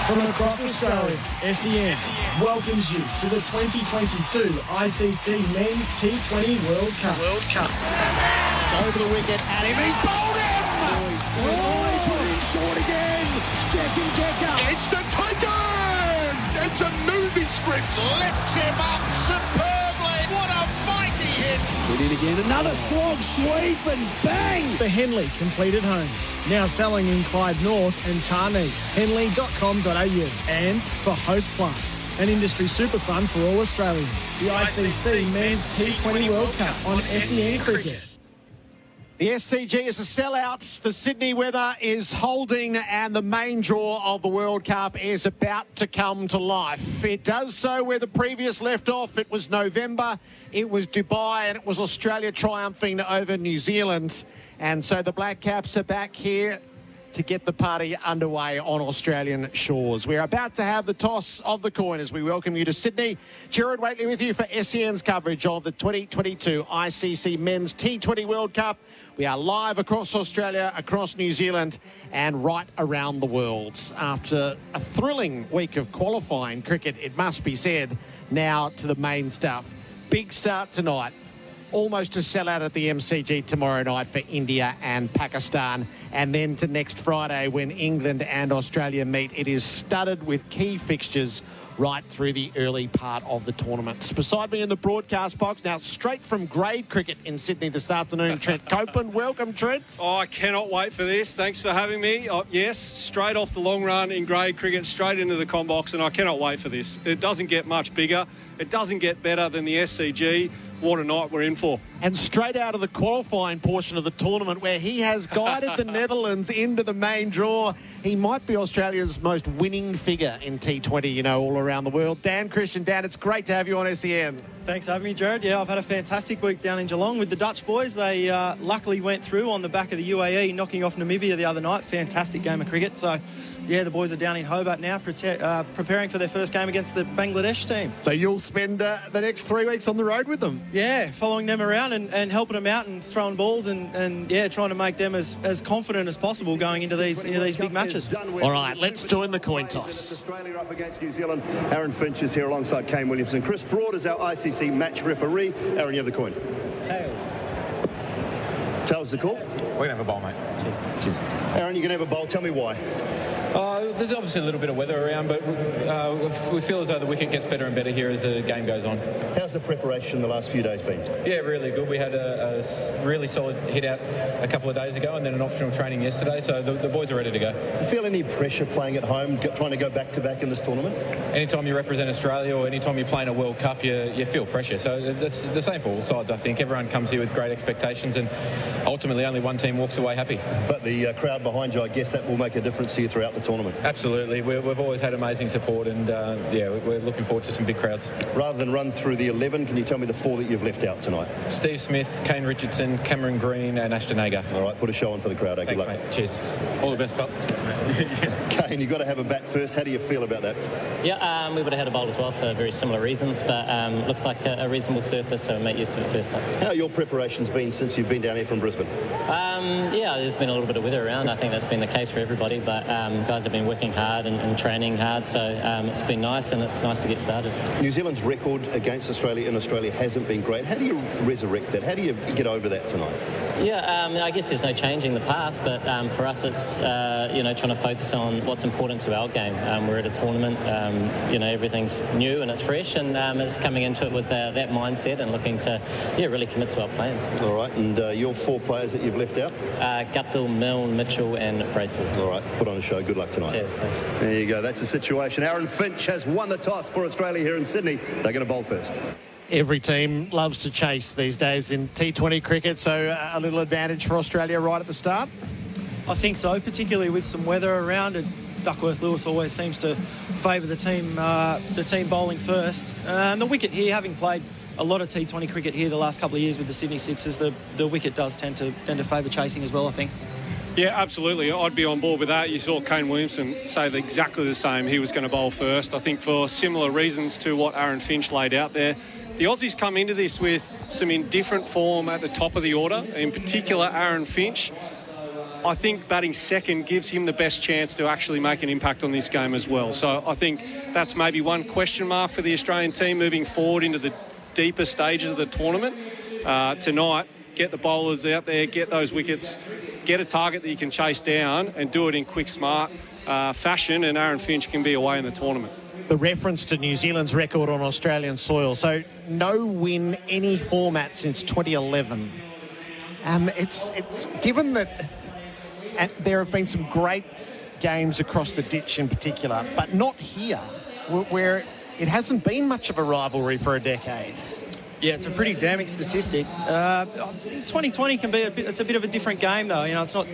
From across Australia, SEN welcomes you to the 2022 ICC Men's T20 World Cup. Over the wicket at him, he's bowled him! Oh, put it in short again. Second decker. It's the taken! It's a movie script. Lifts him up superbly. What a mighty hit. Hit it again. Another slog sweep and bang. For Henley completed homes. Now selling in Clyde North and Tarneet. Henley.com.au. And for Host Plus, an industry super fund for all Australians. The ICC Men's T20 World Cup on SEN Cricket. The SCG is a sellout. The Sydney weather is holding and the main draw of the World Cup is about to come to life. It does so where the previous left off. It was November, it was Dubai and it was Australia triumphing over New Zealand. And so the Black Caps are back here to get the party underway on Australian shores. We're about to have the toss of the coin as we welcome you to Sydney. Gerard Wheatley with you for SEN's coverage of the 2022 ICC Men's T20 World Cup. We are live across Australia, across New Zealand, and right around the world. After a thrilling week of qualifying cricket, it must be said, now to the main stuff. Big start tonight. Almost a sellout at the MCG tomorrow night for India and Pakistan. And then to next Friday when England and Australia meet. It is studded with key fixtures right through the early part of the tournament. Beside me in the broadcast box, now straight from grade cricket in Sydney this afternoon, Trent Copeland. Welcome, Trent. Oh, I cannot wait for this. Thanks for having me. Oh, yes, straight off the long run in grade cricket, straight into the com box, and I cannot wait for this. It doesn't get much bigger. It doesn't get better than the SCG. What a night we're in for. And straight out of the qualifying portion of the tournament where he has guided the Netherlands into the main draw. He might be Australia's most winning figure in T20, you know, all around the world. Dan Christian. Dan, it's great to have you on SEN. Thanks for having me, Gerard. Yeah, I've had a fantastic week down in Geelong with the Dutch boys. They luckily went through on the back of the UAE, knocking off Namibia the other night. Fantastic game of cricket. So, yeah, the boys are down in Hobart now, preparing for their first game against the Bangladesh team. So you'll spend the next 3 weeks on the road with them? Yeah, following them around and helping them out and throwing balls and yeah, trying to make them as confident as possible going into these big matches. All right, let's join the coin toss. Australia up against New Zealand. Aaron Finch is here alongside Kane Williamson. Chris Broad is our ICC match referee. Aaron, you have the coin. Tails. Tails the call. We're going to have a bowl, mate. Cheers. Aaron, you're going to have a bowl. Tell me why. There's obviously a little bit of weather around, but we feel as though the wicket gets better and better here as the game goes on. How's the preparation the last few days been? Yeah, really good. We had a really solid hit out a couple of days ago and then an optional training yesterday, so the boys are ready to go. You feel any pressure playing at home, trying to go back-to-back in this tournament? Anytime you represent Australia or anytime you're playing a World Cup, you feel pressure. So that's the same for all sides, I think. Everyone comes here with great expectations and ultimately only one team walks away happy. But the crowd behind you, I guess that will make a difference to you throughout the tournament. Absolutely. We've always had amazing support and, yeah, we're looking forward to some big crowds. Rather than run through the 11, can you tell me the 4 that you've left out tonight? Steve Smith, Kane Richardson, Cameron Green and Ashton Agar. All right, put a show on for the crowd. Thanks, good luck. mate. Cheers. All the best, pal. Kane, you've got to have a bat first. How do you feel about that? Yeah, we would have had a bowl as well for very similar reasons, but looks like a reasonable surface, so we make use of it first time. How have your preparations been since you've been down here from Brisbane? Yeah, there's been a little bit of weather around. I think that's been the case for everybody, but guys have been working hard and training hard, so it's been nice and it's nice to get started. New Zealand's record against Australia in Australia hasn't been great. How do you resurrect that? How do you get over that tonight? Yeah, I guess there's no changing the past, but for us it's, you know, trying to focus on what's important to our game. We're at a tournament, you know, everything's new and it's fresh, and it's coming into it with that mindset and looking to, yeah, really commit to our plans. All right, and your 4 players that you've left out? Guptill, Milne, Mitchell and Bracewell. All right, put on a show. Good luck tonight. Cheers, thanks. There you go, that's the situation. Aaron Finch has won the toss for Australia here in Sydney. They're going to bowl first. Every team loves to chase these days in T20 cricket, so a little advantage for Australia right at the start? I think so, particularly with some weather around. Duckworth-Lewis always seems to favour the team bowling first. And the wicket here, having played a lot of T20 cricket here the last couple of years with the Sydney Sixers, the wicket does tend to favour chasing as well, I think. Yeah, absolutely. I'd be on board with that. You saw Kane Williamson say exactly the same. He was going to bowl first, I think for similar reasons to what Aaron Finch laid out there. The Aussies come into this with some indifferent form at the top of the order, in particular Aaron Finch. I think batting second gives him the best chance to actually make an impact on this game as well. So I think that's maybe one question mark for the Australian team moving forward into the deeper stages of the tournament. Tonight, get the bowlers out there, get those wickets, get a target that you can chase down and do it in quick, smart fashion, and Aaron Finch can be away in the tournament. The reference to New Zealand's record on Australian soil. So no win any format since 2011. It's given that there have been some great games across the ditch in particular, but not here, where it hasn't been much of a rivalry for a decade. Yeah, it's a pretty damning statistic. I think 2020 can be it's a bit of a different game, though. You know, it's not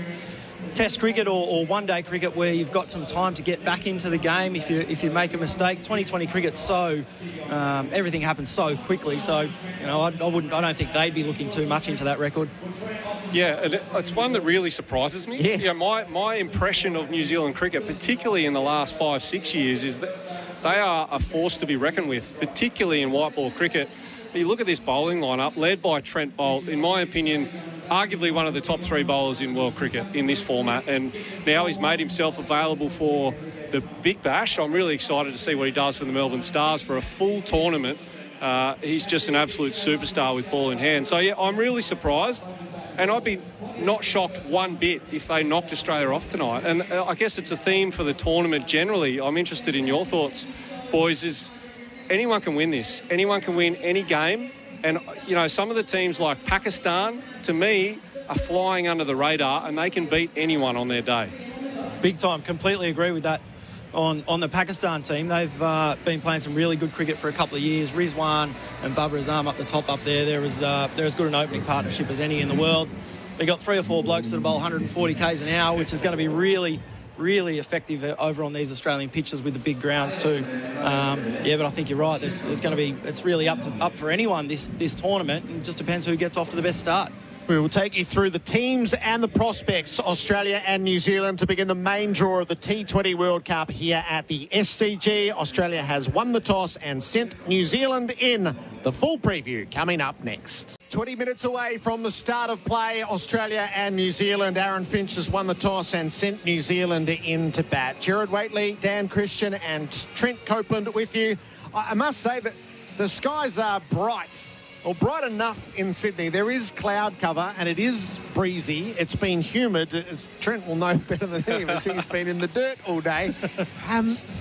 Test cricket or one-day cricket where you've got some time to get back into the game if you make a mistake. 2020 cricket's so everything happens so quickly. So, you know, I don't think they'd be looking too much into that record. Yeah, and it's one that really surprises me. Yes. You know, my impression of New Zealand cricket, particularly in the last 5-6 years, is that they are a force to be reckoned with, particularly in white ball cricket. You look at this bowling lineup, led by Trent Boult, in my opinion, arguably one of the top 3 bowlers in world cricket in this format, and now he's made himself available for the Big Bash. I'm really excited to see what he does for the Melbourne Stars for a full tournament. He's just an absolute superstar with ball in hand. So, yeah, I'm really surprised, and I'd be not shocked one bit if they knocked Australia off tonight. And I guess it's a theme for the tournament generally. I'm interested in your thoughts, boys, is anyone can win this. Anyone can win any game. And, you know, some of the teams like Pakistan, to me, are flying under the radar and they can beat anyone on their day. Big time. Completely agree with that on the Pakistan team. They've been playing some really good cricket for a couple of years. Rizwan and Babar Azam up the top up there. They're as good an opening partnership as any in the world. They've got 3 or 4 blokes that bowl 140 k's an hour, which is going to be really effective over on these Australian pitches with the big grounds too. Yeah, but I think you're right. There's going to be, it's really up for anyone this tournament. It just depends who gets off to the best start. We will take you through the teams and the prospects, Australia and New Zealand, to begin the main draw of the T20 World Cup here at the SCG. Australia has won the toss and sent New Zealand in. The full preview coming up next. 20 minutes away from the start of play, Australia and New Zealand. Aaron Finch has won the toss and sent New Zealand in to bat. Gerard Wheatley, Dan Christian and Trent Copeland with you. I must say that the skies are bright. Well, bright enough in Sydney. There is cloud cover and it is breezy. It's been humid, as Trent will know better than any of us. He's been in the dirt all day.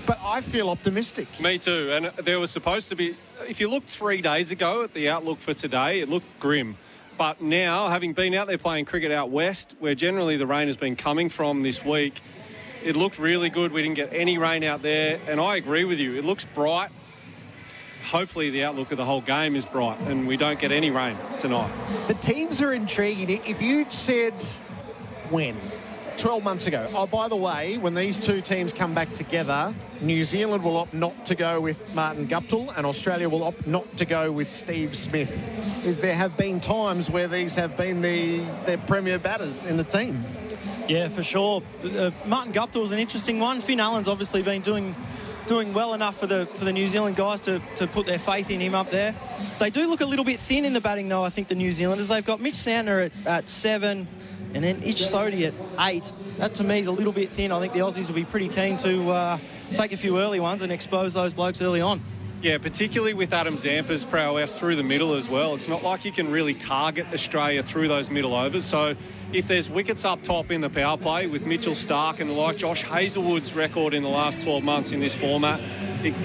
But I feel optimistic. Me too. And there was supposed to be, if you looked 3 days ago at the outlook for today, it looked grim. But now, having been out there playing cricket out west, where generally the rain has been coming from this week, it looked really good. We didn't get any rain out there. And I agree with you. It looks bright. Hopefully the outlook of the whole game is bright and we don't get any rain tonight. The teams are intriguing. If you'd said when? 12 months ago. Oh, by the way, when these two teams come back together, New Zealand will opt not to go with Martin Guptill and Australia will opt not to go with Steve Smith. There have been times where these have been their premier batters in the team. Yeah, for sure. Martin Guptill was an interesting one. Finn Allen's obviously been doing well enough for the New Zealand guys to put their faith in him up there. They do look a little bit thin in the batting, though, I think, the New Zealanders. They've got Mitch Santner at 7 and then Itch Sodhi at 8. That, to me, is a little bit thin. I think the Aussies will be pretty keen to take a few early ones and expose those blokes early on. Yeah, particularly with Adam Zampa's prowess through the middle as well. It's not like you can really target Australia through those middle overs. So if there's wickets up top in the power play with Mitchell Starc and like Josh Hazelwood's record in the last 12 months in this format,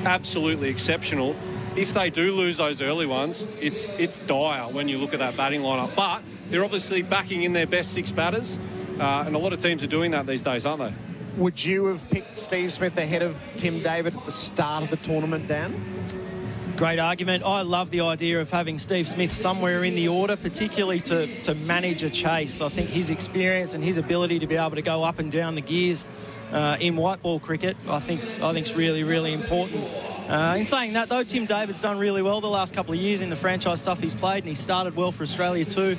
absolutely exceptional. If they do lose those early ones, it's dire when you look at that batting lineup. But they're obviously backing in their best 6 batters, and a lot of teams are doing that these days, aren't they? Would you have picked Steve Smith ahead of Tim David at the start of the tournament, Dan? Great argument. I love the idea of having Steve Smith somewhere in the order, particularly to manage a chase. I think his experience and his ability to be able to go up and down the gears in white ball cricket, I think's really, really important. In saying that, though, Tim David's done really well the last couple of years in the franchise stuff he's played, and he started well for Australia too.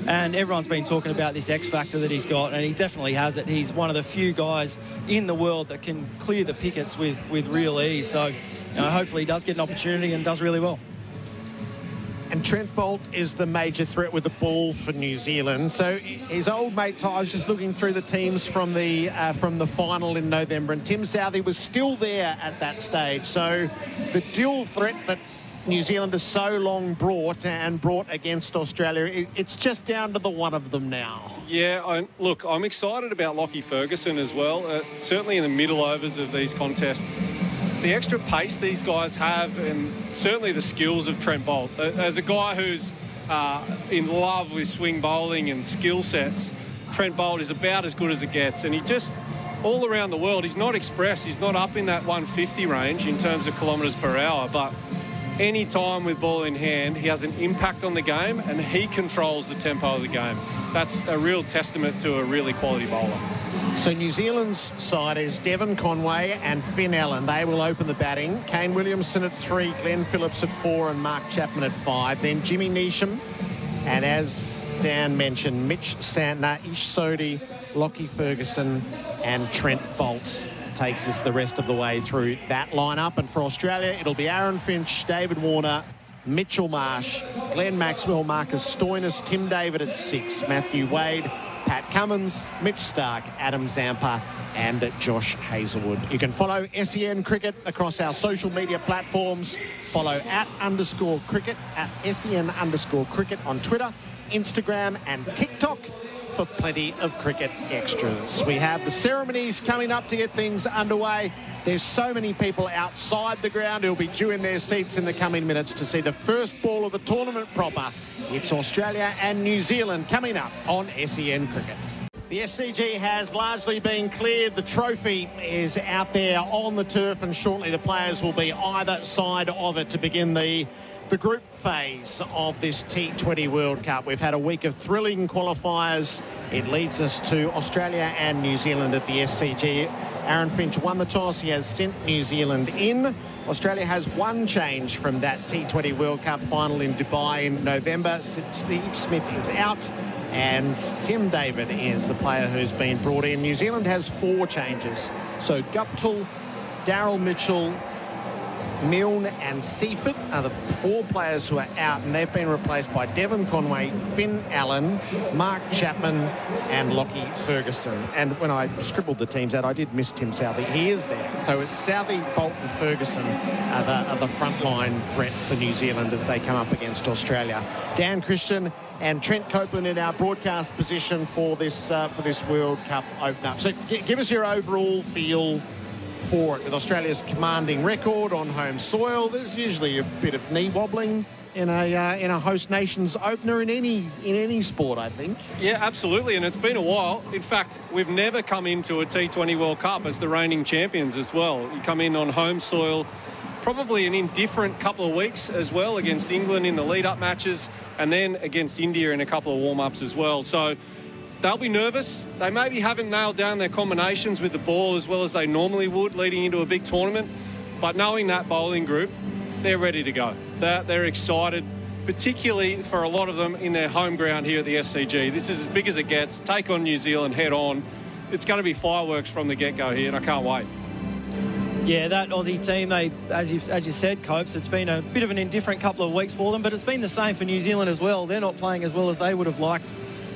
And everyone's been talking about this X factor that he's got, and he definitely has it. He's one of the few guys in the world that can clear the pickets with real ease. So hopefully he does get an opportunity and does really well. And Trent Boult is the major threat with the ball for New Zealand. So his old mate, I was just looking through the teams from the final in November, and Tim Southee was still there at that stage. So the dual threat that New Zealand has so long brought against Australia, it's just down to the one of them now. Yeah, look, I'm excited about Lockie Ferguson as well, certainly in the middle overs of these contests. The extra pace these guys have, and certainly the skills of Trent Boult. As a guy who's in love with swing bowling and skill sets, Trent Boult is about as good as it gets. And he just, all around the world, he's not express, he's not up in that 150 range in terms of kilometres per hour, but any time with ball in hand, he has an impact on the game and he controls the tempo of the game. That's a real testament to a really quality bowler. So New Zealand's side is Devon Conway and Finn Allen. They will open the batting. Kane Williamson at 3, Glenn Phillips at 4 and Mark Chapman at 5. Then Jimmy Neesham and, as Dan mentioned, Mitch Santner, Ish Sodhi, Lockie Ferguson and Trent Boult takes us the rest of the way through that lineup. And for Australia, it'll be Aaron Finch, David Warner, Mitchell Marsh, Glenn Maxwell, Marcus Stoinis, Tim David at 6, Matthew Wade, Pat Cummins, Mitch Stark, Adam Zampa and Josh Hazlewood. You can follow SEN Cricket across our social media platforms. Follow @_cricket, @SEN_cricket on Twitter, Instagram and TikTok for plenty of cricket extras. We have the ceremonies coming up to get things underway. There's so many people outside the ground who'll be due in their seats in the coming minutes to see the first ball of the tournament proper. It's Australia and New Zealand coming up on SEN Cricket. The SCG has largely been cleared. The trophy is out there on the turf, and shortly the players will be either side of it to begin the group phase of this T20 World Cup. We've had a week of thrilling qualifiers. It leads us to Australia and New Zealand at the SCG. Aaron Finch won the toss. He has sent New Zealand in. Australia has one change from that T20 World Cup final in Dubai in November. Steve Smith is out and Tim David is the player who's been brought in. New Zealand has 4 changes. So Guptill, Daryl Mitchell, Milne and Seifert are the 4 players who are out, and they've been replaced by Devon Conway, Finn Allen, Mark Chapman and Lockie Ferguson. And when I scribbled the teams out, I did miss Tim Southee. He is there. So it's Southee, Boult and Ferguson are the frontline threat for New Zealand as they come up against Australia. Dan Christian and Trent Copeland in our broadcast position for this World Cup opener. So give us your overall feel for it. With Australia's commanding record on home soil, there's usually a bit of knee wobbling in a host nation's opener in any sport, I think. Yeah, absolutely, and it's been a while. In fact, we've never come into a T20 World Cup as the reigning champions as well. You come in on home soil, probably an indifferent couple of weeks as well against England in the lead-up matches, and then against India in a couple of warm-ups as well. So they'll be nervous. They maybe haven't nailed down their combinations with the ball as well as they normally would leading into a big tournament. But knowing that bowling group, they're ready to go. They're excited, particularly for a lot of them in their home ground here at the SCG. This is as big as it gets. Take on New Zealand head on. It's going to be fireworks from the get-go here, and I can't wait. Yeah, that Aussie team, as you said, Copes, it's been a bit of an indifferent couple of weeks for them, but it's been the same for New Zealand as well. They're not playing as well as they would have liked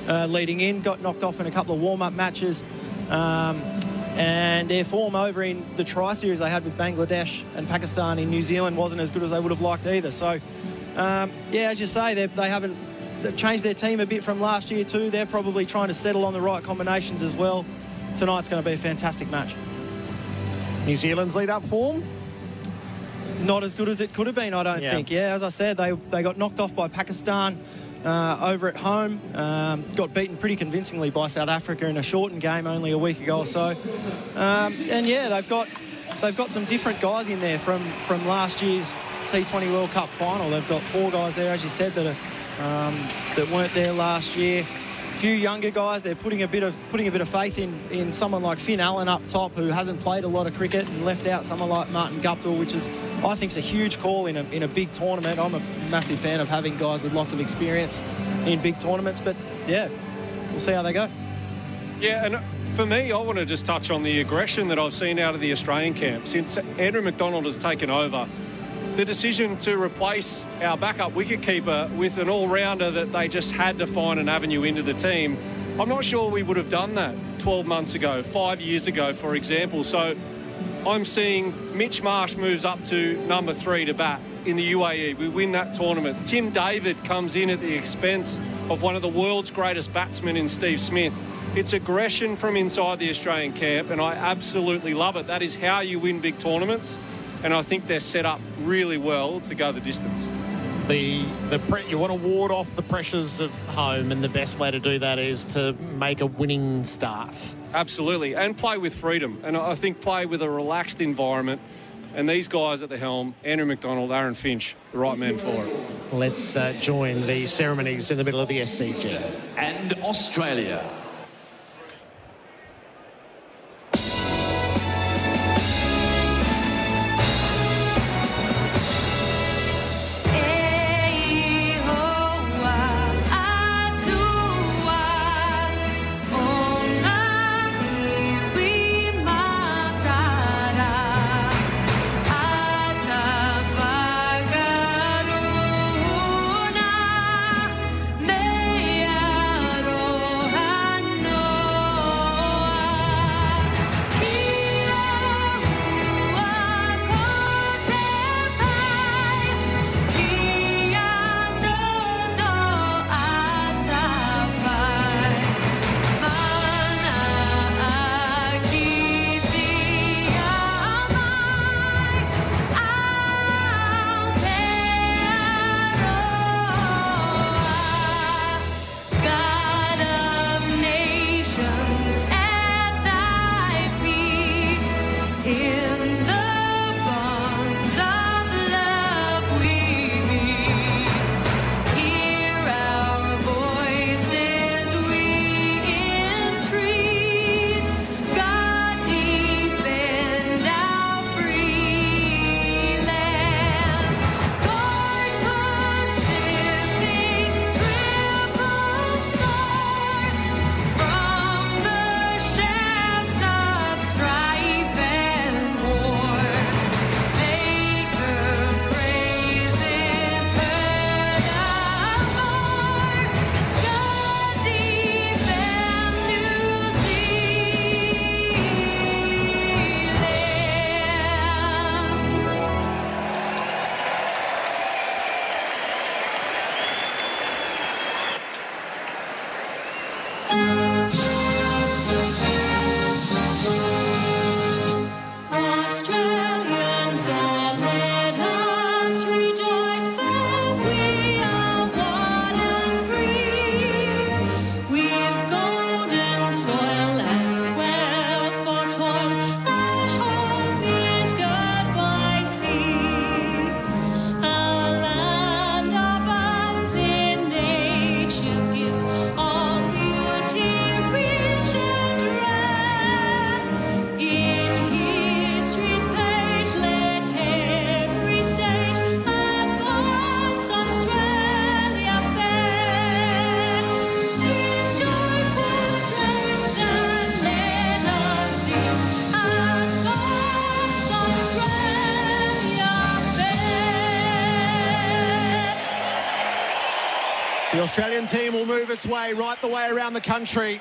leading in, got knocked off in a couple of warm-up matches, and their form over in the tri-series they had with Bangladesh and Pakistan in New Zealand wasn't as good as they would have liked either. So, yeah, as you say, they've changed their team a bit from last year too. They're probably trying to settle on the right combinations as well. Tonight's going to be a fantastic match. New Zealand's lead-up form? Not as good as it could have been, I don't think. Yeah, as I said, they got knocked off by Pakistan over at home, got beaten pretty convincingly by South Africa in a shortened game only a week ago or so. And yeah, they've got some different guys in there from last year's T20 World Cup final. They've got 4 guys there, as you said, that weren't there last year. A few younger guys. They're putting a bit of faith in someone like Finn Allen up top, who hasn't played a lot of cricket, and left out someone like Martin Guptill, which is, I think, is a huge call in a big tournament. I'm a massive fan of having guys with lots of experience in big tournaments, but yeah, we'll see how they go. Yeah, and for me, I want to just touch on the aggression that I've seen out of the Australian camp since Andrew McDonald has taken over. the decision to replace our backup wicketkeeper with an all-rounder that they just had to find an avenue into the team, I'm not sure we would have done that 12 months ago, 5 years ago, for example. So I'm seeing Mitch Marsh moves up to number 3 to bat in the UAE. We win that tournament. Tim David comes in at the expense of one of the world's greatest batsmen in Steve Smith. It's aggression from inside the Australian camp, and I absolutely love it. That is how you win big tournaments, and I think they're set up really well to go the distance. You want to ward off the pressures of home, and the best way to do that is to make a winning start. Absolutely, and play with freedom, and I think play with a relaxed environment. And these guys at the helm, Andrew McDonald, Aaron Finch, the right man for it. Let's join the ceremonies in the middle of the SCG. And Australia. The Australian team will move its way right the way around the country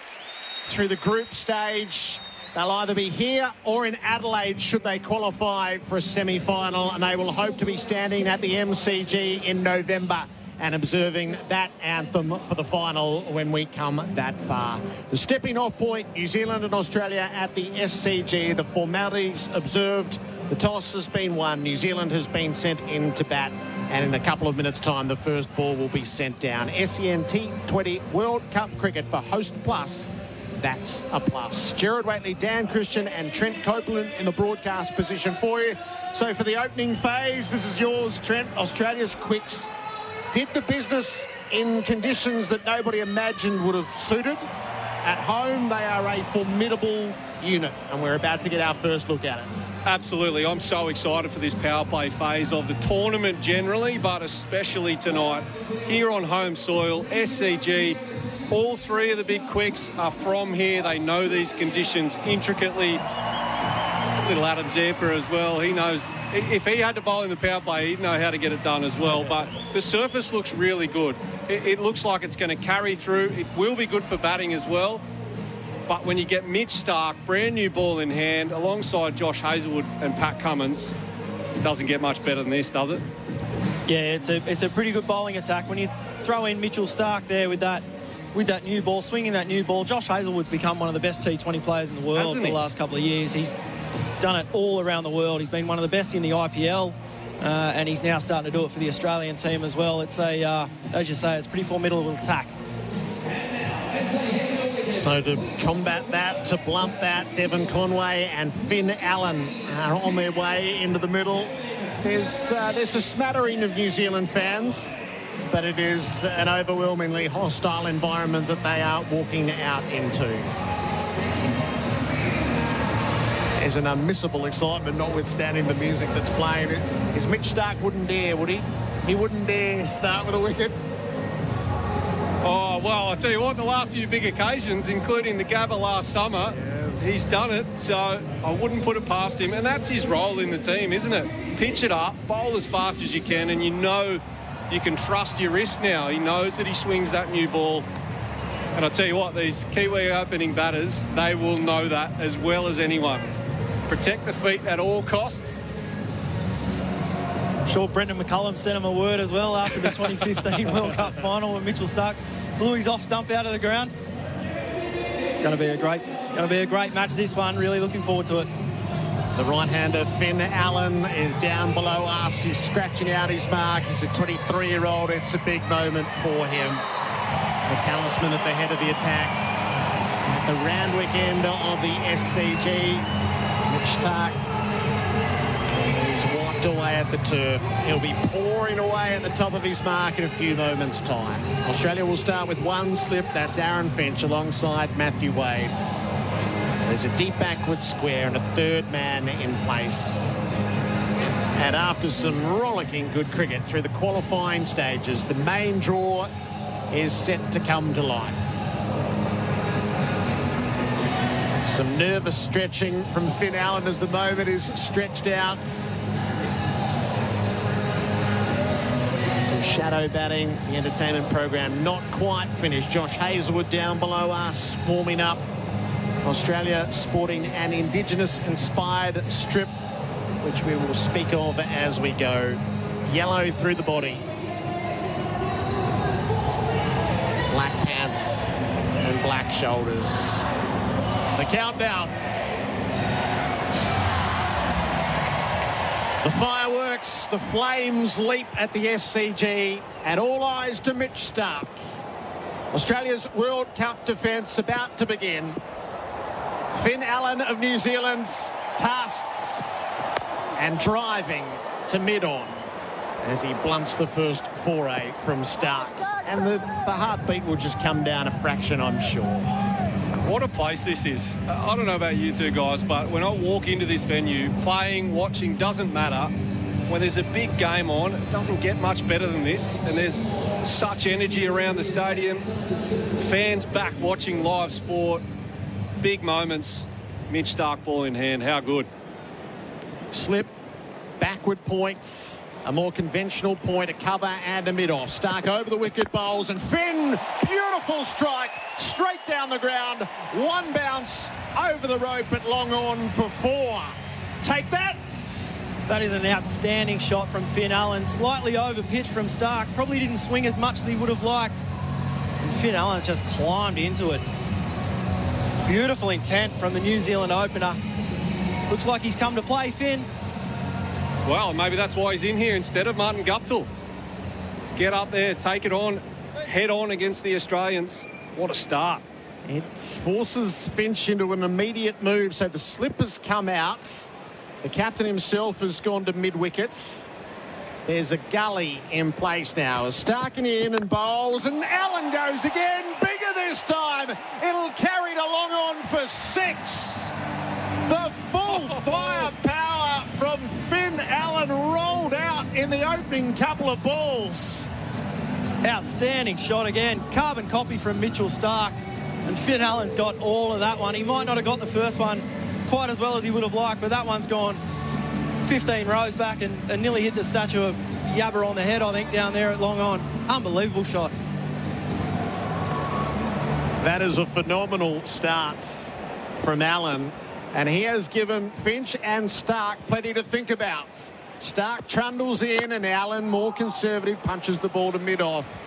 through the group stage. They'll either be here or in Adelaide should they qualify for a semi-final, and they will hope to be standing at the MCG in November and observing that anthem for the final when we come that far. The stepping off point, New Zealand and Australia at the SCG. The formalities observed. The toss has been won. New Zealand has been sent in to bat, and in a couple of minutes' time, the first ball will be sent down. SEN T20 World Cup cricket for Host Plus. That's a plus. Gerard Wheatley, Dan Christian and Trent Copeland in the broadcast position for you. So for the opening phase, this is yours, Trent. Australia's quicks did the business in conditions that nobody imagined would have suited. At home, they are a formidable unit, and we're about to get our first look at it. Absolutely. I'm so excited for this power play phase of the tournament generally, but especially tonight here on home soil, SCG. All three of the big quicks are from here. They know these conditions intricately. Little Adam Zampa as well. He knows if he had to bowl in the power play, he'd know how to get it done as well. But the surface looks really good. It looks like it's going to carry through. It will be good for batting as well. But when you get Mitch Starc, brand new ball in hand, alongside Josh Hazlewood and Pat Cummins, it doesn't get much better than this, does it? Yeah, it's a pretty good bowling attack. When you throw in Mitchell Starc there with that new ball, swinging that new ball, Josh Hazlewood's become one of the best T20 players in the world for the last couple of years. He's done it all around the world. He's been one of the best in the IPL, and he's now starting to do it for the Australian team as well. It's as you say, it's a pretty formidable attack. So to combat that, to blunt that, Devon Conway and Finn Allen are on their way into the middle. There's a smattering of New Zealand fans, but it is an overwhelmingly hostile environment that they are walking out into. There's an unmissable excitement, notwithstanding the music that's playing. Is Mitch Starc wouldn't dare, would he? He wouldn't dare start with a wicket. Oh, well, I'll tell you what, the last few big occasions, including the Gabba last summer, he's done it, so I wouldn't put it past him. And that's his role in the team, isn't it? Pitch it up, bowl as fast as you can, and you know you can trust your wrist now. He knows that he swings that new ball. And I'll tell you what, these Kiwi opening batters, they will know that as well as anyone. Protect the feet at all costs. I'm sure Brendan McCullum sent him a word as well after the 2015 World Cup final when Mitchell Starc blew his off stump out of the ground. It's going to be a great match, this one. Really looking forward to it. The right-hander Finn Allen is down below us. He's scratching out his mark. He's a 23-year-old. It's a big moment for him. The talisman at the head of the attack. At the Randwick end of the SCG, Mitch Starc is wiped away at the turf. He'll be pouring away at the top of his mark in a few moments' time. Australia will start with one slip. That's Aaron Finch alongside Matthew Wade. There's a deep backward square and a third man in place. And after some rollicking good cricket through the qualifying stages, the main draw is set to come to life. Some nervous stretching from Finn Allen as the moment is stretched out. Some shadow batting. The entertainment program not quite finished. Josh Hazlewood down below us, warming up. Australia sporting an Indigenous-inspired strip, which we will speak of as we go. Yellow through the body. Black pants and black shoulders. The countdown. The fireworks, the flames leap at the SCG, and all eyes to Mitch Starc. Australia's World Cup defence about to begin. Finn Allen of New Zealand tasks and driving to mid-on as he blunts the first foray from Starc. And the heartbeat will just come down a fraction, I'm sure. What a place this is. I don't know about you two guys, but when I walk into this venue, playing, watching, doesn't matter. When there's a big game on, it doesn't get much better than this. And there's such energy around the stadium. Fans back watching live sport. Big moments. Mitch Starc ball in hand. How good. Slip, backward points, a more conventional point, a cover and a mid-off. Starc over the wicket bowls, and Finn, beautiful strike, straight down the ground. One bounce over the rope at long on for four. Take that. That is an outstanding shot from Finn Allen. Slightly over pitch from Starc. Probably didn't swing as much as he would have liked. And Finn Allen just climbed into it. Beautiful intent from the New Zealand opener. Looks like he's come to play, Finn. Well, maybe that's why he's in here instead of Martin Guptill. Get up there, take it on, head on against the Australians. What a start. It forces Finch into an immediate move, so the slip has come out. The captain himself has gone to mid-wickets. There's a gully in place now. Starc in and bowls, and Allen goes again. Bigger this time. It'll carry it along on for six. The full firepower from Finn Allen rolled out in the opening couple of balls. Outstanding shot again. Carbon copy from Mitchell Starc. And Finn Allen's got all of that one. He might not have got the first one quite as well as he would have liked, but that one's gone 15 rows back and nearly hit the statue of Yabba on the head, I think, down there at long on. Unbelievable shot. That is a phenomenal start from Allen, and he has given Finch and Stark plenty to think about. Stark trundles in, and Allen, more conservative, punches the ball to mid-off.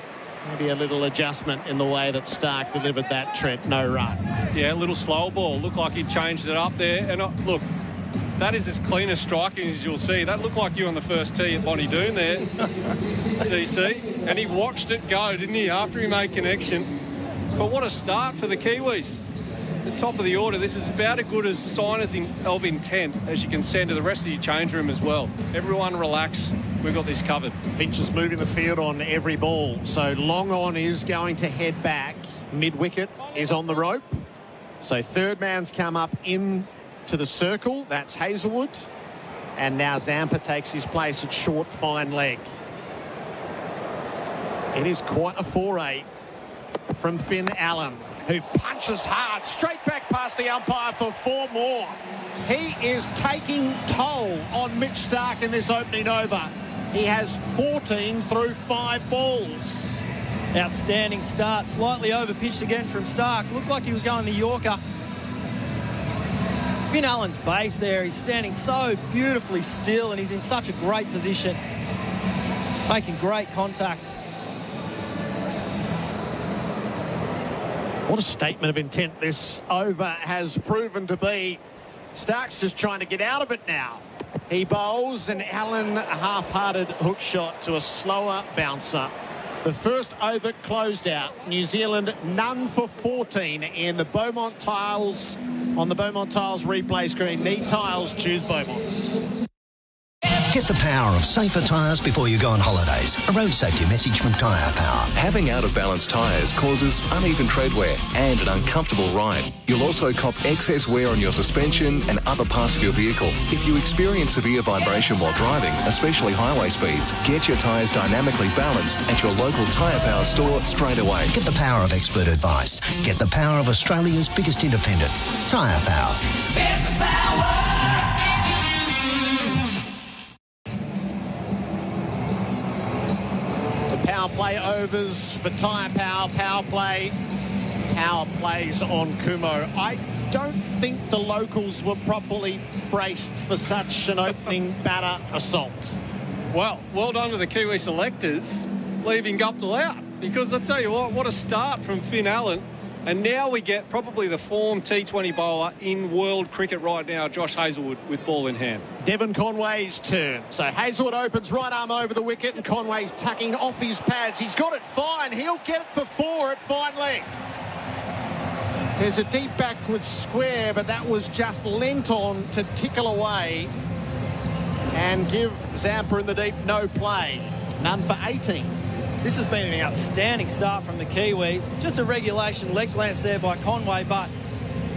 Maybe a little adjustment in the way that Stark delivered that, Trent. No run. Yeah, a little slow ball. Looked like he changed it up there. And look, that is as clean as striking as you'll see. That looked like you on the first tee at Bonnie Doon there, DC. And he watched it go, didn't he, after he made connection. But what a start for the Kiwis. The top of the order. This is about as good a sign of intent as you can send to the rest of your change room as well. Everyone relax. We've got this covered. Finch is moving the field on every ball. So long on is going to head back. Mid-wicket is on the rope. So third man's come up in to the circle. That's Hazelwood. And now Zampa takes his place at short, fine leg. It is quite a foray from Finn Allen, who punches hard straight back past the umpire for 4 more. He is taking toll on Mitch Stark in this opening over. He has 14 through 5 balls. Outstanding start. Slightly over-pitched again from Stark. Looked like he was going the Yorker. Finn Allen's base there. He's standing so beautifully still, and he's in such a great position, making great contact. What a statement of intent this over has proven to be. Stark's just trying to get out of it now. He bowls, and Allen, a half-hearted hook shot to a slower bouncer. The first over closed out. New Zealand none for 14 in the Beaumont Tiles. On the Beaumont Tiles replay screen, need tiles, choose Beaumont's. Get the power of safer tyres before you go on holidays. A road safety message from Tyre Power. Having out-of-balance tyres causes uneven tread wear and an uncomfortable ride. You'll also cop excess wear on your suspension and other parts of your vehicle. If you experience severe vibration while driving, especially highway speeds, get your tyres dynamically balanced at your local Tyre Power store straight away. Get the power of expert advice. Get the power of Australia's biggest independent. Tyre Power. Get the power! Power play overs for Tyre Power. Power plays on Kumo. I don't think the locals were properly braced for such an opening batter assault. Well done to the Kiwi selectors leaving Guptill out, because I tell you what a start from Finn Allen. And now we get probably the form T20 bowler in world cricket right now, Josh Hazlewood, with ball in hand. Devon Conway's turn. So Hazlewood opens right arm over the wicket, and Conway's tucking off his pads. He's got it fine. He'll get it for 4 at fine leg. There's a deep backward square, but that was just lent on to tickle away and give Zampa in the deep no play. None for 18. This has been an outstanding start from the Kiwis. Just a regulation leg glance there by Conway, but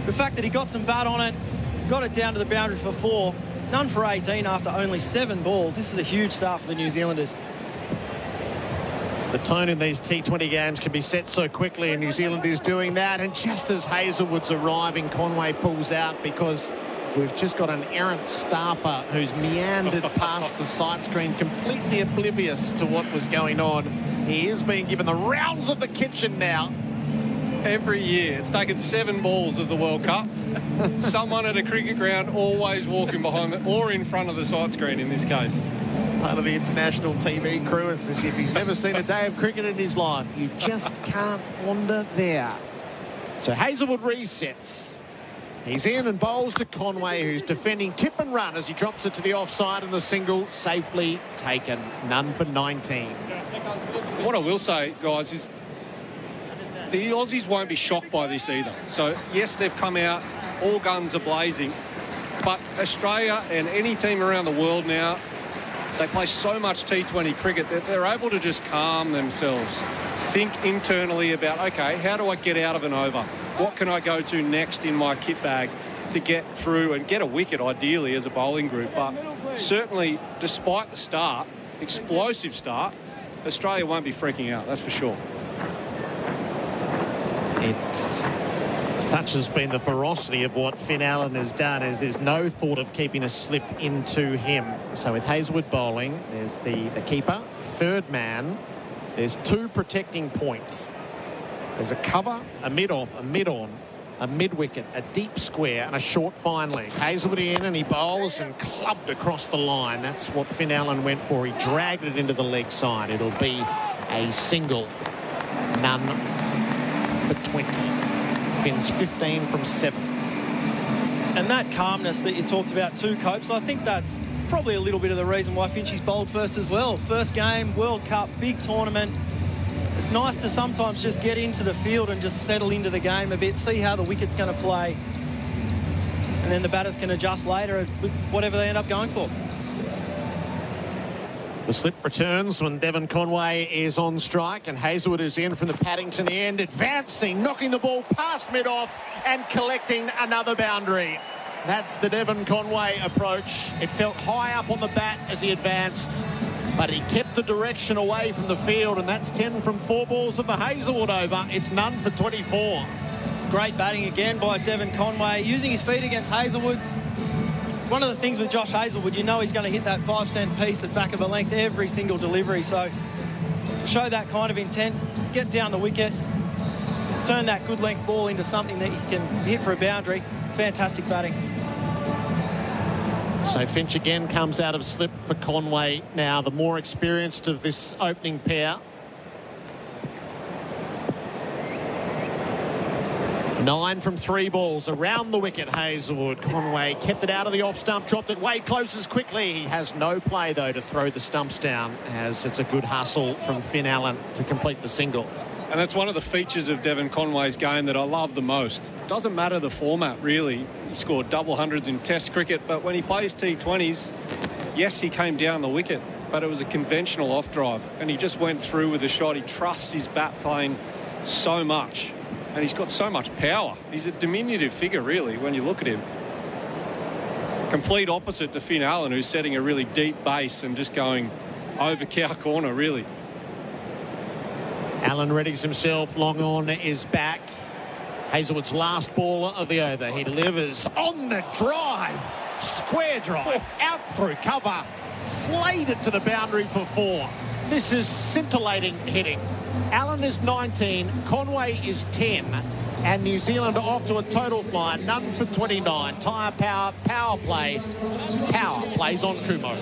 the fact that he got some bat on it, got it down to the boundary for 4, none for 18 after only 7 balls. This is a huge start for the New Zealanders. The tone in these T20 games can be set so quickly, and New Zealand is doing that. And just as Hazlewood's arriving, Conway pulls out because we've just got an errant staffer who's meandered past the sight screen, completely oblivious to what was going on. He is being given the rounds of the kitchen now. Every year, it's taken 7 balls of the World Cup. Someone at a cricket ground always walking behind or in front of the sight screen in this case. Part of the international TV crew is as if he's never seen a day of cricket in his life. You just can't wander there. So Hazlewood resets. He's in and bowls to Conway, who's defending tip and run as he drops it to the offside, and the single safely taken. None for 19. What I will say, guys, is the Aussies won't be shocked by this either. So, yes, they've come out, all guns are blazing, but Australia and any team around the world now, they play so much T20 cricket that they're able to just calm themselves. Think internally about, OK, how do I get out of an over? What can I go to next in my kit bag to get through and get a wicket, ideally, as a bowling group? But certainly, despite the start, explosive start, Australia won't be freaking out, that's for sure. It's Such has been the ferocity of what Finn Allen has done, is there's no thought of keeping a slip into him. So with Hazlewood bowling, there's the keeper, third man. There's 2 protecting points. There's a cover, a mid-off, a mid-on, a mid-wicket, a deep square and a short fine leg. Hazlewood in and he bowls and clubbed across the line. That's what Finn Allen went for. He dragged it into the leg side. It'll be a single. None for 20. Finn's 15 from 7. And that calmness that you talked about too, Copes, I think that's probably a little bit of the reason why Finchie's bowled first as well. First game, World Cup, big tournament. It's nice to sometimes just get into the field and just settle into the game a bit, see how the wicket's going to play. And then the batters can adjust later with whatever they end up going for. The slip returns when Devon Conway is on strike, and Hazlewood is in from the Paddington end, advancing, knocking the ball past mid-off and collecting another boundary. That's the Devon Conway approach. It felt high up on the bat as he advanced, but he kept the direction away from the field, and that's 10 from 4 balls of the Hazlewood over. It's none for 24. It's great batting again by Devon Conway, using his feet against Hazlewood. It's one of the things with Josh Hazlewood, you know he's going to hit that 5-cent piece at back of a length every single delivery. So show that kind of intent, get down the wicket, turn that good length ball into something that you can hit for a boundary. Fantastic batting. So Finch again comes out of slip for Conway now, the more experienced of this opening pair. 9 from 3 balls around the wicket. Hazlewood. Conway kept it out of the off stump, dropped it way closes quickly. He has no play though to throw the stumps down, as it's a good hustle from Finn Allen to complete the single. And that's one of the features of Devon Conway's game that I love the most. Doesn't matter the format, really. He scored double hundreds in Test cricket, but when he plays T20s, yes, he came down the wicket, but it was a conventional off drive, and he just went through with the shot. He trusts his bat playing so much, and he's got so much power. He's a diminutive figure, really, when you look at him. Complete opposite to Finn Allen, who's setting a really deep base and just going over cow corner, really. Allen readies himself, long on is back. Hazlewood's last ball of the over. He delivers on the drive, square drive, out through cover, flayed it to the boundary for 4. This is scintillating hitting. Allen is 19, Conway is 10, and New Zealand are off to a total fly, none for 29. Tyre power plays on Kumo.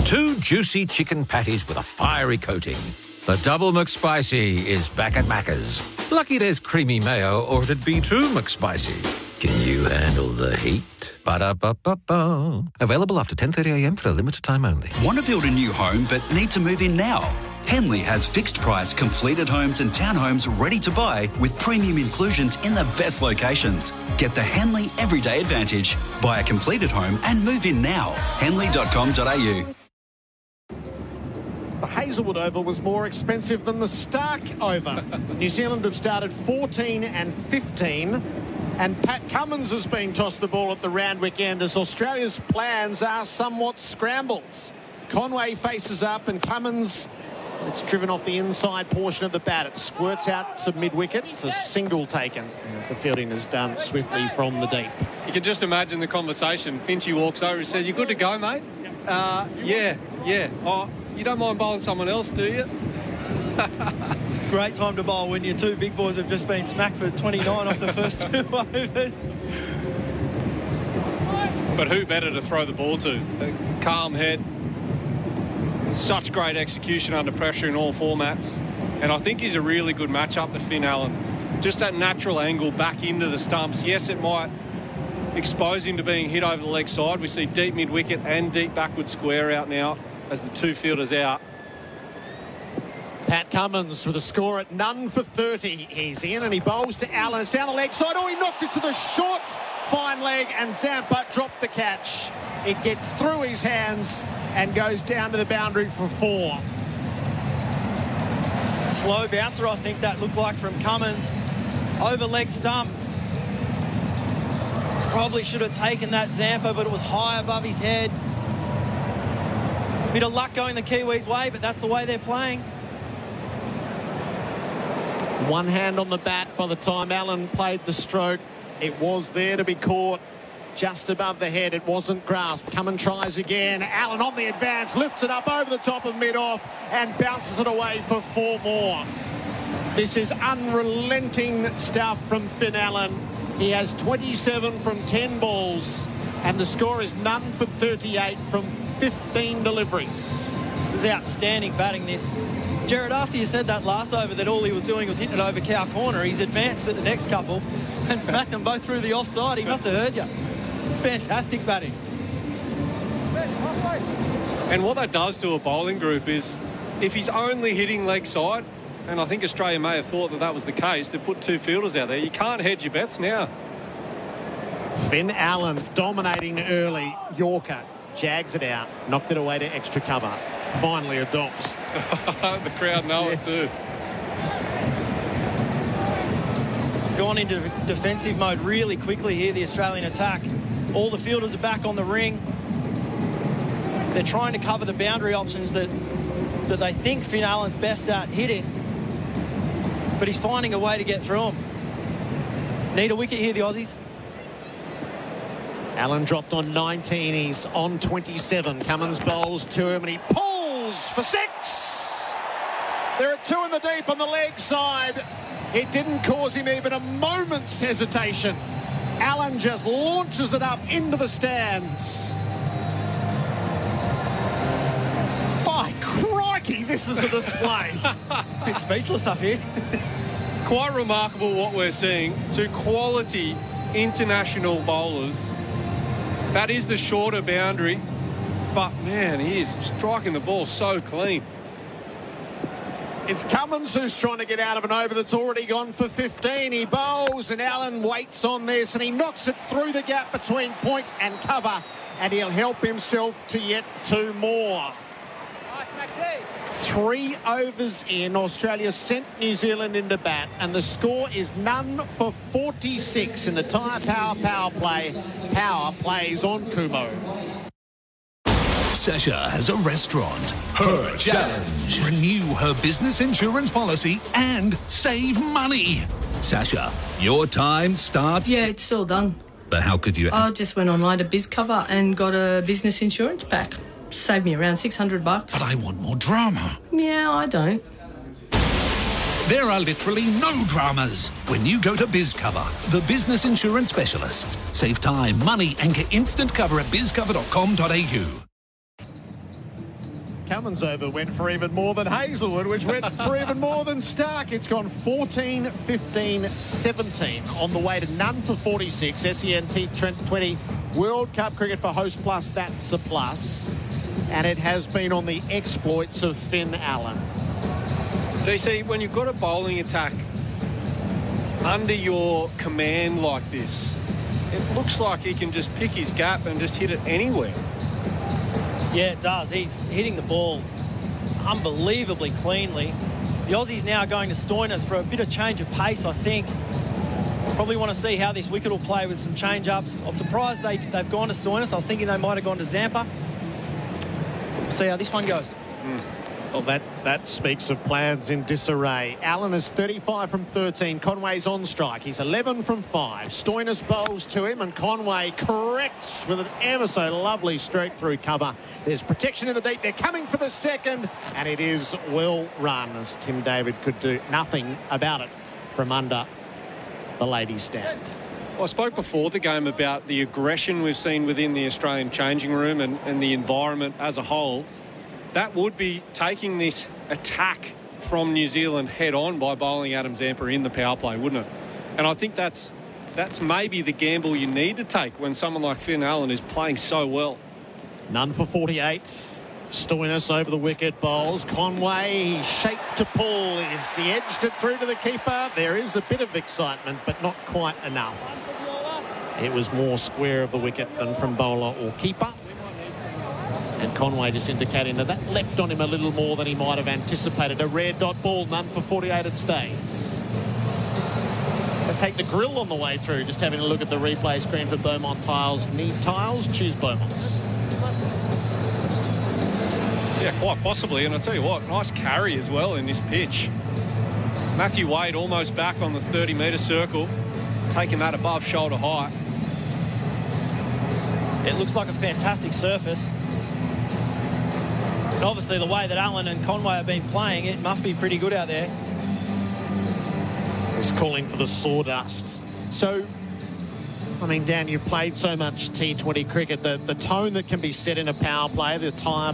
2 juicy chicken patties with a fiery coating. The Double McSpicy is back at Macca's. Lucky there's creamy mayo, or it'd be too McSpicy. Can you handle the heat? Ba-da-ba-ba-ba. Available after 10:30am for a limited time only. Want to build a new home but need to move in now? Henley has fixed price completed homes and townhomes ready to buy with premium inclusions in the best locations. Get the Henley Everyday Advantage. Buy a completed home and move in now. Henley.com.au. The Hazlewood over was more expensive than the Stark over. New Zealand have started 14 and 15, and Pat Cummins has been tossed the ball at the Randwick end as Australia's plans are somewhat scrambled. Conway faces up, and Cummins, it's driven off the inside portion of the bat. It squirts out to mid-wicket. It's a single taken, as the fielding is done swiftly from the deep. You can just imagine the conversation. Finchie walks over and says, "You good to go, mate?" Yeah. Oh, you don't mind bowling someone else, do you? Great time to bowl when your 2 big boys have just been smacked for 29 off the first 2 overs. But who better to throw the ball to? A calm head. Such great execution under pressure in all formats. And I think he's a really good matchup to Finn Allen. Just that natural angle back into the stumps. Yes, it might expose him to being hit over the leg side. We see deep mid-wicket and deep backward square out now as the 2 fielders out. Pat Cummins with a score at none for 30. He's in and he bowls to Allen. It's down the leg side. Oh, he knocked it to the short fine leg, and Zampa dropped the catch. It gets through his hands and goes down to the boundary for 4. Slow bouncer, I think that looked like, from Cummins. Over leg stump. Probably should have taken that Zampa, but it was high above his head. Bit of luck going the Kiwis' way, but that's the way they're playing. One hand on the bat by the time Allen played the stroke. It was there to be caught. Just above the head, it wasn't grasped. Cummins tries again. Allen on the advance, lifts it up over the top of mid-off and bounces it away for 4 more. This is unrelenting stuff from Finn Allen. He has 27 from 10 balls, and the score is none for 38 from 15 deliveries. This is outstanding batting, this. Gerard, after you said that last over that all he was doing was hitting it over cow corner, he's advanced at the next couple and smacked them both through the offside. He must have heard you. Fantastic batting. And what that does to a bowling group is, if he's only hitting leg side, and I think Australia may have thought that that was the case, they put 2 fielders out there. You can't hedge your bets now. Finn Allen dominating early. Yorker jags it out, knocked it away to extra cover. Finally adopts. The crowd know it too. Gone into defensive mode really quickly here, the Australian attack. All the fielders are back on the ring. They're trying to cover the boundary options that they think Finn Allen's best at hitting, but he's finding a way to get through them. Need a wicket here, the Aussies. Allen dropped on 19. He's on 27. Cummins bowls to him and he pulls for 6. There are 2 in the deep on the leg side. It didn't cause him even a moment's hesitation. Allen just launches it up into the stands. By crikey, this is a display. Bit speechless up here. Quite remarkable what we're seeing. 2 quality international bowlers. That is the shorter boundary, but man, he is striking the ball so clean. It's Cummins who's trying to get out of an over that's already gone for 15. He bowls and Allen waits on this and he knocks it through the gap between point and cover, and he'll help himself to yet 2 more. 3 overs in, Australia sent New Zealand into bat, and the score is none for 46 in the Tyre Power play. Power plays on Kumo. Sasha has a restaurant. Her challenge. Renew her business insurance policy and save money. Sasha, your time starts... Yeah, it's all done. But how could you... I just went online to BizCover and got a business insurance pack. Saved me around $600. But I want more drama. Yeah, I don't. There are literally no dramas when you go to BizCover, the business insurance specialists. Save time, money and get instant cover at bizcover.com.au. Cummins over went for even more than Hazelwood, which went for even more than Stark. It's gone 14, 15, 17 on the way to none for 46. SEN T20 World Cup cricket for Host Plus, that's a plus. And it has been on the exploits of Finn Allen. DC, when you've got a bowling attack under your command like this, it looks like he can just pick his gap and just hit it anywhere. Yeah, it does. He's hitting the ball unbelievably cleanly. The Aussies now going to Stoinis for a bit of change of pace, I think. Probably want to see how this wicket will play with some change-ups. I was surprised they've gone to Stoinis. I was thinking they might have gone to Zampa. We'll see how this one goes. Well, that speaks of plans in disarray. Allen is 35 from 13. Conway's on strike. He's 11 from 5. Stoinis bowls to him, and Conway corrects with an ever so lovely stroke through cover. There's protection in the deep. They're coming for the second, and it is well run, as Tim David could do nothing about it from under the ladies' stand. I spoke before the game about the aggression we've seen within the Australian changing room and the environment as a whole. That would be taking this attack from New Zealand head on by bowling Adam Zampa in the power play, wouldn't it? And I think that's maybe the gamble you need to take when someone like Finn Allen is playing so well. None for 48. Stoinis over the wicket, bowls. Conway, he shaped to pull. He edged it through to the keeper. There is a bit of excitement, but not quite enough. It was more square of the wicket than from bowler or keeper. And Conway just indicating that leapt on him a little more than he might have anticipated. A rare dot ball, none for 48 it stays. They take the grill on the way through, just having a look at the replay screen for Beaumont Tiles. Need tiles, choose Beaumont's. Yeah, quite possibly. And I'll tell you what, nice carry as well in this pitch. Matthew Wade almost back on the 30-metre circle, taking that above shoulder height. It looks like a fantastic surface. And obviously the way that Allen and Conway have been playing, it must be pretty good out there. He's calling for the sawdust. So, I mean, Dan, you've played so much T20 cricket, the tone that can be set in a power play, the entire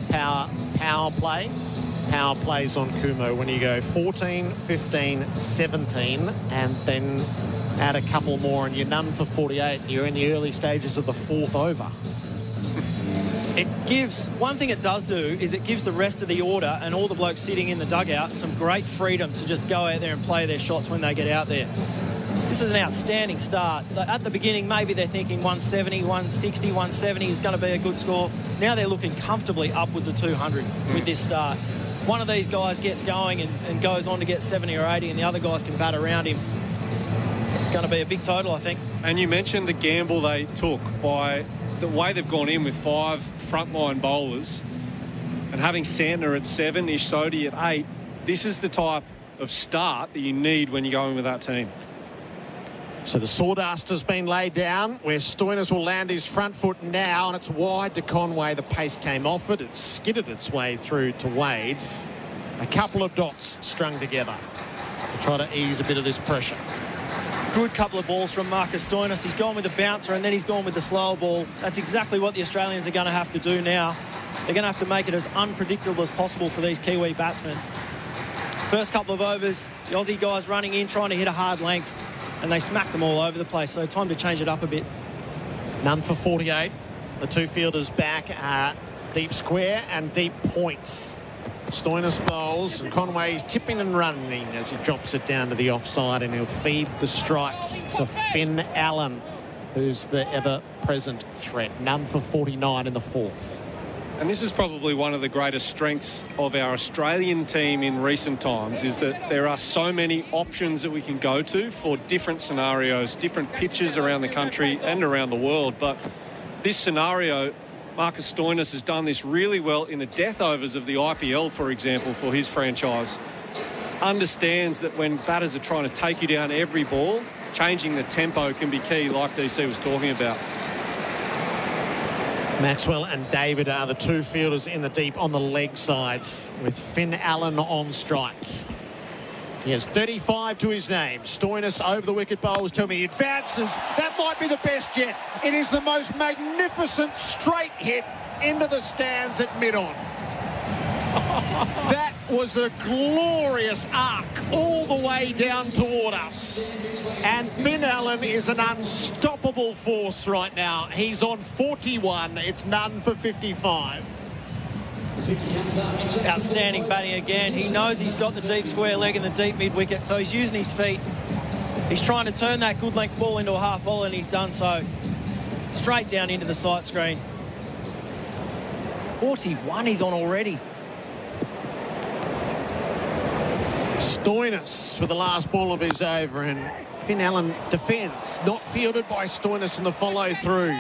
power plays on Kumo when you go 14, 15, 17, and then add a couple more and you're none for 48. You're in the early stages of the 4th over. It gives, one thing it does do is it gives the rest of the order and all the blokes sitting in the dugout some great freedom to just go out there and play their shots when they get out there. This is an outstanding start. At the beginning, maybe they're thinking 170, 160, 170 is going to be a good score. Now they're looking comfortably upwards of 200 with this start. One of these guys gets going and goes on to get 70 or 80 and the other guys can bat around him. It's going to be a big total, I think. And you mentioned the gamble they took by the way they've gone in with 5 frontline bowlers and having Santner at 7, Ish Sodhi at 8. This is the type of start that you need when you're going with that team. So the sawdust has been laid down where Stoinis will land his front foot now, and it's wide to Conway. The pace came off it. It skidded its way through to Wade. A couple of dots strung together to try to ease a bit of this pressure. Good couple of balls from Marcus Stoinis. He's gone with the bouncer and then he's gone with the slower ball. That's exactly what the Australians are going to have to do now. They're going to have to make it as unpredictable as possible for these Kiwi batsmen. First couple of overs, the Aussie guys running in, trying to hit a hard length, and they smacked them all over the place, so time to change it up a bit. None for 48. The two fielders back are deep square and deep points. Stoinis bowls and Conway's tipping and running as he drops it down to the offside, and he'll feed the strike to Finn Allen, who's the ever-present threat. None for 49 in the 4th. And this is probably one of the greatest strengths of our Australian team in recent times, is that there are so many options that we can go to for different scenarios, different pitches around the country and around the world. But this scenario, Marcus Stoinis has done this really well in the death overs of the IPL, for example, for his franchise. Understands that when batters are trying to take you down every ball, changing the tempo can be key, like DC was talking about. Maxwell and David are the two fielders in the deep on the leg sides, with Finn Allen on strike. He has 35 to his name. Stoinis over the wicket bowls. Tell me he advances. That might be the best yet. It is the most magnificent straight hit into the stands at mid-on. That was a glorious arc all the way down toward us. And Finn Allen is an unstoppable force right now. He's on 41. It's none for 55. Outstanding batting again. He knows he's got the deep square leg and the deep mid-wicket, so he's using his feet. He's trying to turn that good length ball into a half volley, and he's done so. Straight down into the sight screen. 41 he's on already. Stoinis with the last ball of his over, and Finn Allen defends. Not fielded by Stoinis in the follow-through.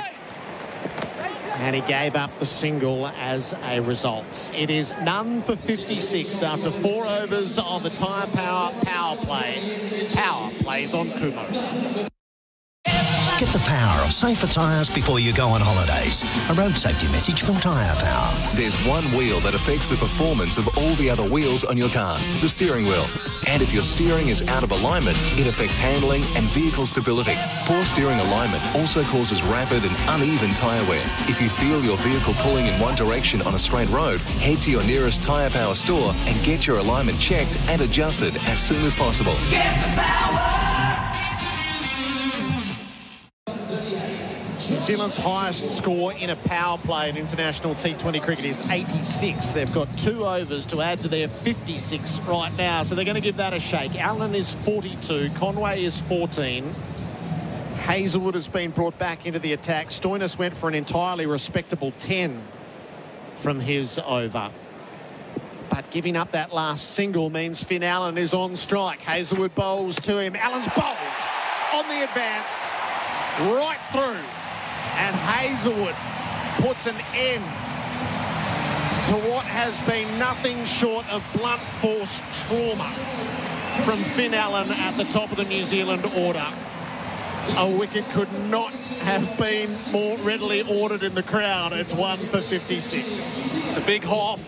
And he gave up the single as a result. It is none for 56 after 4 overs of the Tyre Power power play. Power plays on Kumo. Get the power of safer tyres before you go on holidays. A road safety message from Tyre Power. There's one wheel that affects the performance of all the other wheels on your car, the steering wheel. And if your steering is out of alignment, it affects handling and vehicle stability. Poor steering alignment also causes rapid and uneven tyre wear. If you feel your vehicle pulling in one direction on a straight road, head to your nearest Tyre Power store and get your alignment checked and adjusted as soon as possible. Get the power! New Zealand's highest score in a power play in international T20 cricket is 86. They've got 2 overs to add to their 56 right now, so they're going to give that a shake. Allen is 42, Conway is 14. Hazelwood has been brought back into the attack. Stoinis went for an entirely respectable 10 from his over. But giving up that last single means Finn Allen is on strike. Hazelwood bowls to him. Allen's bowled on the advance, right through. And Hazelwood puts an end to what has been nothing short of blunt force trauma. from Finn Allen at the top of the New Zealand order. A wicket could not have been more readily ordered in the crowd. It's 1 for 56. The big Hoff,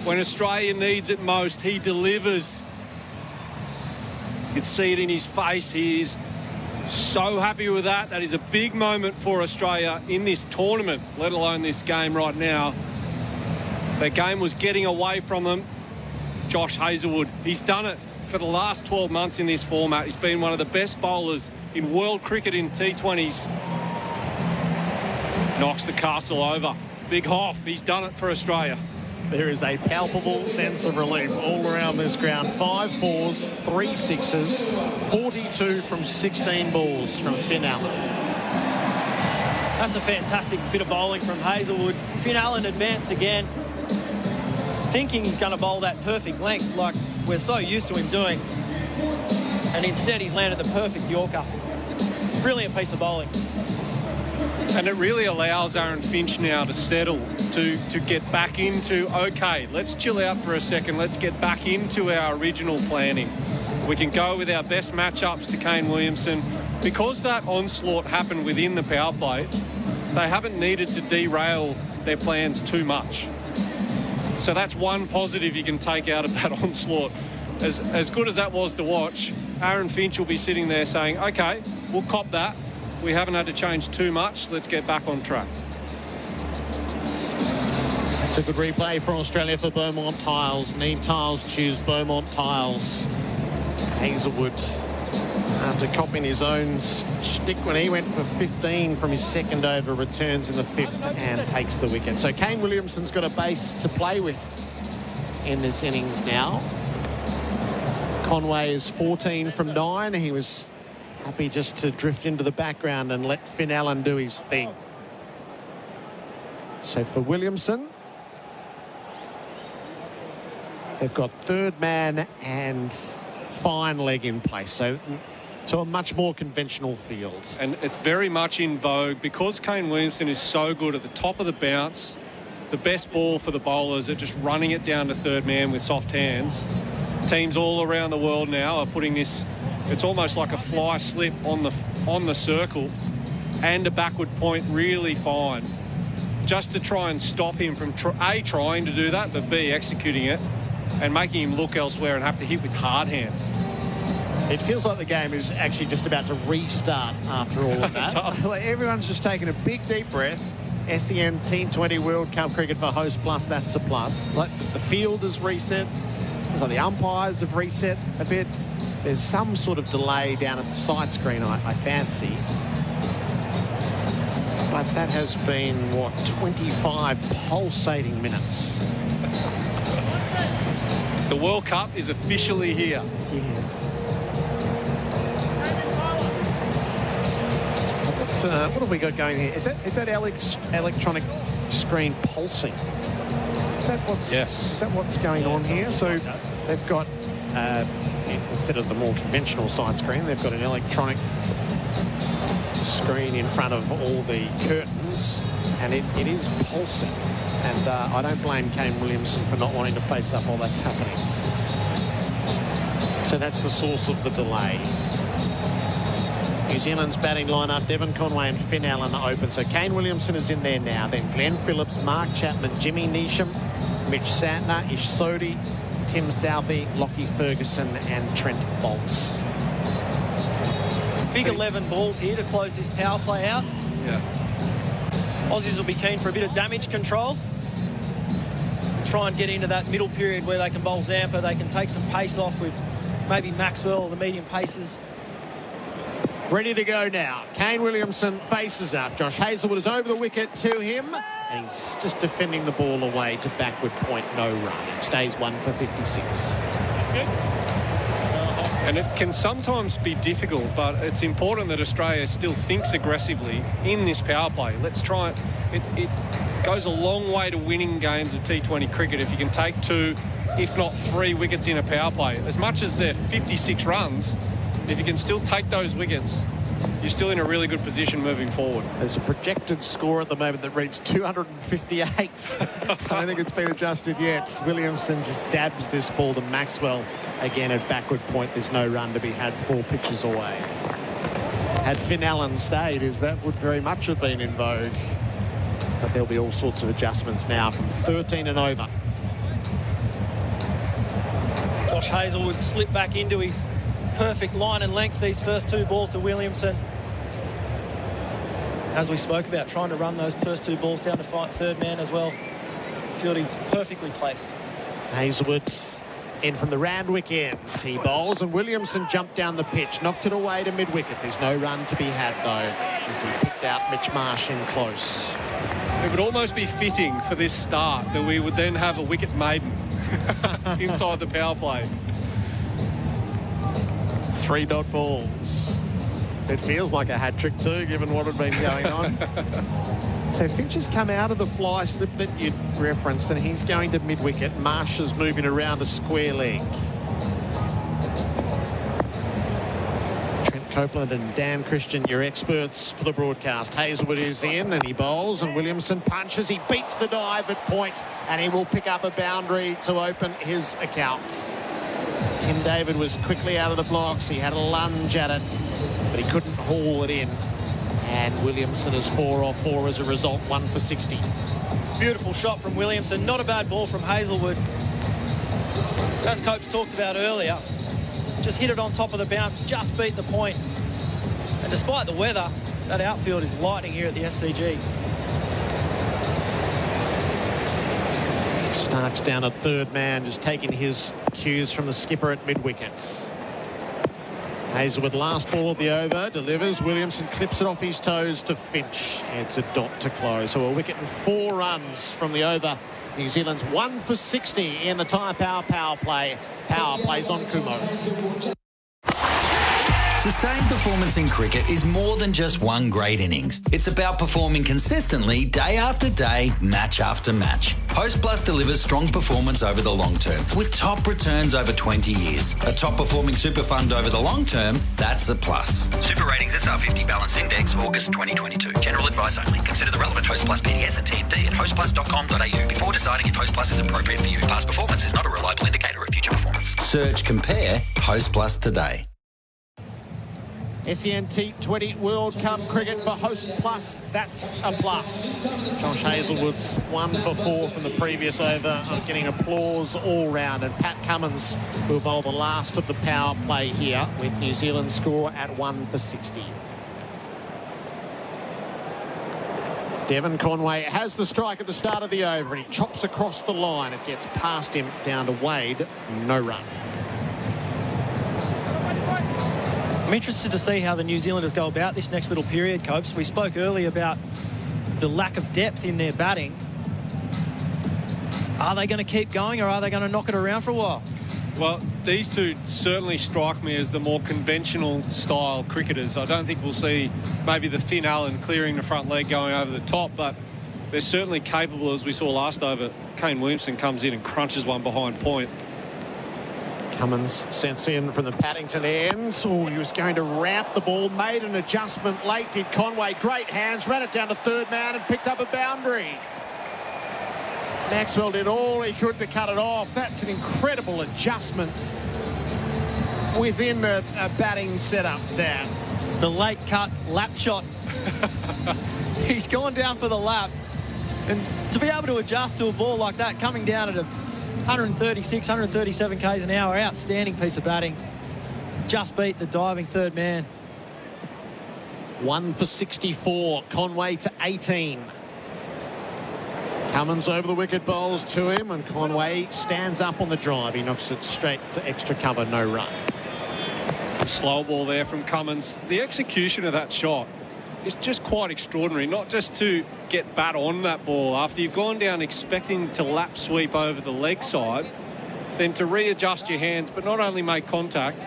when Australia needs it most, he delivers. You can see it in his face. He is so happy with that. That is a big moment for Australia in this tournament, let alone this game right now. The game was getting away from them. Josh Hazlewood, he's done it for the last 12 months in this format. He's been one of the best bowlers in world cricket in T20s. Knocks the castle over. Big Hoff, he's done it for Australia. There is a palpable sense of relief all around this ground. 5 fours, 3 sixes, 42 from 16 balls from Finn Allen. That's a fantastic bit of bowling from Hazlewood. Finn Allen advanced again, thinking he's going to bowl that perfect length like we're so used to him doing. And instead he's landed the perfect Yorker. Brilliant piece of bowling. And it really allows Aaron Finch now to settle, to get back into, okay, let's chill out for a second. Let's get back into our original planning. We can go with our best matchups to Kane Williamson. Because that onslaught happened within the power play, they haven't needed to derail their plans too much. So that's one positive you can take out of that onslaught. As good as that was to watch, Aaron Finch will be sitting there saying, okay, we'll cop that. We haven't had to change too much. Let's get back on track. It's a good replay for Australia for Beaumont Tiles. Need tiles, choose Beaumont Tiles. Hazlewood, after copying his own stick when he went for 15 from his second over, returns in the 5th and takes the wicket. So Kane Williamson's got a base to play with in this innings now. Conway is 14 from 9. He was happy just to drift into the background and let Finn Allen do his thing. So for Williamson, they've got third man and fine leg in place. So to a much more conventional field. And it's very much in vogue because Kane Williamson is so good at the top of the bounce. The best ball for the bowlers are just running it down to third man with soft hands. Teams all around the world now are putting this, it's almost like a fly slip on the circle and a backward point really fine, just to try and stop him from A, trying to do that, but B, executing it and making him look elsewhere and have to hit with hard hands. It feels like the game is actually just about to restart after all of that. Like everyone's just taking a big deep breath. SEN T20 World Cup cricket for Host Plus, that's a plus. Like the field is reset. It's like the umpires have reset a bit. There's some sort of delay down at the side screen, I fancy. But that has been, what, 25 pulsating minutes. The World Cup is officially here. Yes. What have we got going here? Is that electronic screen pulsing? Is that what's going on here? So they've got instead of the more conventional side screen, they've got an electronic screen in front of all the curtains, and it is pulsing. And I don't blame Kane Williamson for not wanting to face up while that's happening. So that's the source of the delay. New Zealand's batting lineup, Devon Conway and Finn Allen open. So Kane Williamson is in there now. Then Glenn Phillips, Mark Chapman, Jimmy Neesham, Mitch Santner, Ish Sodhi, Tim Southey, Lockie Ferguson and Trent Bolts. Big 11 balls here to close this power play out. Yeah. Aussies will be keen for a bit of damage control. Try and get into that middle period where they can bowl Zampa. They can take some pace off with maybe Maxwell or the medium paces. Ready to go now. Kane Williamson faces up. Josh Hazlewood is over the wicket to him. And he's just defending the ball away to backward point, no run. It stays 1 for 56. And it can sometimes be difficult, but it's important that Australia still thinks aggressively in this power play. Let's try it. It goes a long way to winning games of T20 cricket if you can take 2, if not 3 wickets in a power play. As much as they're 56 runs, if you can still take those wickets, you're still in a really good position moving forward. There's a projected score at the moment that reads 258. I don't think it's been adjusted yet. Williamson just dabs this ball to Maxwell. Again, at backward point, there's no run to be had 4 pitches away. Had Finn Allen stayed, that would very much have been in vogue. But there'll be all sorts of adjustments now from 13 and over. Josh Hazlewood slipped back into his perfect line and length these first 2 balls to Williamson. As we spoke about, trying to run those first 2 balls down to third man as well. Fielding's perfectly placed. Hazlewood's in from the Randwick end. He bowls and Williamson jumped down the pitch, knocked it away to mid-wicket. There's no run to be had, though, as he picked out Mitch Marsh in close. It would almost be fitting for this start that we would then have a wicket maiden inside the power play. 3 dot balls. It feels like a hat-trick too, given what had been going on. So Finch has come out of the fly slip that you referenced, and he's going to mid-wicket. Marsh is moving around a square leg. Trent Copeland and Dan Christian, your experts for the broadcast. Hazlewood is in, and he bowls, and Williamson punches. He beats the dive at point, and he will pick up a boundary to open his accounts. Tim David was quickly out of the blocks. He had a lunge at it, but he couldn't haul it in. And Williamson is 4 off 4 as a result, 1 for 60. Beautiful shot from Williamson. Not a bad ball from Hazlewood. As Copes talked about earlier, just hit it on top of the bounce, just beat the point. And despite the weather, that outfield is lightning here at the SCG. Stark's down at third man, just taking his cues from the skipper at mid-wicket. Hazlewood, last ball of the over, delivers. Williamson clips it off his toes to Finch. It's a dot to close. So a wicket and 4 runs from the over. New Zealand's 1 for 60 in the Thai power play. Power plays on Kumo. Sustained performance in cricket is more than just one great innings. It's about performing consistently day after day, match after match. Host Plus delivers strong performance over the long term with top returns over 20 years. A top performing super fund over the long term, that's a plus. Super Ratings SR50 Balance Index, August 2022. General advice only. Consider the relevant Host Plus PDS and TMD at hostplus.com.au before deciding if Host Plus is appropriate for you. Past performance is not a reliable indicator of future performance. Search, compare Host Plus today. SEN T20 World Cup cricket for Host Plus, that's a plus. Josh Hazlewood's 1 for 4 from the previous over, getting applause all round. And Pat Cummins will bowl the last of the power play here with New Zealand's score at 1 for 60. Devon Conway has the strike at the start of the over, and he chops across the line. It gets past him down to Wade, no run. I'm interested to see how the New Zealanders go about this next little period, Copes. We spoke earlier about the lack of depth in their batting. Are they going to keep going, or are they going to knock it around for a while? Well, these two certainly strike me as the more conventional style cricketers. I don't think we'll see maybe the Finn Allen clearing the front leg going over the top, but they're certainly capable, as we saw last over. Kane Williamson comes in and crunches one behind point. Cummins sends in from the Paddington end. Oh, he was going to ramp the ball, made an adjustment late, did Conway. Great hands, ran it down to third man and picked up a boundary. Maxwell did all he could to cut it off. That's an incredible adjustment within a batting setup, Dan. The late cut lap shot. He's gone down for the lap. And to be able to adjust to a ball like that, coming down at a 136, 137 k's an hour, outstanding piece of batting. Just beat the diving third man. 1 for 64, Conway to 18. Cummins over the wicket, bowls to him, and Conway stands up on the drive. He knocks it straight to extra cover, no run. Slow ball there from Cummins. The execution of that shot is just quite extraordinary, not just to get bat on that ball after you've gone down expecting to lap sweep over the leg side, then to readjust your hands, but not only make contact,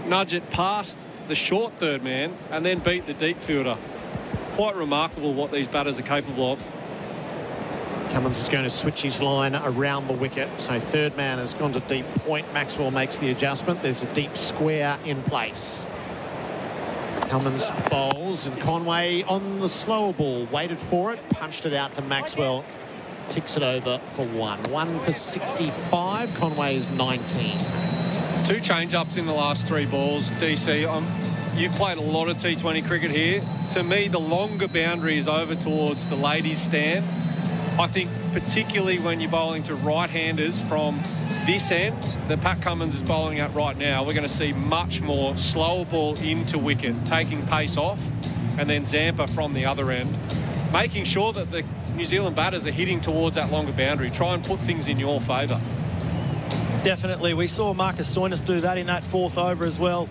nudge it past the short third man and then beat the deep fielder. Quite remarkable what these batters are capable of. Cummins is going to switch his line around the wicket, so third man has gone to deep point. Maxwell makes the adjustment. There's a deep square in place. Cummins bowls, and Conway on the slower ball, waited for it, punched it out to Maxwell, ticks it over for 1 for 65. Conway is 19. 2 change-ups in the last 3 balls. DC, you've played a lot of T20 cricket here. To me, the longer boundary is over towards the ladies' stand. I think particularly when you're bowling to right-handers from this end that Pat Cummins is bowling at right now, we're going to see much more slower ball into wicket, taking pace off, and then Zampa from the other end, making sure that the New Zealand batters are hitting towards that longer boundary. Try and put things in your favour. Definitely. We saw Marcus Stoinis do that in that 4th over as well,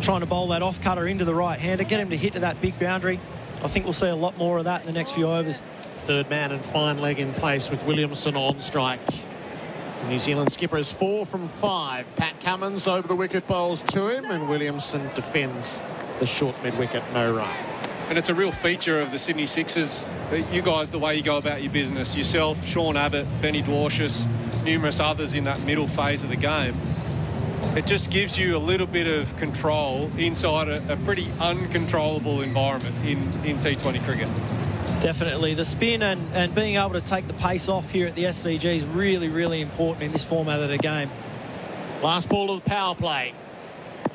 trying to bowl that off-cutter into the right-hander, get him to hit to that big boundary. I think we'll see a lot more of that in the next few overs. Third man and fine leg in place with Williamson on strike. The New Zealand skipper is 4 from 5. Pat Cummins over the wicket bowls to him, and Williamson defends the short mid-wicket, no run. And it's a real feature of the Sydney Sixers, you guys, the way you go about your business. Yourself, Sean Abbott, Benny Dwarshuis, numerous others in that middle phase of the game. It just gives you a little bit of control inside a pretty uncontrollable environment in T20 cricket. Definitely. The spin and being able to take the pace off here at the SCG is really, really important in this format of the game. Last ball of the power play.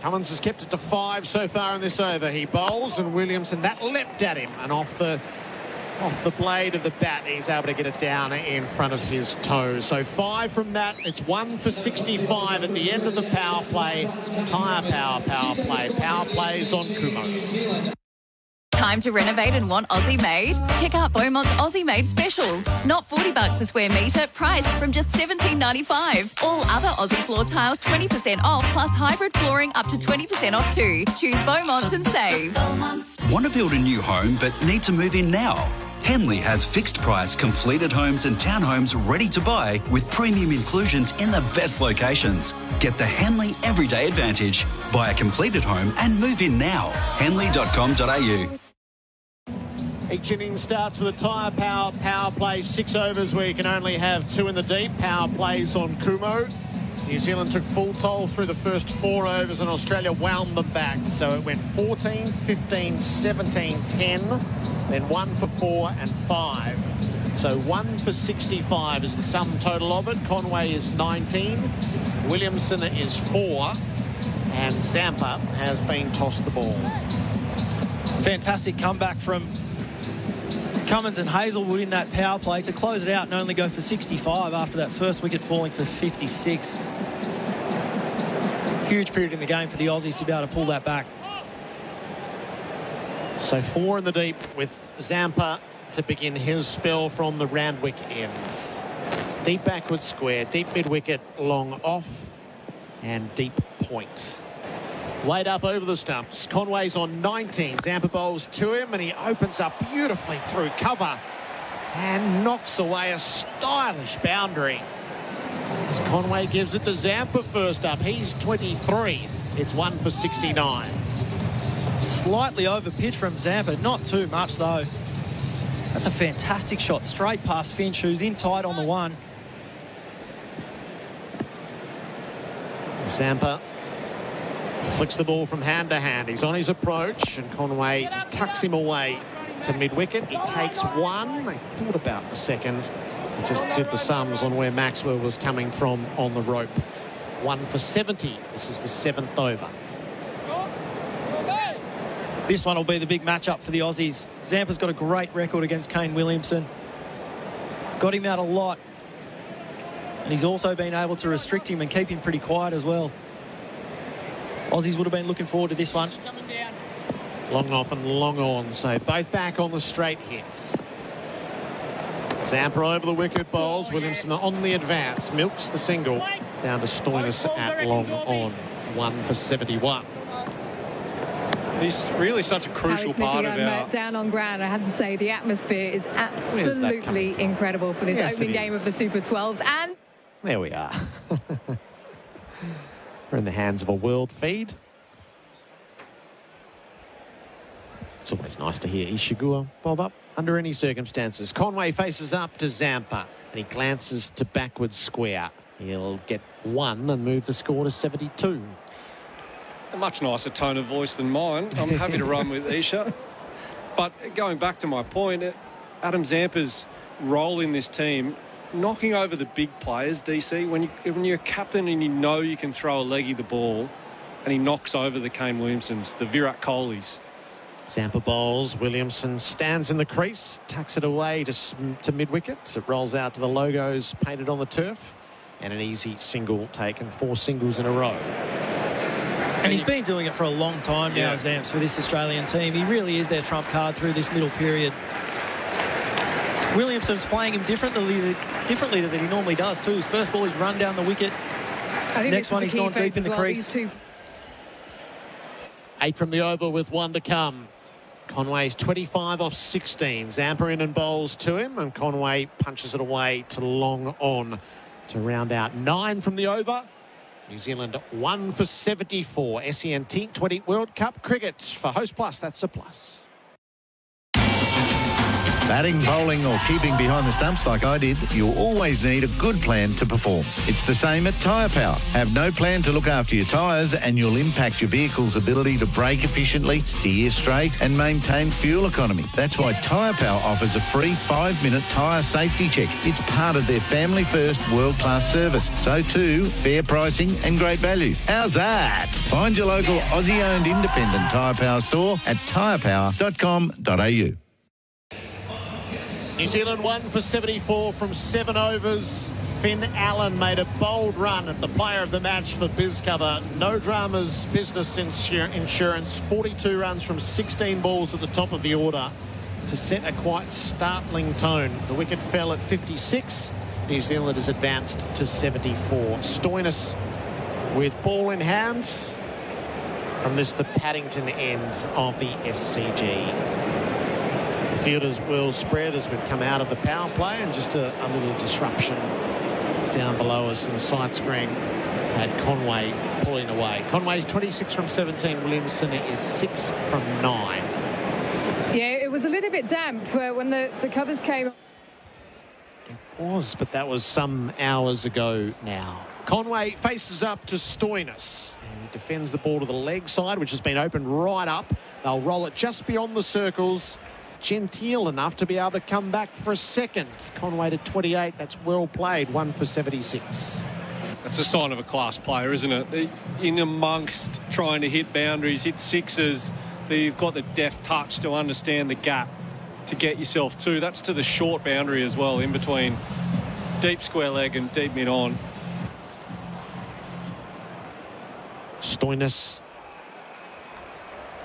Cummins has kept it to 5 so far in this over. He bowls, and Williamson, that leapt at him, and off the blade of the bat, he's able to get it down in front of his toes. So 5 from that. It's 1 for 65 at the end of the power play. Tyre power play. Power plays on Kumo. Time to renovate and want Aussie made? Check out Beaumont's Aussie made specials. Not $40 a square metre, priced from just $17.95. All other Aussie floor tiles 20% off, plus hybrid flooring up to 20% off too. Choose Beaumont's and save. Want to build a new home but need to move in now? Henley has fixed price completed homes and townhomes ready to buy with premium inclusions in the best locations. Get the Henley Everyday Advantage. Buy a completed home and move in now. Henley.com.au. Each inning starts with a tyre power play, 6 overs where you can only have 2 in the deep. Power plays on Kumo. New Zealand took full toll through the first 4 overs and Australia wound them back. So it went 14, 15, 17, 10, then 1 for 4 and 5. So 1 for 65 is the sum total of it. Conway is 19, Williamson is 4, and Zampa has been tossed the ball. Fantastic comeback from Cummins and Hazelwood in that power play to close it out and only go for 65 after that first wicket falling for 56. Huge period in the game for the Aussies to be able to pull that back. So 4 in the deep with Zampa to begin his spell from the Randwick ends. Deep backward square, deep mid-wicket, long off, and deep point. Laid up over the stumps. Conway's on 19. Zampa bowls to him, and he opens up beautifully through cover and knocks away a stylish boundary. As Conway gives it to Zampa first up. He's 23. It's 1 for 69. Slightly over pitch from Zampa. Not too much, though. That's a fantastic shot. Straight past Finch, who's in tight on the 1. Zampa flicks the ball from hand to hand. He's on his approach, and Conway just tucks him away to mid-wicket. He takes 1. They thought about a second. He just did the sums on where Maxwell was coming from on the rope. 1 for 70. This is the 7th over. This one will be the big matchup for the Aussies. Zampa's got a great record against Kane Williamson. Got him out a lot. And he's also been able to restrict him and keep him pretty quiet as well. Aussies would have been looking forward to this one. Long off and long on, so both back on the straight hits. Zampa over the wicket bowls. Williamson on the advance. Milks the single. Down to Stoinis at long on. 1 for 71. He's really such a crucial part of our... Down on ground, I have to say, the atmosphere is absolutely incredible for this opening game of the Super 12s. And there we are. We're in the hands of a world feed. It's always nice to hear Ishigua bob up under any circumstances. Conway faces up to Zampa, and he glances to backward square. He'll get 1 and move the score to 72. a much nicer tone of voice than mine. I'm happy to run with Isha. But going back to my point, Adam Zampa's role in this team, knocking over the big players, DC, when you're a captain and you know you can throw a leggy the ball, and he knocks over the Kane Williamsons, the Virat Kohlis. Zampa bowls. Williamson stands in the crease, tucks it away to mid-wicket. It rolls out to the logos painted on the turf. And an easy single taken, 4 singles in a row. And he's been doing it for a long time now, Zamps, for this Australian team. He really is their trump card through this middle period. Williamson's playing him differently than he normally does too. His first ball, he's run down the wicket. Next one, he's gone deep in the crease. 8 from the over with 1 to come. Conway's 25 off 16. Zampa in and bowls to him, and Conway punches it away to long on to round out 9 from the over. New Zealand 1 for 74. SEN T20 World Cup cricket for Host Plus. That's a plus. Batting, bowling or keeping behind the stumps like I did, you'll always need a good plan to perform. It's the same at Tyre Power. Have no plan to look after your tyres and you'll impact your vehicle's ability to brake efficiently, steer straight and maintain fuel economy. That's why Tyre Power offers a free 5-minute tyre safety check. It's part of their family-first world-class service. So too, fair pricing and great value. How's that? Find your local Aussie-owned independent Tyre Power store at tyrepower.com.au. New Zealand 1 for 74 from 7 overs. Finn Allen made a bold run at the player of the match for BizCover. No dramas, business insurance. 42 runs from 16 balls at the top of the order to set a quite startling tone. The wicket fell at 56. New Zealand has advanced to 74. Stoinis with ball in hand. From this, the Paddington end of the SCG. The fielders will spread as we've come out of the power play, and just a little disruption down below us in the side screen had Conway pulling away. Conway's 26 from 17. Williamson is 6 from 9. Yeah, it was a little bit damp when the covers came. It was, but that was some hours ago now. Conway faces up to Stoinis, and he defends the ball to the leg side, which has been opened right up. They'll roll it just beyond the circles. Genteel enough to be able to come back for a second. Conway to 28. That's well played. 1 for 76. That's a sign of a class player, isn't it? In amongst trying to hit boundaries, hit sixes, you've got the deft touch to understand the gap to get yourself to. That's to the short boundary as well, in between deep square leg and deep mid on. Stoinis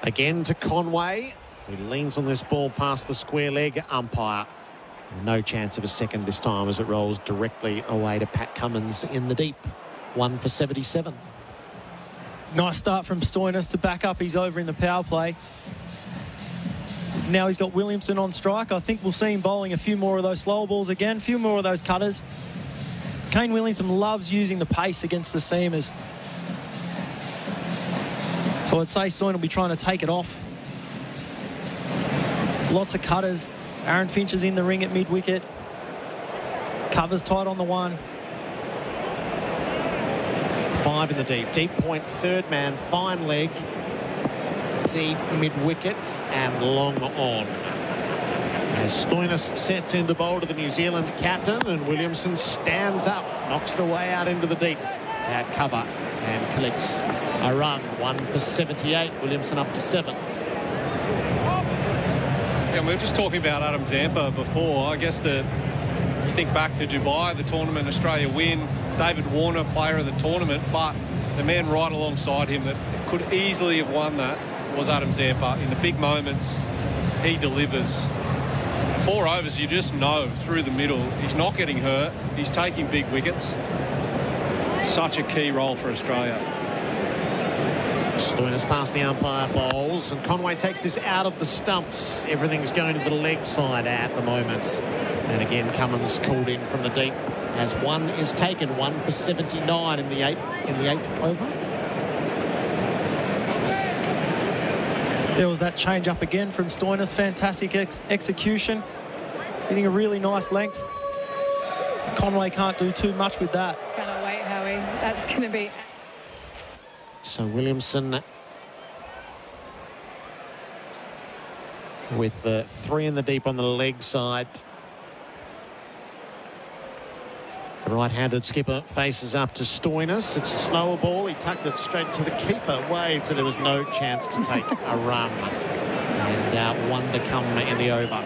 again to Conway. He leans on this ball past the square leg umpire. No chance of a second this time as it rolls directly away to Pat Cummins in the deep. 1 for 77. Nice start from Stoinis to back up his over in the power play. Now he's got Williamson on strike. I think we'll see him bowling a few more of those slower balls again, a few more of those cutters. Kane Williamson loves using the pace against the seamers. So I'd say Stoinis will be trying to take it off. Lots of cutters. Aaron Finch is in the ring at mid-wicket. Covers tight on the 1. 5 in the deep. Deep point, third man, fine leg. Deep mid-wicket and long on. As Stoinis sets into bowl to the New Zealand captain, and Williamson stands up, knocks it away out into the deep. Bad cover and collects a run. 1 for 78. Williamson up to 7. And we were just talking about Adam Zampa before. I guess you think back to Dubai, the tournament, Australia win, David Warner, player of the tournament, but the man right alongside him that could easily have won that was Adam Zampa. In the big moments, he delivers. 4 overs, you just know through the middle, he's not getting hurt, he's taking big wickets. Such a key role for Australia. Stoinis past the umpire bowls, and Conway takes this out of the stumps. Everything's going to the leg side at the moment. And again, Cummins called in from the deep as 1 is taken. 1 for 79 in the 8th over. There was that change up again from Stoinis. Fantastic execution. Hitting a really nice length. Conway can't do too much with that. Cannot wait, Howie. That's going to be... So Williamson with the 3 in the deep on the leg side. The right-handed skipper faces up to Stoinis. It's a slower ball. He tucked it straight to the keeper, Wade, so there was no chance to take a run. And 1 to come in the over.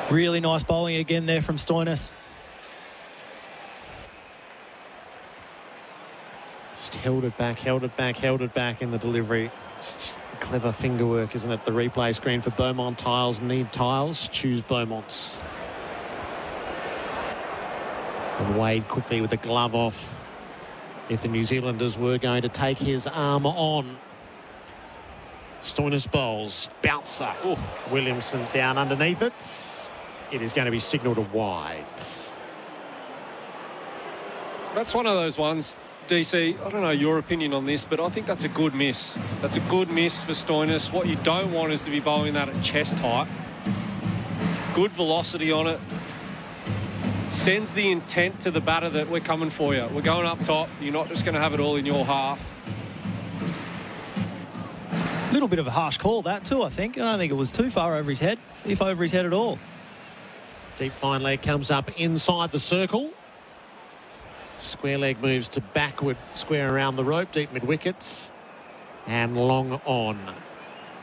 Really nice bowling again there from Stoinis. Just held it back in the delivery. Such clever finger work, isn't it? The replay screen for Beaumont tiles. Need tiles? Choose Beaumont's. And Wade quickly with the glove off. If the New Zealanders were going to take his arm on. Stoinis bowls. Bouncer. Ooh. Williamson down underneath it. It is going to be signalled a wide. That's one of those ones, DC, I don't know your opinion on this, but I think that's a good miss. That's a good miss for Stoinis. What you don't want is to be bowling that at chest height. Good velocity on it. Sends the intent to the batter that we're coming for you. We're going up top. You're not just going to have it all in your half. A little bit of a harsh call, that too, I think. I don't think it was too far over his head, if over his head at all. Deep fine leg comes up inside the circle. Square leg moves to backward, square around the rope, deep mid-wickets. And long on.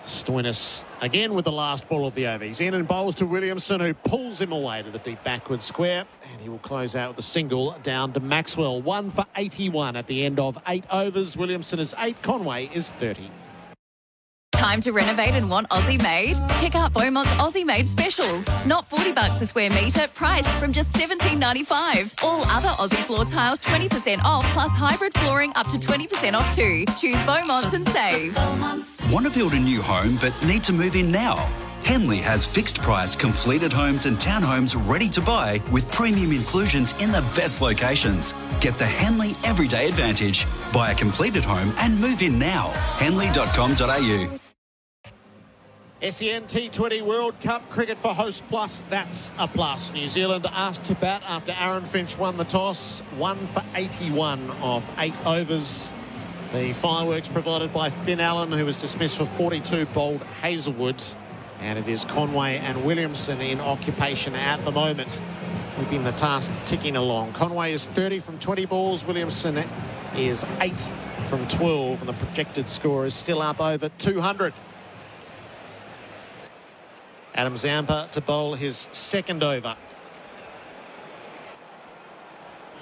Stoinis again with the last ball of the over. He's in and bowls to Williamson, who pulls him away to the deep backward square. And he will close out with a single down to Maxwell. 1 for 81 at the end of 8 overs. Williamson is 8, Conway is 30. Time to renovate and want Aussie made? Check out Beaumont's Aussie made specials. Not $40 a square metre, priced from just $17.95. All other Aussie floor tiles 20% off, plus hybrid flooring up to 20% off too. Choose Beaumont's and save. Want to build a new home but need to move in now? Henley has fixed price completed homes and townhomes ready to buy with premium inclusions in the best locations. Get the Henley Everyday Advantage. Buy a completed home and move in now. Henley.com.au. SEN T20 World Cup cricket for Host Plus. That's a plus. New Zealand asked to bat after Aaron Finch won the toss. 1 for 81 of 8 overs. The fireworks provided by Finn Allen, who was dismissed for 42, bowled Hazelwood. And it is Conway and Williamson in occupation at the moment, keeping the task ticking along. Conway is 30 from 20 balls. Williamson is 8 from 12. And the projected score is still up over 200. Adam Zampa to bowl his second over.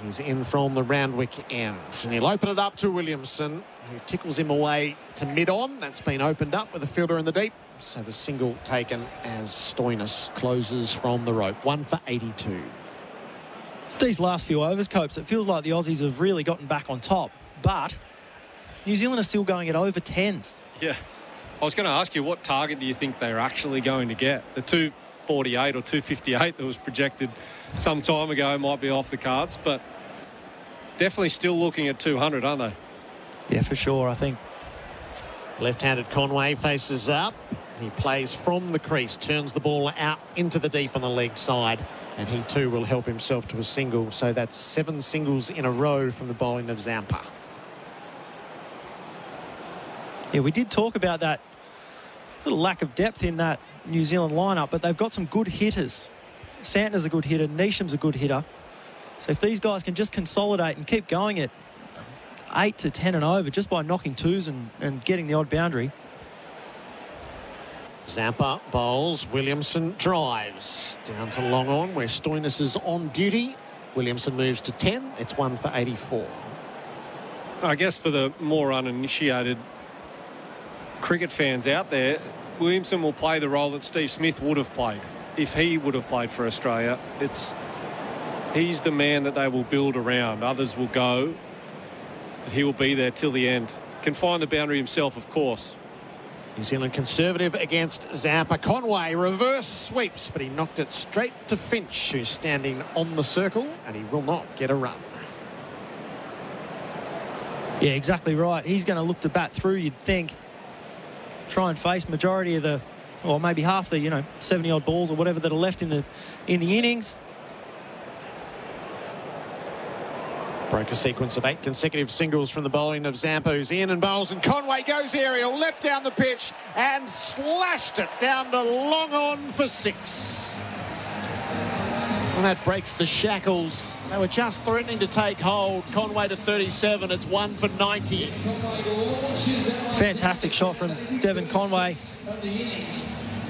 He's in from the Randwick end. And he'll open it up to Williamson, who tickles him away to mid-on. That's been opened up with a fielder in the deep. So the single taken as Stoinis closes from the rope. 1 for 82. It's these last few overs, Copes, it feels like the Aussies have really gotten back on top. But New Zealand are still going at over 10s. Yeah. I was going to ask you, what target do you think they're actually going to get? The 248 or 258 that was projected some time ago might be off the cards, but definitely still looking at 200, aren't they? Yeah, for sure, I think. Left-handed Conway faces up. He plays from the crease, turns the ball out into the deep on the leg side, and he too will help himself to a single. So that's 7 singles in a row from the bowling of Zampa. Yeah, we did talk about that little lack of depth in that New Zealand lineup, but they've got some good hitters. Santner's a good hitter, Neesham's a good hitter. So if these guys can just consolidate and keep going at 8 to 10 and over just by knocking twos and getting the odd boundary. Zampa bowls, Williamson drives down to long on where Stoinis is on duty. Williamson moves to 10. It's 1 for 84. I guess for the more uninitiated cricket fans out there, Williamson will play the role that Steve Smith would have played if he would have played for Australia. He's the man that they will build around. Others will go, but he will be there till the end. Can find the boundary himself, of course. New Zealand conservative against Zampa. Conway reverse sweeps, but he knocked it straight to Finch, who's standing on the circle, and he will not get a run. Yeah, exactly right. He's going to look to bat through, you'd think. Try and face majority of the, or maybe half the, 70-odd balls or whatever that are left in the innings. Broke a sequence of 8 consecutive singles from the bowling of Zampa, who's in and bowls, and Conway goes aerial, leapt down the pitch and slashed it down to long on for 6. And that breaks the shackles. They were just threatening to take hold. Conway to 37. It's 1 for 90. Fantastic shot from Devon Conway.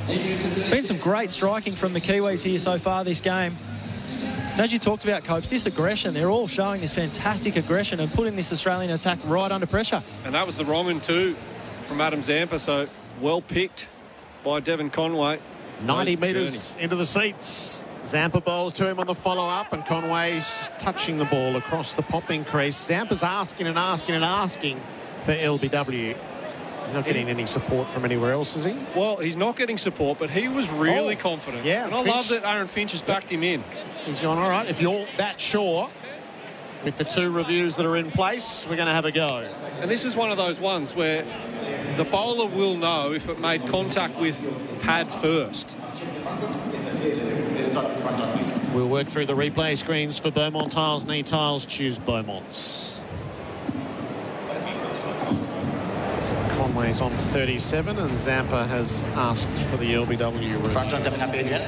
Been some great striking from the Kiwis here so far this game. And as you talked about, Copes, this aggression, they're all showing this fantastic aggression and putting this Australian attack right under pressure. And that was the wrong one too from Adam Zampa, so well picked by Devon Conway. 90 metres into the seats. Zampa bowls to him on the follow-up, and Conway's touching the ball across the popping crease. Zampa's asking and asking and asking for LBW. He's not getting any support from anywhere else, is he? Well, he's not getting support, but he was really confident. Yeah, and I love that Aaron Finch has backed him in. He's gone, all right, if you're that sure with the 2 reviews that are in place, we're going to have a go. And this is one of those ones where the bowler will know if it made contact with pad first. We'll work through the replay screens for Beaumont tiles, knee tiles, choose Beaumont's. Conway's on 37 and Zampa has asked for the LBW review. Front run coming up, Adrian.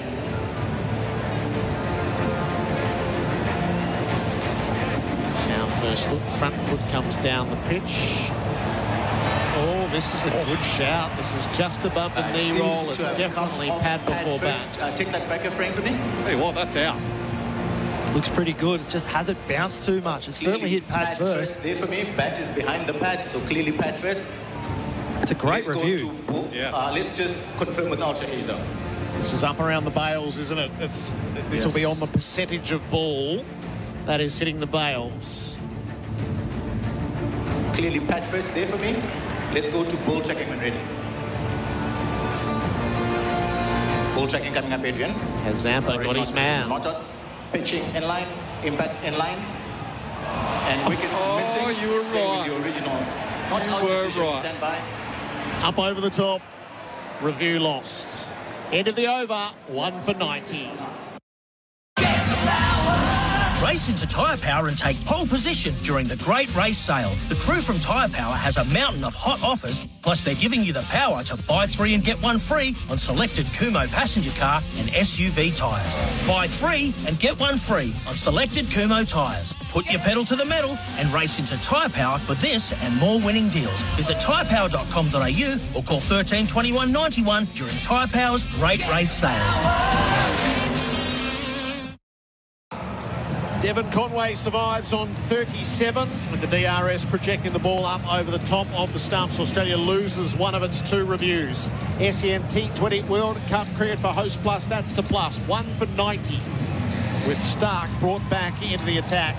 Now first look, front foot comes down the pitch. Oh, this is a good shout. This is just above the knee roll. It's definitely pad before bat. Take that backer frame for me. Hey, what? That's out. Looks pretty good. It just hasn't bounced too much. It's certainly hit pad first. There for me. Bat is behind the pad, so clearly pad first. It's a great review. Let's just confirm with Ultra H though. This is up around the bails, isn't it? This will be on the percentage of ball that is hitting the bails. Clearly pad first there for me. Let's go to ball checking when ready. Ball checking coming up, Adrian. Has Zampa got his man? Pitching in line, impact in line, and wickets missing. You were Stay right. with the original. Not You out were decision. right. Stand by. Up over the top. Review lost. End of the over. 1 for 90. Race into Tyre Power and take pole position during the Great Race Sale. The crew from Tyre Power has a mountain of hot offers, plus they're giving you the power to buy 3 and get 1 free on selected Kumho passenger car and SUV tyres. Buy 3 and get 1 free on selected Kumho tyres. Put your pedal to the metal and race into Tyre Power for this and more winning deals. Visit tyrepower.com.au or call 13 21 91 during Tyre Power's Great Race Sale. Devon Conway survives on 37 with the DRS projecting the ball up over the top of the stumps. Australia loses one of its 2 reviews. SEN T20 World Cup cricket for Host Plus, that's a plus. 1 for 90 with Stark brought back into the attack.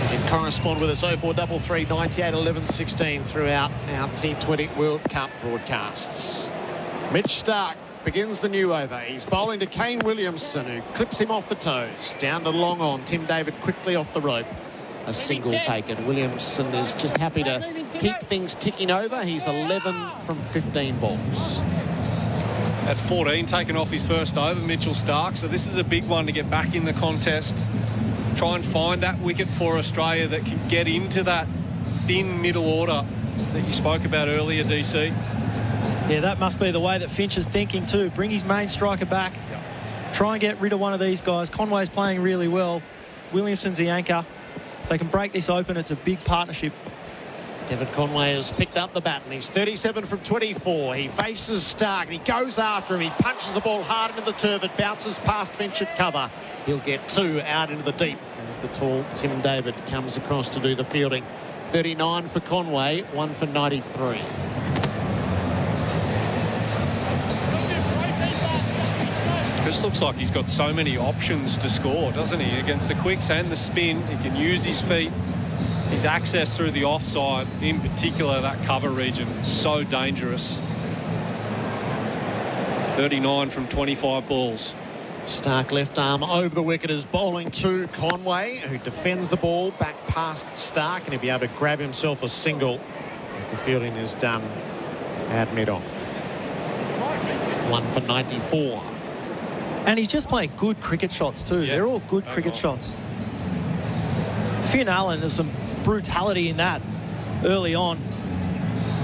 You can correspond with us 0433 98 11 16 throughout our T20 World Cup broadcasts. Mitch Stark begins the new over. He's bowling to Kane Williamson, who clips him off the toes. Down to long on. Tim David quickly off the rope. A single taken. Williamson is just happy to keep things ticking over. He's 11 from 15 balls. At 14, taken off his first over, Mitchell Stark. So this is a big one to get back in the contest. Try and find that wicket for Australia that can get into that thin middle order that you spoke about earlier, DC. Yeah, that must be the way that Finch is thinking too. Bring his main striker back. Try and get rid of one of these guys. Conway's playing really well. Williamson's the anchor. If they can break this open, it's a big partnership. Devon Conway has picked up the baton. He's 37 from 24. He faces Stark. He goes after him. He punches the ball hard into the turf. It bounces past Finch at cover. He'll get 2 out into the deep as the tall Tim David comes across to do the fielding. 39 for Conway, 1 for 93. This looks like he's got so many options to score, doesn't he? Against the quicks and the spin, he can use his feet. His access through the offside, in particular that cover region, so dangerous. 39 from 25 balls. Stark left arm over the wicket is bowling to Conway, who defends the ball back past Stark, and he'll be able to grab himself a single as the fielding is done at mid-off. 1 for 94. And he's just playing good cricket shots too. Yeah. They're all good cricket shots. Finn Allen, there's some brutality in that early on.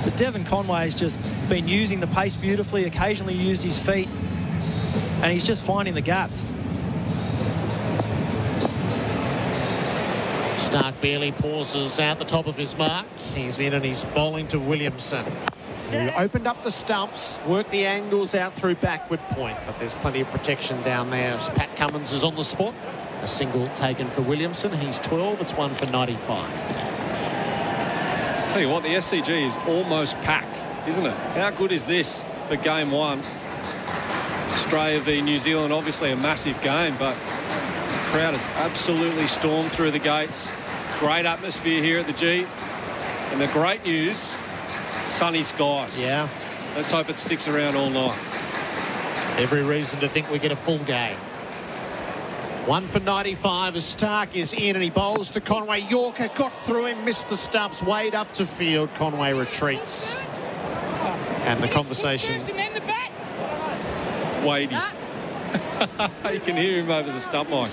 But Devon Conway has just been using the pace beautifully, occasionally used his feet, and he's just finding the gaps. Stark barely pauses out the top of his mark. He's in and he's bowling to Williamson, who opened up the stumps, worked the angles out through backward point, but there's plenty of protection down there as Pat Cummins is on the spot. A single taken for Williamson. He's 12. It's 1 for 95. Tell you what, the SCG is almost packed, isn't it? How good is this for game one? Australia v New Zealand, obviously a massive game, but the crowd has absolutely stormed through the gates. Great atmosphere here at the G. And the great news, sunny skies. Yeah. Let's hope it sticks around all night. Every reason to think we get a full game. 1 for 95 as Stark is in and he bowls to Conway. Yorker got through him, missed the stumps, Wade up to field. Conway retreats. And the conversation. Wadey. You can hear him over the stump line.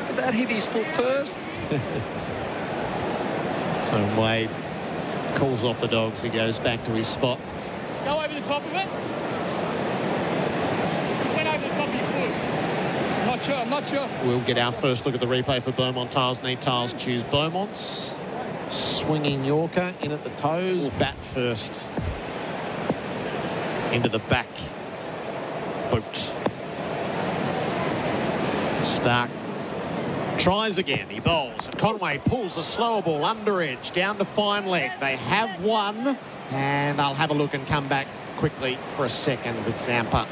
Did that hit his foot first? So Wade calls off the dogs. He goes back to his spot. Go over the top of it. Went over the top of your foot. I'm not sure. We'll get our first look at the replay for Beaumont tiles. Need tiles, choose Beaumont's. Swinging Yorker in at the toes. Bat first. Into the back boot. Stark tries again. He bowls. Conway pulls the slower ball under edge down to fine leg. They have one, and I'll have a look and come back quickly for a second with Zampa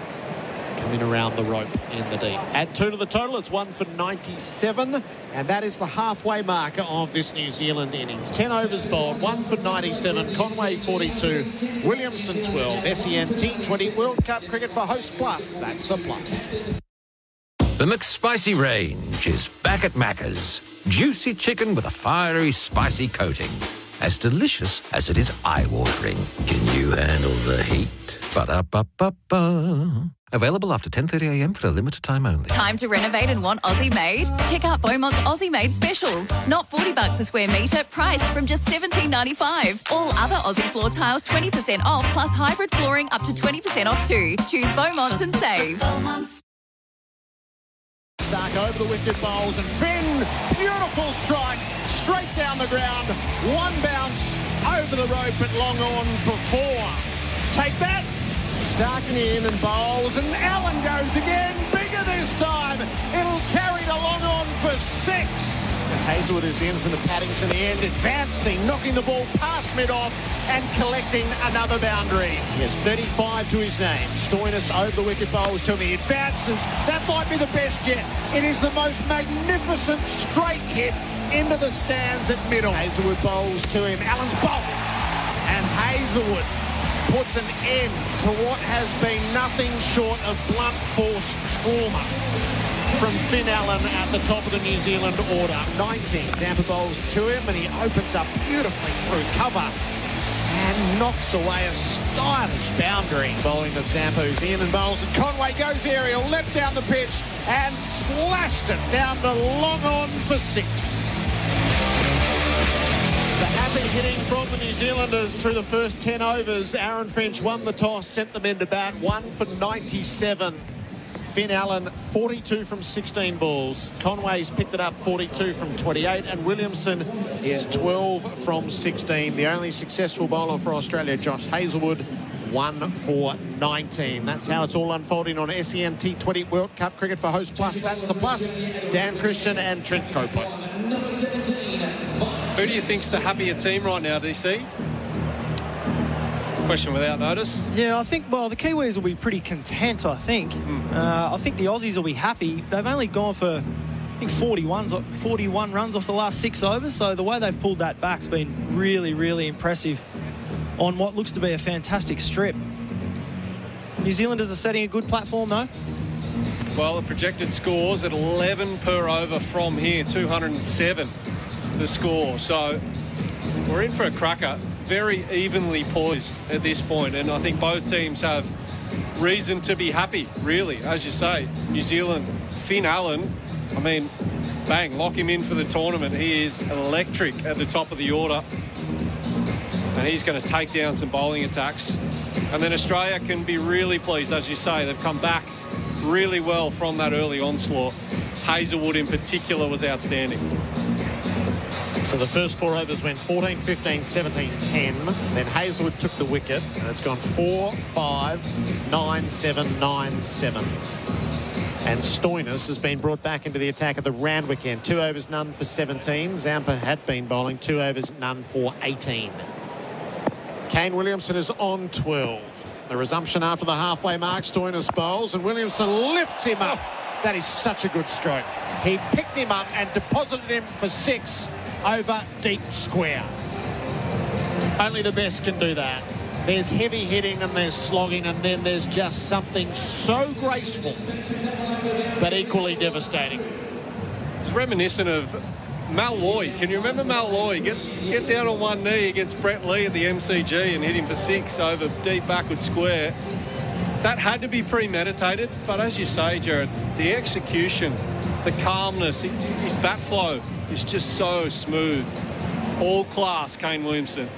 coming around the rope in the deep. Add 2 to the total. It's 1 for 97, and that is the halfway marker of this New Zealand innings. 10 overs bowled, 1 for 97. Conway 42, Williamson 12. SEN T20 World Cup cricket for Host Plus. That's a plus. The McSpicy range is back at Macca's. Juicy chicken with a fiery, spicy coating. As delicious as it is eye-watering. Can you handle the heat? Ba-da-ba-ba-ba. Available after 10:30 a.m. for a limited time only. Time to renovate and want Aussie made? Check out Beaumont's Aussie made specials. Not $40 a square metre, priced from just $17.95. All other Aussie floor tiles 20% off, plus hybrid flooring up to 20% off too. Choose Beaumont's and save. Stark over the wicket bowls and Finn, beautiful strike, straight down the ground, one bounce over the rope at long on for 4. Take that. Stark in and bowls, and Allen goes again, bigger this time. It'll carry to long on for 6. Hazelwood is in from the Paddington end, advancing, knocking the ball past mid-off and collecting another boundary. He has 35 to his name. Stoinis over the wicket bowls to him. He advances. That might be the best yet. It is the most magnificent straight hit into the stands at mid-off. Hazelwood bowls to him. Allen's bowled, and Hazelwood puts an end to what has been nothing short of blunt force trauma from Finn Allen at the top of the New Zealand order. 19. Zampa bowls to him and he opens up beautifully through cover and knocks away a stylish boundary. Bowling of Zampa, who's in and bowls, and Conway goes aerial, left down the pitch and slashed it down to long on for 6. The happy hitting from the New Zealanders through the first 10 overs. Aaron Finch won the toss, sent them into bat. 1 for 97. Finn Allen, 42 from 16 balls. Conway's picked it up, 42 from 28. And Williamson is 12 from 16. The only successful bowler for Australia, Josh Hazelwood, 1 for 19. That's how it's all unfolding on SEN T20 World Cup cricket for Host Plus. That's a plus. Dan Christian and Trent Copeland. Who do you think's the happier team right now, DC? Question without notice. Yeah, I think, well, the Kiwis will be pretty content, I think. I think the Aussies will be happy. They've only gone for, I think, 41 runs off the last 6 overs, so the way they've pulled that back's been really, really impressive on what looks to be a fantastic strip. New Zealanders are setting a good platform, though. Well, the projected scores at 11 per over from here, 207 the score. So we're in for a cracker. Very evenly poised at this point, and I think both teams have reason to be happy, really, as you say. New Zealand, Finn Allen, I mean, bang, lock him in for the tournament. He is electric at the top of the order. And he's going to take down some bowling attacks. And then Australia can be really pleased, as you say. They've come back really well from that early onslaught. Hazelwood in particular was outstanding. So the first 4 overs went 14, 15, 17, 10. Then Hazelwood took the wicket, and it's gone 4, 5, 9, 7, 9, 7. And Stoinis has been brought back into the attack at the Randwick end. 2 overs, none for 17. Zampa had been bowling 2 overs, none for 18. Kane Williamson is on 12. The resumption after the halfway mark. Stoinis bowls, and Williamson lifts him up. That is such a good stroke. He picked him up and deposited him for 6 over deep square. Only the best can do that. There's heavy hitting and there's slogging, and then there's just something so graceful but equally devastating. It's reminiscent of Malloy. Can you remember Malloy? Get down on one knee against Brett Lee at the MCG and hit him for 6 over deep backward square. That had to be premeditated, but as you say, Gerard, the execution, the calmness, his bat flow is just so smooth. All class, Kane Williamson.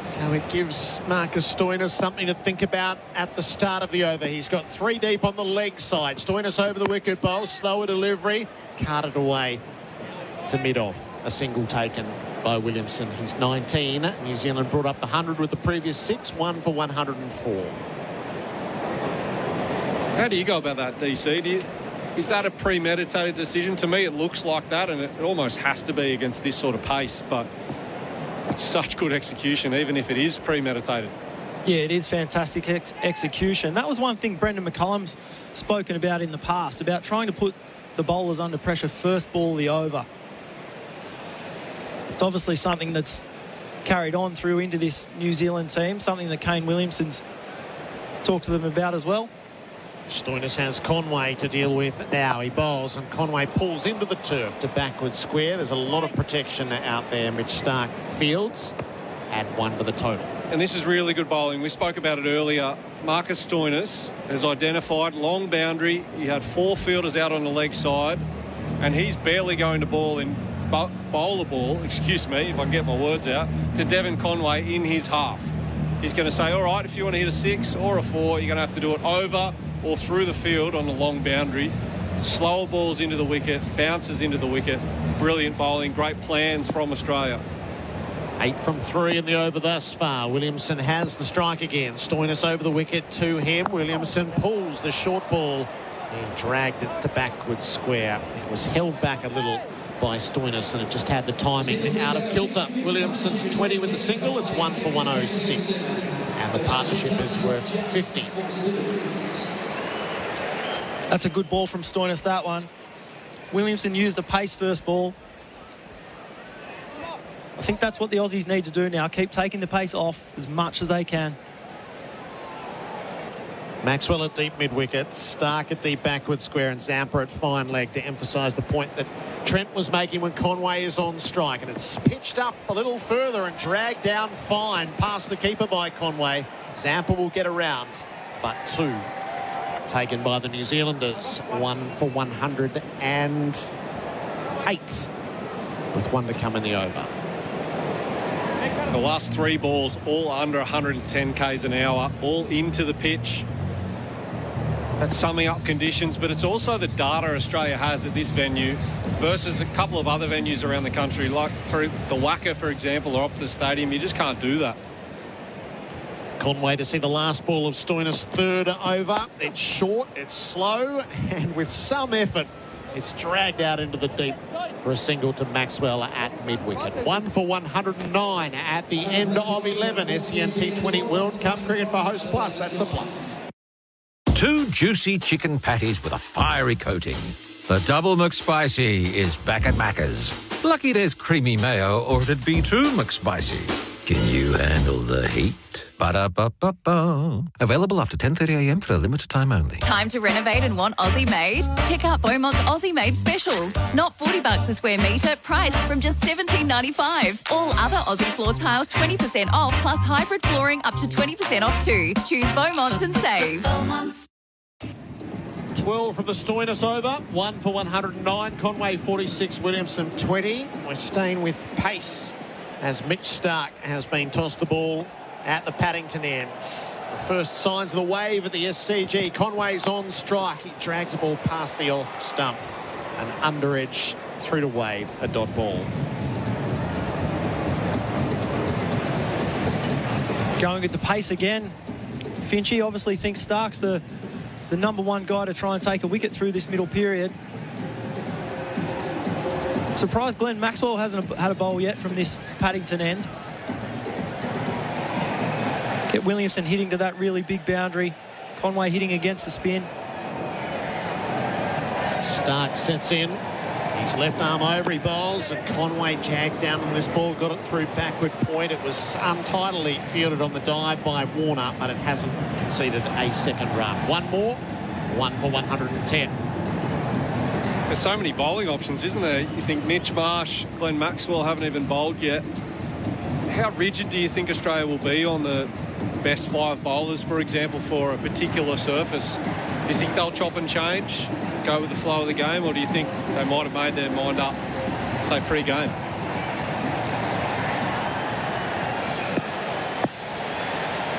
So it gives Marcus Stoinis something to think about at the start of the over. He's got 3 deep on the leg side. Stoinis over the wicket bowl, slower delivery, carted away to mid-off. A single taken by Williamson. He's 19. New Zealand brought up the 100 with the previous 6, 1 for 104. How do you go about that, DC? Is that a premeditated decision? To me, it looks like that, and it almost has to be against this sort of pace, but it's such good execution, even if it is premeditated. Yeah, it is fantastic execution. That was one thing Brendan McCullum's spoken about in the past, about trying to put the bowlers under pressure first ball of the over. It's obviously something that's carried on through into this New Zealand team, something that Kane Williamson's talked to them about as well. Stoinis has Conway to deal with now. He bowls and Conway pulls into the turf to backward square. There's a lot of protection out there. Mitch Stark fields, add 1 to the total. And this is really good bowling. We spoke about it earlier. Marcus Stoinis has identified long boundary. He had 4 fielders out on the leg side, and he's barely going to bowl the ball, excuse me, if I can get my words out, to Devon Conway in his half. He's going to say, all right, if you want to hit a 6 or a 4, you're going to have to do it over or through the field on the long boundary. Slower balls into the wicket, bounces into the wicket. Brilliant bowling, great plans from Australia. 8 from 3 in the over thus far. Williamson has the strike again. Stoinis over the wicket to him. Williamson pulls the short ball and dragged it to backward square. It was held back a little by Stoinis, and it just had the timing out of kilter. Williamson to 20 with the single. It's 1 for 106, and the partnership is worth 50. That's a good ball from Stoinis, that one. Williamson used the pace first ball. I think that's what the Aussies need to do now. Keep taking the pace off as much as they can. Maxwell at deep mid-wicket, Stark at deep backward square, and Zampa at fine leg to emphasise the point that Trent was making when Conway is on strike. And it's pitched up a little further and dragged down fine past the keeper by Conway. Zampa will get around, but 2 taken by the New Zealanders. 1 for 108, with 1 to come in the over. The last 3 balls, all under 110 k's an hour, all into the pitch. That's summing up conditions, but it's also the data Australia has at this venue versus a couple of other venues around the country, like for the Wacker, for example, or Optus Stadium. You just can't do that. Conway to see the last ball of Stoinis' 3rd over. It's short, it's slow, and with some effort, it's dragged out into the deep for a single to Maxwell at mid-wicket. 1 for 109 at the end of 11. SEN T20 World Cup cricket for Host Plus. That's a plus. 2 juicy chicken patties with a fiery coating. The Double McSpicy is back at Macca's. Lucky there's creamy mayo, or it'd be too McSpicy. Can you handle the heat? Ba-da-ba-ba-ba. Available after 10:30am for a limited time only. Time to renovate and want Aussie made? Check out Beaumont's Aussie made specials. Not $40 a square metre, priced from just $17.95. All other Aussie floor tiles 20% off, plus hybrid flooring up to 20% off too. Choose Beaumont's and save. 12 from the Stoinis over, 1 for 109. Conway 46, Williamson 20. We're staying with pace as Mitch Starc has been tossed the ball at the Paddington end. The first signs of the wave at the SCG. Conway's on strike. He drags the ball past the off stump. An under edge through to Wade, a dot ball. Going at the pace again. Finchy obviously thinks Stark's the number one guy to try and take a wicket through this middle period. Surprised Glenn Maxwell hasn't had a bowl yet from this Paddington end. Get Williamson hitting to that really big boundary. Conway hitting against the spin. Starc sets in. His left arm over, he bowls, and Conway jags down on this ball, got it through backward point. It was untidily fielded on the dive by Warner, but it hasn't conceded a second run. One more, 1 for 110. There's so many bowling options, isn't there? You think Mitch Marsh, Glenn Maxwell haven't even bowled yet. How rigid do you think Australia will be on the best 5 bowlers, for example, for a particular surface? Do you think they'll chop and change, go with the flow of the game, or do you think they might have made their mind up, say, pre-game?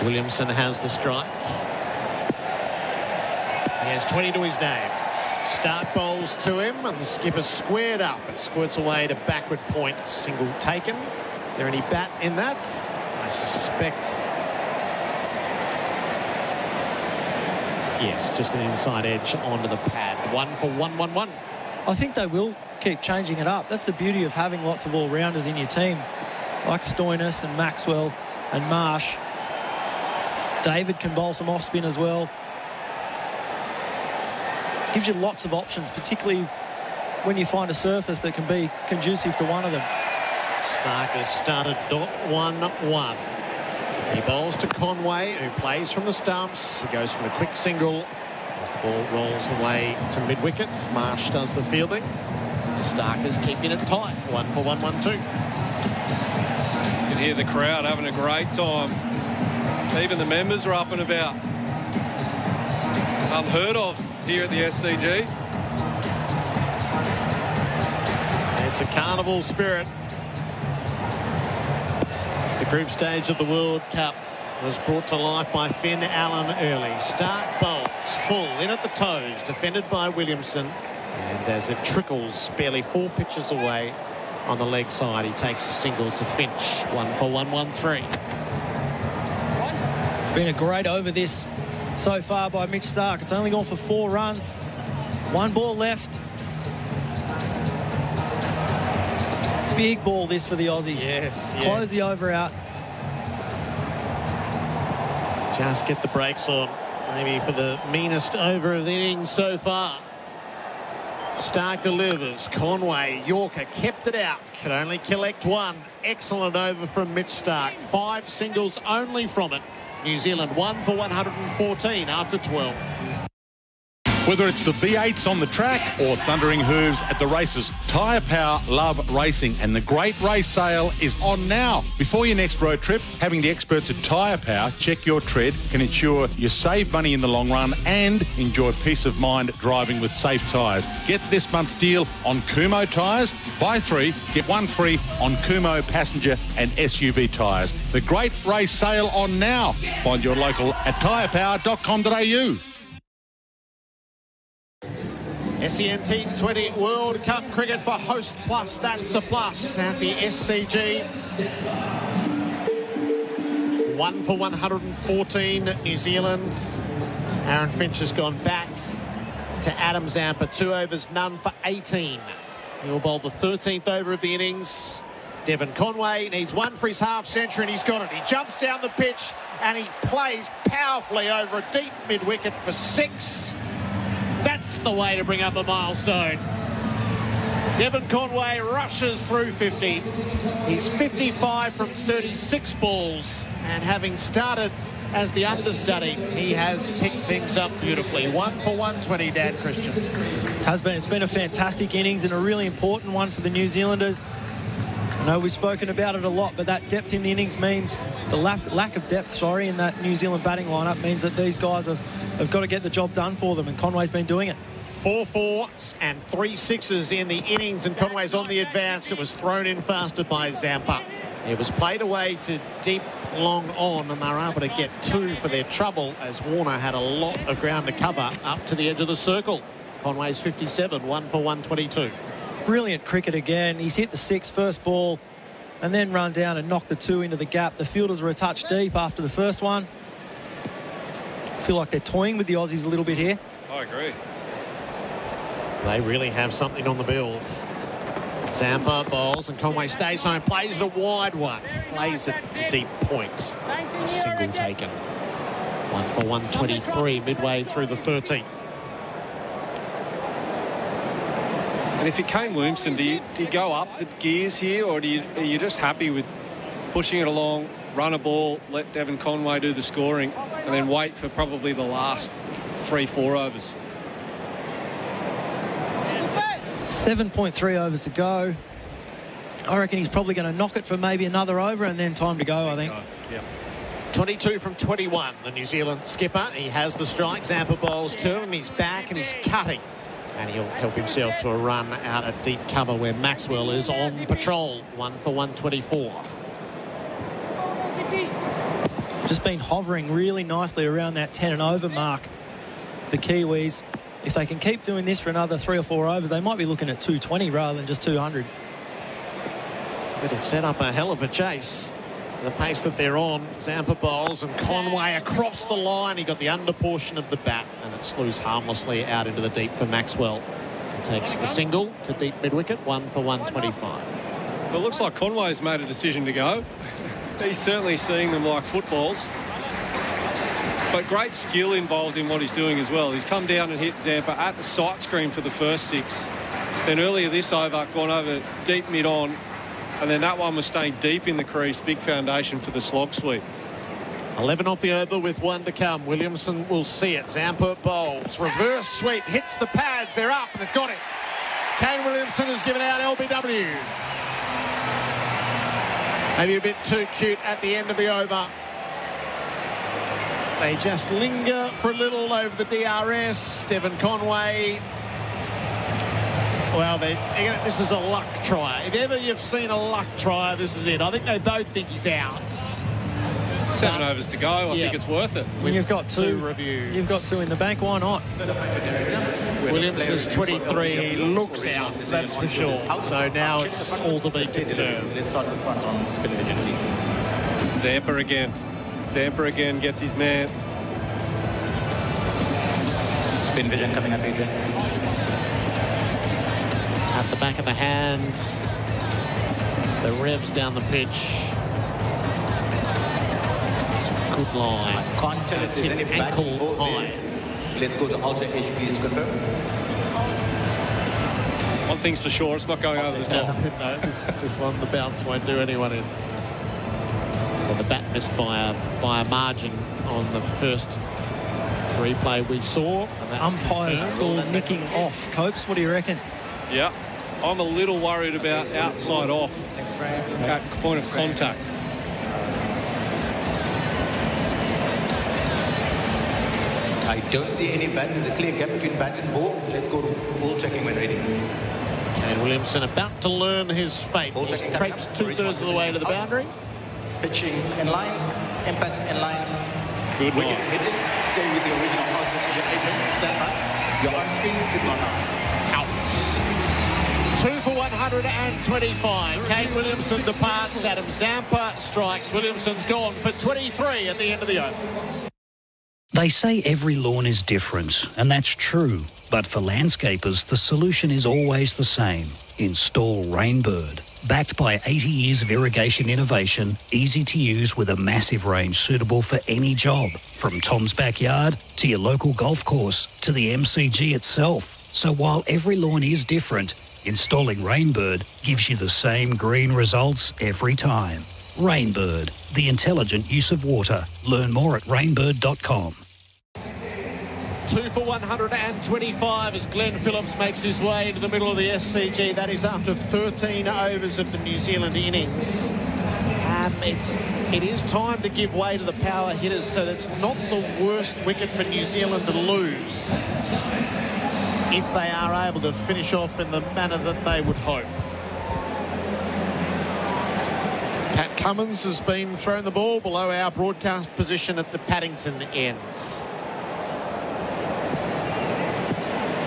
Williamson has the strike. He has 20 to his name. Starc bowls to him, and the skipper squared up. It squirts away to backward point. Single taken. Is there any bat in that? I suspect... yes, just an inside edge onto the pad. 1 for 111. I think they will keep changing it up. That's the beauty of having lots of all-rounders in your team, like Stoinis and Maxwell and Marsh. David can bowl some off-spin as well. Gives you lots of options, particularly when you find a surface that can be conducive to one of them. Starc has started .11. He bowls to Conway, who plays from the stumps. He goes for the quick single as the ball rolls away to mid-wicket. Marsh does the fielding. Starc is keeping it tight. 1 for 112. You can hear the crowd having a great time. Even the members are up and about. Unheard of here at the SCG. It's a carnival spirit. It's the group stage of the World Cup. Was brought to life by Finn Allen early. Starc bowls full in at the toes, defended by Williamson. And as it trickles barely 4 pitches away on the leg side, he takes a single to Finch. 1 for 113. Been a great over this so far by Mitch Starc. It's only gone for 4 runs. 1 ball left. Big ball this for the Aussies. Yes. Close the over out. Just get the brakes on. Maybe for the meanest over of the innings so far. Starc delivers. Conway, Yorker kept it out. Could only collect 1. Excellent over from Mitch Starc. 5 singles only from it. New Zealand 1 for 114 after 12. Whether it's the V8s on the track or thundering hooves at the races, Tyre Power love racing, and the great race sale is on now. Before your next road trip, having the experts at Tyre Power check your tread can ensure you save money in the long run and enjoy peace of mind driving with safe tyres. Get this month's deal on Kumho tyres. Buy 3, get 1 free on Kumho passenger and SUV tyres. The great race sale on now. Find your local at tyrepower.com.au. SEN T20 World Cup cricket for Host Plus. That's a plus at the SCG. 1 for 114 New Zealand. Aaron Finch has gone back to Adam Zampa. 2 overs, none for 18. He'll bowl the 13th over of the innings. Devon Conway needs 1 for his half century, and he's got it. He jumps down the pitch and he plays powerfully over a deep mid-wicket for 6. That's the way to bring up a milestone. Devon Conway rushes through 50. He's 55 from 36 balls, and having started as the understudy, he has picked things up beautifully. 1 for 120, Dan Christian. It's been a fantastic innings and a really important one for the New Zealanders. I know we've spoken about it a lot, but that depth in the innings means, the lack of depth, in that New Zealand batting lineup means that these guys have got to get the job done for them, and Conway's been doing it. 4 fours and 3 sixes in the innings, and Conway's on the advance. It was thrown in faster by Zampa. It was played away to deep, long on, and they were able to get 2 for their trouble as Warner had a lot of ground to cover up to the edge of the circle. Conway's 57, 1 for 122. Brilliant cricket again. He's hit the 6 first ball and then run down and knocked the 2 into the gap. The fielders were a touch deep after the first one. I feel like they're toying with the Aussies a little bit here. I agree. They really have something on the build. Zampa bowls and Conway stays home, plays a wide one, plays it to deep point. A single taken. 1 for 123 midway through the 13th. And if you're Kane Williamson, do you go up the gears here, or are you just happy with pushing it along, run a ball, let Devon Conway do the scoring, and then wait for probably the last 3-4 overs? 7.3 overs to go. I reckon he's probably going to knock it for maybe another over and then time to go, I think. Yeah. 22 from 21, the New Zealand skipper. He has the strike. Zampa bowls to him. He's back and he's cutting. And he'll help himself to a run out of deep cover where Maxwell is on patrol. 1 for 124. Just been hovering really nicely around that 10 and over mark. The Kiwis, if they can keep doing this for another 3 or 4 overs, they might be looking at 220 rather than just 200. It'll set up a hell of a chase. The pace that they're on, Zampa bowls and Conway across the line. He got the under portion of the bat and it slews harmlessly out into the deep for Maxwell. He takes the single to deep mid-wicket, 1 for 125. Well, it looks like Conway's made a decision to go. He's certainly seeing them like footballs. But great skill involved in what he's doing as well. He's come down and hit Zampa at the sight screen for the first 6. Then earlier this over, gone over deep mid-on. And then that one was staying deep in the crease. Big foundation for the slog sweep. 11 off the over with 1 to come. Williamson will see it. Zampa bowls. Reverse sweep. Hits the pads. They're up and they've got it. Kane Williamson has given out LBW. Maybe a bit too cute at the end of the over. They just linger for a little over the DRS. Devon Conway. Well, this is a luck try. If ever you've seen a luck try, this is it. I think they both think he's out. 7 overs to go. I think it's worth it. You've got 2 reviews. You've got 2 in the bank. Why not? Williamson's 23. He looks out, that's for sure. So now it's all to be confirmed. Let's start with front on spin vision, please. Zampa again. Zampa again gets his man. Spin vision coming up, Adrian. At the back of the hands, the revs down the pitch. It's a good line. I can't tell if there's any ankle high. Let's go to Ultra H, please, to confirm. One thing's for sure, it's not going over the top. No, this one, the bounce won't do anyone in. So the bat missed by a margin on the first replay we saw. And that's umpires called nicking off. Copes, what do you reckon? Yeah, I'm a little worried about outside off at point of contact. I don't see any bat. There's a clear gap between bat and ball. Let's go to ball checking when ready. Kane Williamson about to learn his fate. Ball checking traipsed 2/3 of the way to the boundary. Pitching in line, impact in line. Good wickets hitting. Stay with the original out decision. Adrian, stand by. You're on screen, signal now. 2 for 125. Kane Williamson departs. Adam Zampa strikes. Williamson's gone for 23 at the end of the over. They say every lawn is different, and that's true. But for landscapers, the solution is always the same. Install Rainbird. Backed by 80 years of irrigation innovation, easy to use with a massive range suitable for any job. From Tom's backyard to your local golf course to the MCG itself. So while every lawn is different, Installing Rainbird gives you the same green results every time. Rainbird, the intelligent use of water. Learn more at rainbird.com. 2 for 125 as Glenn Phillips makes his way into the middle of the SCG. That is after 13 overs of the New Zealand innings. It is time to give way to the power hitters, so that's not the worst wicket for New Zealand to lose if they are able to finish off in the manner that they would hope. Pat Cummins has been thrown the ball below our broadcast position at the Paddington end.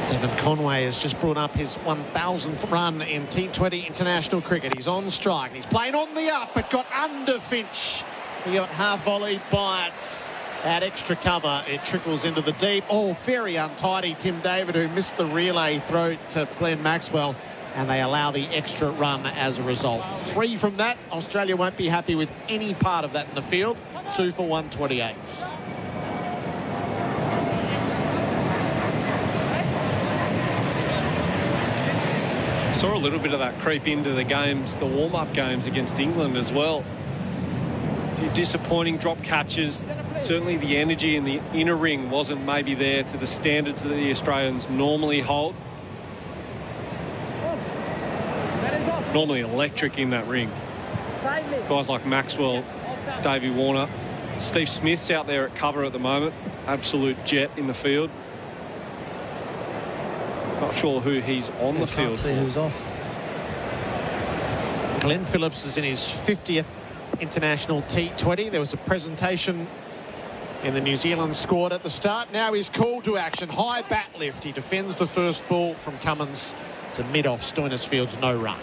Devon Conway has just brought up his 1,000th run in T20 international cricket. He's on strike. He's playing on the up, but got under Finch. He got half volleyed by it. At extra cover, it trickles into the deep. Oh, very untidy Tim David, who missed the relay throw to Glenn Maxwell, and they allow the extra run as a result. 3 from that. Australia won't be happy with any part of that in the field. 2 for 128. Saw a little bit of that creep into the games, the warm-up games against England as well. A few disappointing drop catches. Certainly the energy in the inner ring wasn't maybe there to the standards that the Australians normally hold. Normally electric in that ring. Guys like Maxwell, Davey Warner. Steve Smith's out there at cover at the moment. Absolute jet in the field. Not sure who he's on the field for. Who's off. Glenn Phillips is in his 50th international T20. There was a presentation in the New Zealand squad at the start. Now he's called to action. High bat lift. He defends the first ball from Cummins to mid-off. Stoinisfield's no run.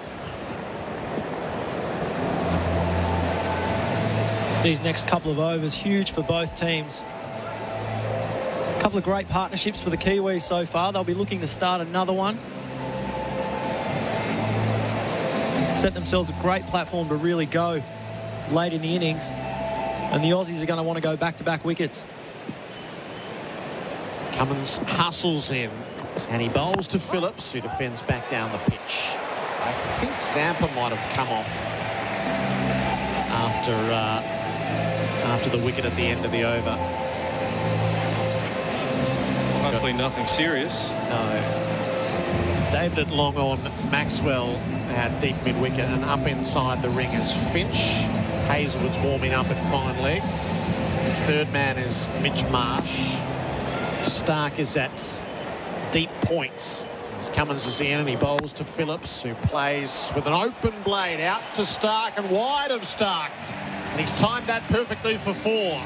These next couple of overs, huge for both teams. A couple of great partnerships for the Kiwis so far. They'll be looking to start another one. Set themselves a great platform to really go late in the innings. And the Aussies are going to want to go back-to-back wickets. Cummins hustles in, and he bowls to Phillips, who defends back down the pitch. I think Zampa might have come off after the wicket at the end of the over. Hopefully nothing serious. No. David at long on, Maxwell at deep mid-wicket, and up inside the ring is Finch. Hazelwood's warming up at fine leg. The third man is Mitch Marsh. Stark is at deep points. As Cummins is in, and he bowls to Phillips, who plays with an open blade out to Stark and wide of Stark. And he's timed that perfectly for 4.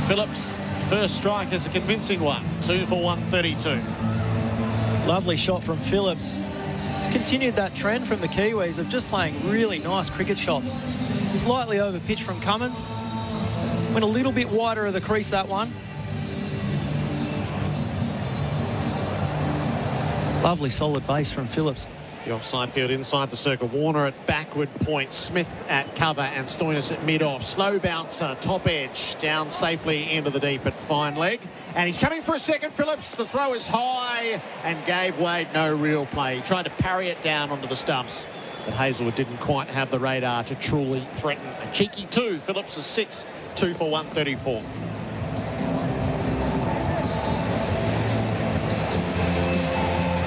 Phillips' first strike is a convincing one. 2 for 132. Lovely shot from Phillips. He's continued that trend from the Kiwis of just playing really nice cricket shots. Slightly over pitch from Cummins. Went a little bit wider of the crease, that one. Lovely solid base from Phillips. The offside field inside the circle. Warner at backward point. Smith at cover and Stoinis at mid-off. Slow bouncer, top edge, down safely into the deep at fine leg. And he's coming for a second, Phillips. The throw is high and gave Wade no real play. He tried to parry it down onto the stumps, but Hazelwood didn't quite have the radar to truly threaten. A cheeky 2. Phillips is 6, 2 for 134.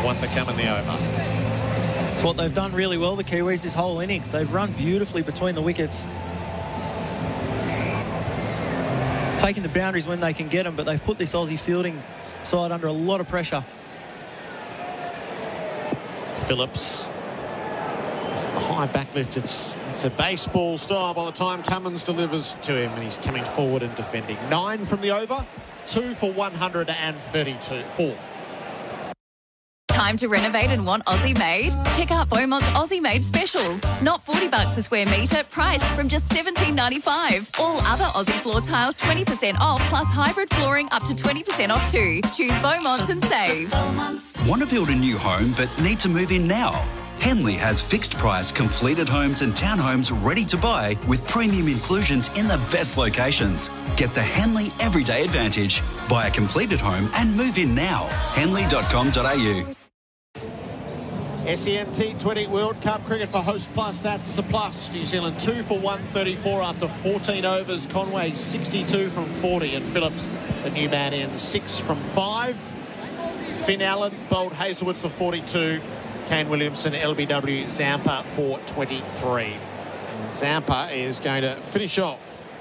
One to come in the over. It's what they've done really well, the Kiwis, this whole innings. They've run beautifully between the wickets. Taking the boundaries when they can get them, but they've put this Aussie fielding side under a lot of pressure. Phillips. The high backlift, it's a baseball style by the time Cummins delivers to him, and he's coming forward and defending. 9 from the over, 2 for 132. Time to renovate and want Aussie made? Check out Beaumont's Aussie made specials. Not $40 a square metre, priced from just $17.95. All other Aussie floor tiles 20% off, plus hybrid flooring up to 20% off too. Choose Beaumont's and save. Want to build a new home but need to move in now? Henley has fixed price completed homes and townhomes ready to buy with premium inclusions in the best locations. Get the Henley Everyday Advantage. Buy a completed home and move in now. Henley.com.au. SEN T20 World Cup cricket for Host Plus. That's a plus. New Zealand 2 for 134 after 14 overs. Conway 62 from 40, and Phillips, the new man, in 6 from 5. Finn Allen bowled Hazelwood for 42. Kane Williamson, LBW, Zampa for 23. And Zampa is going to finish off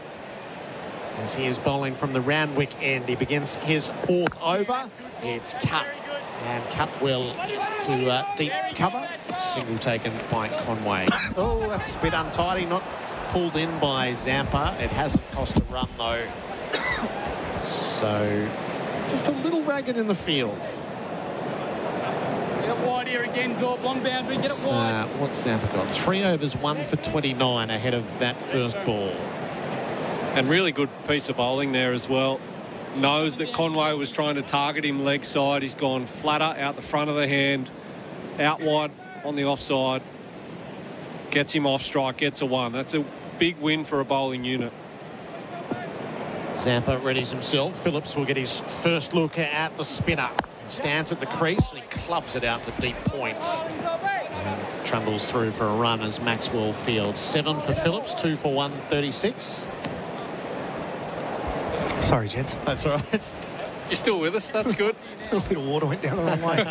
as he is bowling from the Randwick end. He begins his 4th over. It's cut, and cut well to deep cover. Single taken by Conway. Oh, that's a bit untidy, not pulled in by Zampa. It hasn't cost a run though. So just a little ragged in the field. Get it wide here again, Zorb. Long boundary, get it wide. What's Zampa got? 3 overs, 1 for 29 ahead of that first ball. And really good piece of bowling there as well. Knows that Conway was trying to target him leg side. He's gone flatter out the front of the hand, out wide on the offside. Gets him off strike, gets a 1. That's a big win for a bowling unit. Zampa readies himself. Phillips will get his first look at the spinner. Stands at the crease and he clubs it out to deep points. And trundles through for a run as Maxwell fields. 7 for Phillips, 2 for 136. Sorry, gents. That's all right. You're still with us. That's good. A little bit of water went down the wrong way.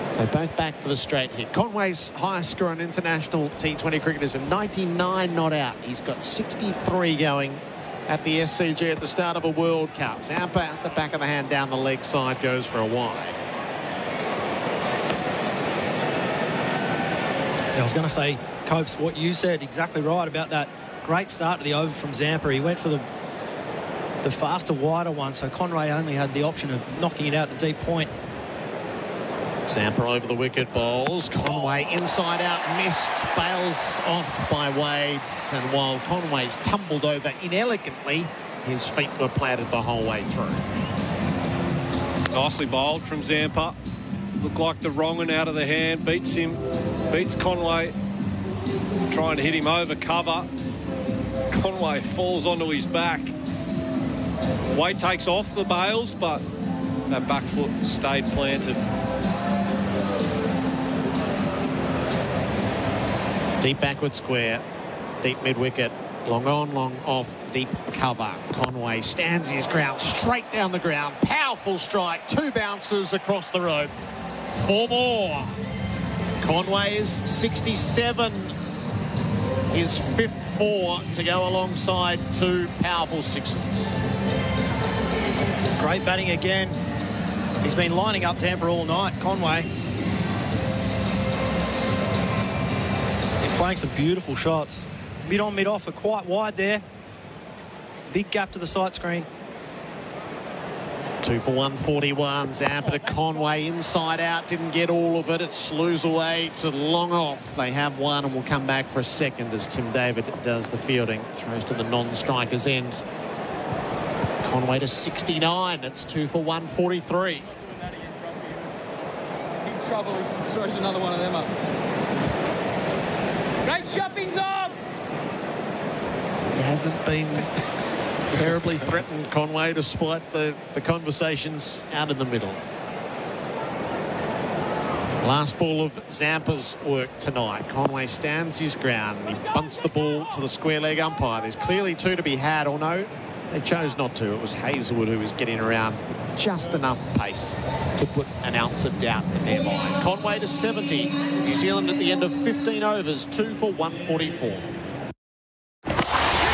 So both back for the straight hit. Conway's highest score on international T20 cricket is a 99 not out. He's got 63 going at the SCG at the start of a World Cup. Zampa at the back of the hand down the leg side goes for a wide. I was going to say, Copes, what you said, exactly right about that great start to the over from Zampa. He went for the faster, wider one, so Conway only had the option of knocking it out to deep point. Zampa over the wicket, bowls. Conway inside out, missed, bails off by Wade, and while Conway's tumbled over inelegantly, his feet were planted the whole way through. Nicely bowled from Zampa. Looked like the wrong one out of the hand. Beats him, beats Conway. Trying to hit him over cover. Conway falls onto his back. Wade takes off the bails, but that back foot stayed planted. Deep backward square, deep mid-wicket, long on, long off, deep cover. Conway stands his ground, straight down the ground. Powerful strike, 2 bounces across the rope. 4 more. Conway is 67. His 5th 4 to go alongside 2 powerful 6s. Great batting again. He's been lining up Zampa all night, Conway. Playing some beautiful shots. Mid on, mid off are quite wide there. Big gap to the sight screen. 2 for 141. Zampa to Conway, inside out, didn't get all of it. It slews away to long off. They have 1 and will come back for a second as Tim David does the fielding. Throws to the non-striker's end. Conway to 69. It's 2 for 143. Big trouble if he throws another one of them up. Great shopping's on! He hasn't been terribly threatened, Conway, despite the conversations out in the middle. Last ball of Zampa's work tonight. Conway stands his ground. He bunts the ball to the square leg umpire. There's clearly 2 to be had, or no, they chose not to. It was Hazelwood who was getting around just enough pace to put an ounce of doubt in their mind. Conway to 70. New Zealand at the end of 15 overs, 2 for 144.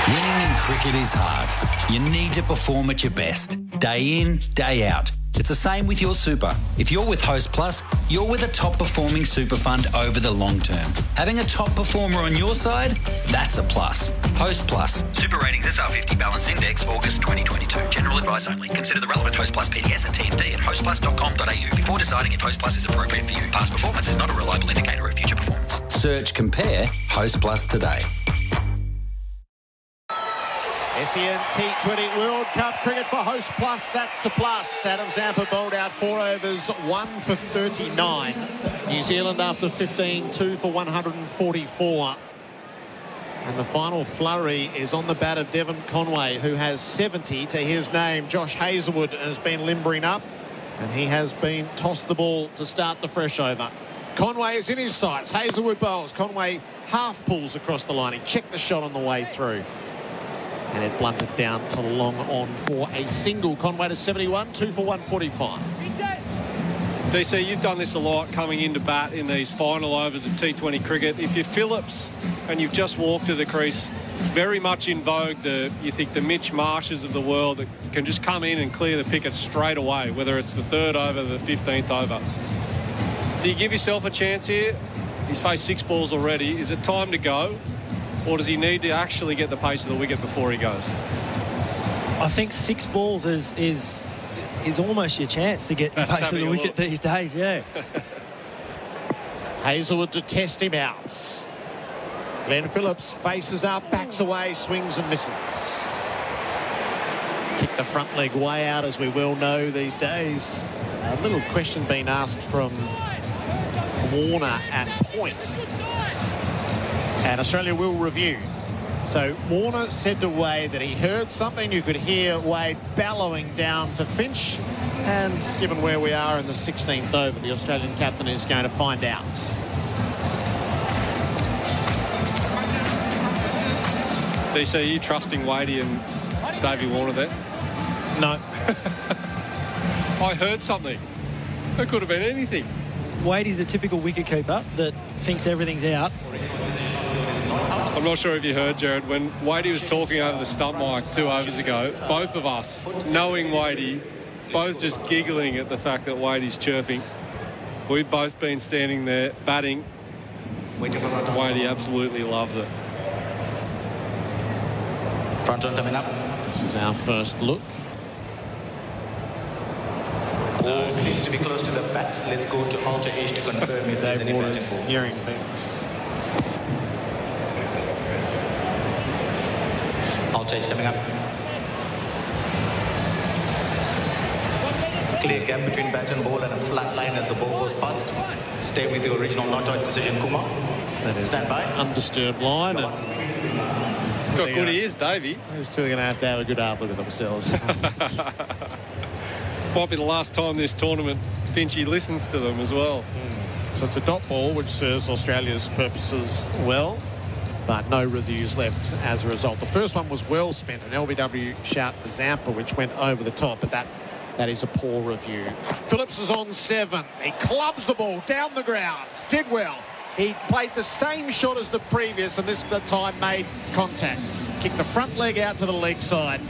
Winning in cricket is hard. You need to perform at your best, day in, day out. It's the same with your super. If you're with Host Plus, you're with a top-performing super fund over the long term. Having a top performer on your side, that's a plus. Host Plus. Super Ratings SR50 Balance Index, August 2022. General advice only. Consider the relevant Host Plus PDS and TMD at hostplus.com.au before deciding if Host Plus is appropriate for you. Past performance is not a reliable indicator of future performance. Search Compare Host Plus today. SEN T20 World Cup cricket for Host Plus, that's a plus. Adam Zampa bowled out 4 overs, 1 for 39. New Zealand after 15, 2 for 144. And the final flurry is on the bat of Devon Conway, who has 70 to his name. Josh Hazelwood has been limbering up. And he has been tossed the ball to start the fresh over. Conway is in his sights. Hazelwood bowls. Conway half pulls across the line. He checked the shot on the way through. And it blunted down to long on for a single. Conway to 71, 2 for 145. DC, you've done this a lot coming into bat in these final overs of T20 cricket. If you're Phillips and you've just walked to the crease, it's very much in vogue, you think the Mitch Marshes of the world that can just come in and clear the picket straight away, whether it's the 3rd over, the 15th over. Do you give yourself a chance here? He's faced 6 balls already. Is it time to go? Or does he need to actually get the pace of the wicket before he goes? I think 6 balls is almost your chance to get the pace of the wicket these days, yeah. Hazelwood to test him out. Glenn Phillips faces up, backs away, swings and misses. Kick the front leg way out, as we well know these days. There's a little question being asked from Warner at points. And Australia will review. So Warner said to Wade that he heard something. You could hear Wade bellowing down to Finch. And given where we are in the 16th over, the Australian captain is going to find out. DC, are you trusting Wadey and Davey Warner there? No. I heard something. It could have been anything. Wadey's a typical wicketkeeper that thinks everything's out. I'm not sure if you heard, Gerard, when Wadey was talking over the stump mic 2 overs ago, both of us, knowing Wadey, both just giggling at the fact that Wadey's chirping. We've both been standing there batting. Wadey absolutely loves it. Front on coming up. This is our first look. Ball seems to be close to the bat. Let's go to Alter Age to confirm if there's any batting ball. Hearing things. Alter Age coming up. Clear gap between bat and ball and a flat line as the ball goes past. Stay with the original not-out decision, Kumar. Stand by. Undisturbed line. Got good ears, Davey. Those two are going to have a good hard look at themselves. Might be the last time this tournament Finchy listens to them as well. So it's a dot ball, which serves Australia's purposes well, but no reviews left as a result. The first one was well spent, an LBW shout for Zampa, which went over the top, but that is a poor review. Phillips is on 7. He clubs the ball down the ground. Did well. He played the same shot as the previous, and this time made contacts. Kicked the front leg out to the leg side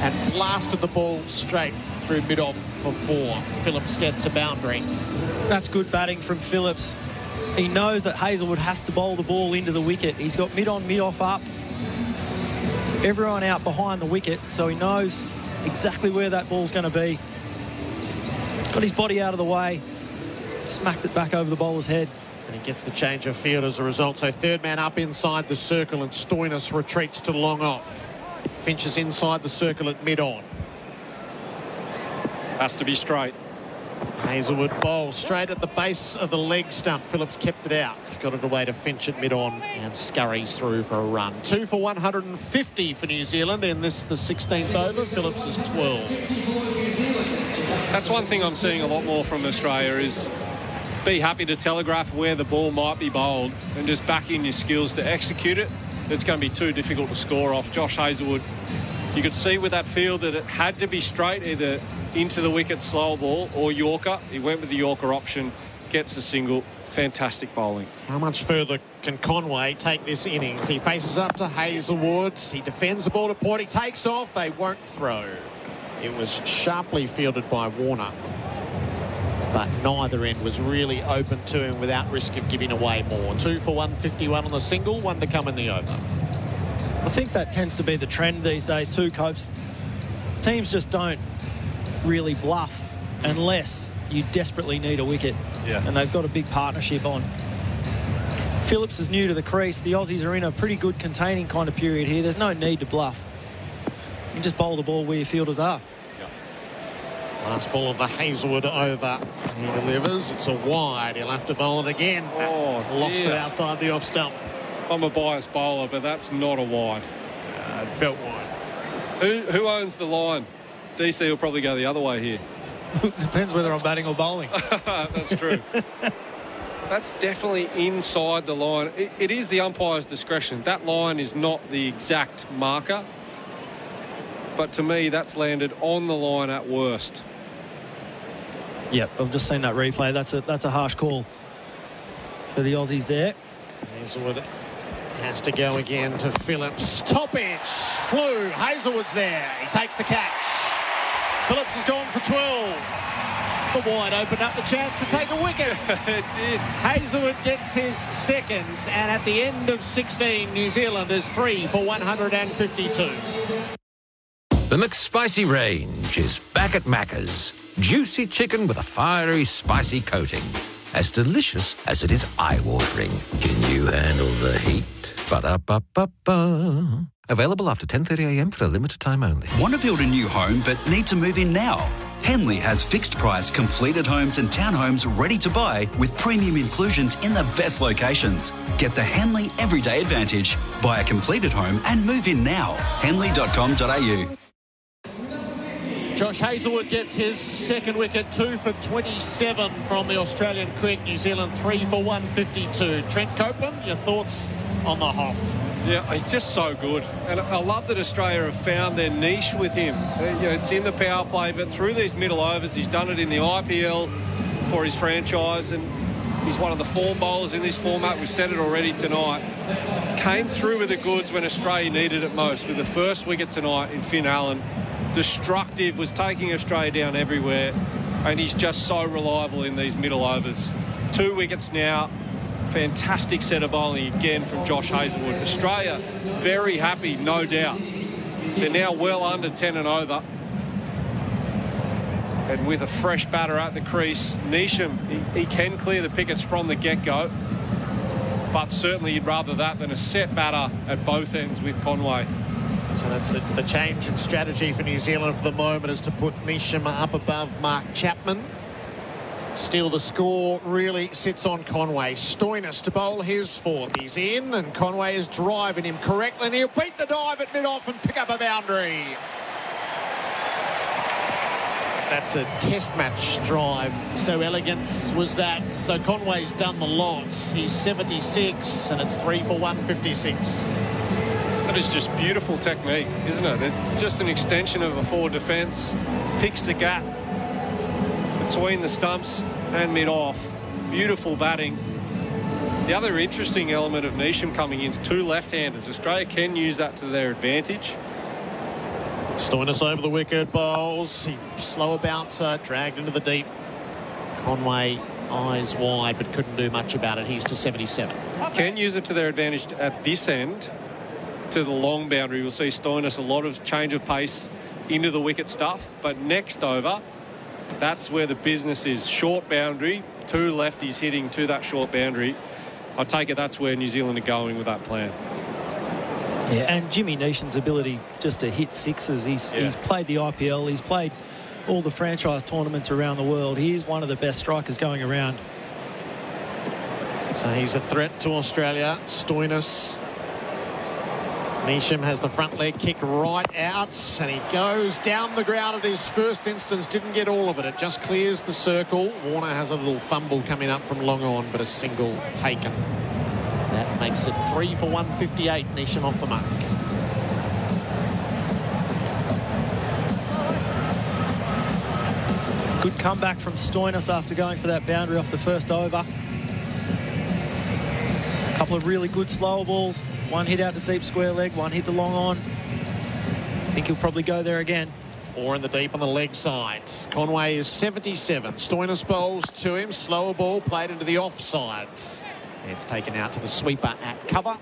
and blasted the ball straight through mid-off for 4. Phillips gets a boundary. That's good batting from Phillips. He knows that Hazelwood has to bowl the ball into the wicket. He's got mid-on, mid-off up. Everyone out behind the wicket, so he knows exactly where that ball's going to be. Got his body out of the way. Smacked it back over the bowler's head. And he gets the change of field as a result. So 3rd man up inside the circle, and Stoinis retreats to long off. Finch is inside the circle at mid-on. Has to be straight. Hazelwood bowls straight at the base of the leg stump. Phillips kept it out. Got it away to Finch at mid-on and scurries through for a run. 2 for 150 for New Zealand in this, the 16th over. Phillips is 12. That's one thing I'm seeing a lot more from Australia is be happy to telegraph where the ball might be bowled and just back in your skills to execute it. It's going to be too difficult to score off. Josh Hazelwood, you could see with that field that it had to be straight, either into the wicket slow ball or Yorker. He went with the Yorker option, gets a single. Fantastic bowling. How much further can Conway take this innings? He faces up to Hazelwood. He defends the ball to point. He takes off. They won't throw. It was sharply fielded by Warner, but neither end was really open to him without risk of giving away more. 2 for 151 on the single, 1 to come in the over. I think that tends to be the trend these days too, Copes. Teams just don't really bluff unless you desperately need a wicket. Yeah. And they've got a big partnership on. Phillips is new to the crease. The Aussies are in a pretty good containing kind of period here. There's no need to bluff. You just bowl the ball where your fielders are. Last ball of the Hazelwood over. He delivers. It's a wide. He'll have to bowl it again. Oh, lost dear. it outside the off stump. I'm a biased bowler, but that's not a wide. It felt wide. Who owns the line? DC will probably go the other way here. Depends whether I'm batting or bowling. That's true. That's definitely inside the line. It is the umpire's discretion. That line is not the exact marker. But to me, that's landed on the line at worst. Yep, I've just seen that replay. That's a harsh call for the Aussies there. Hazelwood has to go again to Phillips. Top edge, flew. Hazelwood's there. He takes the catch. Phillips has gone for 12. The wide opened up the chance to take a wicket. It did. Hazelwood gets his second, and at the end of 16, New Zealand is 3 for 152. The McSpicy range is back at Macca's. Juicy chicken with a fiery, spicy coating. As delicious as it is eye-watering. Can you handle the heat? Ba-da-ba-ba-ba. Available after 10:30 a.m. for a limited time only. Want to build a new home but need to move in now? Henley has fixed price completed homes and townhomes ready to buy with premium inclusions in the best locations. Get the Henley Everyday Advantage. Buy a completed home and move in now. Henley.com.au. Josh Hazelwood gets his second wicket, 2 for 27 from the Australian quick. New Zealand 3 for 152. Trent Copeland, your thoughts on the Hoff? Yeah, he's just so good. And I love that Australia have found their niche with him. It's in the power play, but through these middle overs, he's done it in the IPL for his franchise, and he's one of the form bowlers in this format. We've said it already tonight. Came through with the goods when Australia needed it most, with the first wicket tonight in Finn Allen. Destructive, was taking Australia down everywhere, and he's just so reliable in these middle overs. 2 wickets now. Fantastic set of bowling again from Josh Hazelwood. Australia very happy, no doubt. They're now well under 10 and over. And with a fresh batter at the crease, Neesham, he can clear the pickets from the get-go. But certainly you'd rather that than a set batter at both ends with Conway. So that's the change in strategy for New Zealand for the moment, is to put Neesham up above Mark Chapman. Still, the score really sits on Conway. Stoinis to bowl his fourth. He's in, and Conway is driving him correctly, and he'll beat the dive at mid-off and pick up a boundary. That's a test match drive. So elegant was that. So Conway's done the lots. He's 76, and it's 3 for 156. That is just beautiful technique, isn't it? It's just an extension of a forward defence. Picks the gap between the stumps and mid-off. Beautiful batting. The other interesting element of Neesham coming in is 2 left-handers. Australia can use that to their advantage. Stoinis over the wicket, bowls. He slower bouncer, dragged into the deep. Conway eyes wide, but couldn't do much about it. He's to 77. Can use it to their advantage at this end. To the long boundary, we'll see Stoinis a lot of change of pace into the wicket stuff, but next over, that's where the business is. Short boundary, 2 lefties hitting to that short boundary. I take it that's where New Zealand are going with that plan. Yeah, and Jimmy Neesham's ability just to hit sixes. He's played the IPL, he's played all the franchise tournaments around the world. He is one of the best strikers going around. So he's a threat to Australia. Stoinis. Neesham has the front leg kicked right out, and he goes down the ground at his first instance. Didn't get all of it. It just clears the circle. Warner has a little fumble coming up from long on, but a single taken. That makes it 3 for 158. Neesham off the mark. Good comeback from Stoinis after going for that boundary off the first over. A couple of really good slower balls. 1 hit out to deep square leg, 1 hit to long on. I think he'll probably go there again. 4 in the deep on the leg side. Conway is 77. Stoinis bowls to him. Slower ball played into the offside. It's taken out to the sweeper at cover.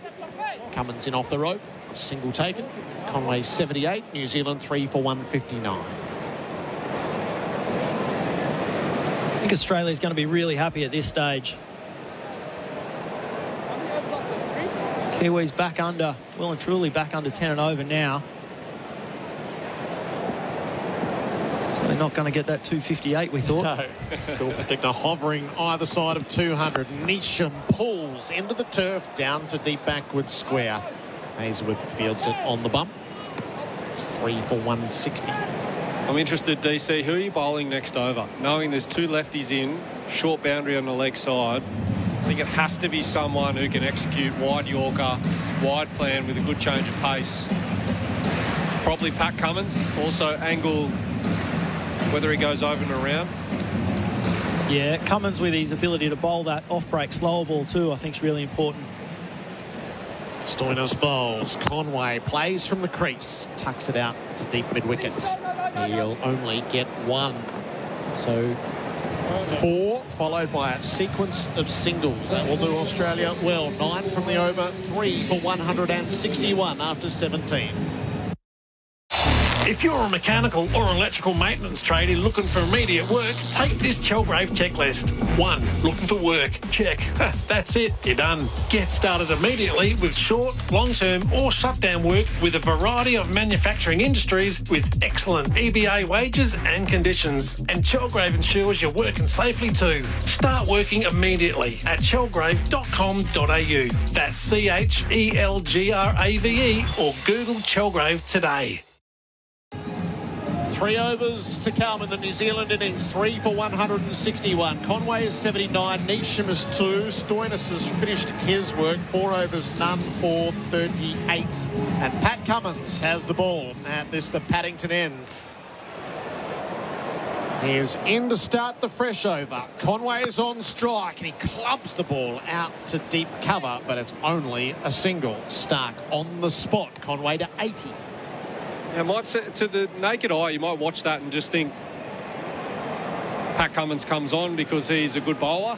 Cummins in off the rope. Single taken. Conway's 78. New Zealand 3 for 159. I think Australia's going to be really happy at this stage. Kiwis back under, well and truly back under 10 and over now. So they're not going to get that 258, we thought. No. Score predictor hovering either side of 200. Neesham pulls into the turf, down to deep backward square. Hazelwood fields it on the bump. It's 3 for 160. I'm interested, DC, who are you bowling next over? Knowing there's 2 lefties in, short boundary on the leg side, I think it has to be someone who can execute wide Yorker, wide plan with a good change of pace. It's probably Pat Cummins. Also angle, whether he goes over and around. Yeah, Cummins with his ability to bowl that off-break slower ball too, I think is really important. Stoinis bowls. Conway plays from the crease. Tucks it out to deep mid-wickets. He'll only get 1. So 4, followed by a sequence of singles. That will do Australia well. 9 from the over, 3 for 161 after 17. If you're a mechanical or electrical maintenance tradie looking for immediate work, take this Chelgrave checklist. 1. Looking for work. Check. That's it. You're done. Get started immediately with short, long-term or shutdown work with a variety of manufacturing industries with excellent EBA wages and conditions. And Chelgrave ensures you're working safely too. Start working immediately at chelgrave.com.au. That's CHELGRAVE or Google Chelgrave today. 3 overs to come in the New Zealand innings. 3 for 161. Conway is 79. Neesham is 2. Stoinis has finished his work. 4 overs, none for 38. And Pat Cummins has the ball at the Paddington end. He is in to start the fresh over. Conway is on strike and he clubs the ball out to deep cover, but it's only a single. Stark on the spot. Conway to 80. Yeah, to the naked eye, you might watch that and just think Pat Cummins comes on because he's a good bowler,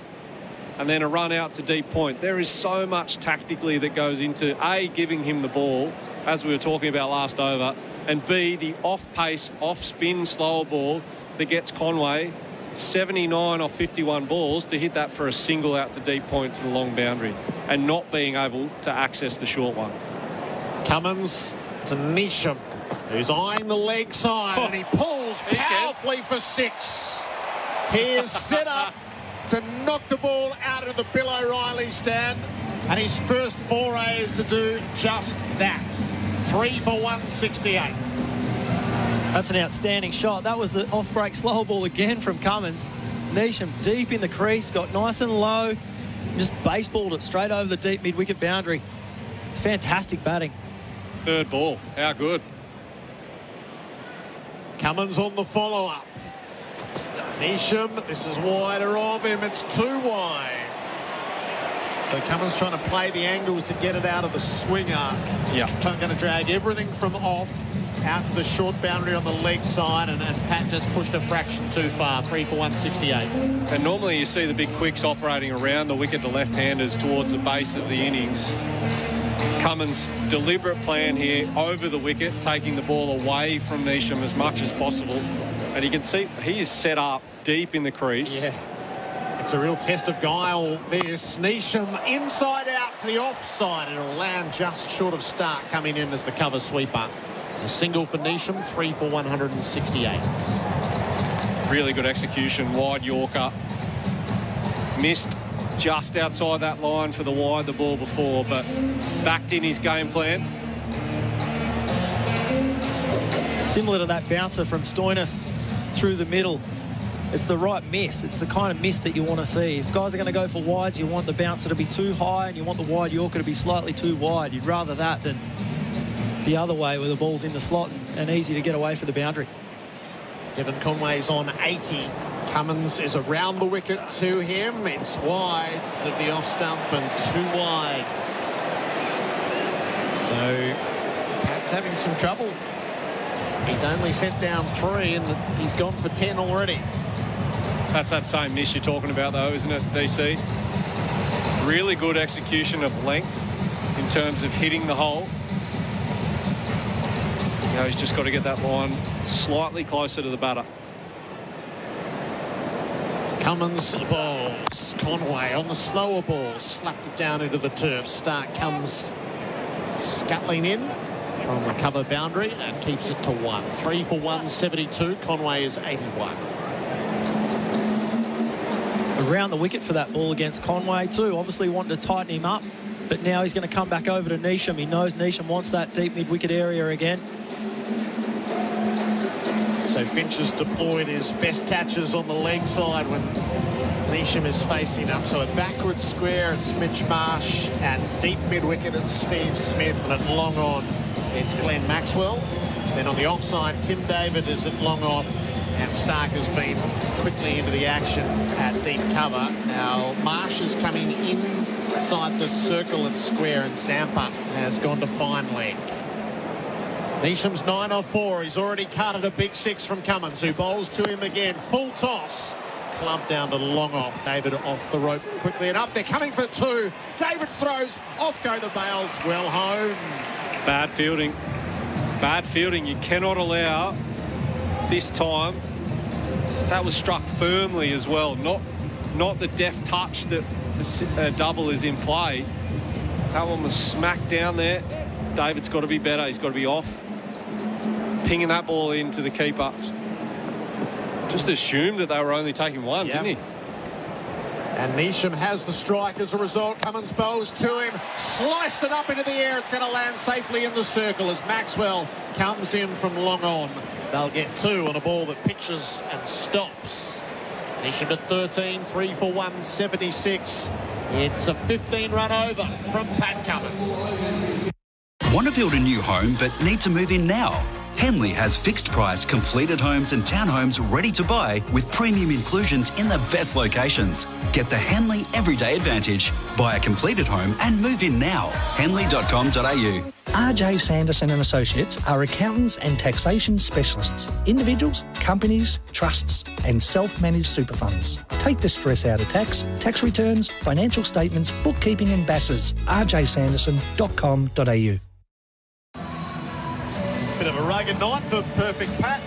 and then a run out to deep point. There is so much tactically that goes into A, giving him the ball, as we were talking about last over, and B, the off-pace, off-spin slower ball that gets Conway 79 off 51 balls to hit that for a single out to deep point to the long boundary and not being able to access the short one. Cummins to Neesham, who's eyeing the leg side, and he pulls powerfully for 6. He is set up to knock the ball out of the Bill O'Reilly stand, and his first foray is to do just that. 3 for 168. That's an outstanding shot. That was the off-break slow ball again from Cummins. Neesham deep in the crease, got nice and low, just baseballed it straight over the deep mid-wicket boundary. Fantastic batting. Third ball. How good. Cummins on the follow-up. Neesham, this is wider of him. It's 2 wide. So Cummins trying to play the angles to get it out of the swing arc. Yeah. Going to drag everything from off out to the short boundary on the leg side, and Pat just pushed a fraction too far. 3 for 168. And normally you see the big quicks operating around the wicket to left-handers towards the base of the innings. Cummins' deliberate plan here over the wicket, taking the ball away from Neesham as much as possible. And you can see he is set up deep in the crease. Yeah. It's a real test of guile, this. Neesham inside out to the offside. It'll land just short of Stark coming in as the cover sweeper. A single for Neesham, 3 for 168. Really good execution. Wide Yorker. Missed just outside that line for the wide the ball before, but backed in his game plan. Similar to that bouncer from Stoinis through the middle. It's the right miss. It's the kind of miss that you want to see. If guys are going to go for wides, you want the bouncer to be too high and you want the wide Yorker to be slightly too wide. You'd rather that than the other way where the ball's in the slot and easy to get away for the boundary. Devon Conway's on 80. Cummins is around the wicket to him. It's wide of the off stump and 2 wide. So Pat's having some trouble. He's only sent down 3 and he's gone for 10 already. That's that same miss you're talking about though, isn't it, DC? Really good execution of length in terms of hitting the hole. You know, he's just got to get that line slightly closer to the batter. Cummins balls. Conway on the slower ball, slapped it down into the turf. Stark comes scuttling in from the cover boundary and keeps it to 1. 3 for 172. Conway is 81. Around the wicket for that ball against Conway too. Obviously wanting to tighten him up, but now he's going to come back over to Neesham. He knows Neesham wants that deep mid-wicket area again. So Finch has deployed his best catches on the leg side when Neesham is facing up. So at backward square, it's Mitch Marsh. At deep mid-wicket, it's Steve Smith. And at long on, it's Glenn Maxwell. Then on the offside, Tim David is at long off. And Stark has been quickly into the action at deep cover. Now, Marsh is coming inside the circle at square, and Zampa has gone to fine leg. Neesham's 9 off 4. He's already cutted a big 6 from Cummins, who bowls to him again. Full toss. Club down to long off. David off the rope quickly enough. They're coming for 2. David throws. Off go the bails. Well home. Bad fielding. Bad fielding. You cannot allow this time. That was struck firmly as well. Not the deft touch that the double is in play. That one was smacked down there. David's got to be better. He's got to be off. Pinging that ball into the keeper. Just assumed that they were only taking one, didn't he? And Neesham has the strike as a result. Cummins bowls to him, sliced it up into the air. It's going to land safely in the circle as Maxwell comes in from long on. They'll get 2 on a ball that pitches and stops. Neesham to 13, 3 for 176. It's a 15-run over from Pat Cummins. Want to build a new home but need to move in now? Henley has fixed price completed homes and townhomes ready to buy with premium inclusions in the best locations. Get the Henley Everyday Advantage. Buy a completed home and move in now. Henley.com.au. RJ Sanderson and Associates are accountants and taxation specialists. Individuals, companies, trusts and self-managed super funds. Take the stress out of tax returns, financial statements, bookkeeping and BASs. rjsanderson.com.au. Bit of a rugged night for Perfect Pat.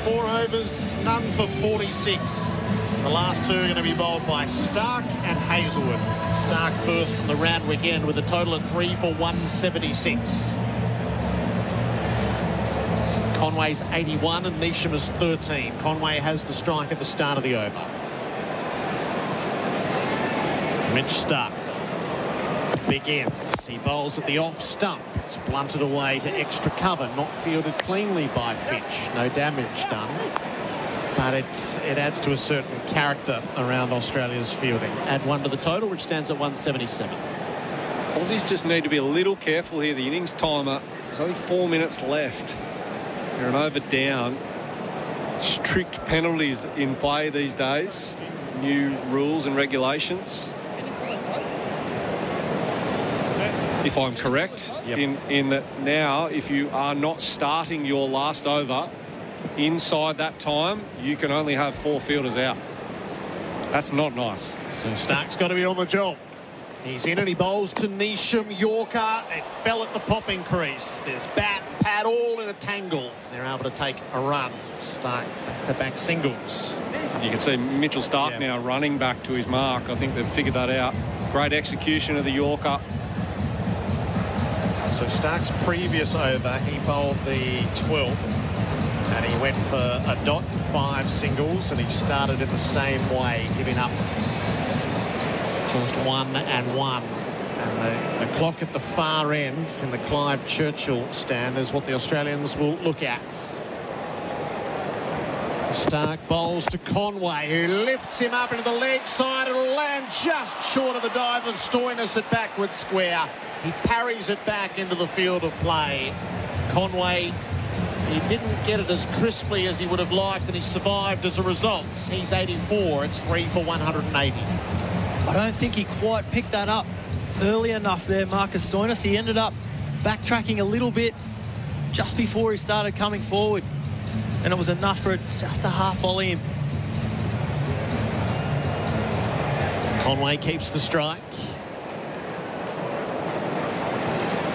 4 overs, none for 46. The last 2 are going to be bowled by Stark and Hazelwood. Stark first from the Randwick end with a total of 3 for 176. Conway's 81 and Neesham is 13. Conway has the strike at the start of the over. Mitch Stark begins. He bowls at the off stump. It's blunted away to extra cover, not fielded cleanly by Finch. No damage done, but it adds to a certain character around Australia's fielding. Add 1 to the total, which stands at 177. Aussies just need to be a little careful here. The innings timer, there's only 4 minutes left. They're an over down. Strict penalties in play these days. New rules and regulations. If I'm correct, in that now, if you are not starting your last over inside that time, you can only have 4 fielders out. That's not nice. So Stark's got to be on the job. He's in and he bowls to Neesham. Yorker. It fell at the popping crease. There's bat and pad all in a tangle. They're able to take a run. Stark back-to-back singles. You can see Mitchell Stark now running back to his mark. I think they've figured that out. Great execution of the Yorker. So Stark's previous over, he bowled the 12th and he went for a dot, 5 singles, and he started in the same way, giving up just 1 and 1. And the clock at the far end in the Clive Churchill stand is what the Australians will look at. Stark bowls to Conway, who lifts him up into the leg side. It'll land just short of the dive of Stoinis at backward square. He parries it back into the field of play. Conway, he didn't get it as crisply as he would have liked, and he survived as a result. He's 84. It's 3 for 180. I don't think he quite picked that up early enough there, Marcus Stoinis. He ended up backtracking a little bit just before he started coming forward, and it was enough for just a half volley him. Conway keeps the strike.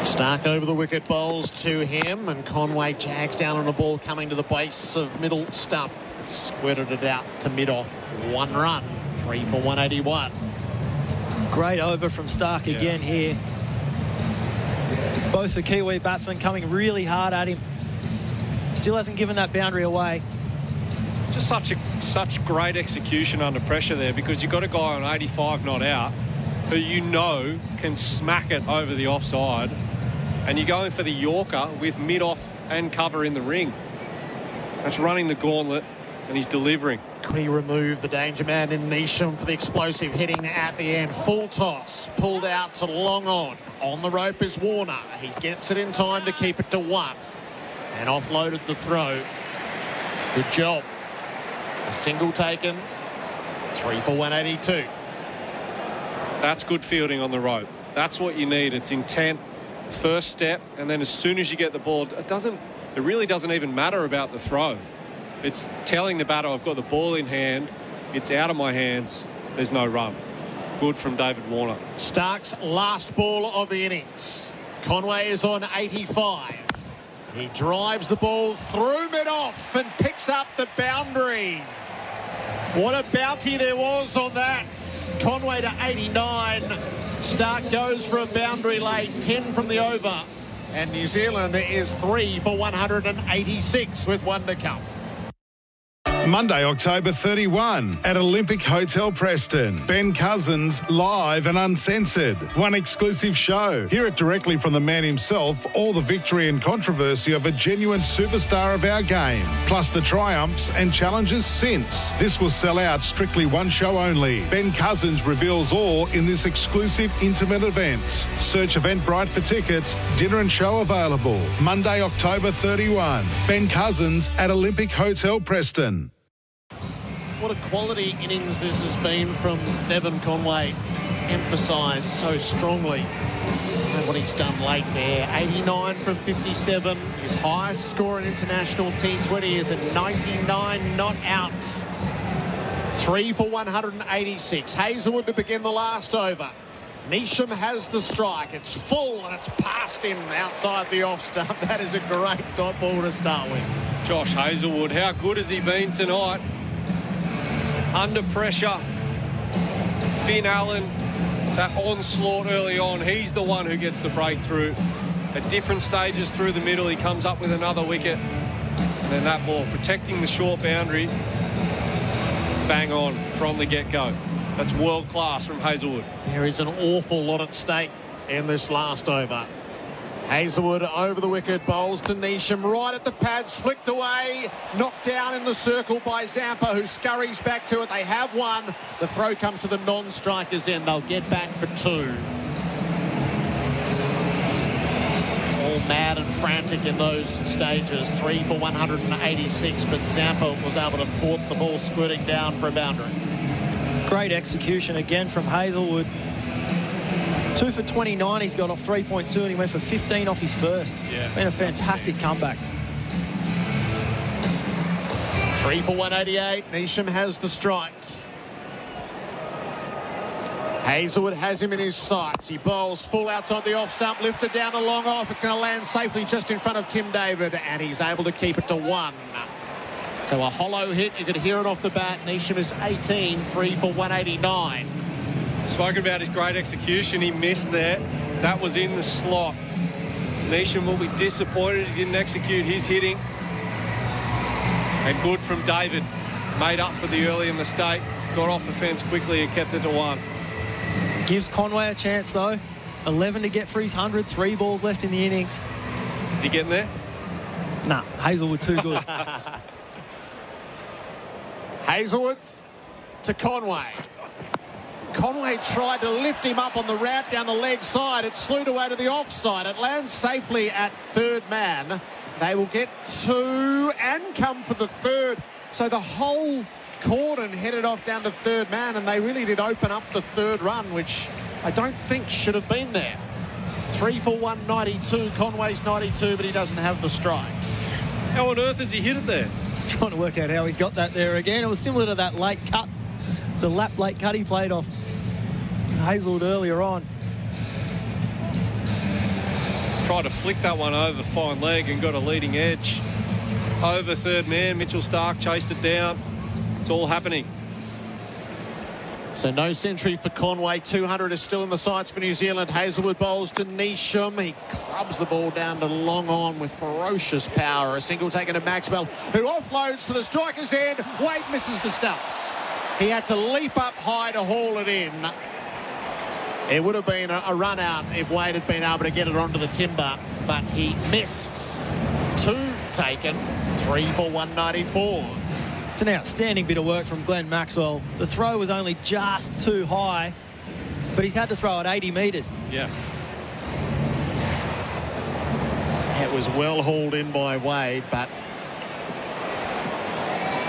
Stark over the wicket, bowls to him, and Conway jags down on a ball coming to the base of middle stump. Squirted it out to mid-off. 1 run, 3 for 181. Great over from Stark again here. Both the Kiwi batsmen coming really hard at him. Still hasn't given that boundary away. Just such great execution under pressure there, because you've got a guy on 85 not out who you know can smack it over the offside, and you're going for the Yorker with mid-off and cover in the ring. That's running the gauntlet, and he's delivering. Could he remove the danger man in Neesham for the explosive hitting at the end? Full toss, pulled out to long on. On the rope is Warner. He gets it in time to keep it to 1. And offloaded the throw. Good job. A single taken. 3 for 182. That's good fielding on the rope. That's what you need. It's intent, first step, and then as soon as you get the ball, it really doesn't even matter about the throw. It's telling the batter, I've got the ball in hand, it's out of my hands, there's no run. Good from David Warner. Stark's last ball of the innings. Conway is on 85. He drives the ball through mid-off and picks up the boundary. What a bounty there was on that. Conway to 89. Stark goes for a boundary late, 10 from the over. And New Zealand is 3 for 186 with 1 to come. Monday, October 31 at Olympic Hotel Preston. Ben Cousins live and uncensored. One exclusive show. Hear it directly from the man himself, all the victory and controversy of a genuine superstar of our game. Plus the triumphs and challenges since. This will sell out, strictly one show only. Ben Cousins reveals all in this exclusive intimate event. Search Eventbrite for tickets. Dinner and show available. Monday, October 31. Ben Cousins at Olympic Hotel Preston. What a quality innings this has been from Bevan Conway. He's emphasised so strongly. And what he's done late there. 89 from 57. His highest score in international T20 is a 99 not out. 3 for 186. Hazelwood to begin the last over. Neesham has the strike. It's full and it's past him outside the off stump. That is a great dot ball to start with. Josh Hazelwood, how good has he been tonight? Under pressure. Finn Allen, that onslaught early on, he's the one who gets the breakthrough. At different stages through the middle, he comes up with another wicket. And then that ball, protecting the short boundary, bang on from the get-go. That's world class from Hazelwood. There is an awful lot at stake in this last over. Hazelwood over the wicket, bowls to Neesham, right at the pads, flicked away, knocked down in the circle by Zampa, who scurries back to it. They have one. The throw comes to the non-strikers end. They'll get back for 2. All mad and frantic in those stages. 3 for 186, but Zampa was able to thwart the ball squirting down for a boundary. Great execution again from Hazelwood. 2 for 29, he's got off 3.2 and he went for 15 off his first. Yeah. Been a fantastic comeback. 3 for 188, Neesham has the strike. Hazelwood has him in his sights. He bowls full outside the off stump, lifted down a long off. It's going to land safely just in front of Tim David, and he's able to keep it to 1. So a hollow hit, you could hear it off the bat. Neesham is 18, 3 for 189. Spoken about his great execution. He missed there. That was in the slot. Neesham will be disappointed he didn't execute his hitting. And good from David. Made up for the earlier mistake. Got off the fence quickly and kept it to 1. Gives Conway a chance though. 11 to get for his 100. 3 balls left in the innings. Is he getting there? Nah, Hazelwood too good. Hazelwood to Conway. Conway tried to lift him up on the route down the leg side. It slewed away to the offside. It lands safely at third man. They will get 2 and come for the 3rd. So the whole cordon headed off down to third man, and they really did open up the 3rd run, which I don't think should have been there. 3 for 192. Conway's 92, but he doesn't have the strike. How on earth has he hit it there? Just trying to work out how he's got that there again. It was similar to that late cut, the lap late cut he played off Hazelwood earlier on. Tried to flick that one over the fine leg and got a leading edge. Over third man, Mitchell Stark chased it down. It's all happening. So no century for Conway. 200 is still in the sights for New Zealand. Hazelwood bowls to Neesham. He clubs the ball down to long on with ferocious power. A single taken to Maxwell, who offloads to the striker's end. Wade misses the stumps. He had to leap up high to haul it in. It would have been a run out if Wade had been able to get it onto the timber, but he missed. 2 taken. 3 for 194. It's an outstanding bit of work from Glenn Maxwell. The throw was only just too high, but he's had to throw at 80 metres. Yeah. It was well hauled in by Wade, but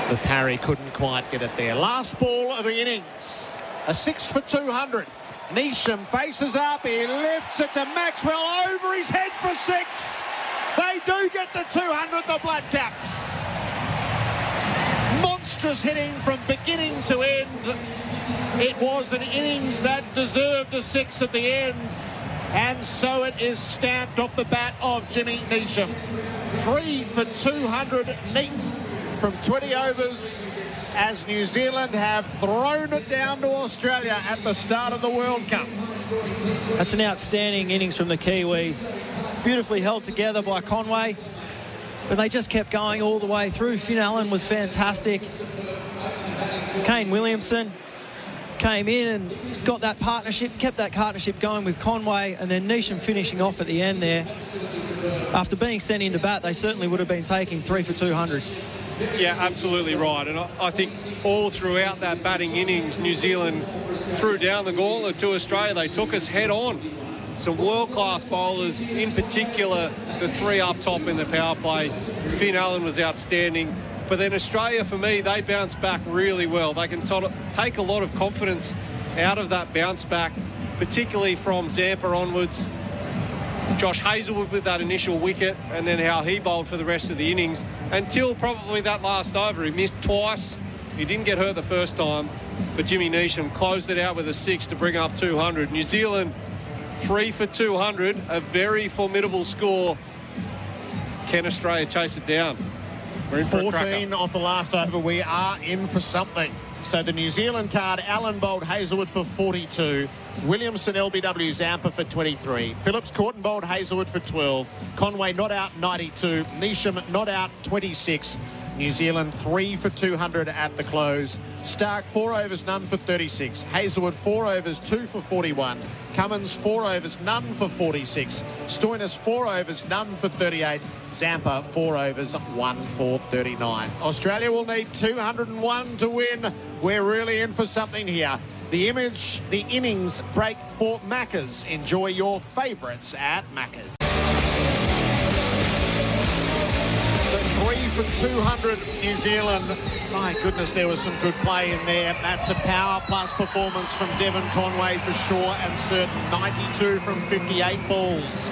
the parry couldn't quite get it there. Last ball of the innings. A 6 for 200. Neesham faces up. He lifts it to Maxwell over his head for 6. They do get the 200, the Black Caps. Monstrous hitting from beginning to end. It was an innings that deserved a 6 at the end. And so it is stamped off the bat of Jimmy Neesham. 3 for 200 neat from 20 overs as New Zealand have thrown it down to Australia at the start of the World Cup. That's an outstanding innings from the Kiwis. Beautifully held together by Conway, but they just kept going all the way through. Finn Allen was fantastic. Kane Williamson came in and got that partnership, kept that partnership going with Conway, and then Neesham finishing off at the end there. After being sent into bat, they certainly would have been taking 3 for 200. Yeah, absolutely right. And I think all throughout that batting innings, New Zealand threw down the gauntlet to Australia. They took us head on. Some world-class bowlers, in particular, the 3 up top in the power play. Finn Allen was outstanding. But then Australia, for me, they bounced back really well. They can take a lot of confidence out of that bounce back, particularly from Zampa onwards. Josh Hazlewood with that initial wicket, and then how he bowled for the rest of the innings until probably that last over. He missed twice. He didn't get hurt the first time, but Jimmy Neesham closed it out with a 6 to bring up 200. New Zealand 3 for 200, a very formidable score. Can Australia chase it down? We're in for 14 off the last over. We are in for something. So the New Zealand card, Allen bowled Hazlewood for 42. Williamson, LBW, Zampa for 23. Phillips, Corton bowled Hazlewood for 12. Conway not out 92. Neesham not out 26. New Zealand 3 for 200 at the close. Stark 4 overs, none for 36. Hazlewood 4 overs, 2 for 41. Cummins 4 overs, none for 46. Stoinis 4 overs, none for 38. Zampa 4 overs, 1 for 39. Australia will need 201 to win. We're really in for something here. The innings break for Macca's. Enjoy your favourites at Macca's. So 3 for 200 New Zealand. My goodness, there was some good play in there. That's a power plus performance from Devon Conway for sure and certain. 92 from 58 balls.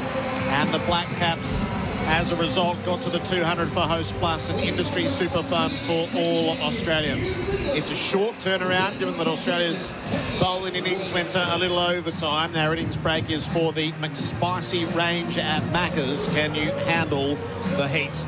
And the Black Caps, as a result, got to the 200 for Host Plus, an industry super fund for all Australians. It's a short turnaround, given that Australia's bowling innings went a little overtime. Our innings break is for the McSpicy range at Macca's. Can you handle the heat?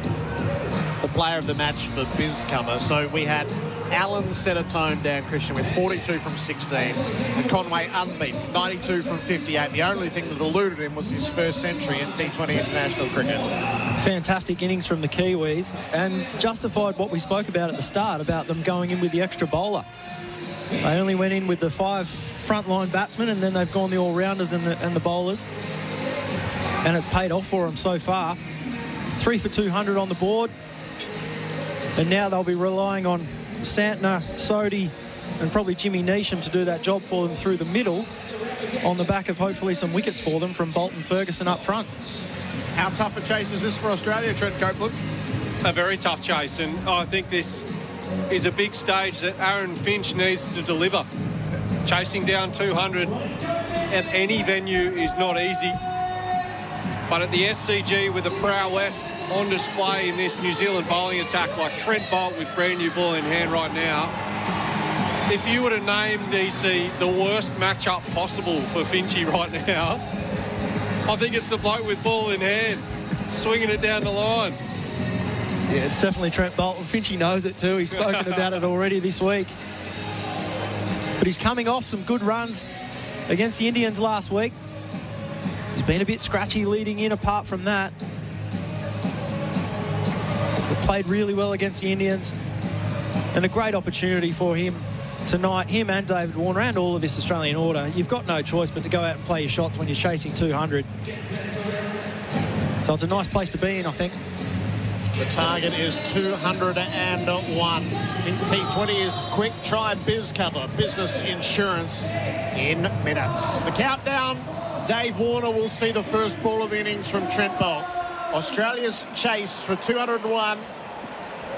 The player of the match for Bizcover. So we had Allen set a tone down, Christian, with 42 from 16, and Conway unbeaten, 92 from 58. The only thing that eluded him was his first century in T20 international cricket. Fantastic innings from the Kiwis, and justified what we spoke about at the start about them going in with the extra bowler. They only went in with the 5 frontline batsmen, and then they've gone the all-rounders and the bowlers, and it's paid off for them so far. 3 for 200 on the board, and now they'll be relying on Santner, Sodhi and probably Jimmy Neesham to do that job for them through the middle, on the back of hopefully some wickets for them from Bolton Ferguson up front. How tough a chase is this for Australia, Trent Copeland? A very tough chase, and I think this is a big stage that Aaron Finch needs to deliver. Chasing down 200 at any venue is not easy. But at the SCG, with the prowess on display in this New Zealand bowling attack, like Trent Bolt with brand new ball in hand right now, if you were to name, DC, the worst matchup possible for Finchy right now, I think it's the bloke with ball in hand, swinging it down the line. Yeah, it's definitely Trent Bolt, and Finchy knows it too. He's spoken about it already this week. But he's coming off some good runs against the Indians last week. He's been a bit scratchy leading in apart from that. But played really well against the Indians. And a great opportunity for him tonight, him and David Warner and all of this Australian order. You've got no choice but to go out and play your shots when you're chasing 200. So it's a nice place to be in, I think. The target is 201. I think T20 is quick. Try BizCover, business insurance in minutes. The countdown. Dave Warner will see the first ball of the innings from Trent Boult. Australia's chase for 201.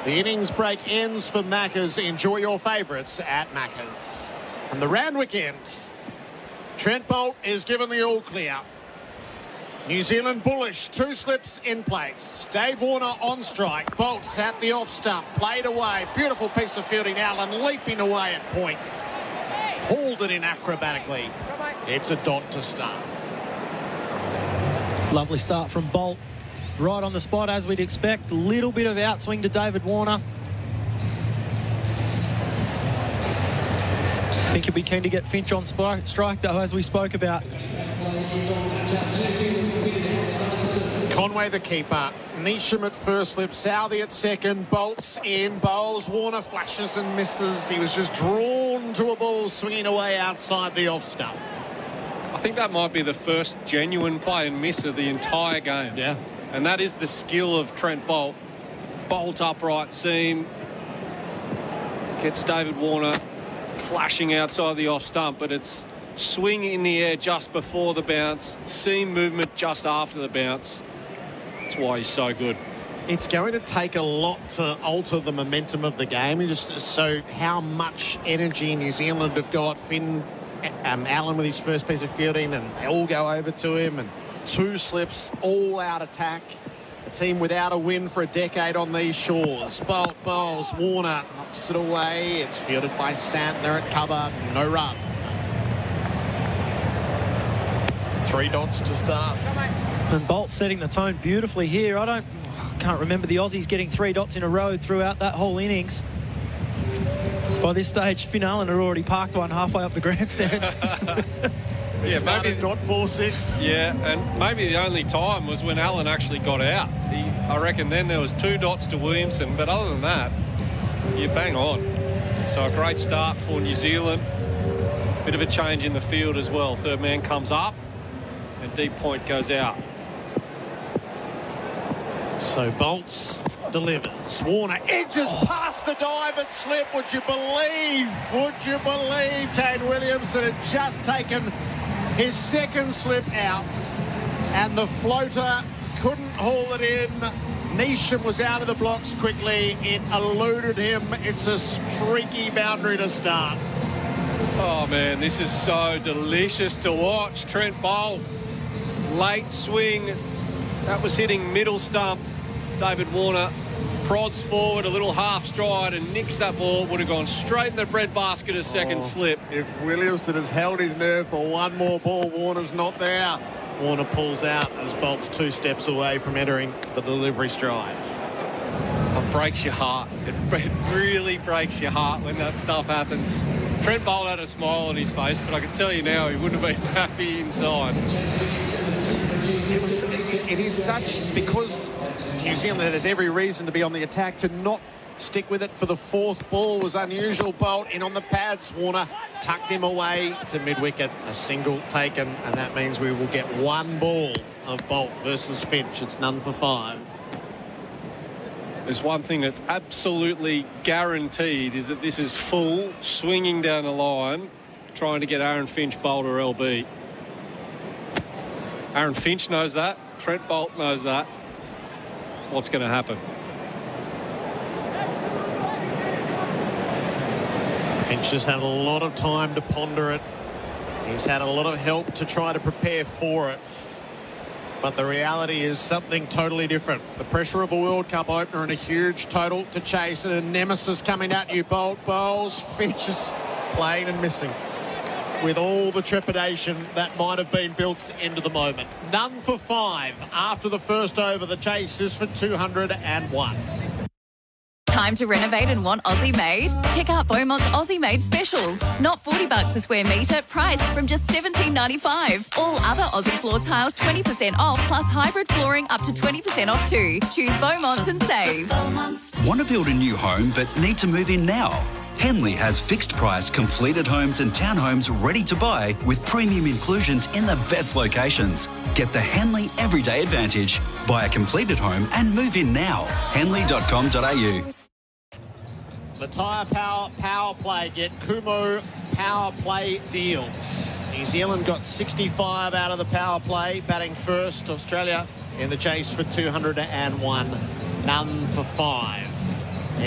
The innings break ends for Macca's. Enjoy your favourites at Macca's. From the Randwick end, Trent Boult is given the all clear. New Zealand bullish, 2 slips in place. Dave Warner on strike. Bolt's at the off stump, played away. Beautiful piece of fielding. Allen leaping away at points. Hauled it in acrobatically. It's a dot to start. Lovely start from Boult. Right on the spot as we'd expect. Little bit of outswing to David Warner. I think he'll be keen to get Finch on strike though, as we spoke about. Conway the keeper. Neesham at first slip. Southey at second. Bolt's in. Bowles. Warner flashes and misses. He was just drawn to a ball swinging away outside the off stump. I think that might be the first genuine play and miss of the entire game. Yeah. And that is the skill of Trent Boult. Bolt upright seam. Gets David Warner flashing outside the off stump, but it's swing in the air just before the bounce. Seam movement just after the bounce. That's why he's so good. It's going to take a lot to alter the momentum of the game. And just so how much energy New Zealand have got. Finn Allen with his first piece of fielding, and they all go over to him, and 2 slips, all out attack. A team without a win for a decade on these shores. Boult, Bowles, Warner knocks it away. It's fielded by Santner at cover. No run. 3 dots to start. And Boult setting the tone beautifully here. I can't remember the Aussies getting 3 dots in a row throughout that whole innings. By this stage, Finn Allen had already parked one halfway up the grandstand. Yeah, maybe dot 4-6. Yeah, and maybe the only time was when Allen actually got out. I reckon then there was 2 dots to Williamson, but other than that, you bang on. So a great start for New Zealand. Bit of a change in the field as well. Third man comes up, and deep point goes out. So Bolts delivers. Warner edges past the dive and slip. Would you believe Kane Williamson had just taken his second slip out, and the floater couldn't haul it in. Neesham was out of the blocks quickly. It eluded him. It's a streaky boundary to start. Oh man, this is so delicious to watch. Trent Boult, late swing. That was hitting middle stump. David Warner prods forward a little half stride and nicks that ball. Would have gone straight in the breadbasket a second slip. If Williamson has held his nerve for one more ball, Warner's not there. Warner pulls out as Bolt's 2 steps away from entering the delivery stride. It breaks your heart. It really breaks your heart when that stuff happens. Trent Boult had a smile on his face, but I can tell you now he wouldn't have been happy inside. It is such, because New Zealand has every reason to be on the attack, to not stick with it for the 4th ball was unusual. Boult in on the pads. Warner tucked him away to mid-wicket. A single taken, and that means we will get 1 ball of Boult versus Finch. It's none for 5. There's one thing that's absolutely guaranteed, is that this is full, swinging down the line, trying to get Aaron Finch, Boult or LB. Aaron Finch knows that. Trent Boult knows that. What's going to happen? Finch has had a lot of time to ponder it. He's had a lot of help to try to prepare for it. But the reality is something totally different. The pressure of a World Cup opener and a huge total to chase, and a nemesis coming at you. Boult, Bowles, Finch is playing and missing, with all the trepidation that might have been built into the moment. None for 5 after the first over. The chase is for 201. Time to renovate and want Aussie made? Check out Beaumont's Aussie made specials. Not $40 a square metre, priced from just $17.95. All other Aussie floor tiles 20% off, plus hybrid flooring up to 20% off too. Choose Beaumont's and save. Want to build a new home but need to move in now? Henley has fixed price completed homes and townhomes ready to buy with premium inclusions in the best locations. Get the Henley Everyday Advantage. Buy a completed home and move in now. Henley.com.au. The Tyre Power Play get Kumu Power Play deals. New Zealand got 65 out of the power play, batting first. Australia in the chase for 201, none for 5.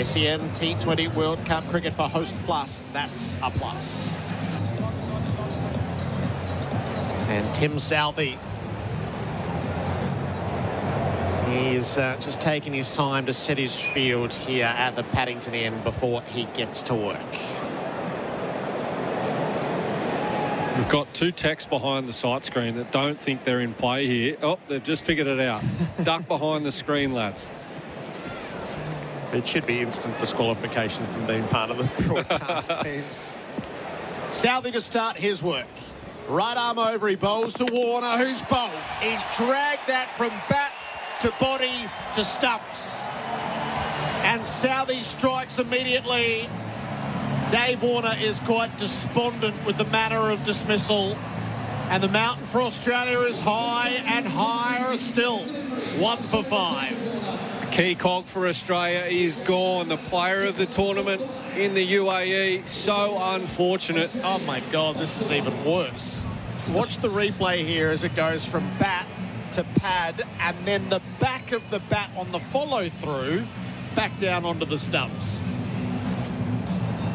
SEN T20 World Cup cricket for Host Plus, that's a plus. And Tim Southey, he's just taking his time to set his field here at the Paddington end before he gets to work. We've got 2 texts behind the sight screen that don't think they're in play here. Oh, they've just figured it out. Duck behind the screen, lads. It should be instant disqualification from being part of the broadcast teams. Southey to start his work. Right arm over, he bowls to Warner, who's bowled. He's dragged that from bat to body to stumps. And Southey strikes immediately. Dave Warner is quite despondent with the manner of dismissal. And the mountain for Australia is high and higher still. 1 for 5. Key cog for Australia is gone. The player of the tournament in the UAE. So unfortunate. Oh my God, this is even worse. Watch the replay here as it goes from bat to pad, and then the back of the bat on the follow through back down onto the stumps.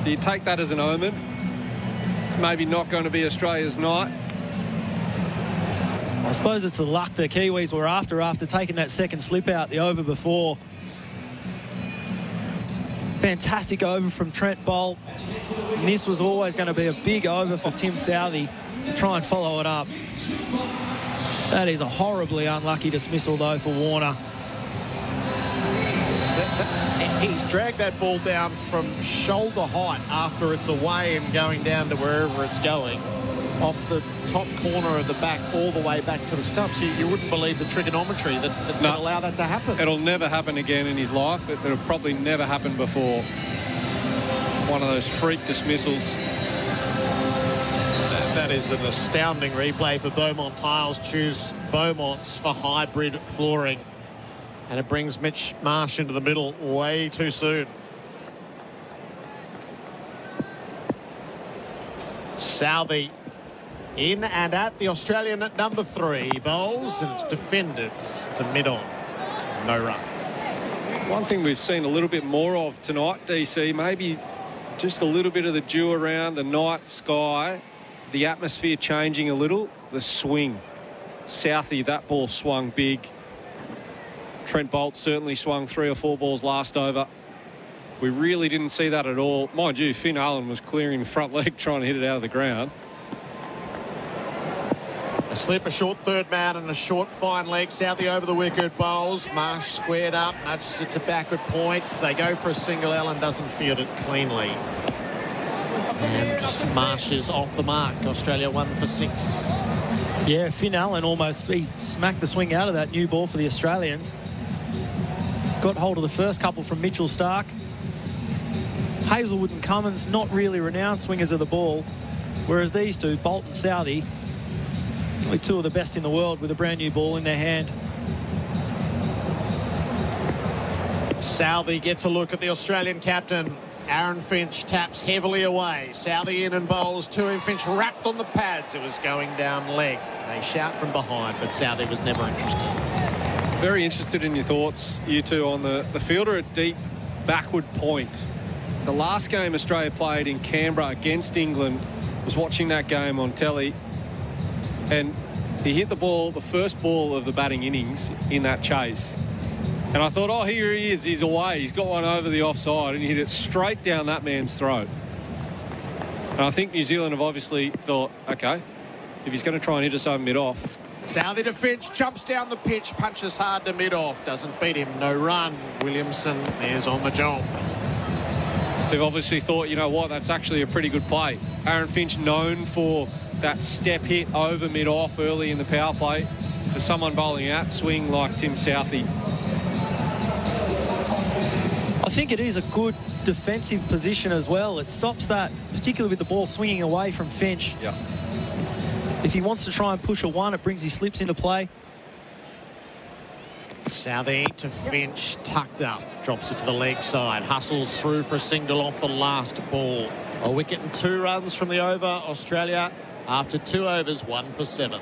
Do you take that as an omen? Maybe not going to be Australia's night. I suppose it's the luck the Kiwis were after taking that second slip out the over before. Fantastic over from Trent Bolt. And this was always going to be a big over for Tim Southey to try and follow it up. That is a horribly unlucky dismissal, though, for Warner. He's dragged that ball down from shoulder height after it's away and going down to wherever it's going, off the top corner of the back all the way back to the stumps. You wouldn't believe the trigonometry that would allow that to happen. It'll never happen again in his life. It'll probably never happen before. One of those freak dismissals. That is an astounding replay for Beaumont Tiles. Choose Beaumont's for hybrid flooring. And it brings Mitch Marsh into the middle way too soon. Southey in and at the Australian at number 3. Bowls, and it's defended to mid-on. No run. One thing we've seen a little bit more of tonight, DC, maybe just a little bit of the dew around the night sky, the atmosphere changing a little, the swing. Southey, that ball swung big. Trent Bolt certainly swung 3 or 4 balls last over. We really didn't see that at all. Mind you, Finn Allen was clearing the front leg trying to hit it out of the ground. A slip, a short third man and a short fine leg. Southey over the wicket, bowls. Marsh squared up, nudges it to backward points. They go for a single. Allen doesn't field it cleanly. And Marsh is off the mark. Australia 1 for 6. Yeah, Finn Allen he smacked the swing out of that new ball for the Australians. Got hold of the first couple from Mitchell Starc. Hazelwood and Cummins, not really renowned swingers of the ball, whereas these two, Bolt and Southey, only 2 of the best in the world with a brand new ball in their hand. Southey gets a look at the Australian captain. Aaron Finch taps heavily away. Southey in and bowls to him. Finch wrapped on the pads. It was going down leg. They shout from behind, but Southey was never interested. Very interested in your thoughts, you two, on the fielder at deep backward point. The last game Australia played in Canberra against England, was watching that game on telly, and he hit the ball, the first ball of the batting innings in that chase. And I thought, oh, here he is, he's away. He's got one over the offside, and he hit it straight down that man's throat. And I think New Zealand have obviously thought, OK, if he's going to try and hit us over mid-off. Southey to Finch, jumps down the pitch, punches hard to mid-off, doesn't beat him, no run. Williamson is on the job. They've obviously thought, you know what, that's actually a pretty good play. Aaron Finch known for that step hit over mid-off early in the power play to someone bowling out swing like Tim Southey. I think it is a good defensive position as well. It stops that, particularly with the ball swinging away from Finch. Yeah. If he wants to try and push a one, it brings his slips into play. Southey to Finch, tucked up, drops it to the leg side, hustles through for a single off the last ball. A wicket and 2 runs from the over. Australia, after 2 overs, 1 for 7.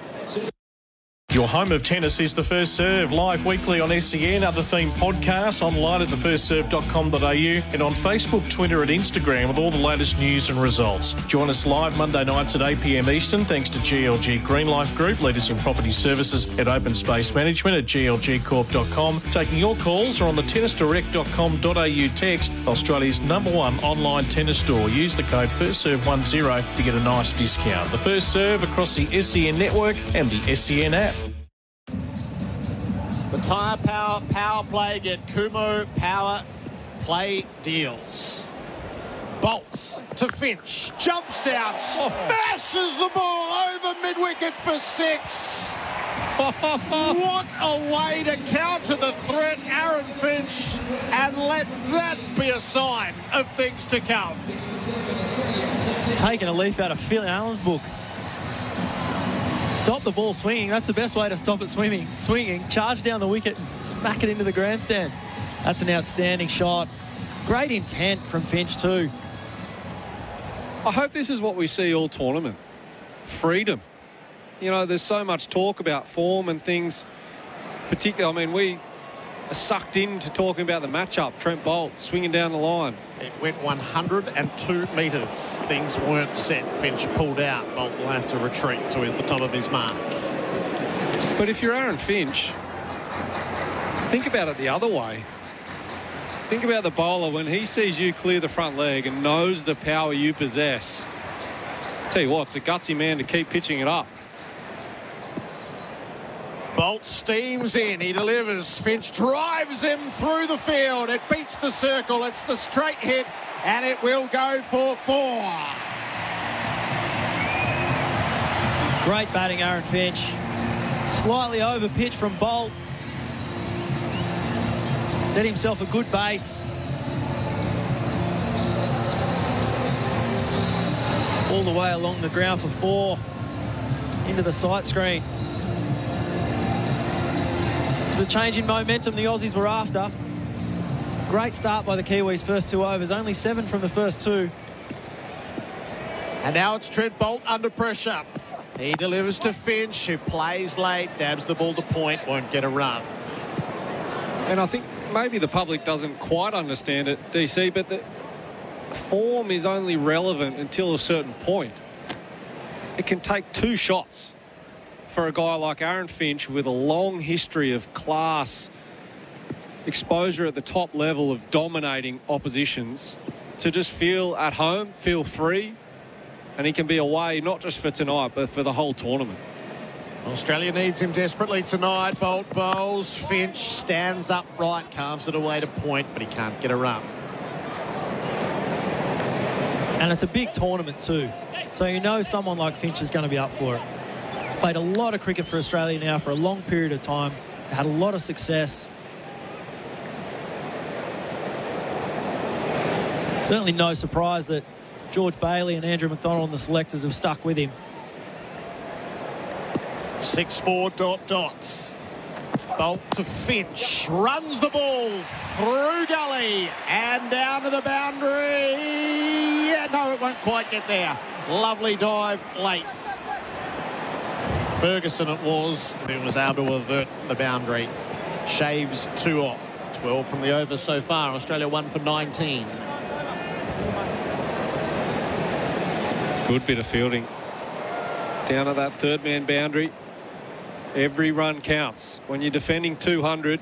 Your home of tennis is The First Serve, live weekly on SCN, other themed podcasts, online at thefirstserve.com.au and on Facebook, Twitter and Instagram with all the latest news and results. Join us live Monday nights at 8 p.m. Eastern thanks to GLG Green Life Group, leaders in property services at Open Space Management at glgcorp.com. Taking your calls or on the tennisdirect.com.au text, Australia's #1 online tennis store. Use the code FIRSTSERVE10 to get a nice discount. The First Serve across the SCN network and the SCN app. The Tyre Power play get Kumu power play deals. Bolts to Finch, jumps out, smashes the ball over mid-wicket for 6. What a way to counter the threat, Aaron Finch, and let that be a sign of things to come. Taking a leaf out of Phil Allen's book. Stop the ball swinging. That's the best way to stop it swinging. Charge down the wicket and smack it into the grandstand. That's an outstanding shot. Great intent from Finch too. I hope this is what we see all tournament. Freedom. You know, there's so much talk about form and things. Particularly, I mean, we are sucked into talking about the matchup. Trent Boult swinging down the line. It went 102 metres. Things weren't set. Finch pulled out. Boult will have to retreat to the top of his mark. But if you're Aaron Finch, think about it the other way. Think about the bowler when he sees you clear the front leg and knows the power you possess. Tell you what, it's a gutsy man to keep pitching it up. Boult steams in, he delivers. Finch drives him through the field. It beats the circle. It's the straight hit, and it will go for 4. Great batting, Aaron Finch. Slightly over pitch from Boult. Set himself a good base. All the way along the ground for 4. Into the sight screen. It's the change in momentum the Aussies were after. Great start by the Kiwis, first 2 overs. Only 7 from the first 2. And now it's Trent Boult under pressure. He delivers to Finch, who plays late, dabs the ball to point, won't get a run. And I think maybe the public doesn't quite understand it, DC, but the form is only relevant until a certain point. It can take 2 shots for a guy like Aaron Finch with a long history of class, exposure at the top level of dominating oppositions, to just feel at home, feel free, and he can be away not just for tonight but for the whole tournament. Australia needs him desperately tonight. Boult bowls. Finch stands upright, calms it away to point, but he can't get a run. And it's a big tournament too, so you know someone like Finch is going to be up for it. Played a lot of cricket for Australia now for a long period of time. Had a lot of success. Certainly no surprise that George Bailey and Andrew McDonald and the selectors have stuck with him. 6-4 ... Boult to Finch. Runs the ball through gully and down to the boundary. Yeah, no, it won't quite get there. Lovely dive late. Ferguson it was, who was able to avert the boundary. Shaves 2 off. 12 from the over so far. Australia 1 for 19. Good bit of fielding. Down at that third man boundary. Every run counts when you're defending 200.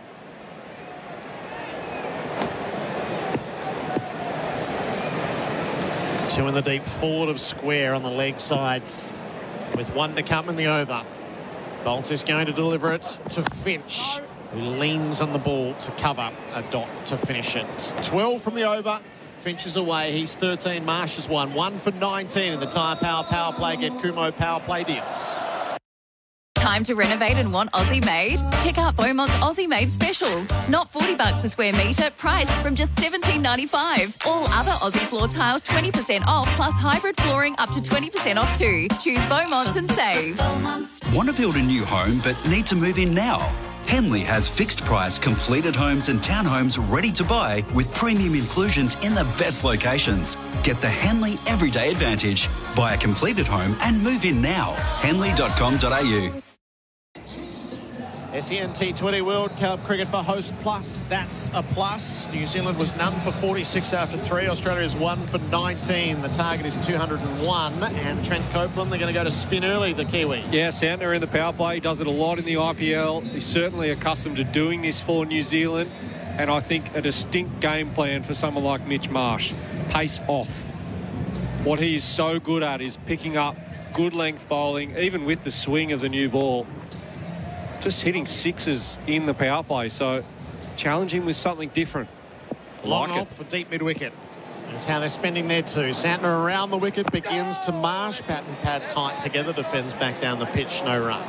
Two in the deep, forward of square on the leg sides, with 1 to come in the over. Boult is going to deliver it to Finch, who leans on the ball to cover a dot to finish it. 12 from the over. Finch is away. He's 13. Marsh is 1. 1 for 19 in the Tyre Power play. Get Kumo power play deals. Time to renovate and want Aussie made? Check out Beaumont's Aussie made specials. Not $40 a square metre, priced from just $17.95. All other Aussie floor tiles 20% off, plus hybrid flooring up to 20% off too. Choose Beaumont's and save. Want to build a new home but need to move in now? Henley has fixed price completed homes and townhomes ready to buy with premium inclusions in the best locations. Get the Henley Everyday Advantage. Buy a completed home and move in now. Henley.com.au. SEN T20 World Cup cricket for host plus. That's a plus. New Zealand was none for 46 after 3. Australia is 1 for 19. The target is 201. And Trent Copeland, they're going to go to spin early, the Kiwi. Yeah, Santner in the power play. He does it a lot in the IPL. He's certainly accustomed to doing this for New Zealand. And I think a distinct game plan for someone like Mitch Marsh. Pace off. What he is so good at is picking up good length bowling, even with the swing of the new ball. Just hitting sixes in the power play, so challenge him with something different. Long off for deep mid-wicket. That's how they're spending there too. Santner around the wicket, begins to Marsh. Bat and pad tight together, defends back down the pitch, no run.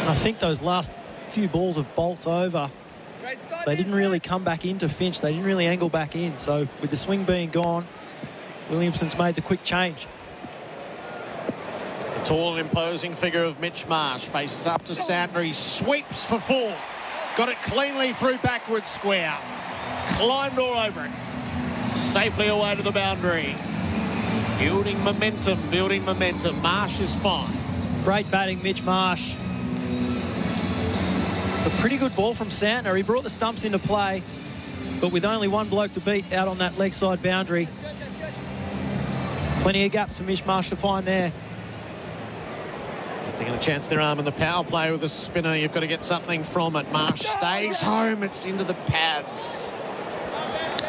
I think those last few balls of Bolt's over, they didn't really come back into Finch. They didn't really angle back in. So with the swing being gone, Williamson's made the quick change. The tall and imposing figure of Mitch Marsh faces up to Santner. He sweeps for 4. Got it cleanly through backward square. Climbed all over it. Safely away to the boundary. Building momentum, building momentum. Marsh is 5. Great batting, Mitch Marsh. It's a pretty good ball from Santner. He brought the stumps into play, but with only one bloke to beat out on that leg side boundary. Plenty of gaps for Mitch Marsh to find there. If they're going to chance their arm in the power play with a spinner, you've got to get something from it. Marsh stays home. It's into the pads.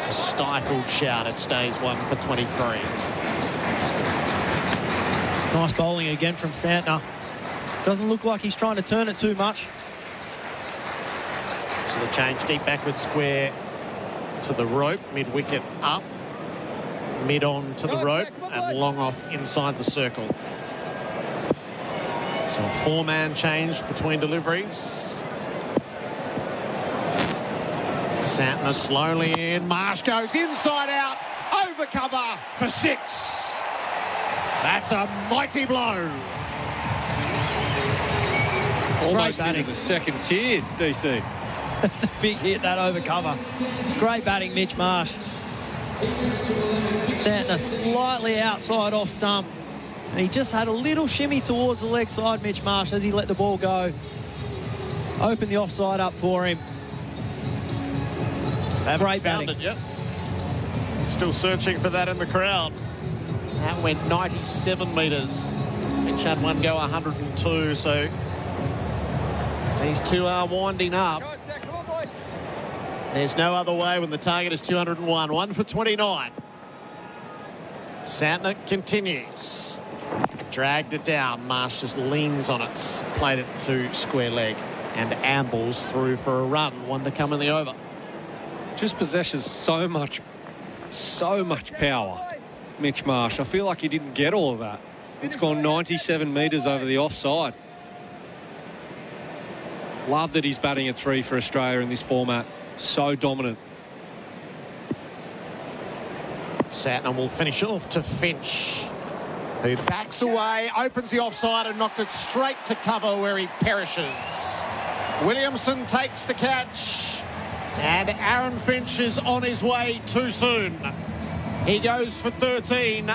A stifled shout. It stays 1 for 23. Nice bowling again from Santner. Doesn't look like he's trying to turn it too much. So the change deep backward square to the rope. Mid-wicket up. Mid on to the rope. And long off inside the circle. So a 4-man change between deliveries. Santner slowly in. Marsh goes inside out. Over cover for 6. That's a mighty blow. Almost into the second tier, DC. That's a big hit, that over cover. Great batting, Mitch Marsh. Santner slightly outside off stump. And he just had a little shimmy towards the leg side, Mitch Marsh, as he let the ball go. Opened the offside up for him. Haven't found it yet. Still searching for that in the crowd. That went 97 metres. Finch had one go 102, so these two are winding up. There's no other way when the target is 201. 1 for 29. Santner continues. Dragged it down. Marsh just leans on it. Played it to square leg and ambles through for a run. 1 to come in the over. Just possesses so much power, Mitch Marsh. I feel like he didn't get all of that. It's gone 97 metres over the offside. Love that he's batting at 3 for Australia in this format. So dominant. Santner will finish off to Finch, who backs away, opens the offside and knocked it straight to cover where he perishes. Williamson takes the catch and Aaron Finch is on his way too soon. He goes for 13.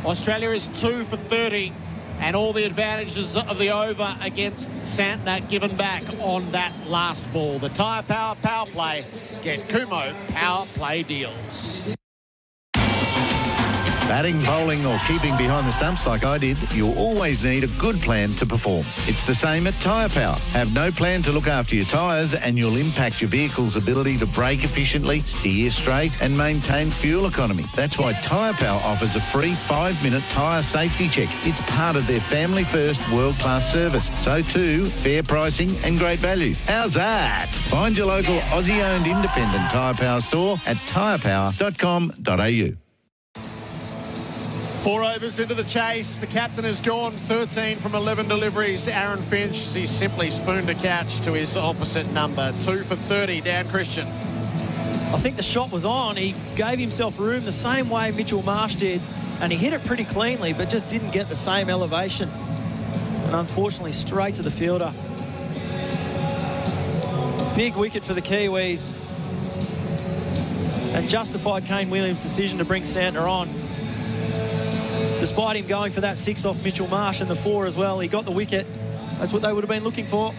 Australia is 2 for 30 and all the advantages of the over against Santner given back on that last ball. The Tyre Power power play. Get Kumo power play deals. Batting, bowling or keeping behind the stumps like I did, you'll always need a good plan to perform. It's the same at Tyre Power. Have no plan to look after your tyres and you'll impact your vehicle's ability to brake efficiently, steer straight and maintain fuel economy. That's why Tyre Power offers a free 5-minute tyre safety check. It's part of their family first world-class service. So too, fair pricing and great value. How's that? Find your local Aussie-owned independent Tyre Power store at tyrepower.com.au. 4 overs into the chase. The captain has gone 13 from 11 deliveries. Aaron Finch, he simply spooned a catch to his opposite number. 2 for 30. Dan Christian. I think the shot was on. He gave himself room the same way Mitchell Marsh did, and he hit it pretty cleanly, but just didn't get the same elevation. And unfortunately, straight to the fielder. Big wicket for the Kiwis. And justified Kane Williams' decision to bring Santner on. Despite him going for that 6 off Mitchell Marsh and the 4 as well, he got the wicket. That's what they would have been looking for.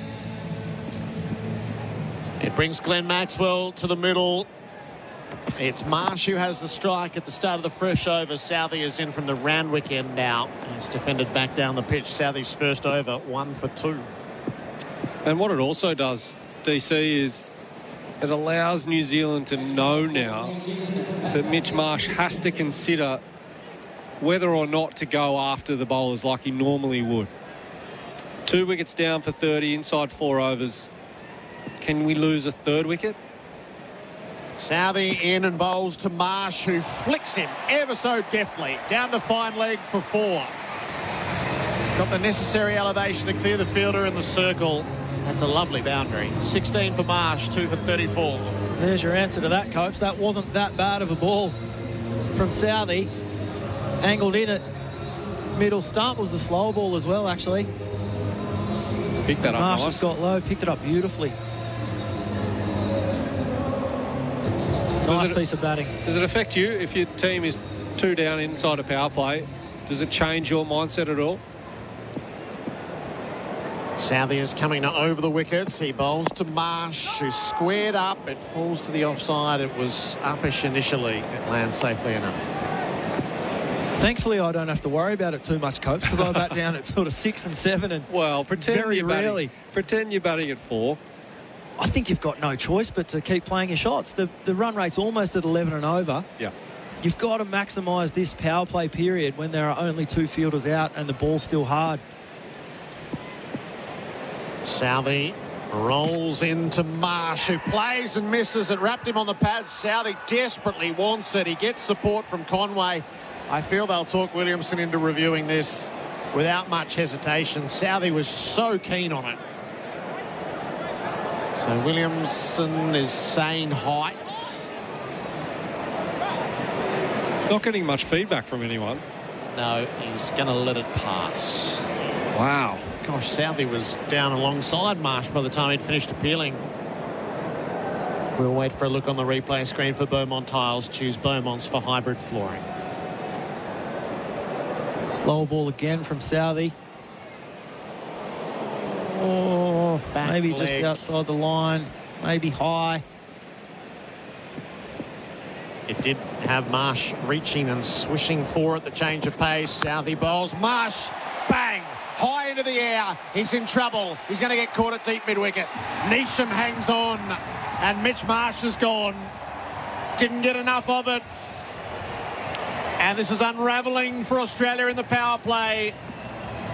It brings Glenn Maxwell to the middle. It's Marsh who has the strike at the start of the fresh over. Southee is in from the Randwick end now. It's defended back down the pitch. Southee's first over, 1 for 2. And what it also does, DC, is it allows New Zealand to know now that Mitch Marsh has to consider whether or not to go after the bowlers like he normally would. 2 wickets down for 30 inside 4 overs. Can we lose a 3rd wicket? Southee in and bowls to Marsh, who flicks him ever so deftly down to fine leg for 4. Got the necessary elevation to clear the fielder in the circle. That's a lovely boundary. 16 for Marsh, 2 for 34. There's your answer to that, Copes. That wasn't that bad of a ball from Southee. Angled in at middle stump. Was the slow ball as well, actually. Picked that up Marsh nice. has got low, picked it up beautifully. Nice piece of batting. Does it affect you if your team is 2 down inside a power play? Does it change your mindset at all? Southee is coming to over the wickets. He bowls to Marsh, who squared up. It falls to the offside. It was uppish initially. It lands safely enough. Thankfully, I don't have to worry about it too much, Coach, because I bat down at sort of 6 and 7. And well, pretend you're batting at 4. I think you've got no choice but to keep playing your shots. The run rate's almost at 11 and over. Yeah. You've got to maximise this power play period when there are only 2 fielders out and the ball's still hard. Southee rolls into Marsh, who plays and misses. It wrapped him on the pads. Southee desperately wants it. He gets support from Conway. I feel they'll talk Williamson into reviewing this without much hesitation. Southee was so keen on it. So Williamson is saying height. He's not getting much feedback from anyone. No, he's going to let it pass. Wow. Gosh, Southee was down alongside Marsh by the time he'd finished appealing. We'll wait for a look on the replay screen for Beaumont tiles. Choose Beaumont's for hybrid flooring. Slow ball again from Southee. Oh, back maybe leg. Just outside the line, maybe high. It did have Marsh reaching and swishing for it. The change of pace. Southee bowls. Marsh, bang, high into the air. He's in trouble. He's going to get caught at deep mid-wicket. Neesham hangs on, and Mitch Marsh is gone. Didn't get enough of it. And this is unravelling for Australia in the power play.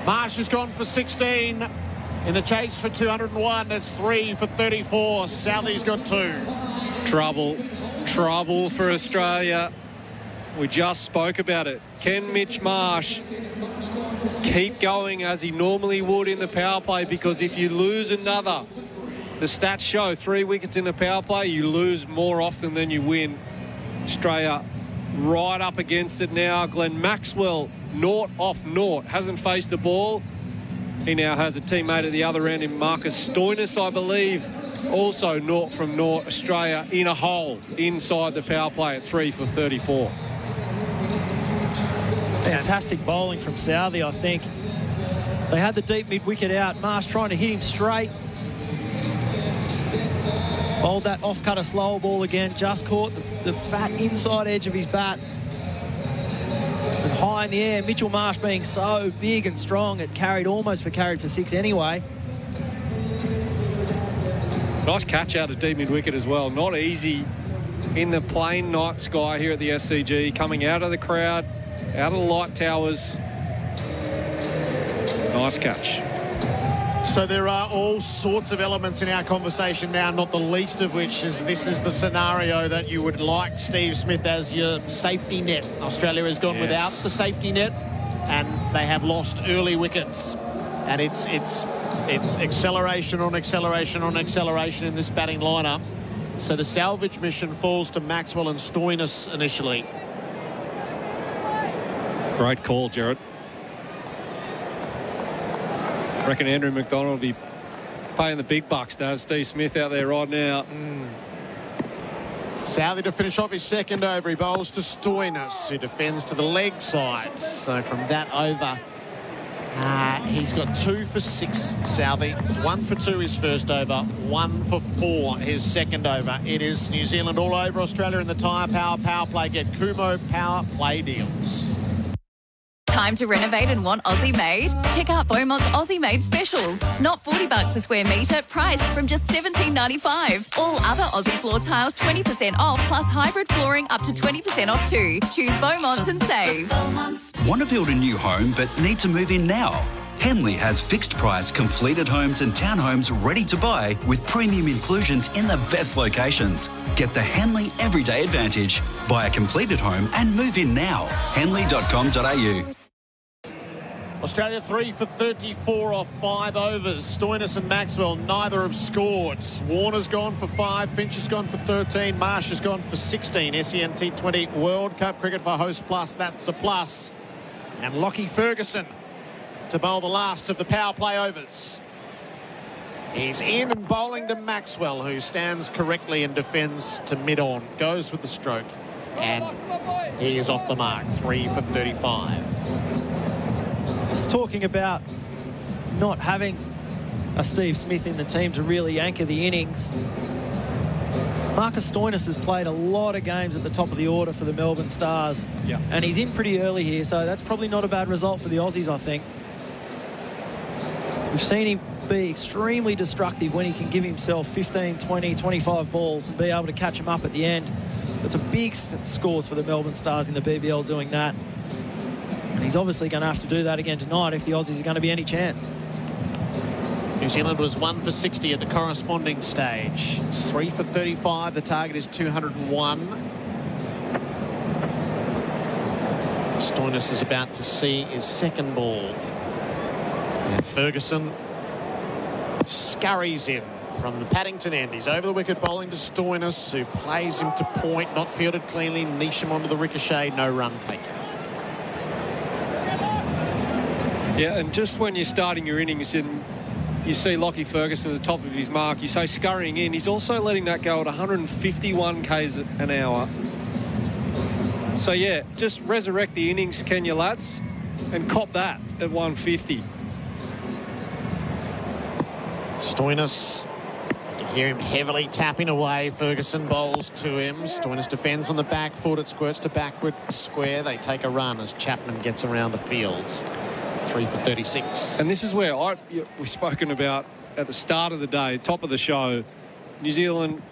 Marsh has gone for 16. In the chase for 201, it's 3 for 34. Southee's got 2. Trouble for Australia. We just spoke about it. Can Mitch Marsh keep going as he normally would in the power play? Because if you lose another, the stats show 3 wickets in the power play, you lose more often than you win. Australia right up against it now. Glenn Maxwell, 0 off 0, hasn't faced the ball. He now has a teammate at the other end in Marcus Stoinis, I believe. Also 0 from 0. Australia in a hole inside the power play at 3 for 34. Fantastic bowling from Southee, I think. They had the deep mid-wicket out. Marsh trying to hit him straight. Bowled that off-cutter slow ball again. Just caught the fat inside edge of his bat. And high in the air, Mitchell Marsh being so big and strong, it almost carried for 6 anyway. It's a nice catch out of deep mid-wicket as well. Not easy in the plain night sky here at the SCG. Coming out of the crowd, out of the light towers. Nice catch. So there are all sorts of elements in our conversation now, not the least of which is this is the scenario that you would like Steve Smith as your safety net. Australia has gone without the safety net, and they have lost early wickets. And it's acceleration on acceleration on acceleration in this batting lineup. So the salvage mission falls to Maxwell and Stoinis initially. Great call, Gerard. I reckon Andrew McDonald will be paying the big bucks to have Steve Smith out there right now. Southey to finish off his second over. He bowls to Stoinis, who defends to the leg side. So from that over, he's got 2 for 6, Southey. 1 for 2 his first over, 1 for 4 his second over. It is New Zealand all over Australia in the Tyre Power Power Play. Get Kumo Power Play deals. Time to renovate and want Aussie made? Check out Beaumont's Aussie made specials. Not $40 a square metre, priced from just $17.95. All other Aussie floor tiles 20% off, plus hybrid flooring up to 20% off too. Choose Beaumont's and save. Want to build a new home but need to move in now? Henley has fixed price completed homes and townhomes ready to buy with premium inclusions in the best locations. Get the Henley Everyday Advantage. Buy a completed home and move in now. Henley.com.au. Australia 3 for 34 off 5 overs. Stoinis and Maxwell, neither have scored. Warner's gone for 5, Finch has gone for 13, Marsh has gone for 16. SEN T20 World Cup cricket for Host Plus, that's a plus. And Lockie Ferguson to bowl the last of the power play overs. He's in and bowling to Maxwell, who stands correctly and defends to mid-on. Goes with the stroke, and he is off the mark. 3 for 35. It's talking about not having a Steve Smith in the team to really anchor the innings. Marcus Stoinis has played a lot of games at the top of the order for the Melbourne Stars. And he's in pretty early here, so that's probably not a bad result for the Aussies, I think. We've seen him be extremely destructive when he can give himself 15, 20, 25 balls and be able to catch them up at the end. It's a big scores for the Melbourne Stars in the BBL doing that. And he's obviously going to have to do that again tonight if the Aussies are going to be any chance. New Zealand was 1 for 60 at the corresponding stage. 3 for 35. The target is 201. Stoinis is about to see his second ball. And Ferguson scurries in from the Paddington end. He's over the wicket bowling to Stoinis, who plays him to point, not fielded cleanly. Neesham onto the ricochet, no run taken. Yeah, and just when you're starting your innings and you see Lockie Ferguson at the top of his mark, you say scurrying in, he's also letting that go at 151 k's an hour. So yeah, just resurrect the innings, can you, lads, and cop that at 150. Stoinis, you can hear him heavily tapping away. Ferguson bowls to him. Stoinis defends on the back foot. It squirts to backward square. They take a run as Chapman gets around the fields. 3 for 36. And this is where we've spoken about at the start of the day, top of the show, New Zealand,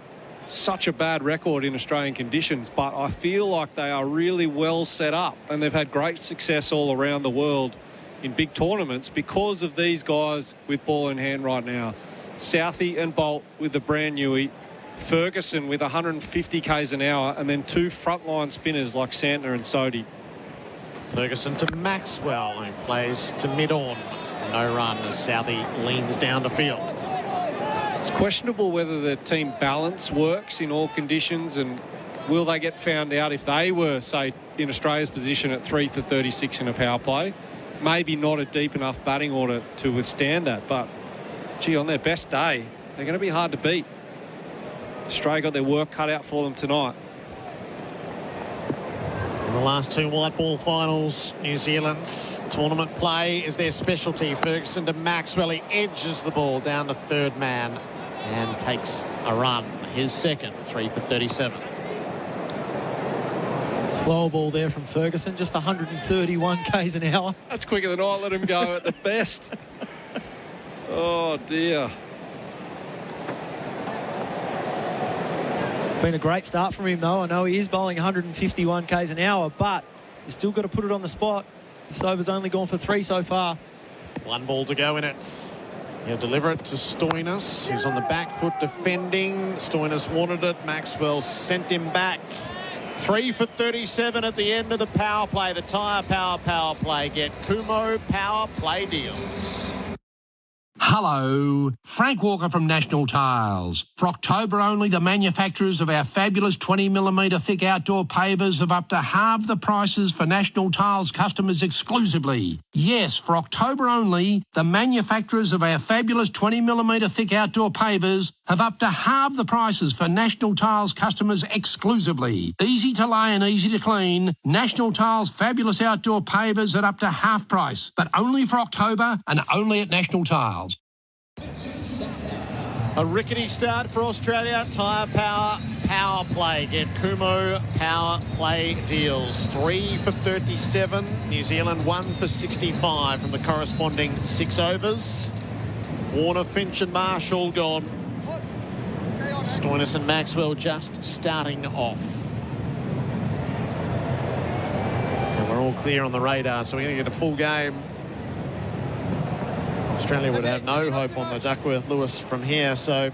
such a bad record in Australian conditions, but I feel like they are really well set up, and they've had great success all around the world in big tournaments because of these guys with ball in hand right now. Southey and Bolt with the brand newie, Ferguson with 150 k's an hour, and then 2 frontline spinners like Santner and Sodhi. Ferguson to Maxwell, who plays to mid-on. No run as Southey leans down to field. It's questionable whether the team balance works in all conditions, and will they get found out if they were, say, in Australia's position at 3 for 36 in a power play? Maybe not a deep enough batting order to withstand that, but, gee, on their best day, they're going to be hard to beat. Australia got their work cut out for them tonight. In the last 2 white ball finals, New Zealand's tournament play is their specialty. Ferguson to Maxwell. He edges the ball down to third man and takes a run. His second, 3 for 37. Slower ball there from Ferguson, just 131 k's an hour. That's quicker than I let him go at the best. Oh, dear. Been a great start from him, though. I know he is bowling 151 k's an hour, but you still got to put it on the spot. This over's only gone for 3 so far. 1 ball to go in it. He'll deliver it to Stoinis, who's on the back foot defending. Stoinis wanted it. Maxwell sent him back. 3 for 37 at the end of the power play. The Tyre Power play. Get Kumo power play deals. Hello, Frank Walker from National Tiles. For October only, the manufacturers of our fabulous 20mm thick outdoor pavers have up to half the prices for National Tiles customers exclusively. Yes, for October only, the manufacturers of our fabulous 20mm thick outdoor pavers have up to half the prices for National Tiles customers exclusively. Easy to lay and easy to clean, National Tiles fabulous outdoor pavers at up to half price, but only for October and only at National Tiles. A rickety start for Australia. Tyre power play. Get Kumo power play deals. 3 for 37. New Zealand 1 for 65 from the corresponding 6 overs. Warner, Finch and Marshall gone. Stoinis and Maxwell just starting off. And we're all clear on the radar, so we're going to get a full game. Australia would have no hope on the Duckworth-Lewis from here, so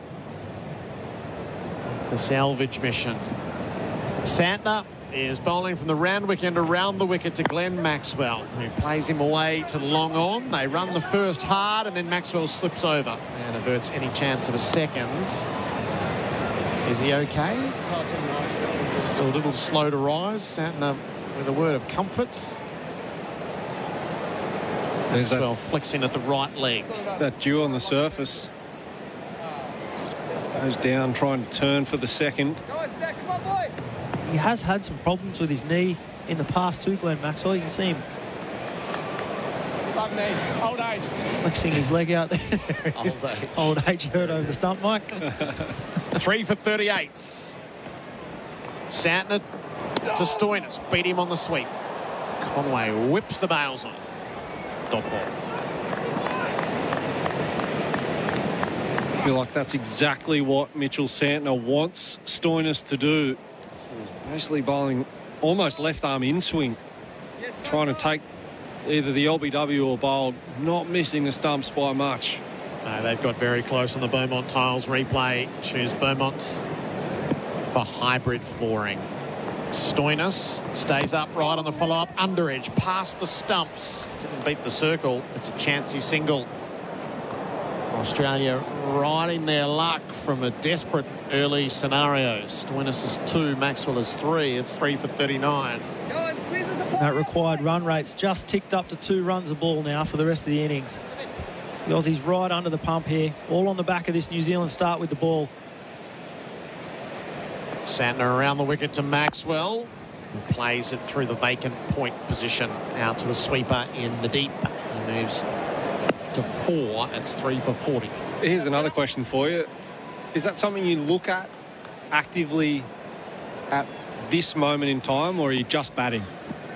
the salvage mission. Santner is bowling from the round wicket around the wicket to Glenn Maxwell, who plays him away to long on. They run the first hard, and then Maxwell slips over and averts any chance of a second. Is he okay? Just a little slow to rise. Santner with a word of comfort. Maxwell flexing at the right leg. That dew on the surface. Goes down, trying to turn for the second. He has had some problems with his knee in the past too, Glenn Maxwell. You can see him Old age. flexing his leg out there. Old age. You heard over the stump, Mike. 3 for 38. Santner to Stoinis. Beat him on the sweep. Conway whips the bails off. Dot ball. I feel like that's exactly what Mitchell Santner wants Stoinis to do. He's basically bowling almost left arm in swing, trying to take either the LBW or bowl, not missing the stumps by much. No, they've got very close on the Beaumont Tiles replay. Choose Beaumont for hybrid flooring. Stoinis stays upright on the follow-up. Under edge, past the stumps. Didn't beat the circle. It's a chancy single. Australia riding their luck from a desperate early scenario. Stoinis is 2, Maxwell is 3. It's 3 for 39. That required run rate's just ticked up to 2 runs a ball now for the rest of the innings. The Aussies right under the pump here, all on the back of this New Zealand start with the ball. Santner around the wicket to Maxwell, who plays it through the vacant point position out to the sweeper in the deep. He moves to 4. It's 3 for 40. Here's another question for you. Is that something you look at actively at this moment in time, or are you just batting?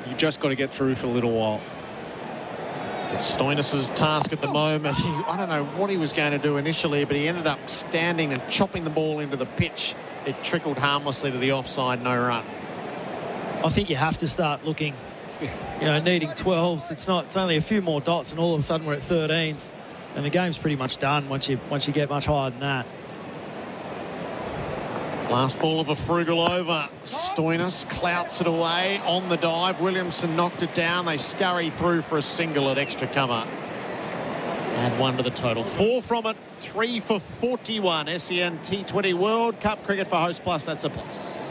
You just got to get through for a little while. It's Stoinis' task at the moment. I don't know what he was going to do initially, but he ended up standing and chopping the ball into the pitch. It trickled harmlessly to the offside, no run. I think you have to start looking, needing 12s. It's only a few more dots, and all of a sudden we're at 13s, and the game's pretty much done once you get much higher than that. Last ball of a frugal over. Stoinis clouts it away on the dive. Williamson knocked it down. They scurry through for a single at extra cover. Add 1 to the total. 4 from it. 3 for 41. SEN T20 World Cup cricket for Host Plus. That's a plus.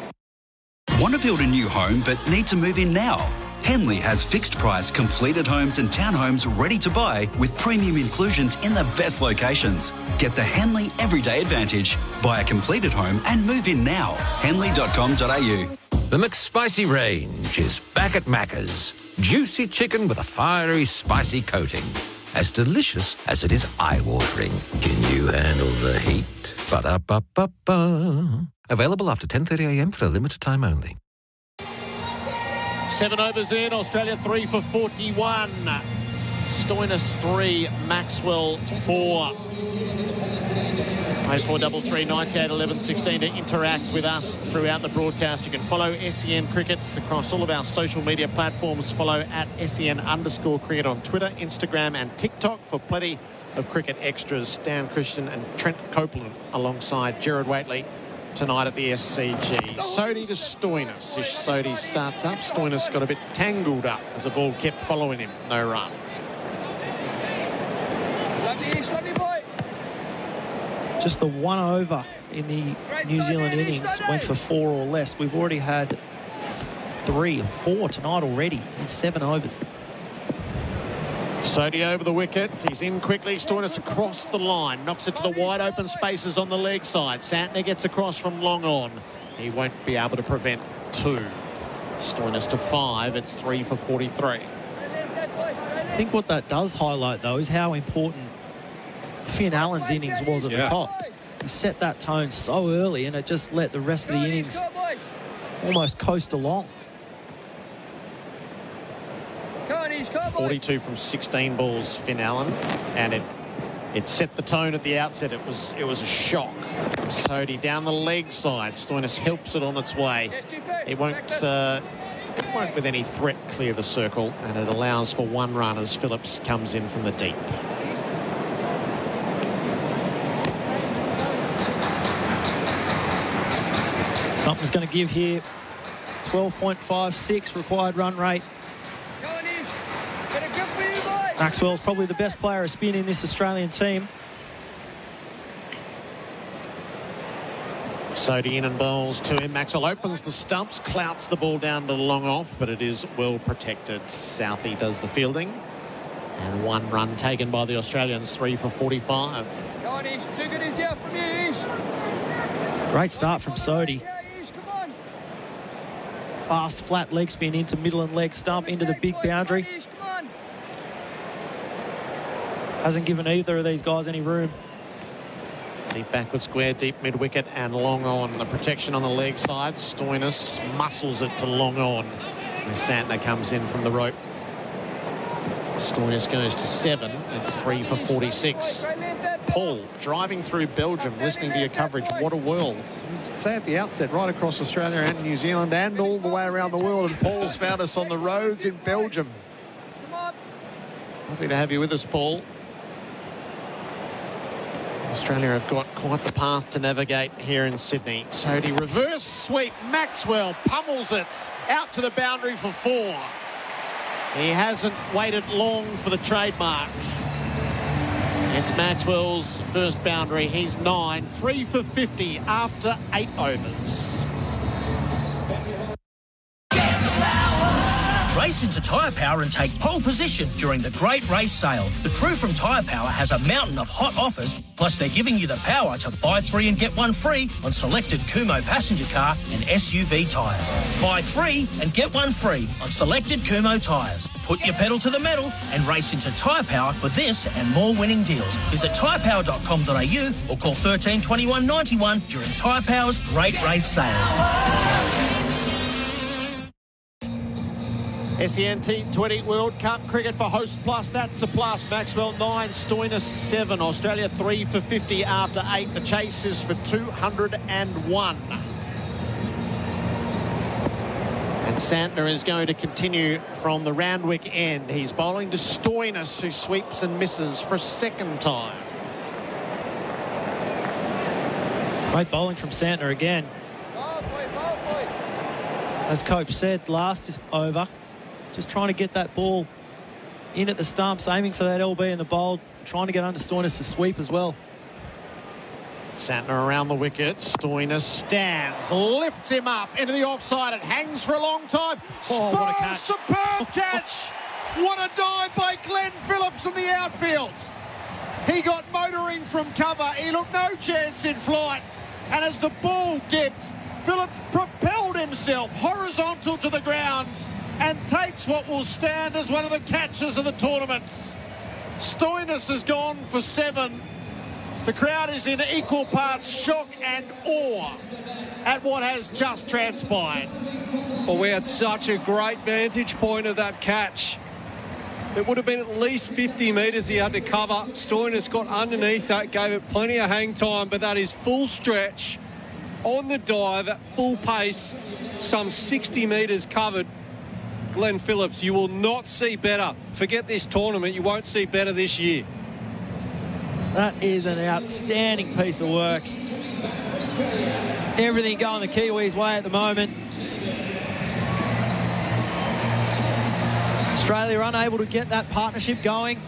Want to build a new home but need to move in now? Henley has fixed price completed homes and townhomes ready to buy with premium inclusions in the best locations. Get the Henley Everyday Advantage. Buy a completed home and move in now. Henley.com.au. The McSpicy range is back at Macca's. Juicy chicken with a fiery, spicy coating. As delicious as it is eye-watering. Can you handle the heat? Ba-da-ba-ba-ba. Available after 10:30am for a limited time only. 7 overs in. Australia 3 for 41. Stoinis 3, Maxwell 4. 0433 98 11 16 to interact with us throughout the broadcast. You can follow SEN Crickets across all of our social media platforms. Follow at SEN_cricket on Twitter, Instagram and TikTok for plenty of cricket extras. Dan Christian and Trent Copeland alongside Gerard Wheatley tonight at the SCG. Sodhi to Stoinis. Ish Sodhi starts up. Stoinis got a bit tangled up as the ball kept following him. No run. Lovely boy. Just the 1 over in the New Zealand innings went for 4 or less. We've already had 3 or 4 tonight already in 7 overs. Sodhi over the wickets. He's in quickly. Stoinis across the line. Knocks it to the wide open spaces on the leg side. Santner gets across from long on. He won't be able to prevent 2. Stoinis to 5. It's 3 for 43. I think what that does highlight, though, is how important Finn Allen's innings was at the top. He set that tone so early, and it just let the rest of the innings almost coast along. 42 from 16 balls, Finn Allen, and it set the tone at the outset. It was a shock. Sodhi down the leg side. Stoinis helps it on its way. It won't with any threat clear the circle, and it allows for 1 run as Phillips comes in from the deep. Something's going to give here. 12.56 required run rate. Maxwell's probably the best player of spin in this Australian team. Sodhi in and bowls to him. Maxwell opens the stumps, clouts the ball down to long off, but it is well protected. Southey does the fielding. And 1 run taken by the Australians, 3 for 45. Go on, Ish. 2 goodies here from you, Ish. Great start from Sodhi. Fast, flat leg spin into middle and leg stump into the big boundary. Hasn't given either of these guys any room. Deep backward square, deep mid-wicket and long on. The protection on the leg side. Stoinis muscles it to long on. And Santner comes in from the rope. Stoinis goes to 7. It's 3 for 46. Paul driving through Belgium, listening to your coverage. What a world. You'd say at the outset, right across Australia and New Zealand and all the way around the world. And Paul's found us on the roads in Belgium. It's lovely to have you with us, Paul. Australia have got quite the path to navigate here in Sydney. Sodhi reverse sweep. Maxwell pummels it out to the boundary for 4. He hasn't waited long for the trademark. It's Maxwell's first boundary. He's 9. 3 for 50 after 8 overs. Race into Tyre Power and take pole position during the Great Race Sale. The crew from Tyre Power has a mountain of hot offers, plus they're giving you the power to buy 3 and get 1 free on selected Kumho passenger car and SUV tyres. Buy 3 and get 1 free on selected Kumho tyres. Put your pedal to the metal and race into Tyre Power for this and more winning deals. Visit tyrepower.com.au or call 13 21 91 during Tyre Power's Great Race Sale. SEN T20 World Cup cricket for Host Plus. That's a plus. Maxwell 9, Stoinis 7. Australia 3 for 50 after 8. The chase is for 201. And Santner is going to continue from the Randwick end. He's bowling to Stoinis, who sweeps and misses for a 2nd time. Great bowling from Santner again. As Coach said last over, just trying to get that ball in at the stumps, aiming for that LB in the bowl, trying to get under Stoinis to sweep as well. Santner around the wicket. Stoinis stands, lifts him up into the offside. It hangs for a long time. Oh, what a catch. Superb catch. What a dive by Glenn Phillips in the outfield. He got motoring from cover. He looked no chance in flight. And as the ball dipped, Phillips propelled himself horizontal to the ground and takes what will stand as one of the catches of the tournament. Stoinis has gone for 7. The crowd is in equal parts shock and awe at what has just transpired. Well, we had such a great vantage point of that catch. It would have been at least 50 metres he had to cover. Stoinis got underneath that, gave it plenty of hang time, but that is full stretch on the dive at full pace, some 60 metres covered. Glenn Phillips, you will not see better. Forget this tournament, you won't see better this year. That is an outstanding piece of work. Everything going the Kiwis' way at the moment. Australia unable to get that partnership going.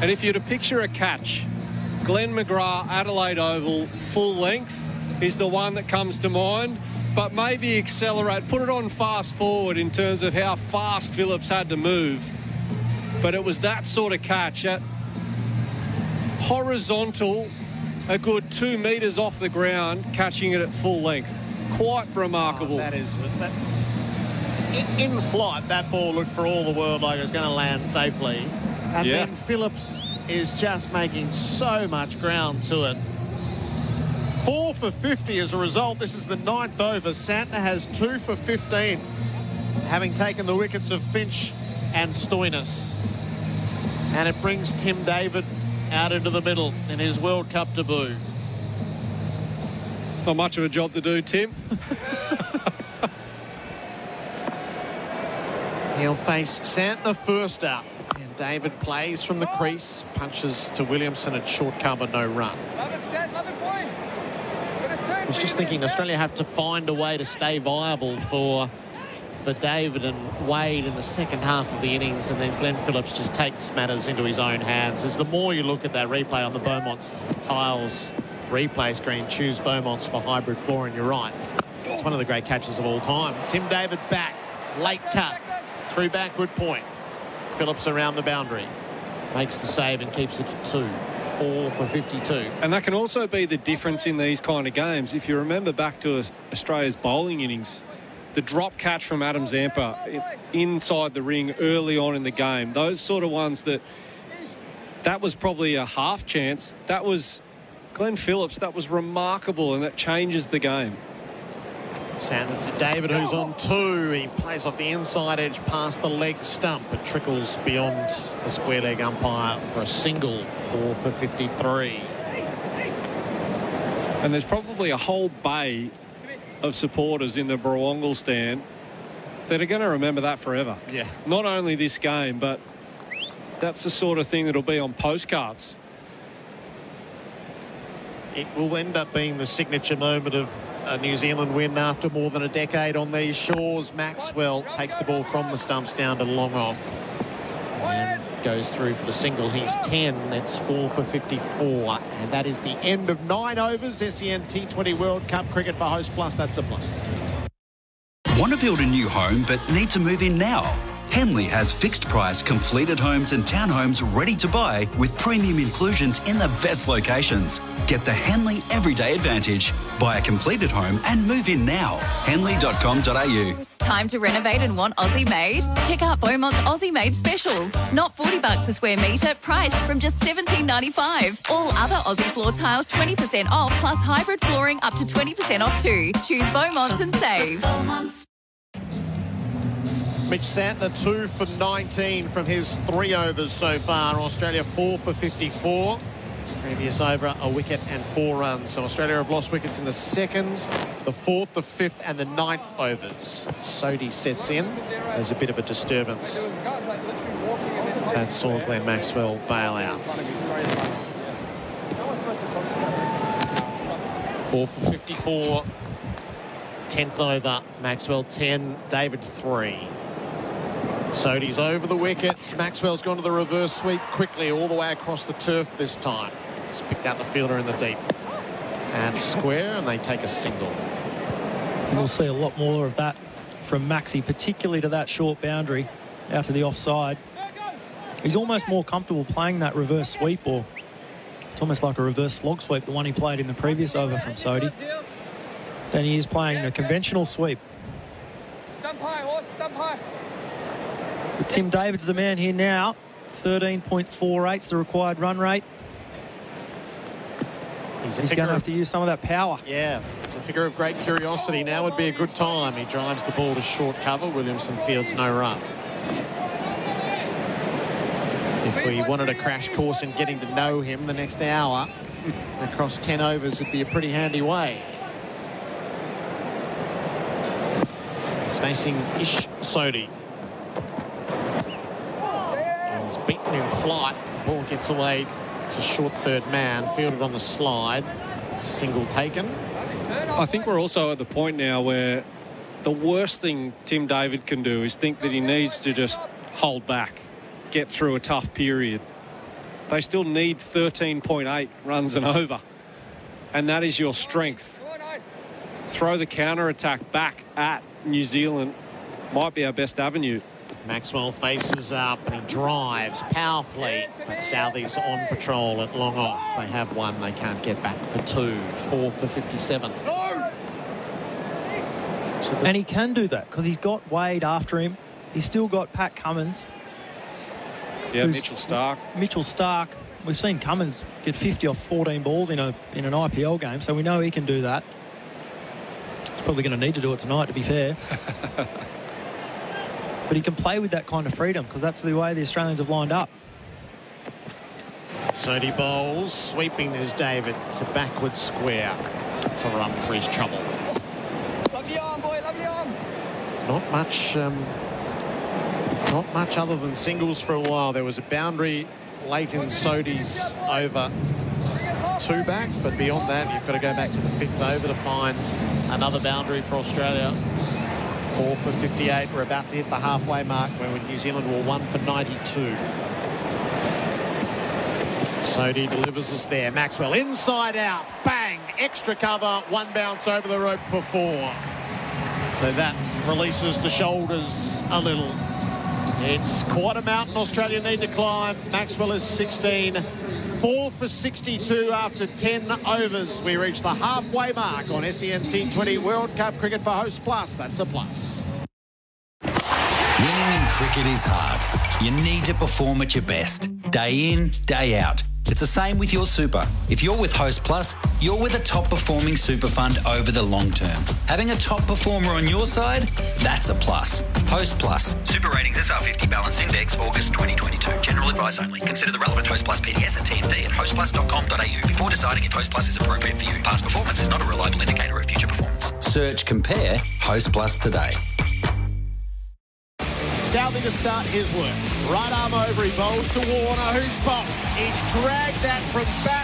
And if you're to picture a catch, Glenn McGrath, Adelaide Oval, full length is the one that comes to mind, but maybe accelerate, put it on fast forward in terms of how fast Phillips had to move. But it was that sort of catch, at horizontal, a good 2 metres off the ground, catching it at full length. Quite remarkable. That is... In flight, that ball looked for all the world like it was going to land safely. And then Phillips is just making so much ground to it. 4 for 50 as a result. This is the 9th over. Santner has 2 for 15, having taken the wickets of Finch and Stoinis. And it brings Tim David out into the middle in his World Cup debut. Not much of a job to do, Tim. He'll face Santner first up. And David plays from the crease, punches to Williamson at short cover, no run. I was just thinking Australia have to find a way to stay viable for David and Wade in the second half of the innings, and then Glenn Phillips just takes matters into his own hands. As the more you look at that replay on the Beaumont Tiles replay screen, choose Beaumont's for hybrid flooring, you're right. It's one of the great catches of all time. Tim David back, late cut. Through backward point. Phillips around the boundary. Makes the save and keeps it at 2. 4 for 52. And that can also be the difference in these kind of games. If you remember back to Australia's bowling innings, the drop catch from Adam Zampa inside the ring early on in the game, those sort of ones that was probably a half chance. That was Glenn Phillips. That was remarkable, and that changes the game. Santner to David, who's on 2. He plays off the inside edge past the leg stump. It trickles beyond the square leg umpire for a single. 4 for 53. And there's probably a whole bay of supporters in the Barwongal stand that are going to remember that forever. Yeah. Not only this game, but that's the sort of thing that'll be on postcards. It will end up being the signature moment of a New Zealand win after more than a decade on these shores. Maxwell takes the ball from the stumps down to long off and goes through for the single. He's 10. That's 4 for 54. And that is the end of 9 overs. SEN T20 World Cup cricket for Host Plus. That's a plus. Want to build a new home but need to move in now? Henley has fixed price completed homes and townhomes ready to buy with premium inclusions in the best locations. Get the Henley Everyday Advantage. Buy a completed home and move in now. Henley.com.au. Time to renovate and want Aussie made? Check out Beaumont's Aussie made specials. Not $40 a square metre, priced from just $17.95. All other Aussie floor tiles 20% off, plus hybrid flooring up to 20% off too. Choose Beaumont's and save. Mitch Santner 2 for 19 from his 3 overs so far. Australia 4 for 54. Previous over, a wicket and 4 runs. So Australia have lost wickets in the 2nd, the 4th, the 5th and the 9th overs. Sodhi sets in. There's a bit of a disturbance. That saw Glenn Maxwell bail out. 4 for 54. 10th over, Maxwell 10, David 3. Sodhi's over the wickets. Maxwell's gone to the reverse sweep quickly all the way across the turf this time. He's picked out the fielder in the deep. And square, and they take a single. We'll see a lot more of that from Maxi, particularly to that short boundary out to the offside. He's almost more comfortable playing that reverse sweep, or it's almost like a reverse slog sweep, the one he played in the previous over from Sodhi, than he is playing the conventional sweep. Stump high, stump high. But Tim David's the man here now. 13.48's the required run rate. He's going to have to use some of that power. Yeah, it's a figure of great curiosity. Now would be a good time. He drives the ball to short cover. Williamson fields no run. If we wanted a crash course in getting to know him the next hour, across 10 overs would be a pretty handy way. He's facing Ish Sodhi. He's beaten in flight. The ball gets away to short third man, fielded on the slide. Single taken. I think we're also at the point now where the worst thing Tim David can do is think that he needs to just hold back, get through a tough period. They still need 13.8 runs and over, and that is your strength. Throw the counter-attack back at New Zealand might be our best avenue. Maxwell faces up and he drives powerfully, but Southie's on patrol at long off. They have one, they can't get back for two. 4 for 57. And he can do that because he's got Wade after him. He's still got Pat Cummins. Yeah, Mitchell Starc. Mitchell Starc. We've seen Cummins get 50 off 14 balls in an IPL game, so we know he can do that. He's probably going to need to do it tonight, to be fair. But he can play with that kind of freedom because that's the way the Australians have lined up. Sodhi bowls, sweeping as David. It's a backward square. It's a run for his trouble. Lovely arm, boy, lovely arm. Not much other than singles for a while. There was a boundary late in Sodhi's over 2 back, but beyond that, you've got to go back to the 5th over to find another boundary for Australia. 4 for 58. We're about to hit the halfway mark where New Zealand were 1 for 92. Sodhi delivers us there. Maxwell inside out. Bang. Extra cover. 1 bounce over the rope for 4. So that releases the shoulders a little. It's quite a mountain Australia need to climb. Maxwell is 16. 4 for 62 after 10 overs. We reach the halfway mark on SEN T20 World Cup Cricket for Host Plus. That's a plus. Winning in cricket is hard. You need to perform at your best, day in, day out. It's the same with your super. If you're with Host Plus, you're with a top-performing super fund over the long term. Having a top performer on your side, that's a plus. Host Plus. Super Ratings SR50 Balance Index, August 2022. General advice only. Consider the relevant Host Plus PDS and TMD at hostplus.com.au before deciding if Host Plus is appropriate for you. Past performance is not a reliable indicator of future performance. Search Compare Host Plus today. Southie to start his work. Right arm over, he bowls to Warner, who's bowled. He's dragged that from bat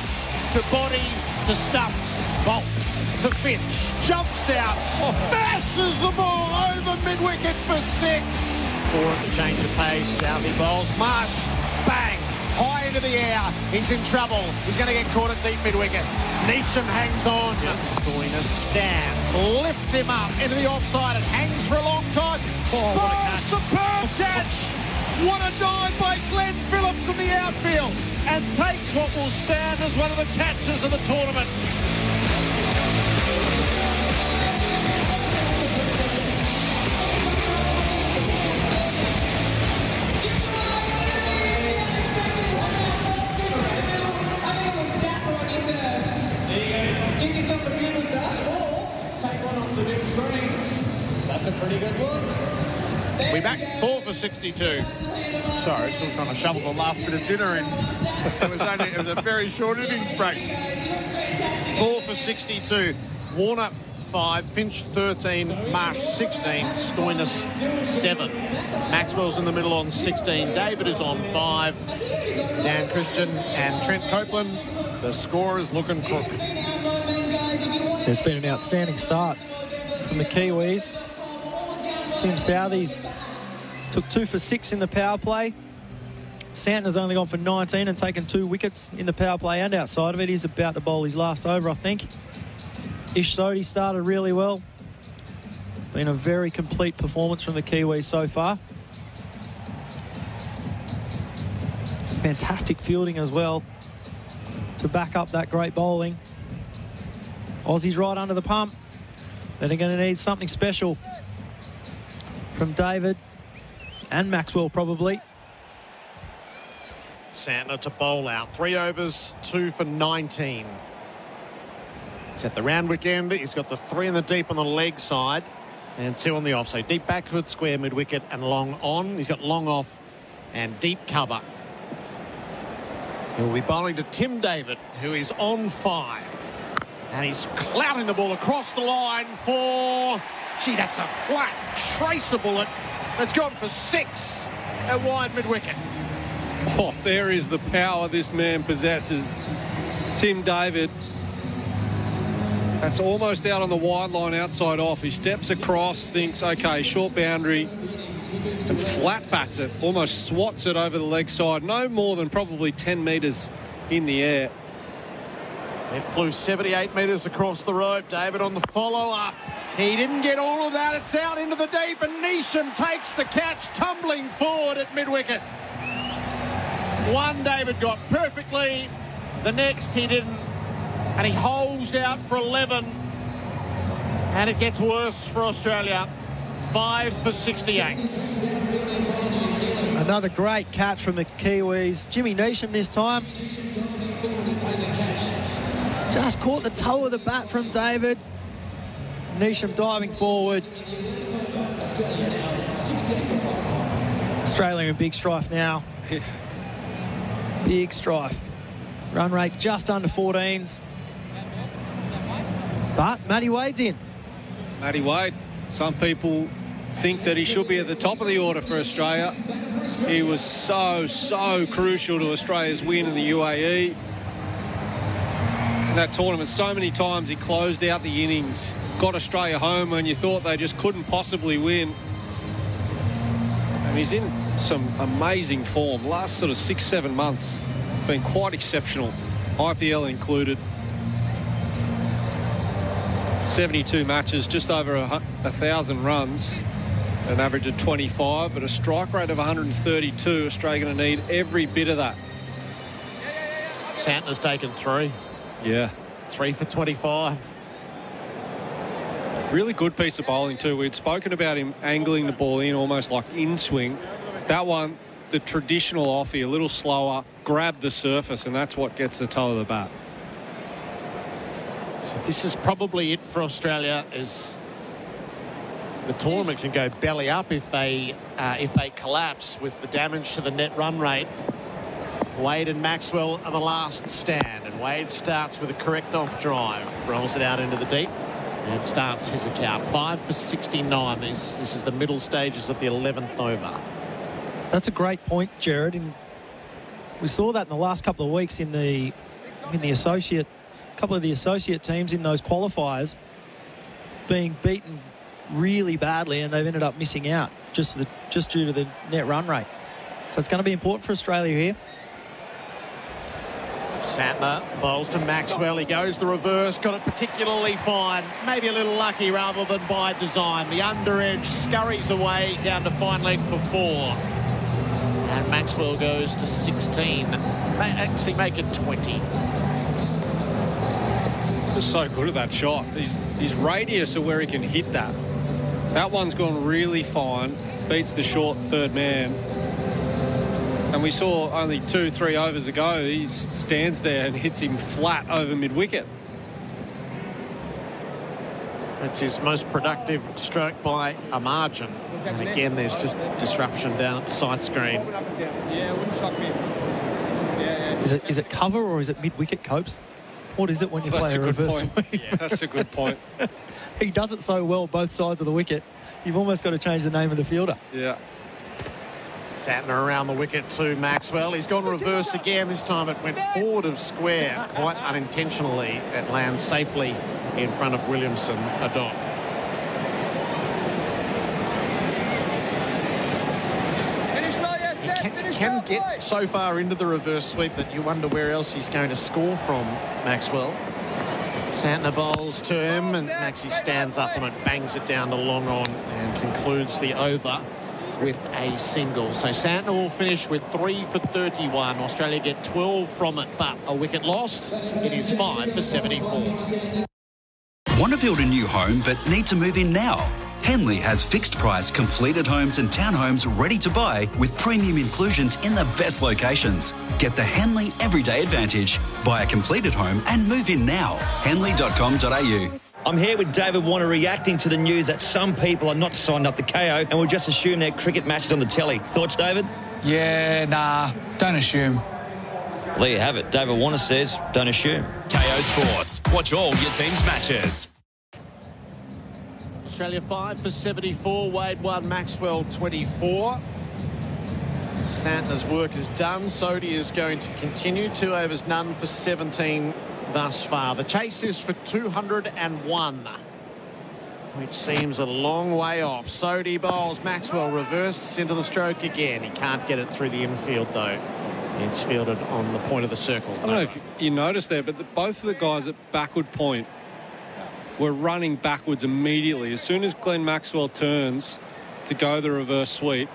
to body to stumps. Bolts to Finch. Jumps out, smashes the ball over mid-wicket for 6. 4 at the change of pace. Southie bowls. Marsh, bang. High into the air. He's in trouble. He's going to get caught at deep mid-wicket. Neesham hangs on. Stoiner stands, lifts him up into the offside and hangs for a long time. Superb catch. What a dive by Glenn Phillips in the outfield, and takes what will stand as one of the catches of the tournament. That's a pretty good one. We back 4 for 62. Sorry, still trying to shovel the last bit of dinner in. It was a very short innings break. 4 for 62. Warner 5, Finch 13, Marsh 16, Stoinis 7. Maxwell's in the middle on 16. David is on 5. Dan Christian and Trent Copeland. The score is looking crook. It's been an outstanding start from the Kiwis. Tim Southey's took 2 for 6 in the power play. Santner's only gone for 19 and taken 2 wickets in the power play and outside of it. He's about to bowl his last over, I think. Ish Sodhi started really well. Been a very complete performance from the Kiwis so far. It's fantastic fielding as well to back up that great bowling. Aussies right under the pump. Then they're going to need something special from David and Maxwell probably. Santner to bowl out. 3 overs, 2 for 19. He's at the round weekend. He's got the 3 in the deep on the leg side and 2 on the off. So deep backward square mid-wicket and long on. He's got long off and deep cover. He'll be bowling to Tim David, who is on 5. And he's clouting the ball across the line for... Gee, that's a flat, tracer bullet. That's gone for 6 at wide mid-wicket. Oh, there is the power this man possesses. Tim David. That's almost out on the wide line, outside off. He steps across, thinks, OK, short boundary, and flat bats it, almost swats it over the leg side. No more than probably 10 metres in the air. It flew 78 metres across the rope. David on the follow-up. He didn't get all of that. It's out into the deep, and Neesham takes the catch, tumbling forward at mid-wicket. One David got perfectly, the next he didn't, and he holds out for 11. And it gets worse for Australia. 5 for 68. Another great catch from the Kiwis. Jimmy Neesham this time. Just caught the toe of the bat from David. Neesham diving forward. Australia in big strife now. Big strife. Run rate just under 14s. But Matty Wade's in. Matty Wade. Some people think that he should be at the top of the order for Australia. He was so crucial to Australia's win in the UAE. In that tournament, so many times he closed out the innings, got Australia home when you thought they just couldn't possibly win. And he's in some amazing form. Last sort of 6-7 months, been quite exceptional, IPL included. 72 matches, just over 1,000 runs, an average of 25, but a strike rate of 132. Australia going to need every bit of that. Santner's taken 3. Yeah. 3 for 25. Really good piece of bowling too. We'd spoken about him angling the ball in almost like in swing. That one, the traditional offie, a little slower, grabbed the surface, and that's what gets the toe of the bat. So this is probably it for Australia, as the tournament can go belly up if they collapse with the damage to the net run rate. Wade and Maxwell are the last stand, and Wade starts with a correct off drive, rolls it out into the deep, and starts his account. 5 for 69. This is the middle stages of the 11th over. That's a great point, Gerard. And we saw that in the last couple of weeks in the couple of the associate teams in those qualifiers being beaten really badly, and they've ended up missing out just due to the net run rate. So it's going to be important for Australia here. Santner bowls to Maxwell. He goes the reverse, got it particularly fine, maybe a little lucky rather than by design. The under edge scurries away down to fine leg for 4, and Maxwell goes to 16. Actually make it 20. Just so good at that shot. His radius of where he can hit that. That one's gone really fine, beats the short third man. And we saw only 2-3 overs ago, he stands there and hits him flat over mid-wicket. That's his most productive stroke by a margin. And again, there's just disruption down at the side screen. Yeah, it wouldn't shock me. Is it cover or is it mid-wicket, Copes? What is it when you play a reverse swing? Yeah, that's a good point. He does it so well both sides of the wicket. You've almost got to change the name of the fielder. Yeah. Santner around the wicket to Maxwell. He's gone reverse again. This time it went forward of square, quite unintentionally. It lands safely in front of Williamson, a dot. Can get so far into the reverse sweep that you wonder where else he's going to score from, Maxwell. Santner bowls to him, and Maxie stands up on it, bangs it down to long on, and concludes the over with a single. So Santner will finish with 3 for 31. Australia get 12 from it, but a wicket lost. It is 5 for 74. Want to build a new home but need to move in now? Henley has fixed price completed homes and townhomes ready to buy with premium inclusions in the best locations. Get the Henley Everyday Advantage. Buy a completed home and move in now. Henley.com.au. I'm here with David Warner reacting to the news that some people are not signed up to KO and will just assume their cricket matches on the telly. Thoughts, David? Yeah, nah, don't assume. Well, there you have it. David Warner says, don't assume. KO Sports. Watch all your team's matches. Australia 5 for 74. Wade 1, Maxwell 24. Santner's work is done. Sodhi is going to continue. 2 overs, none for 17 thus far. The chase is for 201, which seems a long way off. Sodhi bowls. Maxwell reverses into the stroke again. He can't get it through the infield, though. It's fielded on the point of the circle. I don't know if you noticed there, but both of the guys at backward point were running backwards immediately. As soon as Glenn Maxwell turns to go the reverse sweep,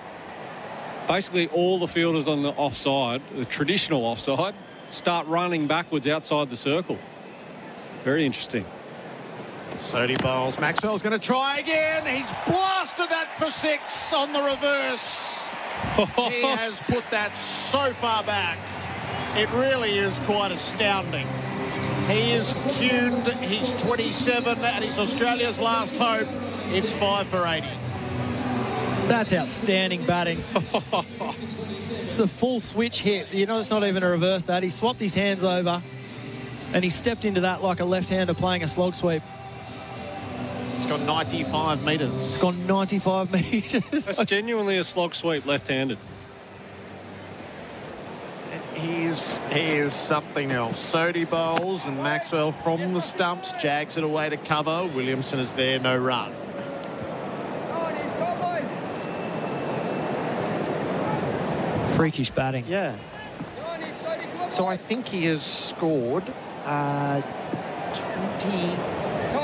basically all the fielders on the offside, the traditional offside, start running backwards outside the circle. Very interesting. Sodhi bowls. Maxwell's going to try again. He's blasted that for 6 on the reverse. He has put that so far back. It really is quite astounding. He is tuned. He's 27 and he's Australia's last hope. It's 5 for 80. That's outstanding batting. It's the full switch hit. You know, it's not even a reverse that. He swapped his hands over and he stepped into that like a left-hander playing a slog sweep. It's got 95 metres. It's gone 95 metres. That's genuinely a slog sweep left-handed. He is something else. Sodhi bowls and Maxwell from the stumps jags it away to cover. Williamson is there, no run. Freakish batting. Yeah. So I think he has scored 20.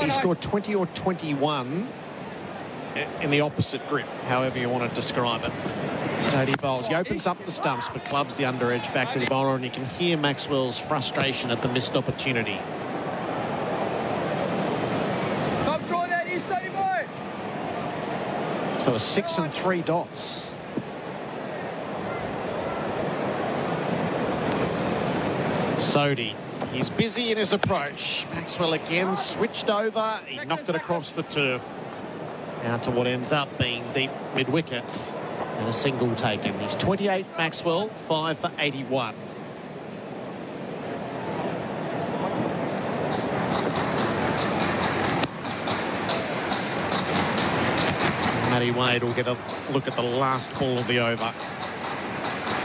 He scored 20 or 21 in the opposite grip, however you want to describe it. Sodhi bowls. He opens up the stumps but clubs the under edge back to the bowler, and you can hear Maxwell's frustration at the missed opportunity. Top draw that is, Sodhi boy. So a 6 and 3 dots. Sodhi. He's busy in his approach. Maxwell again switched over. He knocked it across the turf. Out to what ends up being deep mid-wicket. And a single taken. He's 28, Maxwell, 5 for 81. Matty Wade will get a look at the last ball of the over.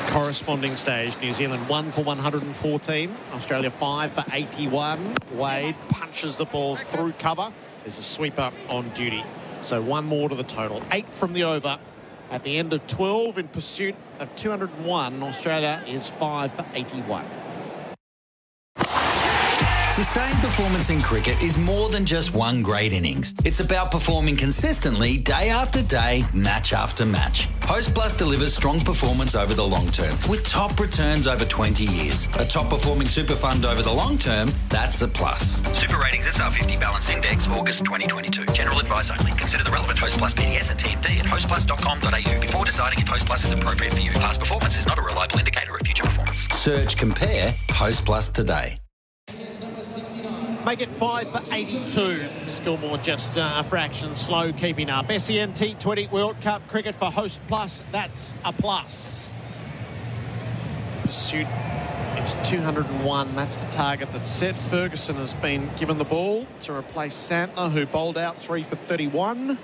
Corresponding stage, New Zealand 1 for 114, Australia 5 for 81. Wade punches the ball through cover. There's a sweeper on duty. So 1 more to the total. 8 from the over. At the end of 12 in pursuit of 201, Australia is 5 for 81. Sustained performance in cricket is more than just one great innings. It's about performing consistently day after day, match after match. Host Plus delivers strong performance over the long term with top returns over 20 years. A top performing super fund over the long term, that's a plus. Super Ratings SR50 Balance Index, August 2022. General advice only. Consider the relevant Host Plus PDS and TMD at hostplus.com.au before deciding if Host Plus is appropriate for you. Past performance is not a reliable indicator of future performance. Search Compare Host Plus today. Make it 5 for 82. Skillmore just a fraction slow keeping up. SEN T20 World Cup cricket for Host Plus. That's a plus. Pursuit is 201. That's the target that's set. Ferguson has been given the ball to replace Santner, who bowled out 3 for 31.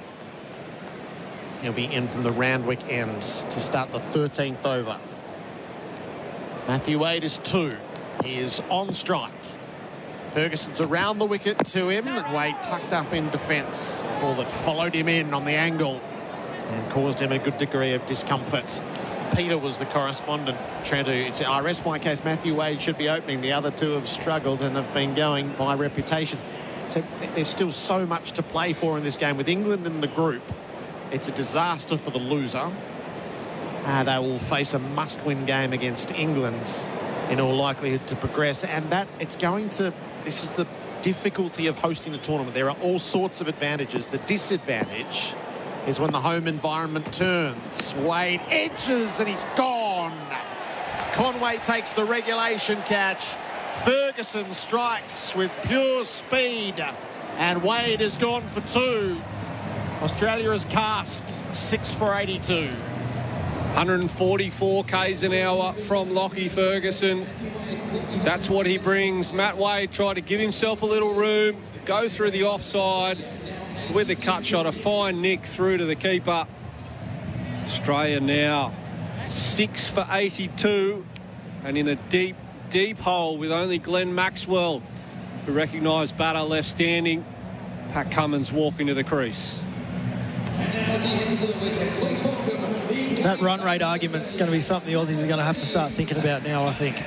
He'll be in from the Randwick ends to start the 13th over. Matthew Wade is 2. He is on strike. Ferguson's around the wicket to him, and Wade tucked up in defence. A ball that followed him in on the angle and caused him a good degree of discomfort. Peter was the correspondent. Trent, I rest my case, Matthew Wade should be opening. The other 2 have struggled and have been going by reputation. So there's still so much to play for in this game. With England in the group, it's a disaster for the loser. They will face a must-win game against England in all likelihood to progress, and that it's going to... This is the difficulty of hosting a tournament. There are all sorts of advantages. The disadvantage is when the home environment turns. Wade edges and he's gone. Conway takes the regulation catch. Ferguson strikes with pure speed, and Wade has gone for 2. Australia has cast 6 for 82. 144 k's an hour from Lockie Ferguson. That's what he brings. Matt Wade tried to give himself a little room, go through the offside with the cut shot, a fine nick through to the keeper. Australia now 6 for 82 and in a deep, deep hole with only Glenn Maxwell, the recognised batter, left standing. Pat Cummins walking to the crease. That run rate argument's going to be something the Aussies are going to have to start thinking about now, I think.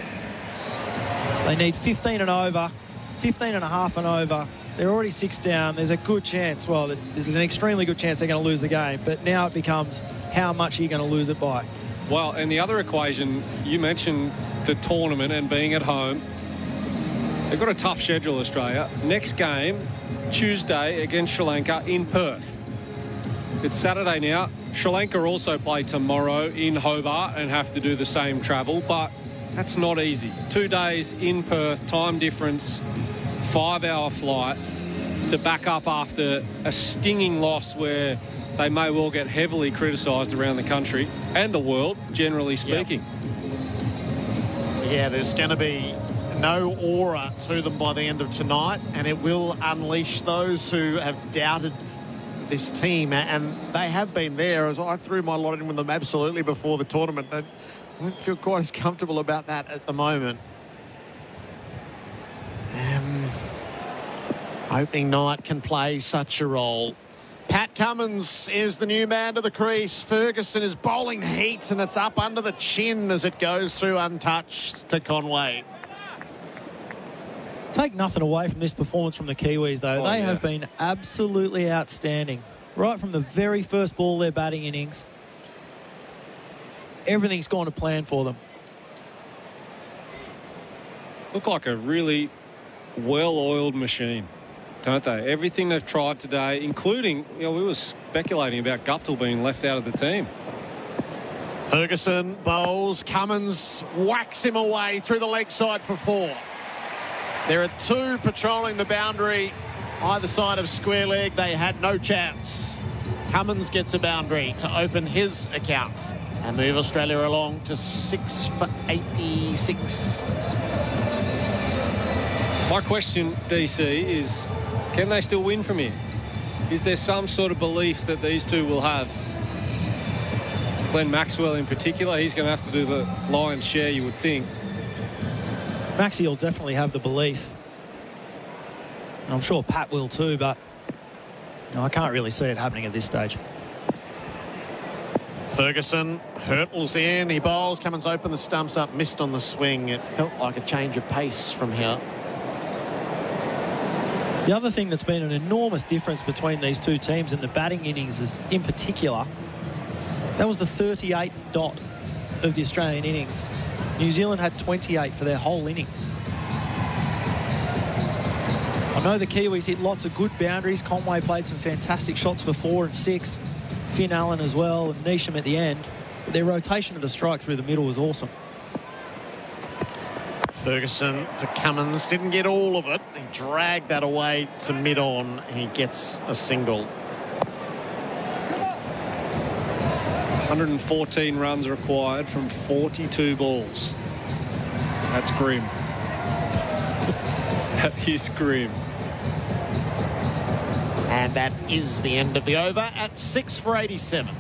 They need 15 and over, 15 and a half and over. They're already 6 down. There's a good chance, well, there's an extremely good chance they're going to lose the game. But now it becomes how much are you going to lose it by? Well, and the other equation, you mentioned the tournament and being at home. They've got a tough schedule, Australia. Next game, Tuesday against Sri Lanka in Perth. It's Saturday now. Sri Lanka also play tomorrow in Hobart and have to do the same travel, but that's not easy. 2 days in Perth, time difference, 5-hour flight to back up after a stinging loss where they may well get heavily criticised around the country and the world, generally speaking. Yeah, there's going to be no aura to them by the end of tonight, and it will unleash those who have doubted this team, and they have been there. As I threw my lot in with them absolutely before the tournament, I don't feel quite as comfortable about that at the moment. Opening night can play such a role. Pat Cummins is the new man to the crease. Ferguson is bowling heat, and it's up under the chin as it goes through untouched to Conway. Take nothing away from this performance from the Kiwis, though. They have been absolutely outstanding. Right from the very first ball of their batting innings, everything's gone to plan for them. Look like a really well-oiled machine, don't they? Everything they've tried today, including, you know, we were speculating about Guptill being left out of the team. Ferguson bowls. Cummins whacks him away through the leg side for 4. There are 2 patrolling the boundary either side of square leg. They had no chance. Cummins gets a boundary to open his account and move Australia along to 6 for 86. My question, DC, is can they still win from here? Is there some sort of belief that these two will have? Glenn Maxwell in particular, he's going to have to do the lion's share, you would think. Maxie will definitely have the belief. And I'm sure Pat will too, but you know, I can't really see it happening at this stage. Ferguson hurtles in, he bowls, Cummins open the stumps up, missed on the swing. It felt like a change of pace from here. The other thing that's been an enormous difference between these two teams in the batting innings is, in particular, that was the 38th dot of the Australian innings. New Zealand had 28 for their whole innings. I know the Kiwis hit lots of good boundaries. Conway played some fantastic shots for 4 and 6. Finn Allen as well, and Neesham at the end. But their rotation of the strike through the middle was awesome. Ferguson to Cummins, didn't get all of it. He dragged that away to mid-on. He gets a single. 114 runs required from 42 balls. That's grim. That is grim. And that is the end of the over at 6 for 87.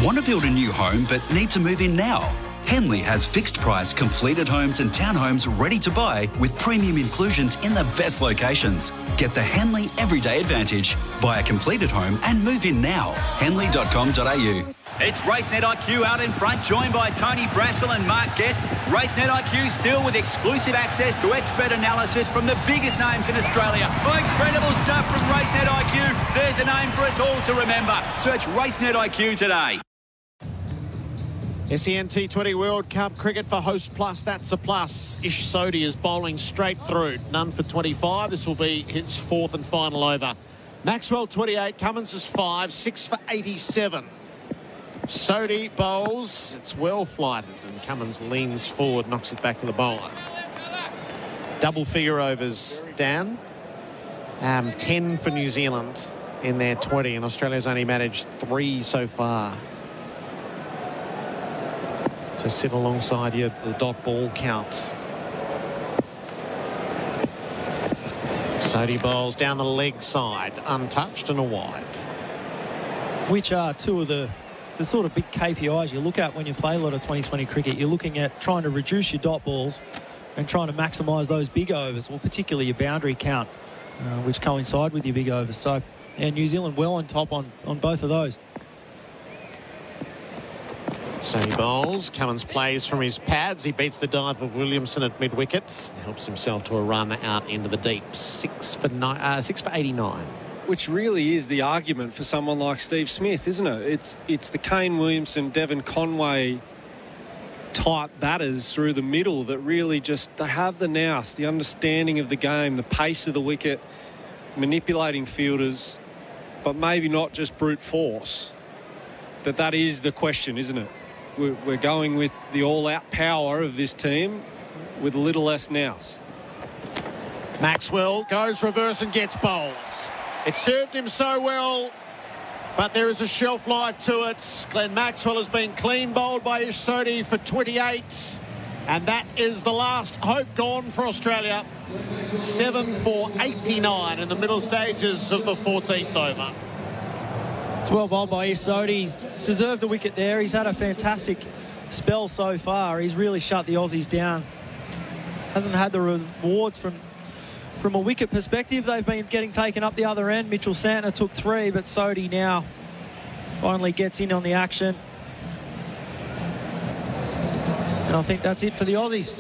Want to build a new home but need to move in now? Henley has fixed price completed homes and townhomes ready to buy with premium inclusions in the best locations. Get the Henley Everyday Advantage. Buy a completed home and move in now. Henley.com.au. It's RaceNet IQ out in front, joined by Tony Brassel and Mark Guest. RaceNet IQ still with exclusive access to expert analysis from the biggest names in Australia. Incredible stuff from RaceNet IQ. There's a name for us all to remember. Search RaceNet IQ today. SEN T20 World Cup cricket for Host Plus. That's a plus. Ish Sodhi is bowling straight through. None for 25. This will be his 4th and final over. Maxwell 28. Cummins is 5. 6 for 87. Sodhi bowls. It's well flighted, and Cummins leans forward, knocks it back to the bowler. Double figure overs, Dan. 10 for New Zealand in their 20, and Australia's only managed 3 so far. to sit alongside you at the dot ball count. Sodhi bowls down the leg side, untouched and a wide. Which are two of the sort of big KPIs you look at when you play a lot of 2020 cricket. You're looking at trying to reduce your dot balls and trying to maximise those big overs, or particularly your boundary count, which coincide with your big overs. So, yeah, New Zealand well on top on both of those. So he bowls. Cummins plays from his pads. He beats the dive of Williamson at mid-wicket. Helps himself to a run out into the deep. 6 for 89. Which really is the argument for someone like Steve Smith, isn't it? It's the Kane Williamson, Devon Conway type batters through the middle that really just, they have the nous, the understanding of the game, the pace of the wicket, manipulating fielders, but maybe not just brute force. That is the question, isn't it? We're going with the all-out power of this team with a little less nous. Maxwell goes reverse and gets bowled. It served him so well, but there is a shelf life to it. Glenn Maxwell has been clean bowled by Ish Sodhi for 28, and that is the last hope gone for Australia. 7 for 89 in the middle stages of the 14th over. It's well bowled by Ish Sodhi. He's deserved a wicket there. He's had a fantastic spell so far. He's really shut the Aussies down. Hasn't had the rewards from a wicket perspective. They've been getting taken up the other end. Mitchell Santner took 3, but Sodhi now finally gets in on the action. And I think that's it for the Aussies.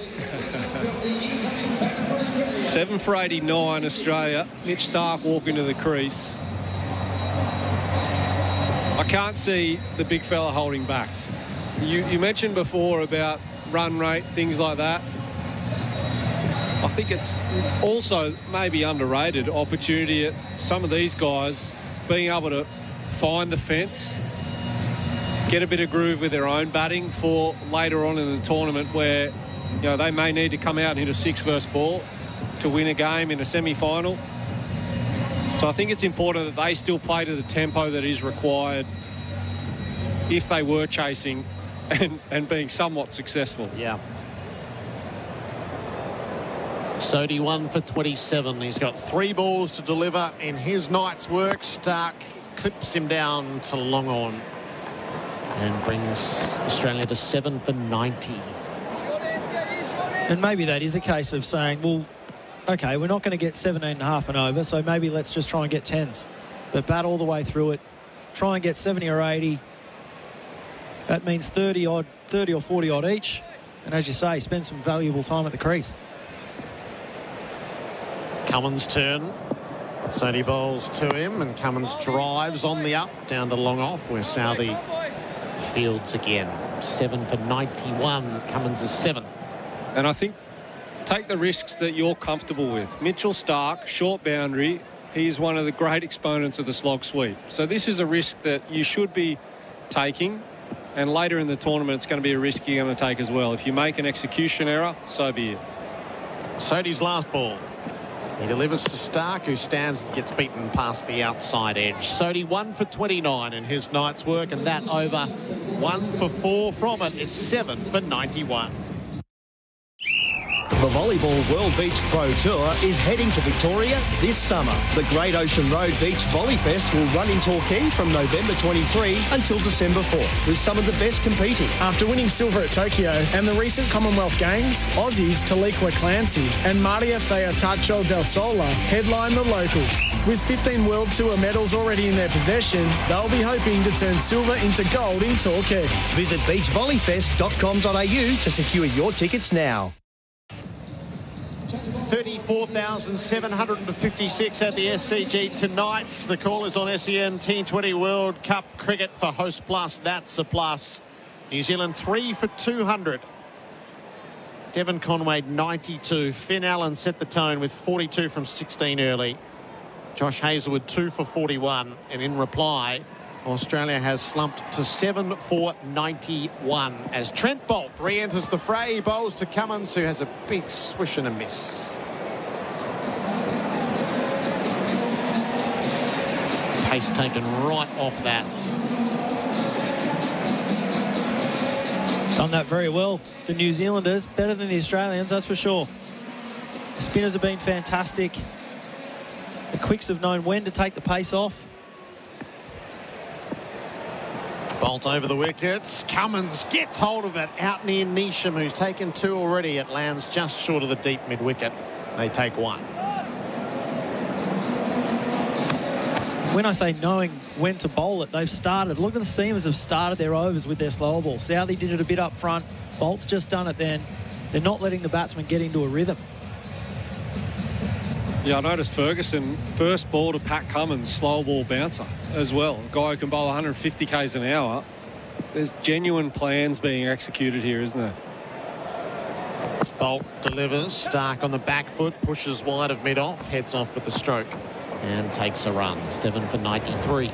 7 for 89 Australia. Mitch Starc walking to the crease. I can't see the big fella holding back. You mentioned before about run rate, things like that. I think it's also maybe underrated opportunity at some of these guys being able to find the fence, get a bit of groove with their own batting for later on in the tournament where, you know, they may need to come out and hit a 6-verse ball to win a game in a semi-final. So I think it's important that they still play to the tempo that is required if they were chasing and being somewhat successful. Yeah. Sodhi 1 for 27. He's got 3 balls to deliver in his night's work. Starc clips him down to long on and brings Australia to 7 for 90. And maybe that is a case of saying, well, OK, we're not going to get 17.5 and over, so maybe let's just try and get 10s. But bat all the way through it. Try and get 70 or 80. That means 30 or 40 odd each. And as you say, spend some valuable time at the crease. Cummins' turn. Sodhi bowls to him, and Cummins drives on the up down to long off, where Southey fields again. 7 for 91. Cummins is 7. And I think take the risks that you're comfortable with. Mitchell Starc, short boundary. He's one of the great exponents of the slog sweep. So this is a risk that you should be taking. And later in the tournament, it's going to be a risk you're going to take as well. If you make an execution error, so be it. Sodhi's last ball. He delivers to Starc, who stands and gets beaten past the outside edge. Sodhi 1 for 29 in his night's work, and that over 1 for 4 from it. It's 7 for 91. The Volleyball World Beach Pro Tour is heading to Victoria this summer. The Great Ocean Road Beach Volley Fest will run in Torquay from November 23 until December 4th, with some of the best competing. After winning silver at Tokyo and the recent Commonwealth Games, Aussies Taliqua Clancy and Maria Theotacho del Sola headline the locals. With 15 World Tour medals already in their possession, they'll be hoping to turn silver into gold in Torquay. Visit beachvolleyfest.com.au to secure your tickets now. 34,756 at the SCG tonight. The call is on SEN. T20 World Cup cricket for Host Plus. That's a plus. New Zealand 3 for 200. Devon Conway 92. Finn Allen set the tone with 42 from 16 early. Josh Hazlewood 2 for 41. And in reply, Australia has slumped to 7 for 91 as Trent Bolt re-enters the fray. He bowls to Cummins, who has a big swish and a miss. Pace taken right off that. Done that very well. The New Zealanders, better than the Australians, that's for sure. The spinners have been fantastic. The quicks have known when to take the pace off. Bolt over the wickets. Cummins gets hold of it out near Neesham, who's taken 2 already. It lands just short of the deep mid-wicket. They take 1. When I say knowing when to bowl it, they've started. Look at the seamers have started their overs with their slow ball. Southey did it a bit up front. Bolt's just done it then. They're not letting the batsman get into a rhythm. Yeah, I noticed Ferguson first ball to Pat Cummins, slow ball bouncer as well. A guy who can bowl 150 k's an hour. There's genuine plans being executed here, isn't there? Bolt delivers. Stark on the back foot, pushes wide of mid-off, heads off with the stroke and takes a run. 7 for 93.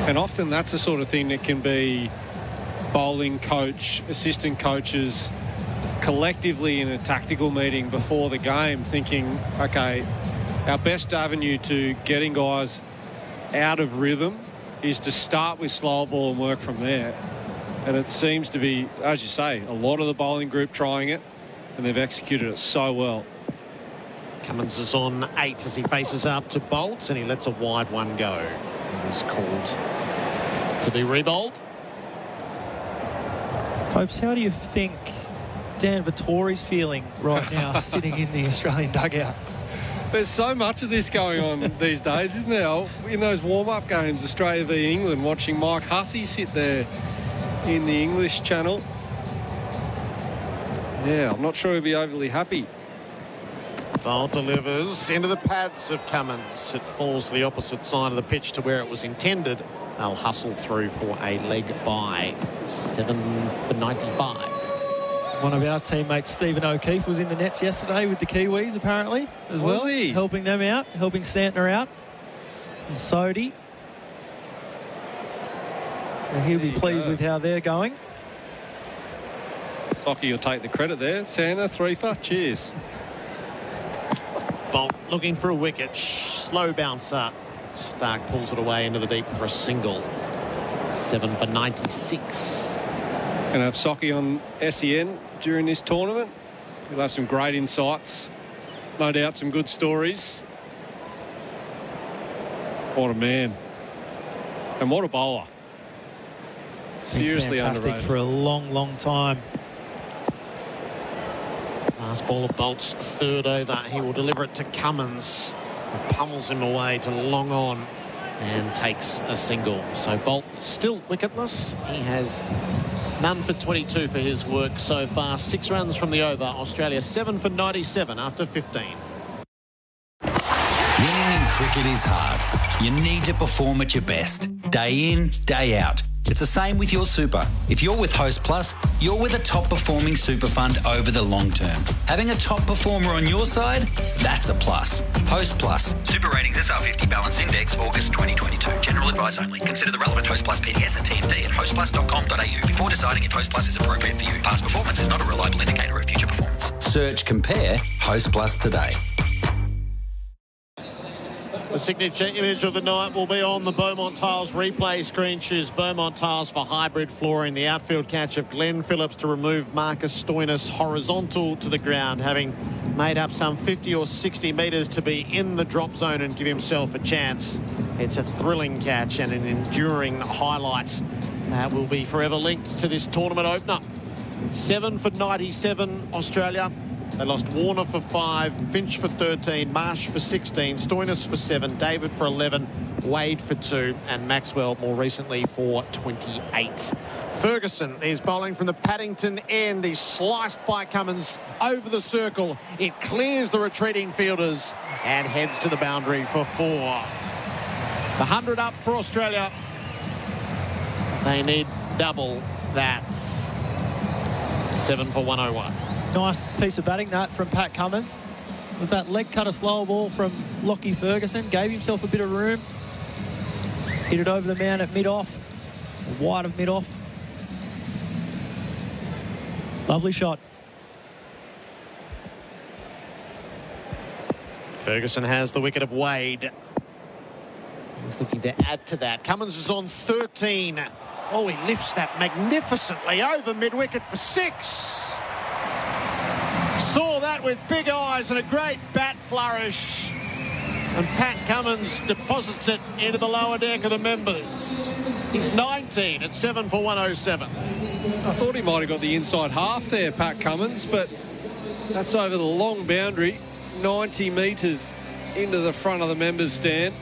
And often that's the sort of thing that can be bowling coach, assistant coaches collectively in a tactical meeting before the game thinking, okay, our best avenue to getting guys out of rhythm is to start with slow ball and work from there. And it seems to be, as you say, a lot of the bowling group trying it, and they've executed it so well. Cummins is on 8 as he faces up to Bolt, and he lets a wide one go. It was called to be rebowled. Copes, how do you think Dan Vettori's feeling right now sitting in the Australian dugout? There's so much of this going on these days, isn't there? In those warm-up games, Australia v England, watching Mike Hussey sit there in the English channel. Yeah, I'm not sure he'll be overly happy. Bolt delivers into the pads of Cummins. It falls to the opposite side of the pitch to where it was intended. They'll hustle through for a leg by. 7 for 95. One of our teammates, Stephen O'Keefe, was in the nets yesterday with the Kiwis, apparently, as well. Was he? Helping them out, helping Santner out. And Sodhi. So he'll be pleased with how they're going. Socky will take the credit there. Santa, 3 for. Cheers. Bolt looking for a wicket. Slow bouncer. Stark pulls it away into the deep for a single. 7 for 96. Going to have Socky on SEN during this tournament. He'll have some great insights. No doubt some good stories. What a man. And what a bowler. Seriously fantastic underrated. for a long, long time. Last ball of Bolt's 3rd over. He will deliver it to Cummins. He pummels him away to long on and takes a single. So Bolt still wicketless. He has none for 22 for his work so far. 6 runs from the over. Australia 7 for 97 after 15. Winning in cricket is hard. You need to perform at your best, day in, day out. It's the same with your super. If you're with Host Plus, you're with a top-performing super fund over the long term. Having a top performer on your side, that's a plus. Host Plus. Super Ratings SR50 Balance Index, August 2022. General advice only. Consider the relevant Host Plus PDS and TMD at hostplus.com.au before deciding if Host Plus is appropriate for you. Past performance is not a reliable indicator of future performance. Search Compare Host Plus today. The signature image of the night will be on the Beaumont Tiles replay screen. Choose Beaumont Tiles for hybrid flooring. The outfield catch of Glenn Phillips to remove Marcus Stoinis horizontal to the ground, having made up some 50 or 60 metres to be in the drop zone and give himself a chance. It's a thrilling catch and an enduring highlight that will be forever linked to this tournament opener. 7 for 97, Australia. They lost Warner for 5, Finch for 13, Marsh for 16, Stoinis for 7, David for 11, Wade for 2, and Maxwell more recently for 28. Ferguson is bowling from the Paddington end. He's sliced by Cummins over the circle. It clears the retreating fielders and heads to the boundary for 4. The 100 up for Australia. They need double that. 7 for 101. Nice piece of batting that from Pat Cummins. Was that leg cutter slow ball from Lockie Ferguson. Gave himself a bit of room. Hit it over the man at mid-off. Wide of mid-off. Lovely shot. Ferguson has the wicket of Wade. He's looking to add to that. Cummins is on 13. Oh, he lifts that magnificently over mid-wicket for 6. Saw that with big eyes and a great bat flourish. And Pat Cummins deposits it into the lower deck of the members. He's 19 at 7 for 107. I thought he might have got the inside half there, Pat Cummins, but that's over the long boundary, 90 metres into the front of the members' stand.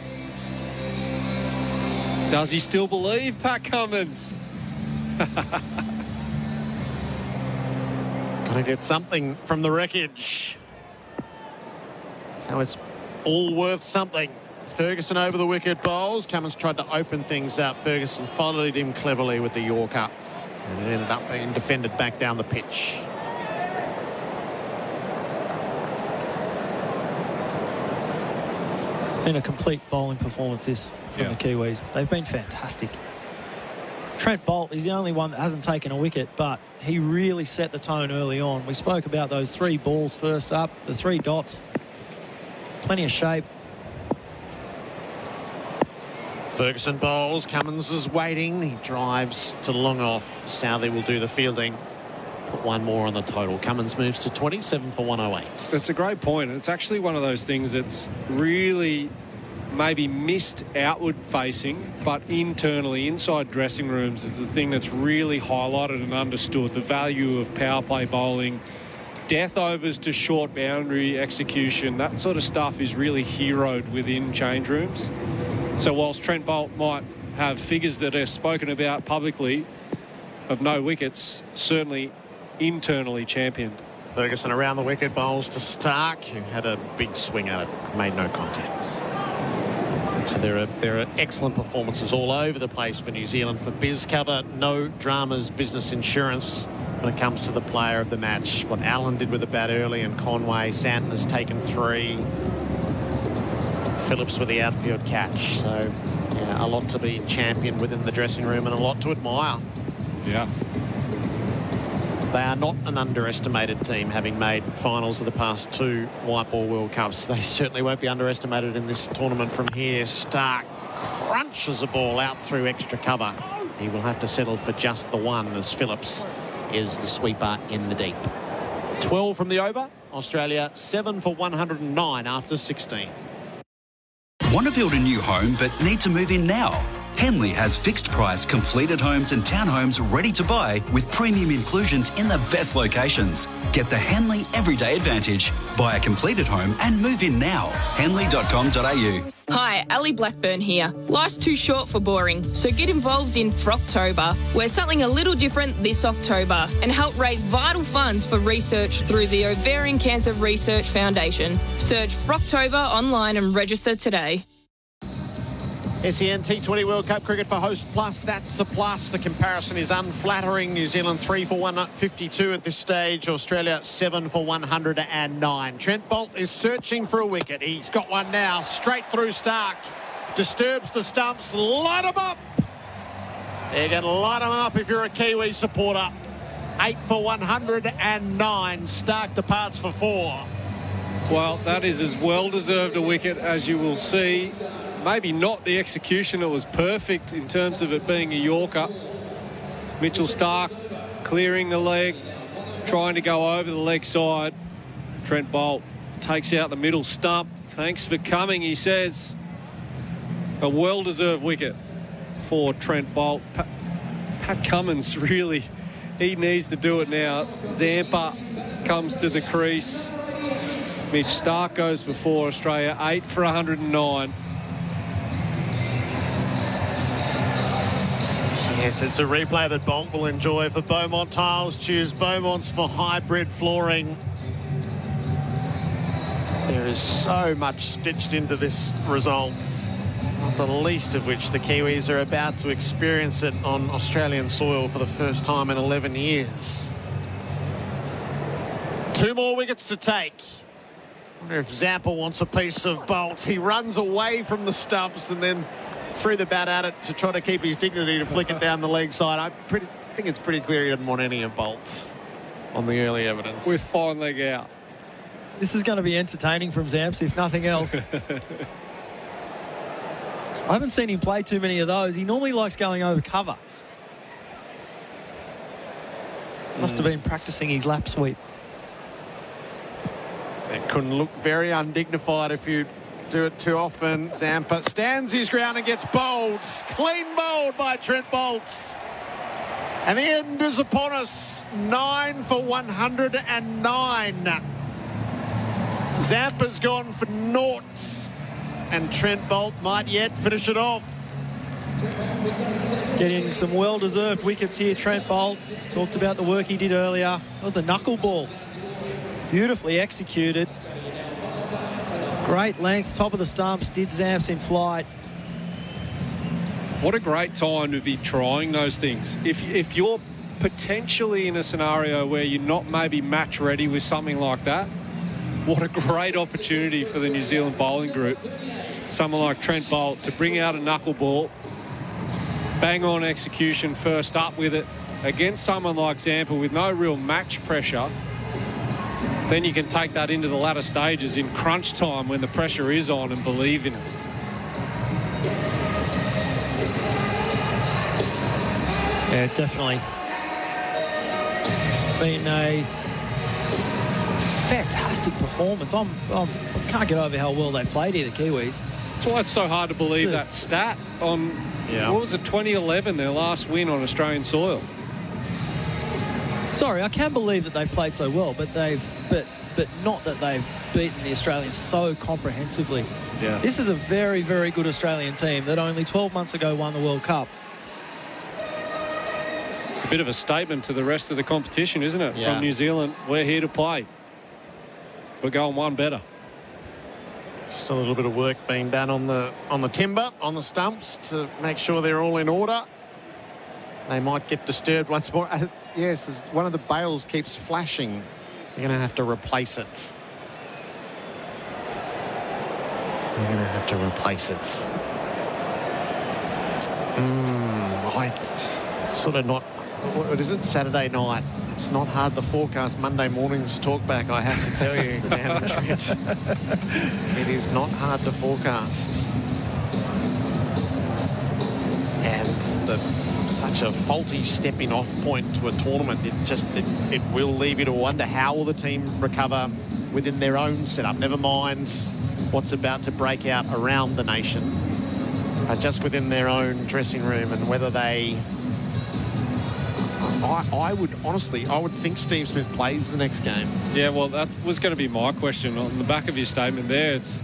Does he still believe, Pat Cummins? Gonna get something from the wreckage. So it's all worth something. Ferguson over the wicket bowls. Cummins tried to open things up. Ferguson followed him cleverly with the Yorker. And it ended up being defended back down the pitch. It's been a complete bowling performance this from the Kiwis. They've been fantastic. Trent Boult is the only one that hasn't taken a wicket, but he really set the tone early on. We spoke about those 3 balls first up, the 3 dots. Plenty of shape. Ferguson bowls. Cummins is waiting. He drives to long off. Southey will do the fielding. Put 1 more on the total. Cummins moves to 27 for 108. It's a great point. It's actually one of those things that's really maybe missed outward facing, but internally, inside dressing rooms, is the thing that's really highlighted and understood. The value of power play bowling, death overs to short boundary execution, that sort of stuff is really heroed within change rooms. So whilst Trent Boult might have figures that are spoken about publicly of no wickets, certainly internally championed. Ferguson around the wicket, bowls to Stark, who had a big swing at it, made no contact. So there are excellent performances all over the place for New Zealand. For biz cover, no dramas, business insurance when it comes to the player of the match. What Allen did with the bat early, and Conway. Santon has taken 3. Phillips with the outfield catch. So yeah, a lot to be championed within the dressing room and a lot to admire. Yeah. They are not an underestimated team, having made finals of the past 2 white ball World Cups. They certainly won't be underestimated in this tournament from here. Stark crunches a ball out through extra cover. He will have to settle for just the 1 as Phillips is the sweeper in the deep. 12 from the over. Australia 7 for 109 after 16. Want to build a new home but need to move in now? Henley has fixed price completed homes and townhomes ready to buy with premium inclusions in the best locations. Get the Henley Everyday Advantage. Buy a completed home and move in now. Henley.com.au. Hi, Ali Blackburn here. Life's too short for boring, so get involved in Frocktober. We're something a little different this October and help raise vital funds for research through the Ovarian Cancer Research Foundation. Search Frocktober online and register today. SEN T20 World Cup cricket for Host Plus. That's a plus. The comparison is unflattering. New Zealand 3 for 152 at this stage. Australia 7 for 109. Trent Boult is searching for a wicket. He's got one now. Straight through Stark. Disturbs the stumps. Light him up. You can light him up if you're a Kiwi supporter. 8 for 109. Stark departs for 4. Well, that is as well-deserved a wicket as you will see. Maybe not the execution. It was perfect in terms of it being a Yorker. Mitchell Stark clearing the leg, trying to go over the leg side. Trent Boult takes out the middle stump. Thanks for coming, he says. A well-deserved wicket for Trent Boult. Pat Cummins, really, he needs to do it now. Zampa comes to the crease. Mitch Stark goes for 4. Australia 8 for 109. Yes, it's a replay that Bonk will enjoy. For Beaumont Tiles, choose Beaumont's for hybrid flooring. There is so much stitched into this result, not the least of which the Kiwis are about to experience it on Australian soil for the first time in 11 years. 2 more wickets to take. I wonder if Zampa wants a piece of Boult. He runs away from the stumps and then threw the bat at it to try to keep his dignity to flick it down the leg side. I think it's pretty clear he didn't want any of Boult on the early evidence. With fine leg out. This is going to be entertaining from Zamps, if nothing else. I haven't seen him play too many of those. He normally likes going over cover. Must have been practicing his lap sweep. It couldn't look very undignified if you do it too often. Zampa stands his ground and gets bowled. Clean bowled by Trent Boult. And the end is upon us. 9 for 109. Zampa's gone for naught. And Trent Boult might yet finish it off. Getting some well-deserved wickets here, Trent Boult. Talked about the work he did earlier. That was the knuckleball. Beautifully executed. Great length, top of the stumps, did Zamps in flight. What a great time to be trying those things. If you're potentially in a scenario where you're not maybe match ready with something like that, what a great opportunity for the New Zealand bowling group. Someone like Trent Boult to bring out a knuckleball, bang on execution first up with it against someone like Zampa with no real match pressure. Then you can take that into the latter stages in crunch time when the pressure is on and believe in it. Yeah, definitely. It's been a fantastic performance. I can't get over how well they've played here, the Kiwis. That's why it's so hard to believe that stat on, what was it, 2011, their last win on Australian soil. Sorry, I can believe that they've played so well, but not that they've beaten the Australians so comprehensively. Yeah. This is a very, very good Australian team that only 12 months ago won the World Cup. It's a bit of a statement to the rest of the competition, isn't it? Yeah. From New Zealand, we're here to play. We're going one better. Just a little bit of work being done on the timber, on the stumps, to make sure they're all in order. They might get disturbed once more. Yes, one of the bails keeps flashing. They're going to have to replace it. They're going to have to replace it. It's sort of not... What is it? Saturday night. It's not hard to forecast Monday morning's talk back, I have to tell you, Dan and Trent. It is not hard to forecast. And such a faulty stepping off point to a tournament, it will leave you to wonder how will the team recover within their own setup, never mind what's about to break out around the nation, but just within their own dressing room, and whether they... I would think Steve Smith plays the next game. Yeah, well, that was going to be my question on the back of your statement there. It's,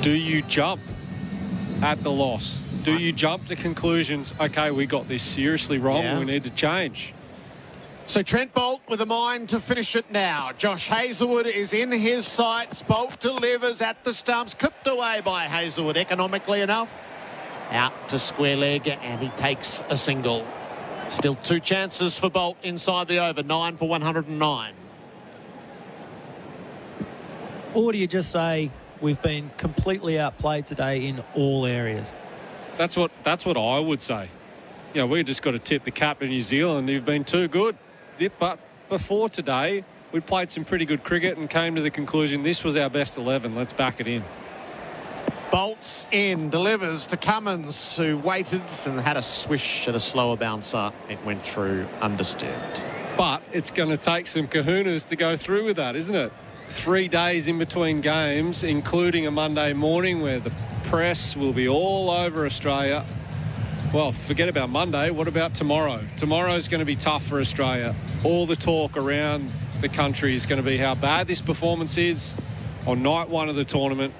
do you jump at the loss? Do you jump to conclusions, okay, we got this seriously wrong, we need to change? So Trent Boult with a mind to finish it now. Josh Hazlewood is in his sights. Boult delivers at the stumps, clipped away by Hazlewood economically enough. Out to square leg, and he takes a single. Still 2 chances for Boult inside the over. 9 for 109. Or do you just say we've been completely outplayed today in all areas? That's what I would say. You know, we just got to tip the cap to New Zealand. You've been too good. But before today, we played some pretty good cricket and came to the conclusion this was our best 11. Let's back it in. Bolts in, delivers to Cummins, who waited and had a swish at a slower bouncer. It went through undisturbed. But it's going to take some kahunas to go through with that, isn't it? 3 days in between games, including a Monday morning where the press will be all over Australia. Well, forget about Monday. What about tomorrow? Tomorrow's going to be tough for Australia. All the talk around the country is going to be how bad this performance is on night 1 of the tournament.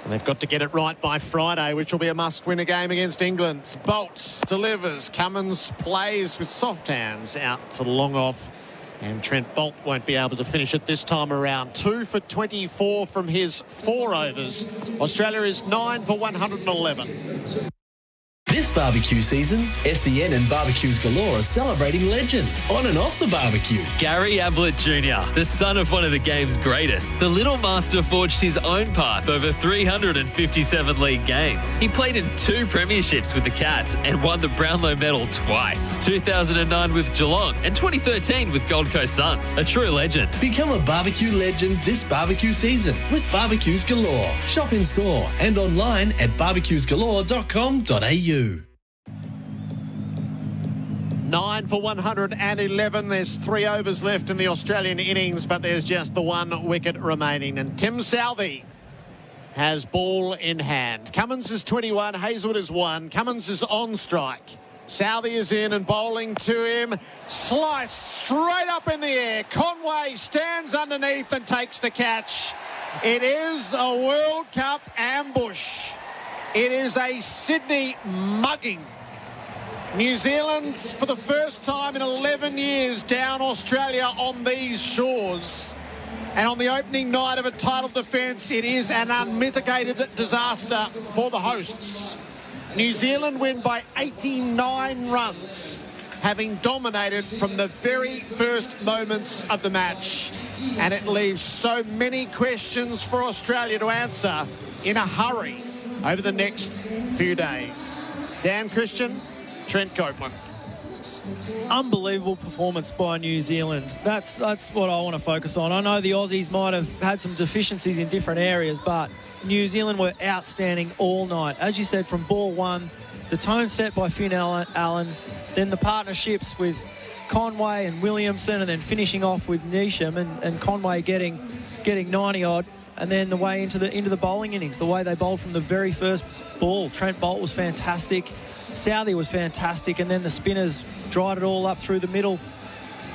And they've got to get it right by Friday, which will be a must-winner game against England. Bolts delivers. Cummins plays with soft hands out to long off. And Trent Boult won't be able to finish it this time around. 2 for 24 from his 4 overs. Australia is 9 for 111. This barbecue season, SEN and Barbecues Galore are celebrating legends on and off the barbecue. Gary Ablett Jr., the son of one of the game's greatest. The little master forged his own path over 357 league games. He played in 2 premierships with the Cats and won the Brownlow medal twice. 2009 with Geelong and 2013 with Gold Coast Suns. A true legend. Become a barbecue legend this barbecue season with Barbecues Galore. Shop in store and online at barbecuesgalore.com.au. 9 for 111. There's 3 overs left in the Australian innings, but there's just the 1 wicket remaining. And Tim Southee has ball in hand. Cummins is 21, Hazelwood is 1. Cummins is on strike. Southee is in and bowling to him. Sliced straight up in the air. Conway stands underneath and takes the catch. It is a World Cup ambush. It is a Sydney mugging. New Zealand, for the first time in 11 years, down Australia on these shores. And on the opening night of a title defence, it is an unmitigated disaster for the hosts. New Zealand win by 89 runs, having dominated from the very first moments of the match. And it leaves so many questions for Australia to answer in a hurry over the next few days. Dan Christian, Trent Copeland. Unbelievable performance by New Zealand. That's what I want to focus on. I know the Aussies might have had some deficiencies in different areas, but New Zealand were outstanding all night. As you said, from ball one, the tone set by Finn Allen, then the partnerships with Conway and Williamson, and then finishing off with Neesham and Conway getting 90-odd, and then the way into the bowling innings, the way they bowled from the very first ball. Trent Bolt was fantastic. Southee was fantastic, and then the spinners dried it all up through the middle.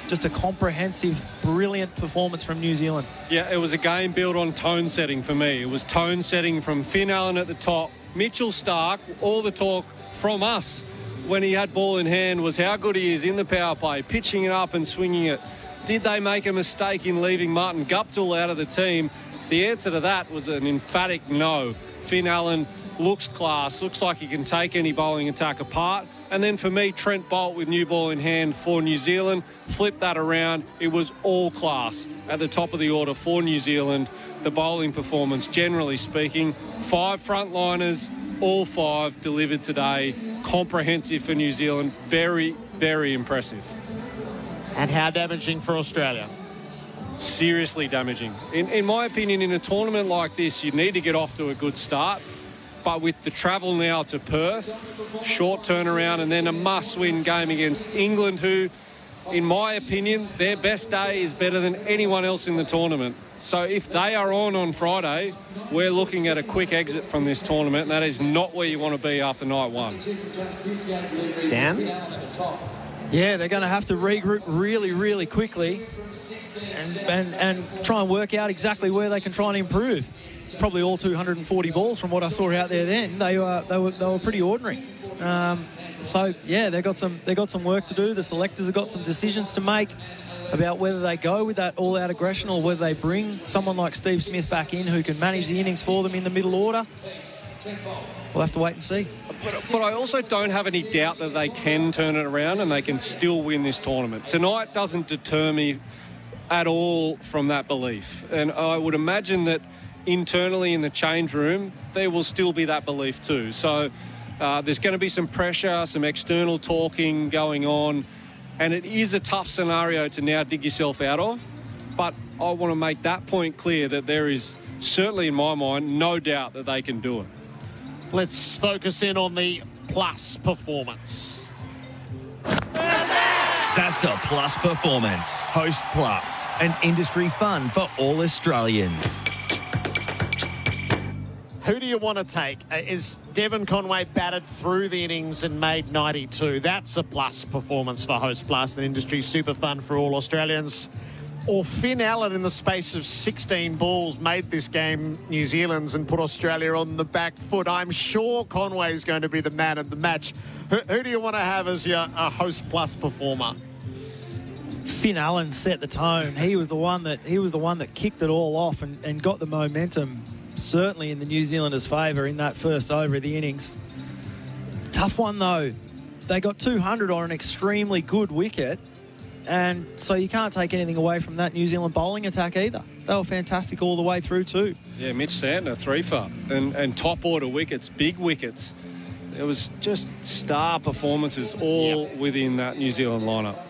Just a comprehensive, brilliant performance from New Zealand. Yeah, it was a game built on tone setting for me. It was tone setting from Finn Allen at the top. Mitchell Starc, all the talk from us when he had ball in hand was how good he is in the power play, pitching it up and swinging it. Did they make a mistake in leaving Martin Guptill out of the team? The answer to that was an emphatic no. Finn Allen looks class, looks like he can take any bowling attack apart. And then for me, Trent Bolt with new ball in hand for New Zealand, flip that around. It was all class at the top of the order for New Zealand. The bowling performance, generally speaking, 5 frontliners, all 5 delivered today. Comprehensive for New Zealand. Very, very impressive. And how damaging for Australia? Seriously damaging. In my opinion, in a tournament like this, you need to get off to a good start. But with the travel now to Perth, short turnaround, and then a must-win game against England, who, in my opinion, their best day is better than anyone else in the tournament. So if they are on Friday, we're looking at a quick exit from this tournament, and that is not where you want to be after night 1. Dan? Yeah, they're going to have to regroup really, really quickly and try and work out exactly where they can try and improve. Probably all 240 balls from what I saw out there then. They were pretty ordinary. So yeah, they got some work to do. The selectors have got some decisions to make about whether they go with that all-out aggression or whether they bring someone like Steve Smith back in who can manage the innings for them in the middle order. We'll have to wait and see. But I also don't have any doubt that they can turn it around and they can still win this tournament. Tonight doesn't deter me at all from that belief. And I would imagine that internally in the change room, there will still be that belief too. So there's going to be some pressure, some external talking going on, and it is a tough scenario to now dig yourself out of. But I want to make that point clear that there is certainly in my mind no doubt that they can do it. Let's focus in on the plus performance. That's a plus performance. Host Plus, an industry fund for all Australians. Who do you want to take? Is Devon Conway batted through the innings and made 92? That's a plus performance for Host Plus, an industry super fund for all Australians. Or Finn Allen in the space of 16 balls made this game New Zealand's and put Australia on the back foot. I'm sure Conway's going to be the man of the match. Who do you want to have as your Host Plus performer? Finn Allen set the tone. He was the one that kicked it all off and got the momentum, certainly in the New Zealanders' favour in that first over of the innings. Tough one though. They got 200 on an extremely good wicket, and so you can't take anything away from that New Zealand bowling attack either. They were fantastic all the way through too. Yeah, Mitch Santner, 3-for, and top order wickets, big wickets. It was just star performances all within that New Zealand lineup.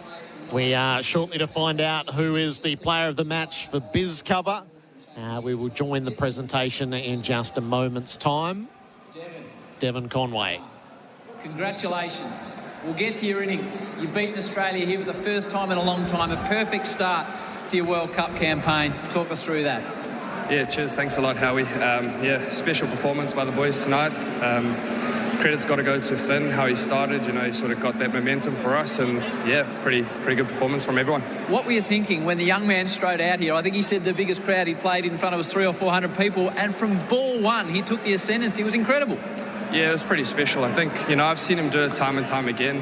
We are shortly to find out who is the player of the match for Biz Cover. We will join the presentation in just a moment's time. Devon Conway. Congratulations. we'll get to your innings. You've beaten Australia here for the first time in a long time. A perfect start to your World Cup campaign. Talk us through that. Yeah, cheers. Thanks a lot, Howie. Yeah, special performance by the boys tonight. Credit's got to go to Finn, how he started. You know, he sort of got that momentum for us, and yeah, pretty good performance from everyone. What were you thinking when the young man strode out here? I think he said the biggest crowd he played in front of was 300 or 400 people, and from ball one, he took the ascendancy. It was incredible. Yeah, it was pretty special. I think, you know, I've seen him do it time and time again.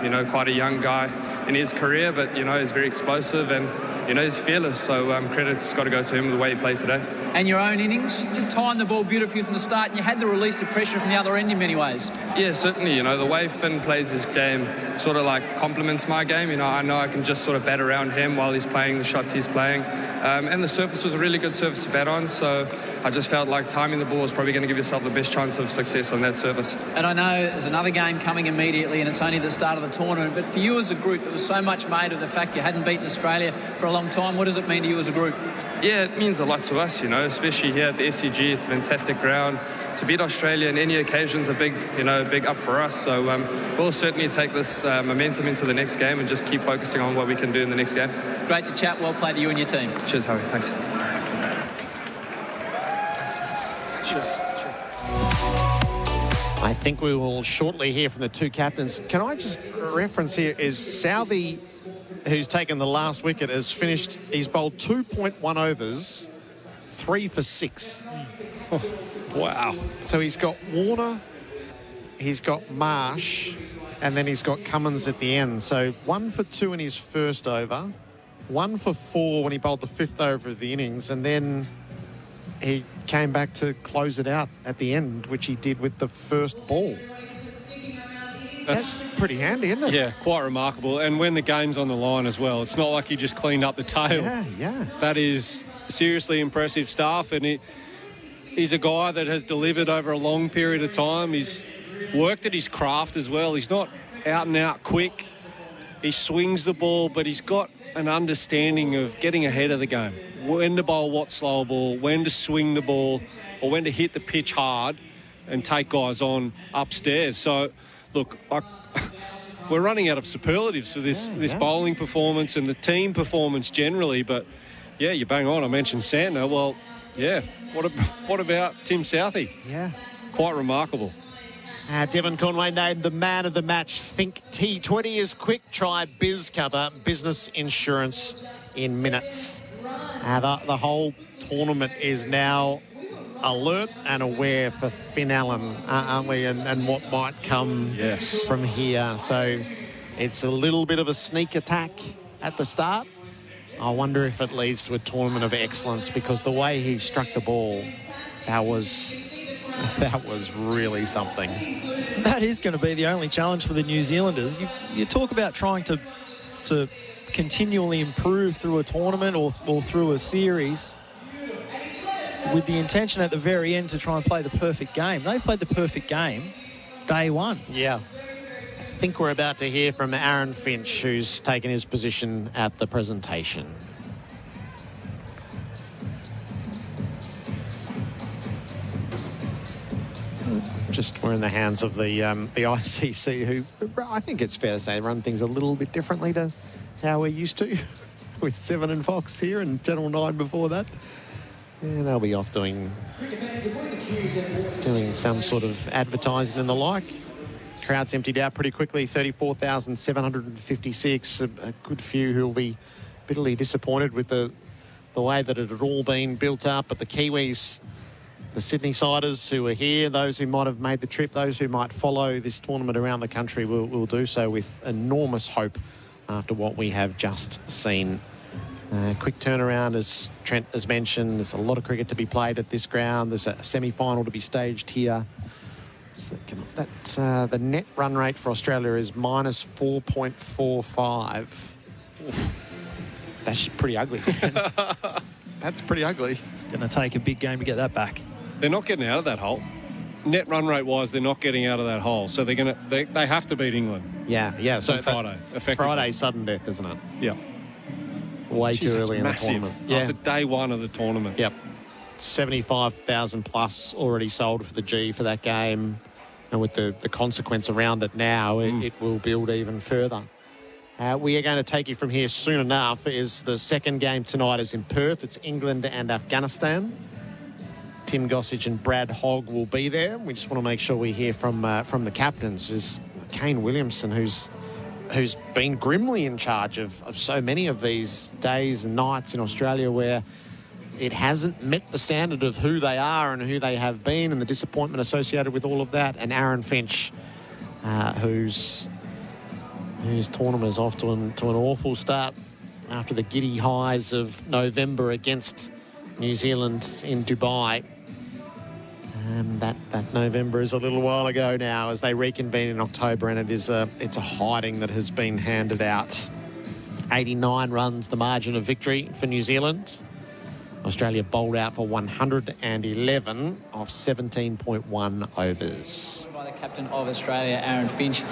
You know, quite a young guy in his career, but, you know, he's very explosive and, you know, he's fearless. So credit's got to go to him the way he plays today. And your own innings, just timed the ball beautifully from the start, and you had the release of pressure from the other end in many ways. Yeah, certainly. You know, the way Finn plays his game sort of like complements my game. You know I can just sort of bat around him while he's playing the shots he's playing. And the surface was a really good surface to bat on, so I just felt like timing the ball is probably going to give yourself the best chance of success on that surface. And I know there's another game coming immediately, and it's only the start of the tournament, but for you as a group, there was so much made of the fact you hadn't beaten Australia for a long time. What does it mean to you as a group? Yeah, it means a lot to us, you know, especially here at the SCG. It's a fantastic ground. To beat Australia in any occasion is a big up for us. So we'll certainly take this momentum into the next game and just keep focusing on what we can do in the next game. Great to chat. Well played to you and your team. Cheers, Howie. Thanks. Cheers. I think we will shortly hear from the two captains. Can I just reference here is Southey, who's taken the last wicket, has finished, he's bowled 2.1 overs, 3 for 6. Wow. So he's got Warner, he's got Marsh, and then he's got Cummins at the end. So 1 for 2 in his first over, 1 for 4 when he bowled the 5th over of the innings, and then he came back to close it out at the end, which he did with the first ball. That's pretty handy, isn't it? Yeah, quite remarkable. And when the game's on the line as well, it's not like he just cleaned up the tail. Yeah. That is seriously impressive stuff. And he's a guy that has delivered over a long period of time. He's worked at his craft as well. He's not out and out quick. He swings the ball, but he's got an understanding of getting ahead of the game. When to bowl what slow ball, when to swing the ball, or when to hit the pitch hard and take guys on upstairs. So, look, we're running out of superlatives for this bowling performance and the team performance generally. But, yeah, you bang on. I mentioned Santner. Well, yeah, what about Tim Southey? Yeah. Quite remarkable. Devon Conway named the man of the match. Think T20 is quick. Try BizCover, business insurance in minutes. The whole tournament is now alert and aware for Finn Allen, aren't we? And what might come from here. So it's a little bit of a sneak attack at the start. I wonder if it leads to a tournament of excellence, because the way he struck the ball, that was really something. That is going to be the only challenge for the New Zealanders. You talk about trying to continually improve through a tournament or through a series with the intention at the very end to try and play the perfect game. They've played the perfect game day one. Yeah. I think we're about to hear from Aaron Finch, who's taken his position at the presentation. Just we're in the hands of the ICC, who I think it's fair to say run things a little bit differently to how we're used to with 7 and Fox here and Channel 9 before that. And they'll be off doing some sort of advertising and the like. Crowd's emptied out pretty quickly, 34,756. A good few who will be bitterly disappointed with the way that it had all been built up. But the Kiwis, the Sydney siders who are here, those who might have made the trip, those who might follow this tournament around the country will do so with enormous hope after what we have just seen. Quick turnaround, as Trent has mentioned. There's a lot of cricket to be played at this ground. There's a semi-final to be staged here. So the net run rate for Australia is minus 4.45. That's pretty ugly. That's pretty ugly. It's going to take a big game to get that back. They're not getting out of that hole. Net run rate wise, they're not getting out of that hole. So they have to beat England. Yeah. So Friday, effectively. Friday, sudden death, isn't it? Yeah. Way too early in the tournament. After day one of the tournament. Yep. 75,000 plus already sold for the G for that game. And with the consequence around it now, it will build even further. We are going to take you from here soon enough. Is the second game tonight is in Perth. It's England and Afghanistan. Tim Gossage and Brad Hogg will be there. We just want to make sure we hear from the captains. Is Kane Williamson, who's been grimly in charge of so many of these days and nights in Australia where it hasn't met the standard of who they are and who they have been, and the disappointment associated with all of that. And Aaron Finch, whose tournament is off to an awful start after the giddy highs of November against New Zealand in Dubai. That November is a little while ago now as they reconvene in October, and it's a hiding that has been handed out. 89 runs, the margin of victory for New Zealand. Australia bowled out for 111 off 17.1 overs. By the captain of Australia, Aaron Finch.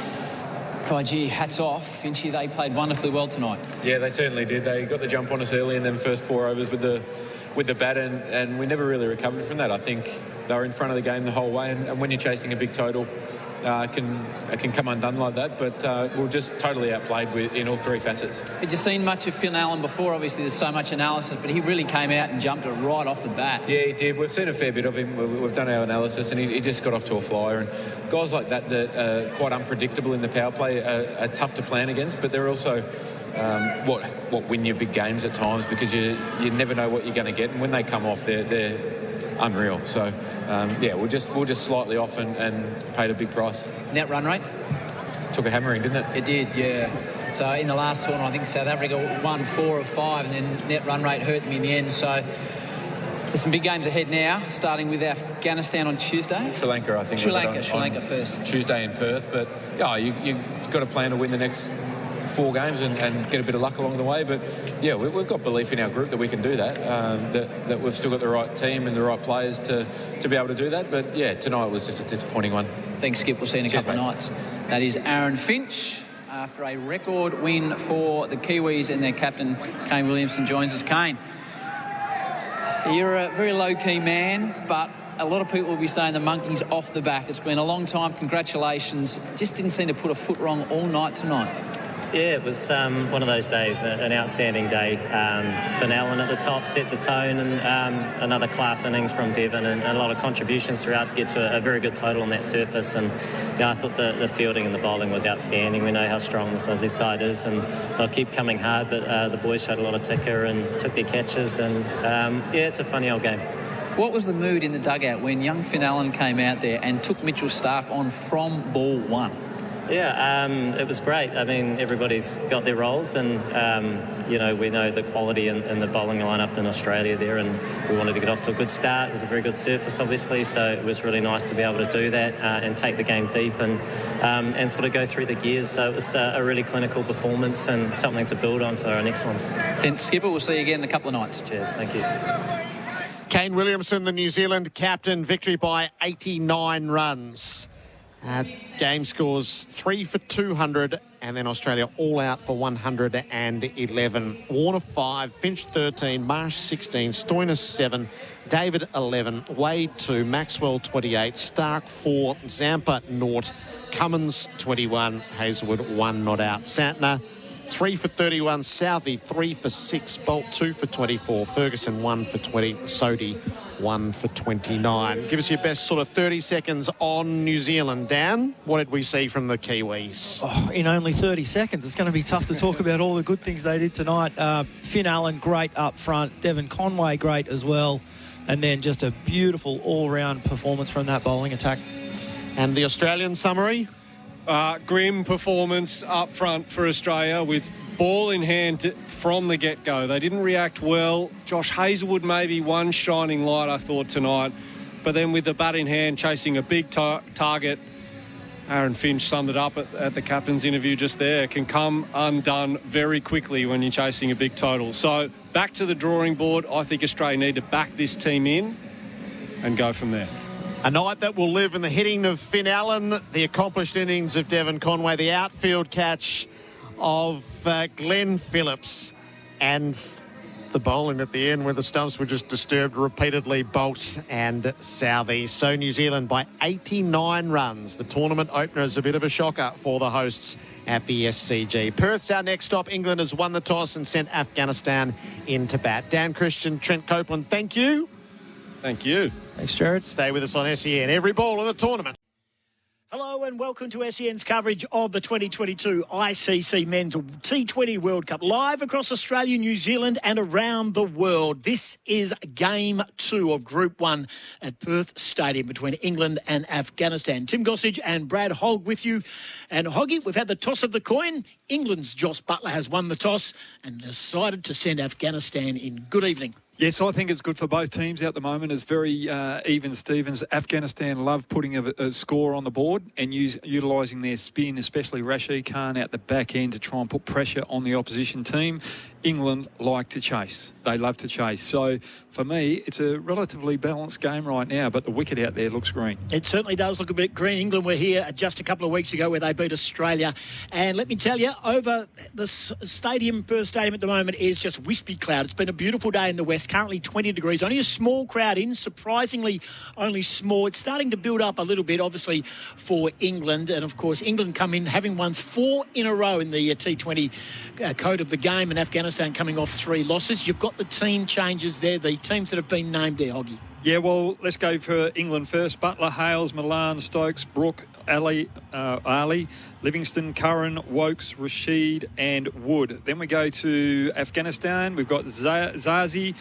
Oh, gee, hats off. Finchy, they played wonderfully well tonight. Yeah, they certainly did. They got the jump on us early in them first 4 overs with the bat, and we never really recovered from that. I think they were in front of the game the whole way, and when you're chasing a big total, it can come undone like that. But we were just totally outplayed in all 3 facets. Had you seen much of Finn Allen before? Obviously, there's so much analysis, but he really came out and jumped it right off the bat. Yeah, he did. We've seen a fair bit of him. We've done our analysis, and he just got off to a flyer. And guys like that are quite unpredictable in the power play are tough to plan against, but they're also what win your big games at times, because you never know what you're going to get, and when they come off, they're unreal. So yeah, we're just slightly off and paid a big price. Net run rate took a hammering, didn't it? It did, yeah. So in the last tournament, I think South Africa won 4 of 5, and then net run rate hurt them in the end. So there's some big games ahead now, starting with Afghanistan on Tuesday. Sri Lanka, I think. Sri Lanka first. Tuesday in Perth, but yeah, you've got to plan to win the next 4 games and get a bit of luck along the way. But yeah, we've got belief in our group that we can do that, that we've still got the right team and the right players to be able to do that. But yeah, tonight was just a disappointing one. Thanks, Skip. We'll see you in a couple of nights. That is Aaron Finch after a record win for the Kiwis, and their captain Kane Williamson joins us. Kane, you're a very low-key man, but a lot of people will be saying the monkey's off the back. It's been a long time. Congratulations. Just didn't seem to put a foot wrong all night tonight. Yeah, it was one of those days, an outstanding day. Finn Allen at the top set the tone, and another class innings from Devon, and a lot of contributions throughout to get to a very good total on that surface. And I thought the fielding and the bowling was outstanding. We know how strong this Aussie side is, and they'll keep coming hard, but the boys showed a lot of ticker and took their catches, and yeah, it's a funny old game. What was the mood in the dugout when young Finn Allen came out there and took Mitchell Starc on from ball 1? Yeah, it was great. I mean, everybody's got their roles, and we know the quality in the bowling lineup in Australia there, and we wanted to get off to a good start. It was a very good surface, obviously, so it was really nice to be able to do that and take the game deep and sort of go through the gears. So it was a really clinical performance and something to build on for our next ones. Thanks, Skipper. We'll see you again in a couple of nights. Cheers. Thank you. Kane Williamson, the New Zealand captain, victory by 89 runs. Game scores 3 for 200, and then Australia all out for 111. Warner 5, Finch 13, Marsh 16, Stoinis 7, David 11, Wade 2, Maxwell 28, Starc 4, Zampa 0, Cummins 21, Hazelwood 1 not out. Santner 3 for 31, Southey 3 for 6, Bolt 2 for 24, Ferguson 1 for 20, Sodhi 1 for 29. Give us your best sort of 30 seconds on New Zealand. Dan, what did we see from the Kiwis? Oh, in only 30 seconds, it's going to be tough to talk about all the good things they did tonight. Finn Allen, great up front. Devon Conway, great as well. And then just a beautiful all-round performance from that bowling attack. And the Australian summary? Grim performance up front for Australia with ball in hand from the get-go. They didn't react well. Josh Hazelwood maybe one shining light, I thought, tonight. But then with the bat in hand, chasing a big target, Aaron Finch summed it up at the captain's interview just there. It can come undone very quickly when you're chasing a big total. So back to the drawing board. I think Australia need to back this team in and go from there. A night that will live in the hitting of Finn Allen, the accomplished innings of Devon Conway, the outfield catch of Glenn Phillips, and The bowling at the end where the stumps were just disturbed repeatedly, Bolt and Southey. So New Zealand by 89 runs. The tournament opener is a bit of a shocker for the hosts at the SCG. Perth's our next stop. England has won the toss and sent Afghanistan into bat. Dan Christian, Trent Copeland, thank you. Thank you. Thanks, Gerard. Stay with us on SEN. Every ball in the tournament. Hello and welcome to SEN's coverage of the 2022 ICC Men's T20 World Cup, live across Australia, New Zealand and around the world. This is Game 2 of Group 1 at Perth Stadium between England and Afghanistan. Tim Gossage and Brad Hogg with you. And Hoggy, we've had the toss of the coin. England's Joss Buttler has won the toss and decided to send Afghanistan in. Good evening. Yes, I think it's good for both teams at the moment. It's very even Stevens. Afghanistan love putting a score on the board and utilising their spin, especially Rashid Khan out the back end to try and put pressure on the opposition team. England like to chase. They love to chase. So, for me, it's a relatively balanced game right now, but the wicket out there looks green. It certainly does look a bit green. England were here just a couple of weeks ago where they beat Australia. And let me tell you, over the stadium, Perth Stadium at the moment is just wispy cloud. It's been a beautiful day in the west, currently 20 degrees. Only a small crowd in, surprisingly only small. It's starting to build up a little bit, obviously, for England. And, of course, England come in having won 4 in a row in the T20 code of the game, and Afghanistan coming off 3 losses. You've got the team changes there, the teams that have been named there, Hoggy. Yeah, well, let's go for England first. Butler, Hales, Milan, Stokes, Brooke, Ali, Livingston, Curran, Wokes, Rashid and Wood. Then we go to Afghanistan. We've got Zazi,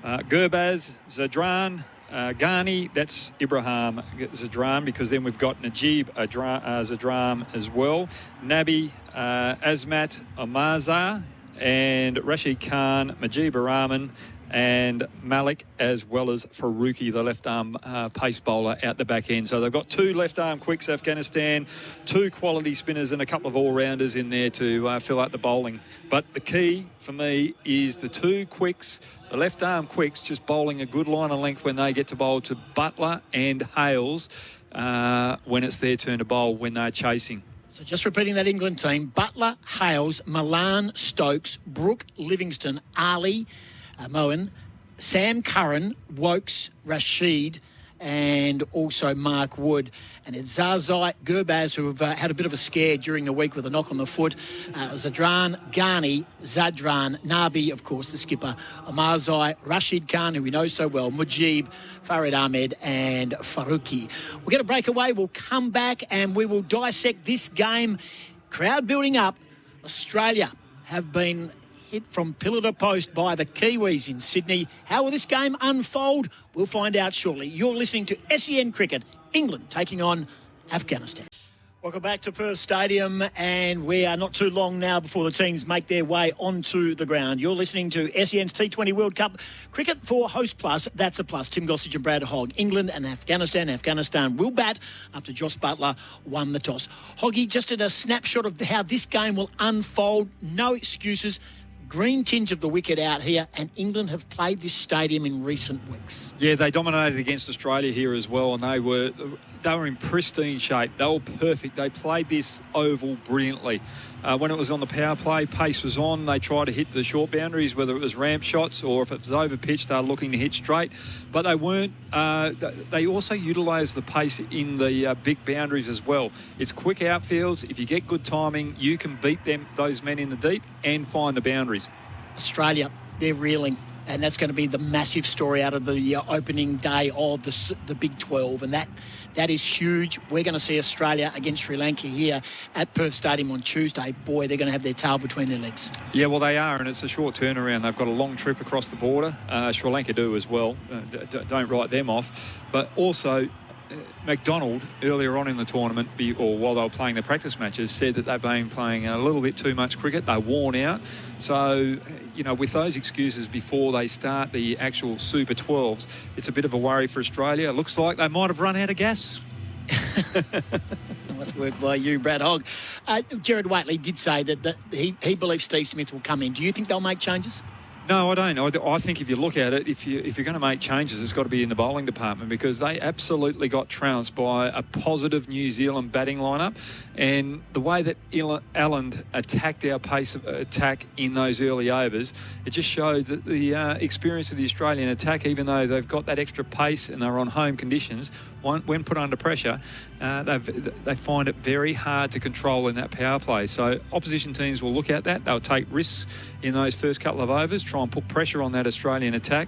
Gurbaz, Zadran, Ghani, that's Ibrahim Zadran, because then we've got Najib Zadran as well. Nabi, Azmat, Omarza, and Rashid Khan, Majibur Rahman, and Malik, as well as Faruqi, the left-arm pace bowler out the back end. So they've got 2 left-arm quicks, Afghanistan, 2 quality spinners and a couple of all-rounders in there to fill out the bowling. But the key for me is the 2 quicks, the left-arm quicks, just bowling a good line of length when they get to bowl to Butler and Hales when it's their turn to bowl when they're chasing. So just repeating that England team: Butler, Hales, Milan, Stokes, Brooke, Livingston, Ali, Moen, Sam Curran, Wokes, Rashid, and also Mark Wood. And it's Zazai, Gurbaz, who have had a bit of a scare during the week with a knock on the foot. Zadran, Ghani, Zadran, Nabi, of course, the skipper, Omarzai, Rashid Khan, who we know so well, Mujib, Farid Ahmed, and Faruqi. We'll get a breakaway. We'll come back and we will dissect this game. Crowd building up. Australia have been hit from pillar to post by the Kiwis in Sydney. How will this game unfold? We'll find out shortly. You're listening to SEN Cricket, England taking on Afghanistan. Welcome back to Perth Stadium, and we are not too long now before the teams make their way onto the ground. You're listening to SEN's T20 World Cup Cricket for Host Plus. That's a plus. Tim Gossage and Brad Hogg. England and Afghanistan. Afghanistan will bat after Joss Buttler won the toss. Hoggy, just at a snapshot of how this game will unfold. No excuses. Green tinge of the wicket out here, and England have played this stadium in recent weeks. Yeah, they dominated against Australia here as well, and they were in pristine shape. They were perfect. They played this oval brilliantly. When it was on the power play, pace was on. They tried to hit the short boundaries, whether it was ramp shots or if it was over pitch, they were looking to hit straight. But they weren't. They also utilised the pace in the big boundaries as well. It's quick outfields. If you get good timing, you can beat those men in the deep and find the boundaries. Australia, they're reeling. And that's going to be the massive story out of the opening day of the Big 12. And that is huge. We're going to see Australia against Sri Lanka here at Perth Stadium on Tuesday. Boy, they're going to have their tail between their legs. Yeah, well, they are, and it's a short turnaround. They've got a long trip across the border. Sri Lanka do as well. Don't write them off. But also, McDonald, earlier on in the tournament, or while they were playing the practice matches, said that they've been playing a little bit too much cricket. They're worn out. So, with those excuses before they start the actual Super 12s, it's a bit of a worry for Australia. It looks like they might have run out of gas. Nice work by you, Brad Hogg. Gerard Wheatley did say that he believes Steve Smith will come in. Do you think they'll make changes? No, I don't. I think if you look at it, if you're going to make changes, it's got to be in the bowling department, because they absolutely got trounced by a positive New Zealand batting lineup, and the way that Allen attacked our pace of attack in those early overs, it just showed that the experience of the Australian attack, even though they've got that extra pace and they're on home conditions, when put under pressure, they find it very hard to control in that power play. So opposition teams will look at that. They'll take risks in those first couple of overs, try and put pressure on that Australian attack.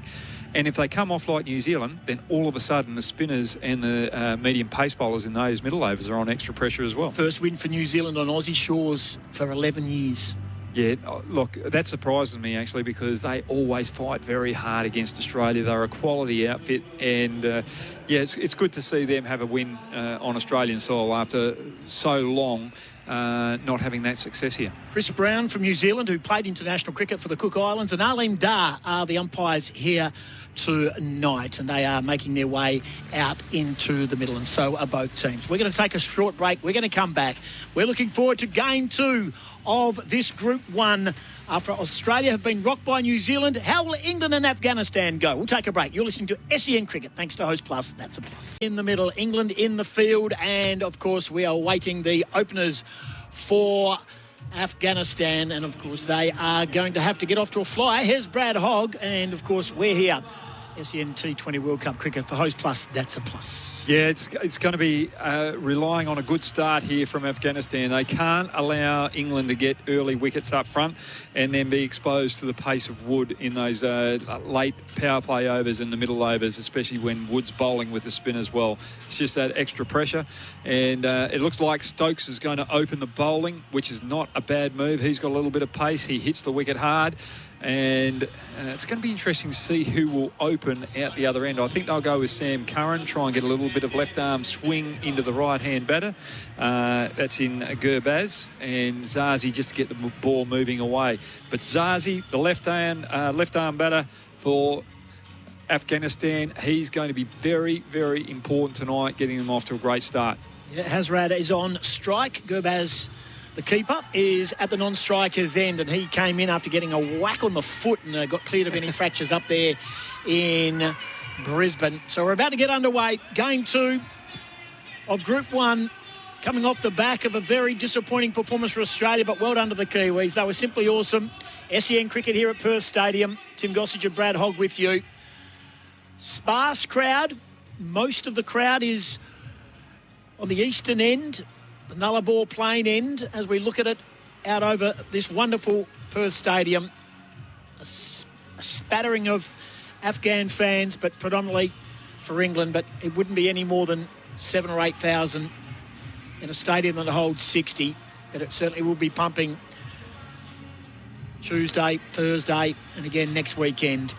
And if they come off like New Zealand, then all of a sudden the spinners and the medium pace bowlers in those middle overs are on extra pressure as well. First win for New Zealand on Aussie shores for 11 years. Yeah, look, that surprises me actually, because they always fight very hard against Australia. They're a quality outfit, and it's good to see them have a win on Australian soil after so long not having that success here. Chris Brown from New Zealand, who played international cricket for the Cook Islands, and Aleem Dar are the umpires here tonight, and they are making their way out into the middle, and so are both teams. We're going to take a short break. We're going to come back. We're looking forward to Game 2 of this Group 1. After Australia have been rocked by New Zealand, how will England and Afghanistan go? We'll take a break. You're listening to SEN Cricket, thanks to Host Plus. That's a plus. In the middle, England in the field, and of course we are waiting the openers for Afghanistan, and of course they are going to have to get off to a flyer. Here's Brad Hogg, and of course we're here. SEN T20 World Cup cricket for Host Plus, that's a plus. Yeah, it's going to be relying on a good start here from Afghanistan. They can't allow England to get early wickets up front and then be exposed to the pace of Wood in those late power play overs and the middle overs, especially when Wood's bowling with the spin as well. It's just that extra pressure, and it looks like Stokes is going to open the bowling, which is not a bad move. He's got a little bit of pace. He hits the wicket hard. And it's going to be interesting to see who will open out the other end. I think they'll go with Sam Curran, try and get a little bit of left-arm swing into the right-hand batter. That's in Gurbaz, and Zazi just to get the ball moving away. But Zazi, the left-arm batter for Afghanistan, he's going to be very, very important tonight, getting them off to a great start. Yeah, Hazrat is on strike. Gurbaz, the keeper, is at the non-striker's end, and he came in after getting a whack on the foot and got cleared of any fractures up there in Brisbane. So we're about to get underway. Game 2 of Group 1, coming off the back of a very disappointing performance for Australia, but well done to the Kiwis. They were simply awesome. SEN Cricket here at Perth Stadium. Tim Gossage and Brad Hogg with you. Sparse crowd. Most of the crowd is on the eastern end, the Nullarbor Plain end, as we look at it out over this wonderful Perth Stadium. A spattering of Afghan fans, but predominantly for England, but it wouldn't be any more than 7,000 or 8,000 in a stadium that holds 60, but it certainly will be pumping Tuesday, Thursday, and again next weekend.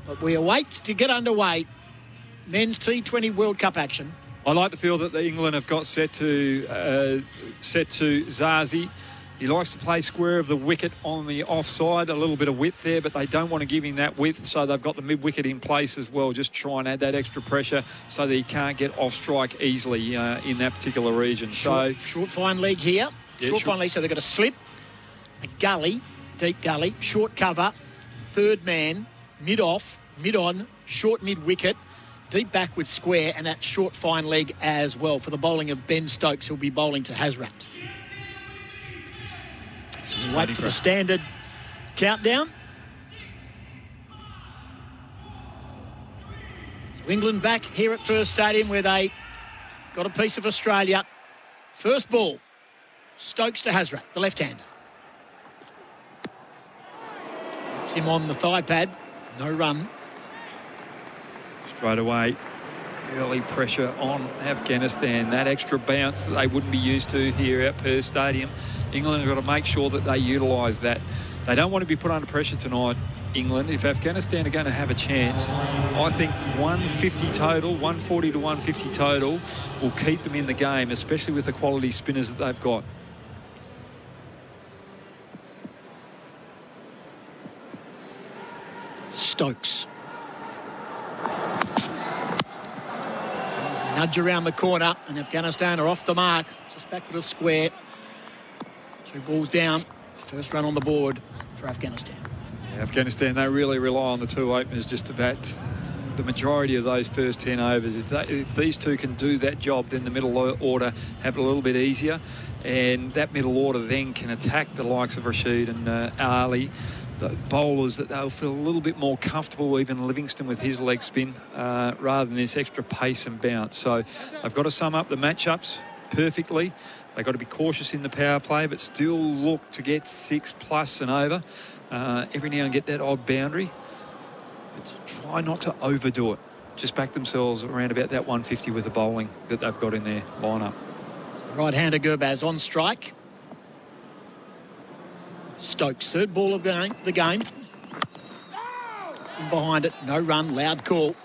But we await to get underway men's T20 World Cup action. I like to feel that England have got set to Zazi. He likes to play square of the wicket on the offside, a little bit of width there, but they don't want to give him that width, so they've got the mid-wicket in place as well, just try and add that extra pressure so that he can't get off strike easily in that particular region. Short fine leg here. Yeah, short fine leg, so they've got a slip, a gully, deep gully, short cover, third man, mid-off, mid-on, short mid-wicket, deep backward square, and that short fine leg as well for the bowling of Ben Stokes, who'll be bowling to Hazrat. So we'll wait for the standard countdown. So England back here at Perth Stadium, where they got a piece of Australia. First ball, Stokes to Hazrat, the left-hander. Puts him on the thigh pad, no run. Straight away, early pressure on Afghanistan. That extra bounce that they wouldn't be used to here at Perth Stadium. England have got to make sure that they utilise that. They don't want to be put under pressure tonight, England. If Afghanistan are going to have a chance, I think 150 total, 140 to 150 total will keep them in the game, especially with the quality spinners that they've got. Stokes. Nudge around the corner, and Afghanistan are off the mark. Just back to the square. 2 balls down. First run on the board for Afghanistan. Afghanistan, they really rely on the two openers just to bat the majority of those first 10 overs. If these two can do that job, then the middle order have it a little bit easier, and that middle order then can attack the likes of Rashid and Ali, the bowlers that they'll feel a little bit more comfortable, even Livingston with his leg spin, rather than this extra pace and bounce. So they've got to sum up the matchups perfectly. They've got to be cautious in the power play, but still look to get 6+ and over. Every now and get that odd boundary. But try not to overdo it. Just back themselves around about that 150 with the bowling that they've got in their lineup. Right-hander Gurbaz on strike. Stokes, third ball of the game. From behind it, no run, loud call.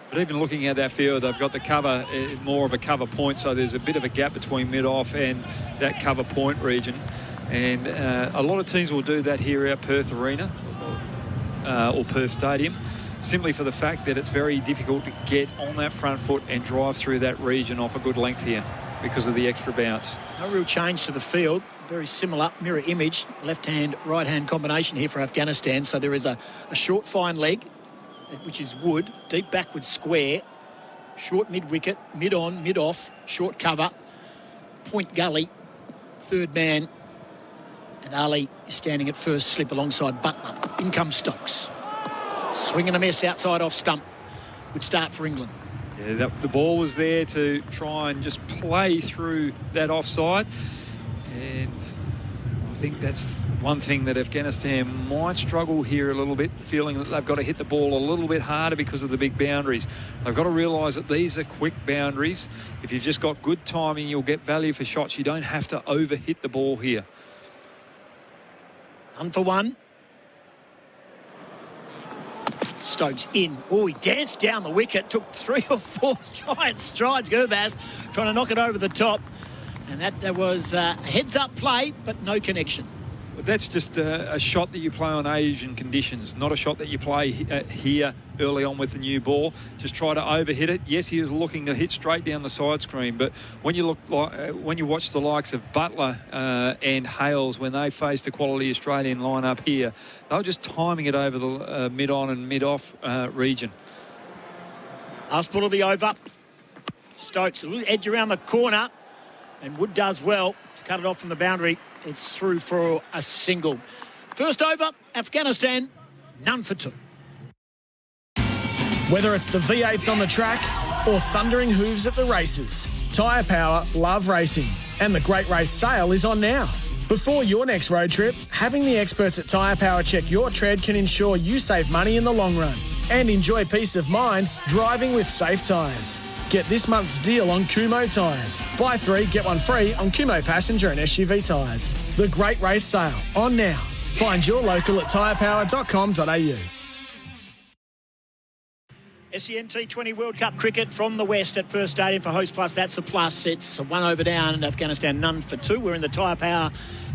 But even looking at that field, they've got the cover, more of a cover point, so there's a bit of a gap between mid-off and that cover point region. And a lot of teams will do that here at Perth Arena or Perth Stadium, simply for the fact that it's very difficult to get on that front foot and drive through that region off a good length here because of the extra bounce. No real change to the field. Very similar mirror image, left-hand, right-hand combination here for Afghanistan. So there is a short fine leg, which is wood, deep backward square, short mid-wicket, mid-on, mid-off, short cover, point gully, third man, and Ali is standing at first slip alongside Butler. In comes Stokes. Swinging a miss outside off stump. Good start for England. Yeah, the ball was there to try and just play through that offside. And I think that's one thing that Afghanistan might struggle here a little bit, feeling that they've got to hit the ball a little bit harder because of the big boundaries. They've got to realise that these are quick boundaries. If you've just got good timing, you'll get value for shots. You don't have to over-hit the ball here. 1 for 1. Stokes in. Oh, he danced down the wicket, took 3 or 4 giant strides. Gurbaz trying to knock it over the top. And that was a heads-up play, but no connection. But that's just a shot that you play on Asian conditions, not a shot that you play here early on with the new ball. Just try to overhit it. Yes, he was looking to hit straight down the side screen, but when you watch the likes of Butler and Hales when they faced a quality Australian lineup here, they were just timing it over the mid-on and mid-off region. Last ball of the over. Stokes, a little edge around the corner. And Wood does well to cut it off from the boundary. It's through for a single. First over, Afghanistan, none for 2. Whether it's the V8s on the track or thundering hooves at the races, Tyre Power love racing. And the Great Race Sale is on now. Before your next road trip, having the experts at Tyre Power check your tread can ensure you save money in the long run. And enjoy peace of mind driving with safe tyres. Get this month's deal on Kumo tyres. Buy 3, get 1 free on Kumo passenger and SUV tyres. The Great Race Sale, on now. Find your local at tyrepower.com.au. SEN T20 World Cup cricket from the West at Perth Stadium for Host Plus. That's a plus. It's 1 over down and Afghanistan none for 2. We're in the Tyre Power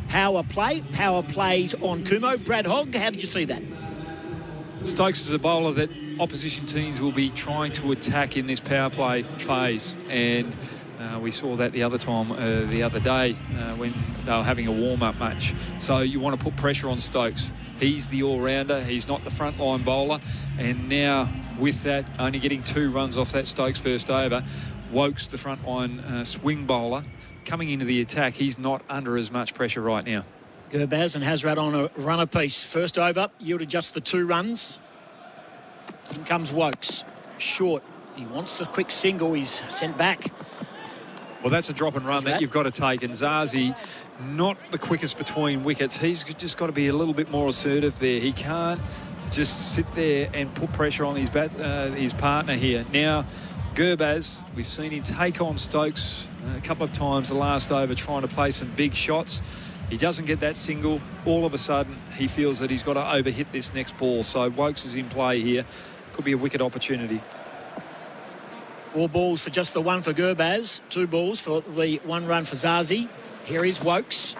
power play. Power plays on Kumo. Brad Hogg, how did you see that? Stokes is a bowler that opposition teams will be trying to attack in this power play phase, and we saw that the other day when they were having a warm-up match. So you want to put pressure on Stokes. He's the all-rounder. He's not the front-line bowler. And now with that, only getting 2 runs off that Stokes first over, Wokes, the front-line swing bowler, coming into the attack. He's not under as much pressure right now. Gurbaz and Hazrat on a run apiece. First over, yielded just the 2 runs. In comes Wokes. Short. He wants a quick single. He's sent back. Well, that's a drop and run that you've got to take. And Zazi, not the quickest between wickets. He's just got to be a little bit more assertive there. He can't just sit there and put pressure on his partner here. Now, Gurbaz, we've seen him take on Stokes a couple of times the last over, trying to play some big shots. He doesn't get that single. All of a sudden, he feels that he's got to overhit this next ball. So Wokes is in play here. Could be a wicket opportunity. 4 balls for just the 1 for Gurbaz. 2 balls for the 1 run for Zazi. Here is Wokes.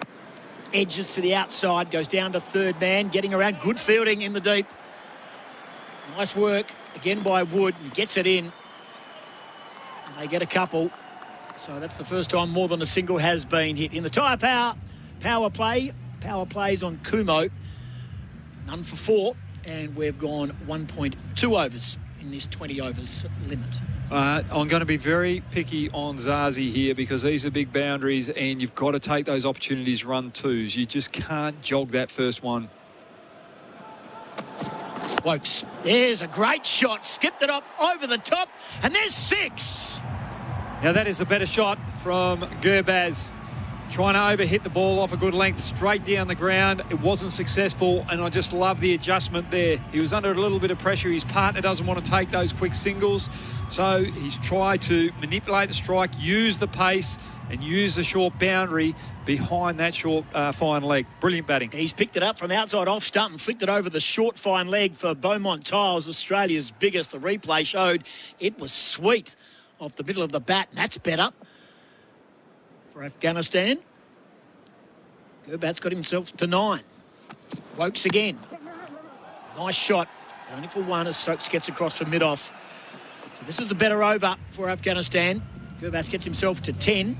Edges to the outside. Goes down to third man. Getting around. Good fielding in the deep. Nice work. Again by Wood. He gets it in. And they get a couple. So that's the first time more than a single has been hit. In the Tyre Power power play. Power plays on Kumo. none for 4, and we've gone 1.2 overs in this 20 overs limit. I'm going to be very picky on Zazi here because these are big boundaries and you've got to take those opportunities, run twos. You just can't jog that first one. Wokes, there's a great shot, skipped it up over the top, and there's 6. Now that is a better shot from Gurbaz. Trying to overhit the ball off a good length straight down the ground. It wasn't successful, and I just love the adjustment there. He was under a little bit of pressure. His partner doesn't want to take those quick singles, so he's tried to manipulate the strike, use the pace, and use the short boundary behind that short fine leg. Brilliant batting. He's picked it up from outside off stump and flicked it over the short fine leg for Beaumont Tiles, Australia's biggest. The replay showed it was sweet off the middle of the bat. That's better for Afghanistan. Gurbat's got himself to 9. Wokes again. Nice shot, but only for 1 as Stokes gets across for mid-off. So this is a better over for Afghanistan. Gurbat gets himself to 10.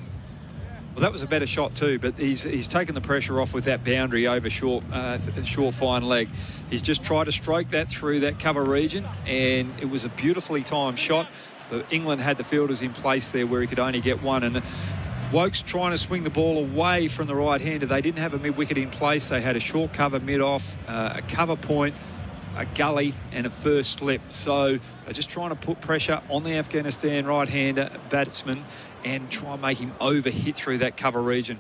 Well, that was a better shot too, but he's taken the pressure off with that boundary over short fine leg. He's just tried to stroke that through that cover region, and it was a beautifully timed shot. But England had the fielders in place there where he could only get 1, and Wokes trying to swing the ball away from the right-hander. They didn't have a mid-wicket in place. They had a short cover mid-off, a cover point, a gully and a first slip. So they're just trying to put pressure on the Afghanistan right-hander batsman and try and make him overhit through that cover region.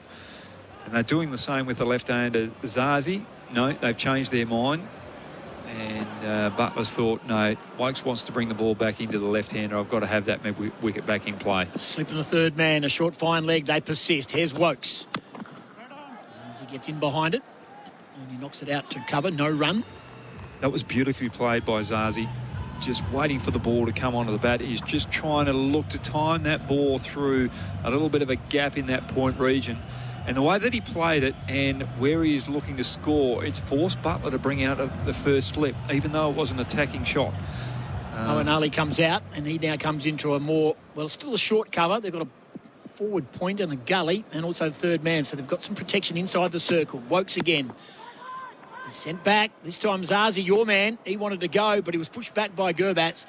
And they're doing the same with the left-hander Zazi. No, they've changed their mind. And Butler's thought, no, Wokes wants to bring the ball back into the left-hander. I've got to have that mid-wicket back in play. Slipping the third man, a short fine leg. They persist. Here's Wokes. Zazi gets in behind it. And he knocks it out to cover. No run. That was beautifully played by Zazi. Just waiting for the ball to come onto the bat. He's just trying to look to time that ball through a little bit of a gap in that point region. And the way that he played it and where he is looking to score, it's forced Butler to bring out the first flip, even though it was an attacking shot. Owen Ali comes out, and he now comes into a more, well, still a short cover. They've got a forward point and a gully, and also the third man, so they've got some protection inside the circle. Wokes again. He's sent back. This time Zazi, your man, he wanted to go, but he was pushed back by Gurbat.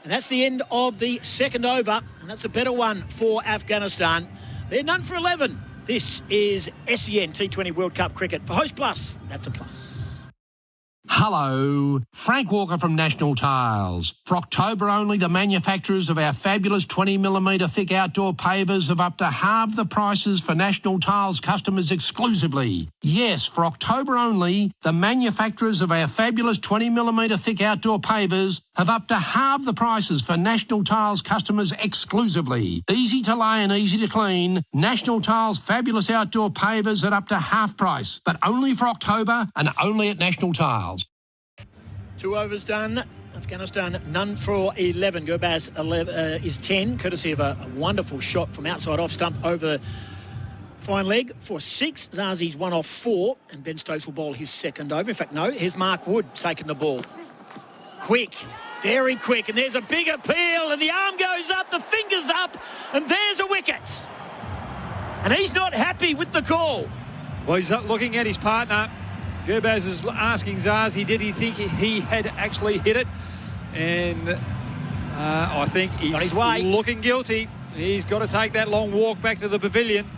And that's the end of the second over, and that's a better one for Afghanistan. They're none for 11. This is SEN T20 World Cup cricket. For Host Plus, that's a plus. Hello, Frank Walker from National Tiles. For October only, the manufacturers of our fabulous 20mm thick outdoor pavers have up to half the prices for National Tiles customers exclusively. Yes, for October only, the manufacturers of our fabulous 20mm thick outdoor pavers have up to half the prices for National Tiles customers exclusively. Easy to lay and easy to clean, National Tiles fabulous outdoor pavers at up to half price, but only for October and only at National Tiles. 2 overs done. Afghanistan none for 11. Gurbaz is 10, courtesy of a wonderful shot from outside off stump over the fine leg for 6. Zazi's 1 off 4, and Ben Stokes will bowl his second over. In fact, no, here's Mark Wood taking the ball. Quick, very quick, and there's a big appeal, and the arm goes up, the fingers up, and there's a wicket. And he's not happy with the call. Well, he's looking at his partner. Gurbaz is asking Zazi, did he think he had actually hit it? And I think he's on his way. Looking guilty. He's got to take that long walk back to the pavilion.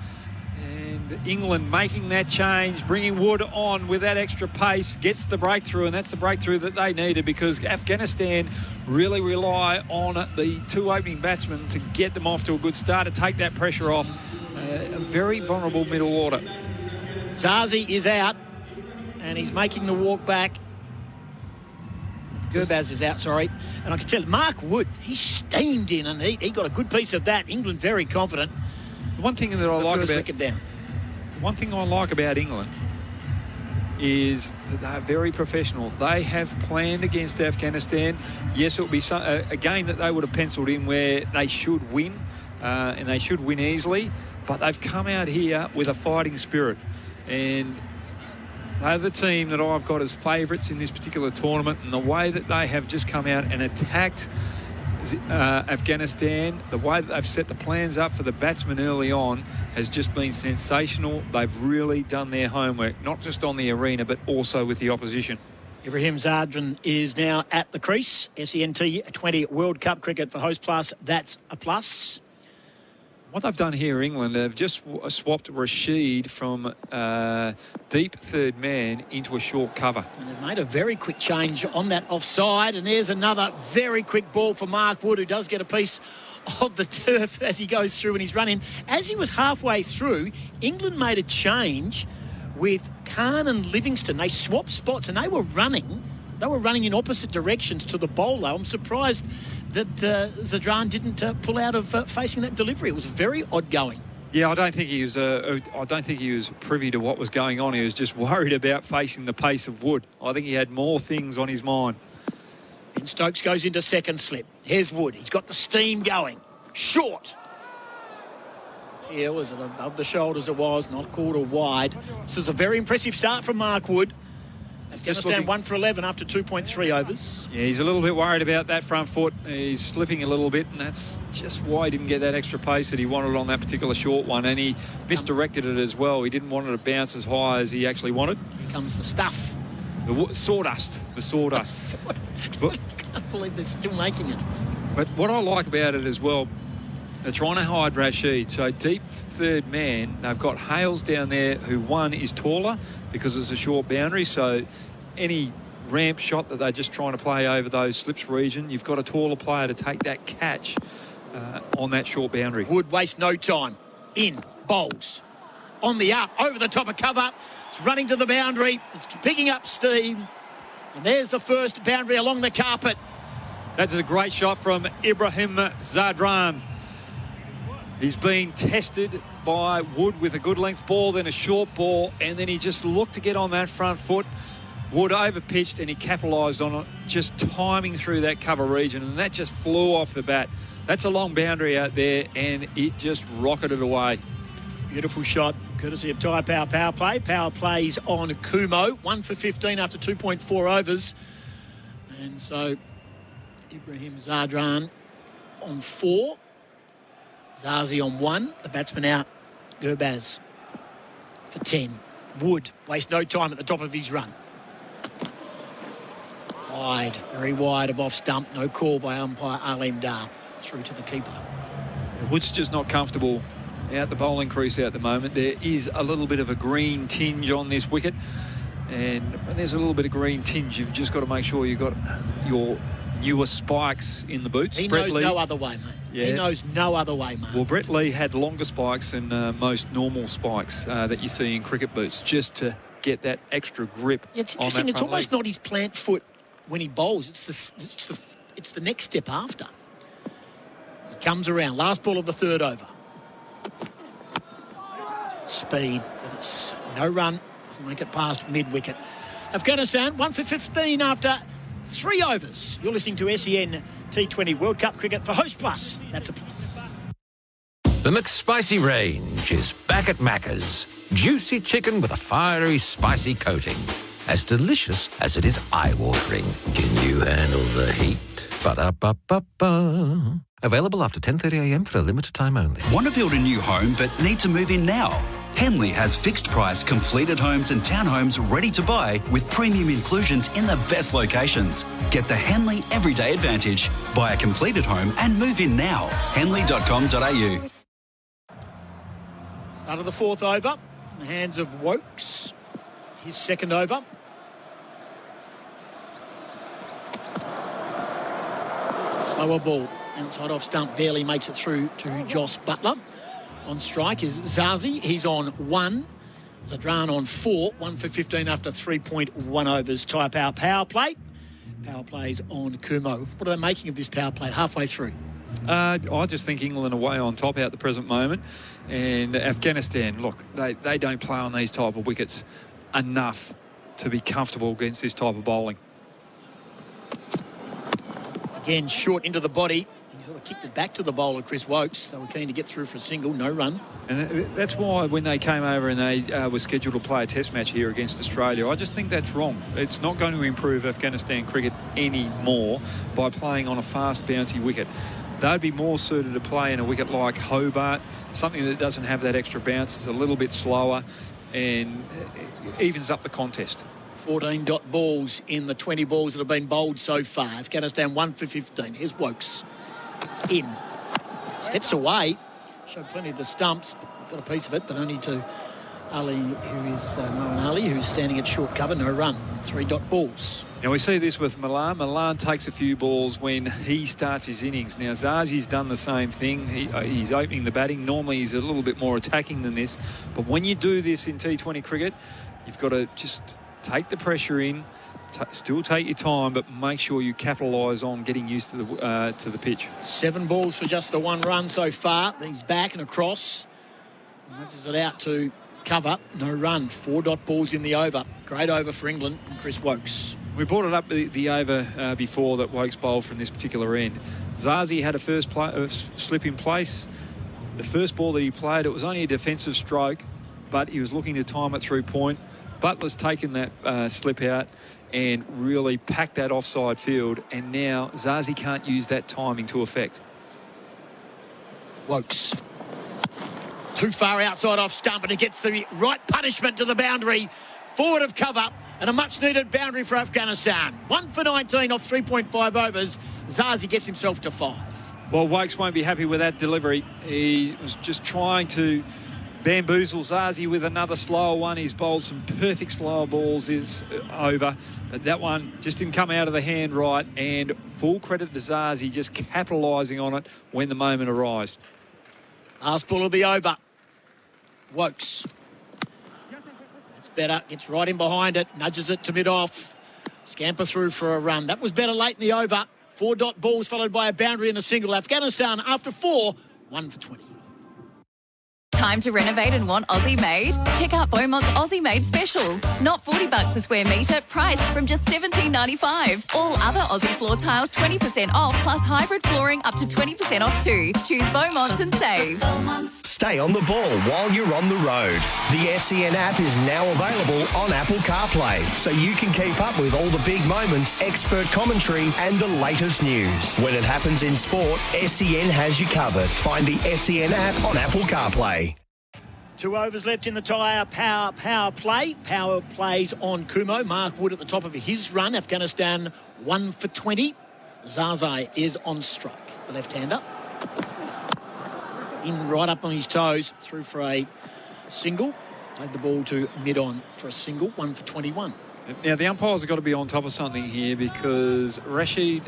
And England making that change, bringing Wood on with that extra pace, gets the breakthrough, and that's the breakthrough that they needed because Afghanistan really rely on the 2 opening batsmen to get them off to a good start, to take that pressure off. A very vulnerable middle order. Zazi is out. And he's making the walk back. Gurbaz is out, sorry. And I can tell Mark Wood, he steamed in and he got a good piece of that. England very confident. One thing that I like about England is that they're very professional. They have planned against Afghanistan. Yes, it will be a game that they would have penciled in where they should win, and they should win easily. But they've come out here with a fighting spirit. And they're the team that I've got as favourites in this particular tournament, and the way that they have just come out and attacked Afghanistan, the way that they've set the plans up for the batsmen early on has just been sensational. They've really done their homework, not just on the arena, but also with the opposition. Ibrahim Zadran is now at the crease. SEN T20 World Cup cricket for Host Plus. That's a plus. What they've done here, England, they've just swapped Rashid from deep third man into a short cover. And they've made a very quick change on that offside. And there's another very quick ball for Mark Wood, who does get a piece of the turf as he goes through and he's running. As he was halfway through, England made a change with Khan and Livingston. They swapped spots and they were running in opposite directions to the bowler. I'm surprised that Zadran didn't pull out of facing that delivery. It was very odd going. Yeah, I don't think he was privy to what was going on. He was just worried about facing the pace of Wood. I think he had more things on his mind. Ben Stokes goes into second slip. Here's Wood. He's got the steam going. Short. Here was it above the shoulders? It was not called a wide. This is a very impressive start from Mark Wood. Afghanistan 1 for 11 after 2.3 overs. Yeah, he's a little bit worried about that front foot. He's slipping a little bit, and that's just why he didn't get that extra pace that he wanted on that particular short one. And he misdirected it as well. He didn't want it to bounce as high as he actually wanted. Here comes the stuff. The sawdust. The sawdust. I can't believe they're still making it. But what I like about it as well, they're trying to hide Rashid. So deep third man, they've got Hales down there, who one is taller because it's a short boundary. So any ramp shot that they're just trying to play over those slips region, you've got a taller player to take that catch on that short boundary. Wood waste no time. In, bowls. On the up, over the top of cover. It's running to the boundary. It's picking up steam. And there's the first boundary along the carpet. That's a great shot from Ibrahim Zadran. He's been tested by Wood with a good length ball, then a short ball, and then he just looked to get on that front foot. Wood overpitched and he capitalised on it, just timing through that cover region, and that just flew off the bat. That's a long boundary out there, and it just rocketed away. Beautiful shot, courtesy of Tyre Power Power Play. Power Plays on Kumo. 1 for 15 after 2.4 overs. And so Ibrahim Zadran on 4. Zazi on 1. The batsman out. Gurbaz for 10. Wood waste no time at the top of his run. Wide, very wide of off stump. No call by umpire Alim Dar. Through to the keeper. Wood's just not comfortable out the bowling crease at the moment. There is a little bit of a green tinge on this wicket, and when there's a little bit of green tinge, you've just got to make sure you've got your newer spikes in the boots. He knows no other way, mate. Yeah. He knows no other way, mate. Well, Brett Lee had longer spikes than most normal spikes that you see in cricket boots, just to get that extra grip. Yeah, it's interesting. It's almost not his plant foot when he bowls. It's the next step after. He comes around. Last ball of the third over. Speed, but it's no run. Doesn't make it past mid-wicket. Afghanistan 1 for 15 after 3 overs. You're listening to SEN T20 World Cup cricket for Host Plus. That's a plus. The McSpicy range is back at Macca's. Juicy chicken with a fiery, spicy coating. As delicious as it is eye-watering. Can you handle the heat? Ba-da-ba-ba-ba. Available after 10:30 a.m. for a limited time only. Want to build a new home but need to move in now? Henley has fixed price completed homes and townhomes ready to buy with premium inclusions in the best locations. Get the Henley Everyday Advantage. Buy a completed home and move in now. Henley.com.au. Start of the fourth over in the hands of Wokes. His second over. Slower ball. Inside off stump, barely makes it through to Joss Butler. On strike is Zazi. He's on 1. Zadran on 4. 1 for 15 after 3.1 overs. Tyre Power Power Play. Power Plays on Kumo. What are they making of this power play halfway through? I just think England are way on top at the present moment. And Afghanistan, look, they don't play on these type of wickets enough to be comfortable against this type of bowling. Again, short into the body. He sort of kicked it back to the bowler, Chris Wokes. They were keen to get through for a single, no run. And that's why when they came over and they were scheduled to play a test match here against Australia, I just think that's wrong. It's not going to improve Afghanistan cricket any more by playing on a fast, bouncy wicket. They'd be more suited to play in a wicket like Hobart, something that doesn't have that extra bounce, it's a little bit slower and evens up the contest. 14 dot balls in the 20 balls that have been bowled so far. Afghanistan 1 for 15. Here's Wokes. In. Steps away. Showed plenty of the stumps. Got a piece of it, but only to Ali, Moeen Ali, who's standing at short cover. No run. 3 dot balls. Now we see this with Milan. Milan takes a few balls when he starts his innings. Now Zazi's done the same thing. He's opening the batting. Normally he's a little bit more attacking than this. But when you do this in T20 cricket, you've got to just take the pressure in, still take your time, but make sure you capitalise on getting used to the pitch. 7 balls for just the 1 run so far. He's back and across. Nudges it out to cover. No run. 4 dot balls in the over. Great over for England and Chris Wokes. We brought it up the over before that Wokes bowled from this particular end. Zazi had a first slip in place. The first ball that he played, it was only a defensive stroke, but he was looking to time it through point. Butler's taken that slip out and really packed that offside field, and now Zazi can't use that timing to effect. Wokes. Too far outside off stump, and he gets the right punishment to the boundary. Forward of cover, and a much-needed boundary for Afghanistan. 1 for 19 off 3.5 overs. Zazi gets himself to 5. Well, Wokes won't be happy with that delivery. He was just trying to bamboozle Zazi with another slower one. He's bowled some perfect slower balls this over, but that one just didn't come out of the hand right, and full credit to Zazi just capitalising on it when the moment arose. Last ball of the over. Wokes. That's better. Gets right in behind it. Nudges it to mid-off. Scamper through for a run. That was better late in the over. 4 dot balls followed by a boundary and a single. Afghanistan after 4, 1 for 20. Time to renovate and want Aussie made? Check out Beaumont's Aussie made specials. Not $40 a square metre, priced from just $17.95. All other Aussie floor tiles 20% off, plus hybrid flooring up to 20% off too. Choose Beaumont's and save. Stay on the ball while you're on the road. The SEN app is now available on Apple CarPlay, so you can keep up with all the big moments, expert commentary and the latest news. When it happens in sport, SEN has you covered. Find the SEN app on Apple CarPlay. 2 overs left in the tyre power play. Power plays on Kumo. Mark Wood at the top of his run. Afghanistan 1 for 20. Zazi is on strike. The left-hander. In right up on his toes. Through for a single. Played the ball to mid-on for a single. 1 for 21. Now, the umpires have got to be on top of something here, because Rashid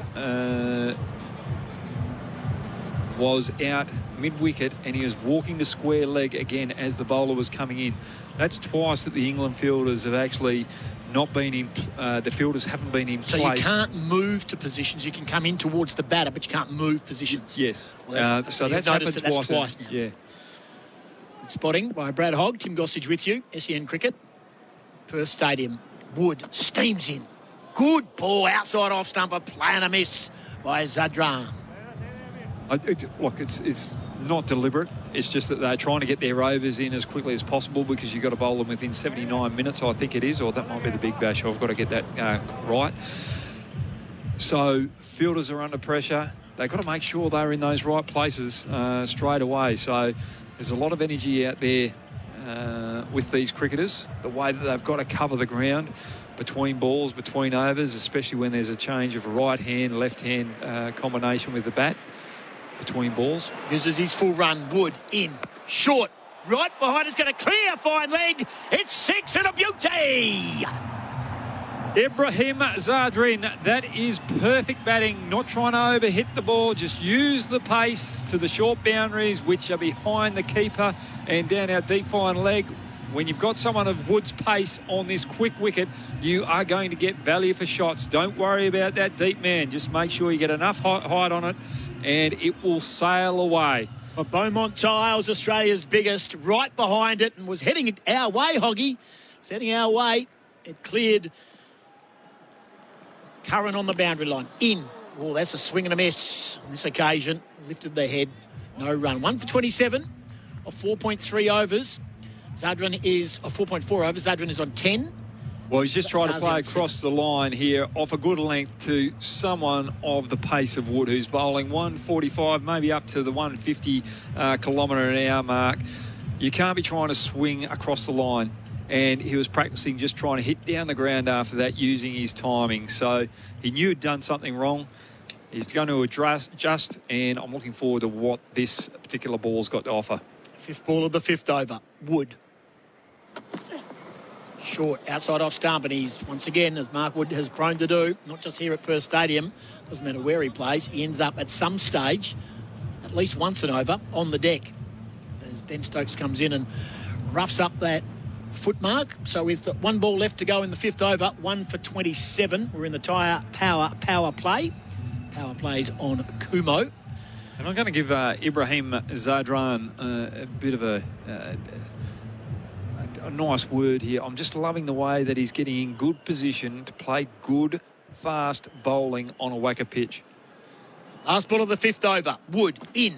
was out mid-wicket and he was walking the square leg again as the bowler was coming in. That's twice that the England fielders have actually not been in, the fielders haven't been in place. So you can't move to positions. You can come in towards the batter, but you can't move positions. Yes. Well, so that's happened twice. That's twice now. Yeah. Good spotting by Brad Hogg. Tim Gossage with you. SEN Cricket. Perth Stadium. Wood steams in. Good ball outside off stumper. Playing a miss by Zadran. Look, it's not deliberate. It's just that they're trying to get their overs in as quickly as possible, because you've got to bowl them within 79 minutes, I think it is, or that might be the big bash. I've got to get that right. So fielders are under pressure. They've got to make sure they're in those right places straight away. So there's a lot of energy out there with these cricketers, the way that they've got to cover the ground between balls, between overs, especially when there's a change of right hand, left hand combination with the bat. Between balls. Uses his full run. Wood in. Short. Right behind. It's going to clear. Fine leg. It's 6 and a beauty. Ibrahim Zadrin. That is perfect batting. Not trying to overhit the ball. Just use the pace to the short boundaries, which are behind the keeper and down our deep fine leg. When you've got someone of Wood's pace on this quick wicket, you are going to get value for shots. Don't worry about that deep man. Just make sure you get enough height on it, and it will sail away. For Beaumont Tiles, Australia's biggest, right behind it, and was heading our way, Hoggy. Was heading our way. It cleared. Curran on the boundary line. In. Oh, that's a swing and a miss on this occasion. Lifted the head. No run. 1 for 27 of 4.3 overs. Zadran is 4.4 overs. Zadran is on 10. Well, he's just trying to play across the line here off a good length to someone of the pace of Wood, who's bowling 145, maybe up to the 150 kilometre an hour mark. You can't be trying to swing across the line. and he was practicing just trying to hit down the ground after that using his timing. So he knew he'd done something wrong. He's going to adjust, and I'm looking forward to what this particular ball's got to offer. Fifth ball of the fifth over. Wood. Short, outside off stump, and he's, once again, as Mark Wood has prone to do, not just here at Perth Stadium, doesn't matter where he plays, he ends up at some stage, at least once and over, on the deck. As Ben Stokes comes in and roughs up that foot mark. So with one ball left to go in the fifth over, 1 for 27. We're in the tyre power play. Power plays on Kumo. And I'm going to give Ibrahim Zadran a bit of a nice word here. I'm just loving the way that he's getting in good position to play good, fast bowling on a whacker pitch. Last ball of the fifth over. Wood in.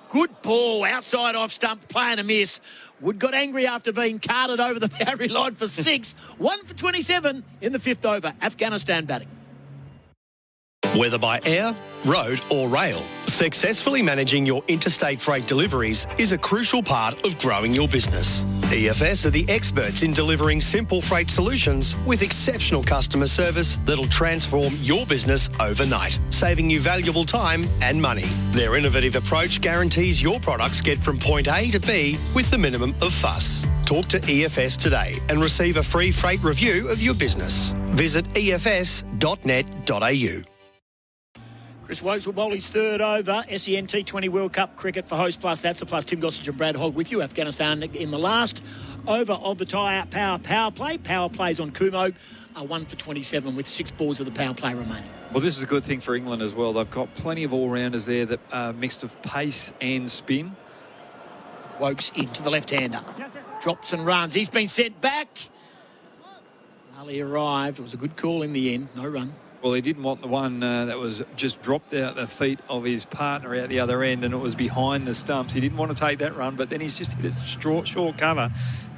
Good ball outside off stump, playing a miss. Wood got angry after being carted over the boundary line for 6. 1 for 27 in the fifth over. Afghanistan batting. Whether by air, road or rail, successfully managing your interstate freight deliveries is a crucial part of growing your business. EFS are the experts in delivering simple freight solutions with exceptional customer service that'll transform your business overnight, saving you valuable time and money. Their innovative approach guarantees your products get from point A to B with the minimum of fuss. Talk to EFS today and receive a free freight review of your business. Visit efs.net.au. Chris Wokes will bowl his third over. SEN T20 World Cup cricket for Host Plus. That's a plus. Tim Gossage and Brad Hogg with you. Afghanistan in the last over of the tyre power play. Power plays on Kumo. 1 for 27 with 6 balls of the power play remaining. Well, this is a good thing for England as well. They've got plenty of all-rounders there that are mixed of pace and spin. Wokes into the left-hander. Drops and runs. He's been sent back. Ali arrived. It was a good call in the end. No run. Well, he didn't want the one that was just dropped out the feet of his partner out the other end, and it was behind the stumps. He didn't want to take that run, but then he's just hit a short cover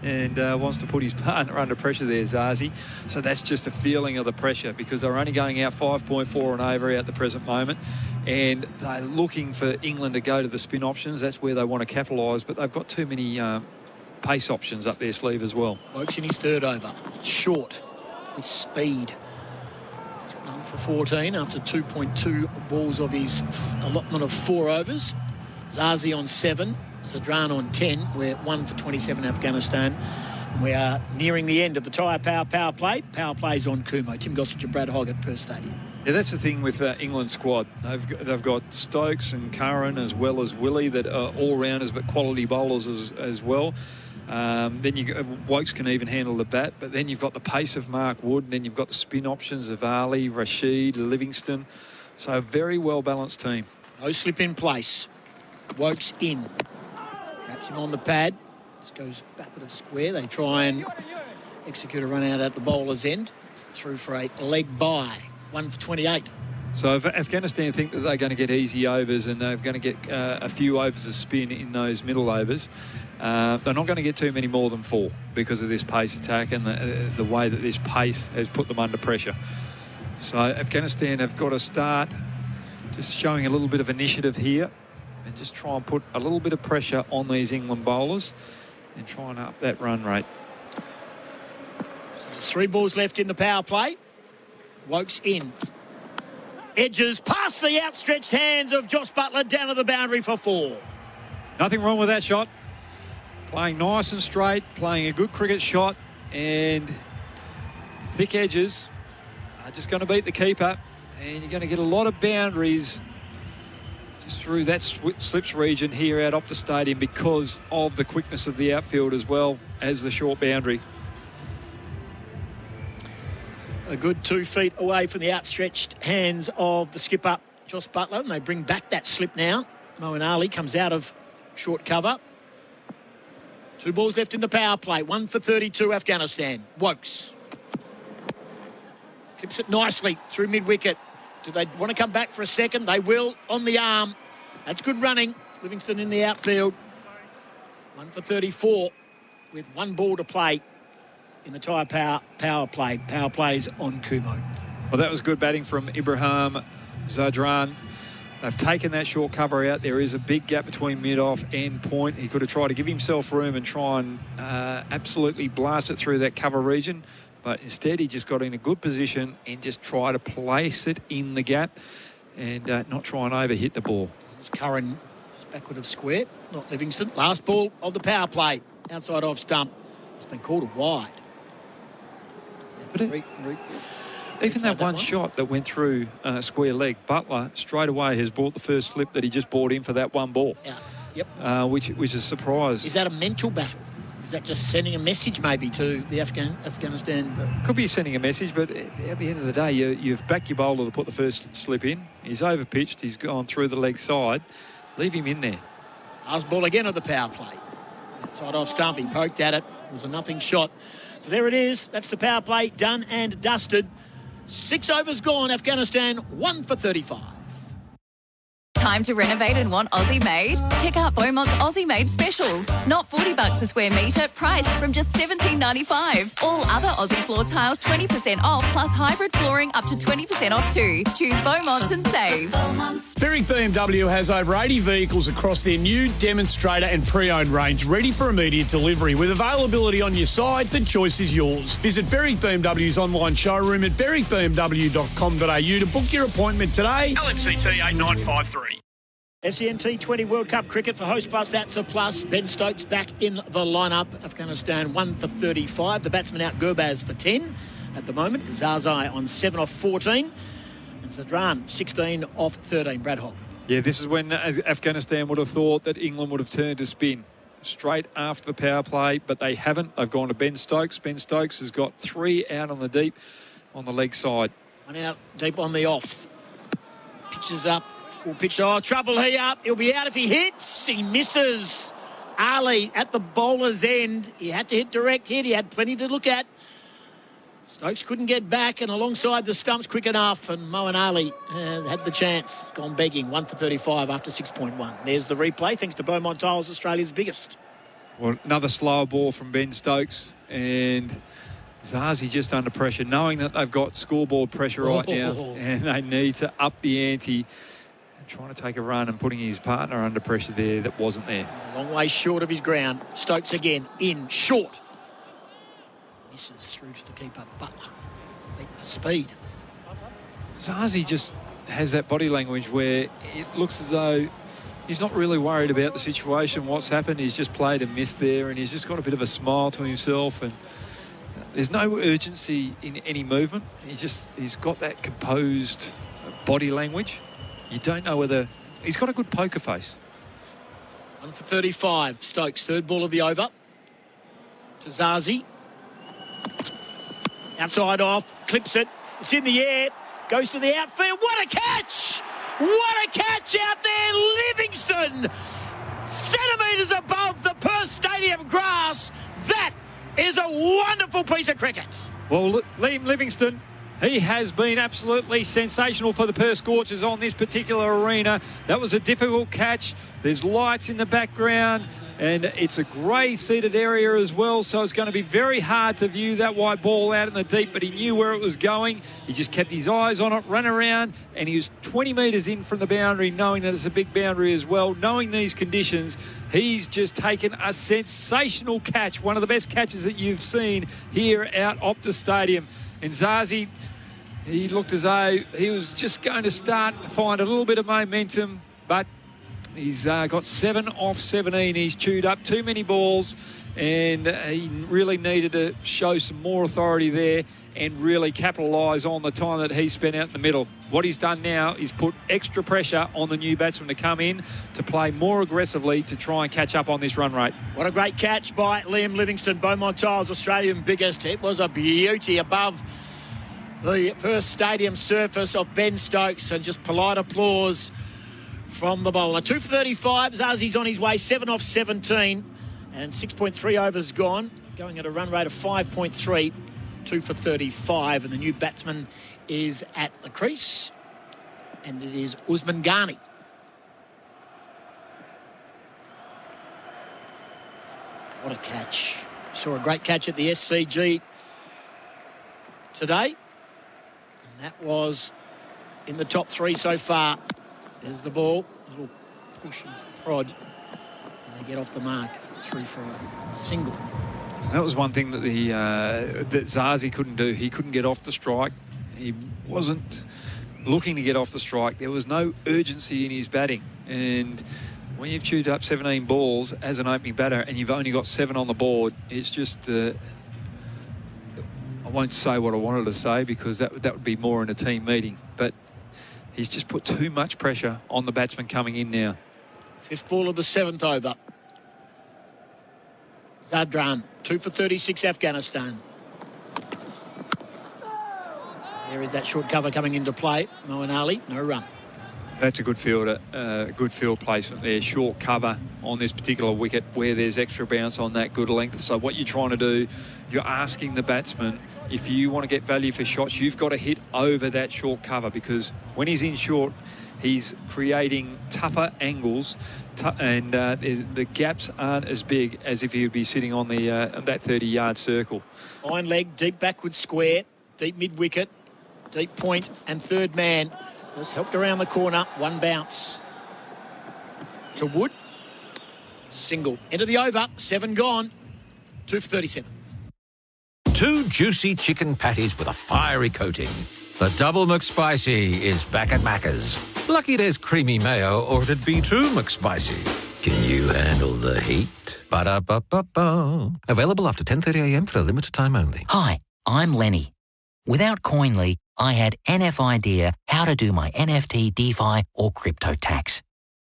and wants to put his partner under pressure there, Zazi. So that's just a feeling of the pressure, because they're only going out 5.4 and over at the present moment, and they're looking for England to go to the spin options. That's where they want to capitalise, but they've got too many pace options up their sleeve as well. Wokes in his third over. Short with speed. 1 for 14 after 2.2 balls of his allotment of 4 overs. Zazi on 7, Zadran on 10. We're 1 for 27 Afghanistan. And we are nearing the end of the tyre power play. Power plays on Kumo. Tim Gossage and Brad Hogg at Perth Stadium. Yeah, that's the thing with England's squad. They've got Stokes and Curran as well as Willie that are all-rounders but quality bowlers as well. Then Wokes can even handle the bat, but then you've got the pace of Mark Wood, and then you've got the spin options of Ali, Rashid, Livingston. So a very well-balanced team. No slip in place. Wokes in. Wraps him on the pad. This goes backward of square. They try and execute a run out at the bowler's end. Through for a leg by. 1 for 28. So if Afghanistan think that they're going to get easy overs and they're going to get a few overs of spin in those middle overs, they're not going to get too many more than 4 because of this pace attack and the way that this pace has put them under pressure. So Afghanistan have got to start just showing a little bit of initiative here and just try and put a little bit of pressure on these England bowlers and try and up that run rate. So there's 3 balls left in the power play. Wokes in. Edges past the outstretched hands of Josh Buttler down to the boundary for 4. Nothing wrong with that shot. Playing nice and straight, playing a good cricket shot, and thick edges are just going to beat the keeper, and you're going to get a lot of boundaries just through that slips region here out Optus Stadium because of the quickness of the outfield as well as the short boundary. A good 2 feet away from the outstretched hands of the skipper, Josh Buttler, and they bring back that slip now. Moeen Ali comes out of short cover. 2 balls left in the power play. 1 for 32 Afghanistan. Wokes. Clips it nicely through mid-wicket. Do they want to come back for a second? They will on the arm. That's good running. Livingston in the outfield. 1 for 34 with 1 ball to play in the tyre power play. Power plays on Kumo. Well, that was good batting from Ibrahim Zadran. They've taken that short cover out. There is a big gap between mid-off and point. He could have tried to give himself room and try and absolutely blast it through that cover region. But instead, he just got in a good position and just tried to place it in the gap and not try and overhit the ball. It's Curran backward of square, not Livingston. Last ball of the power play. Outside off stump. It's been called a wide. But even that one shot that went through square leg, Butler straight away has bought the first slip that he just bought in for that one ball. Yeah. Yep. Which is a surprise. Is that a mental battle? Is that just sending a message maybe to the Afghanistan? Could be sending a message, but at the end of the day, you've backed your bowler to put the first slip in. He's overpitched. He's gone through the leg side. Leave him in there. Last ball again of the power play. Outside off stump. He poked at it. It was a nothing shot. So there it is. That's the power play done and dusted. 6 overs gone. Afghanistan 1 for 35. Time to renovate and want Aussie made? Check out Beaumont's Aussie made specials. Not $40 a square metre, priced from just $17.95. All other Aussie floor tiles 20% off, plus hybrid flooring up to 20% off too. Choose Beaumont's and save. Berwick BMW has over 80 vehicles across their new demonstrator and pre-owned range ready for immediate delivery. With availability on your side, the choice is yours. Visit Berwick BMW's online showroom at berwickbmw.com.au to book your appointment today. LMCT 8953. SEN T20 World Cup cricket for Host Plus, that's a plus. Ben Stokes back in the lineup. Afghanistan 1 for 35. The batsman out Gurbaz for 10 at the moment. Zazai on 7 off 14. And Zadran 16 off 13. Brad Hogg. Yeah, this is when Afghanistan would have thought that England would have turned to spin straight after the power play, but they haven't. They've gone to Ben Stokes. Ben Stokes has got 3 out on the deep on the leg side. 1 out deep on the off. Pitches up. Full pitch. Oh, trouble here. He'll be out if he hits. He misses. Ali at the bowler's end. He had to hit direct hit. He had plenty to look at. Stokes couldn't get back, and alongside the stumps quick enough, and Moeen Ali had the chance. Gone begging. 1 for 35 after 6.1. There's the replay, thanks to Beaumont Tiles, Australia's biggest. Well, another slower ball from Ben Stokes, and Zazi just under pressure, knowing that they've got scoreboard pressure right now, and they need to up the ante. Trying to take a run and putting his partner under pressure there that wasn't there. A long way short of his ground. Stokes again, in, short. Misses through to the keeper, Butler. Beat for speed. Zazi just has that body language where it looks as though he's not really worried about the situation, what's happened. He's just played and missed there, and he's just got a bit of a smile to himself, and there's no urgency in any movement. He's got that composed body language. You don't know whether... He's got a good poker face. 1 for 35. Stokes, third ball of the over. To Zazi. Outside off. Clips it. It's in the air. Goes to the outfield. What a catch! What a catch out there. Livingston. Centimetres above the Perth Stadium grass. That is a wonderful piece of cricket. Well, Liam Livingston... He has been absolutely sensational for the Perth Scorchers on this particular arena. That was a difficult catch. There's lights in the background, and it's a grey-seated area as well, so it's going to be very hard to view that white ball out in the deep, but he knew where it was going. He just kept his eyes on it, ran around, and he was 20 metres in from the boundary, knowing that it's a big boundary as well. Knowing these conditions, he's just taken a sensational catch, one of the best catches that you've seen here at Optus Stadium. And Zazi, he looked as though he was just going to start to find a little bit of momentum, but he's got 7 off 17. He's chewed up too many balls, and he really needed to show some more authority there and really capitalise on the time that he spent out in the middle. What he's done now is put extra pressure on the new batsman to come in to play more aggressively to try and catch up on this run rate. What a great catch by Liam Livingston, Beaumont Tiles, Australian biggest. It was a beauty above the Perth Stadium surface of Ben Stokes, and just polite applause from the bowler. 2 for 35. Zazi's on his way, 7 off 17, and 6.3 overs gone, going at a run rate of 5.3. 2 for 35, and the new batsman is at the crease, and it is Usman Ghani. What a catch. Saw a great catch at the SCG today, and that was in the top 3 so far. There's the ball. A little push and prod. And they get off the mark. Through for a single. That was one thing that that Zazi couldn't do. He couldn't get off the strike. He wasn't looking to get off the strike. There was no urgency in his batting. And when you've chewed up 17 balls as an opening batter and you've only got 7 on the board, it's just... I won't say what I wanted to say because that would be more in a team meeting. But he's just put too much pressure on the batsman coming in now. 5th ball of the 7th over. Zadran, 2 for 36, Afghanistan. There is that short cover coming into play. Moeen Ali, no run. That's a good fielder, good field placement there. Short cover on this particular wicket where there's extra bounce on that good length. So what you're trying to do, you're asking the batsman, if you want to get value for shots, you've got to hit over that short cover because when he's in short, he's creating tougher angles and the gaps aren't as big as if he would be sitting on the that 30-yard circle. Fine leg, deep backward square, deep mid-wicket, deep point and third man. Just helped around the corner, 1 bounce. To Wood. Single. Into the over, 7 gone. 2 for 37. 2 juicy chicken patties with a fiery coating. The Double McSpicy is back at Macca's. Lucky there's creamy mayo, or it'd be too McSpicy. Can you handle the heat? Ba-da-ba-ba-ba. Available after 10:30 a.m. for a limited time only. Hi, I'm Lenny. Without Coinly, I had NF idea how to do my NFT, DeFi, or crypto tax.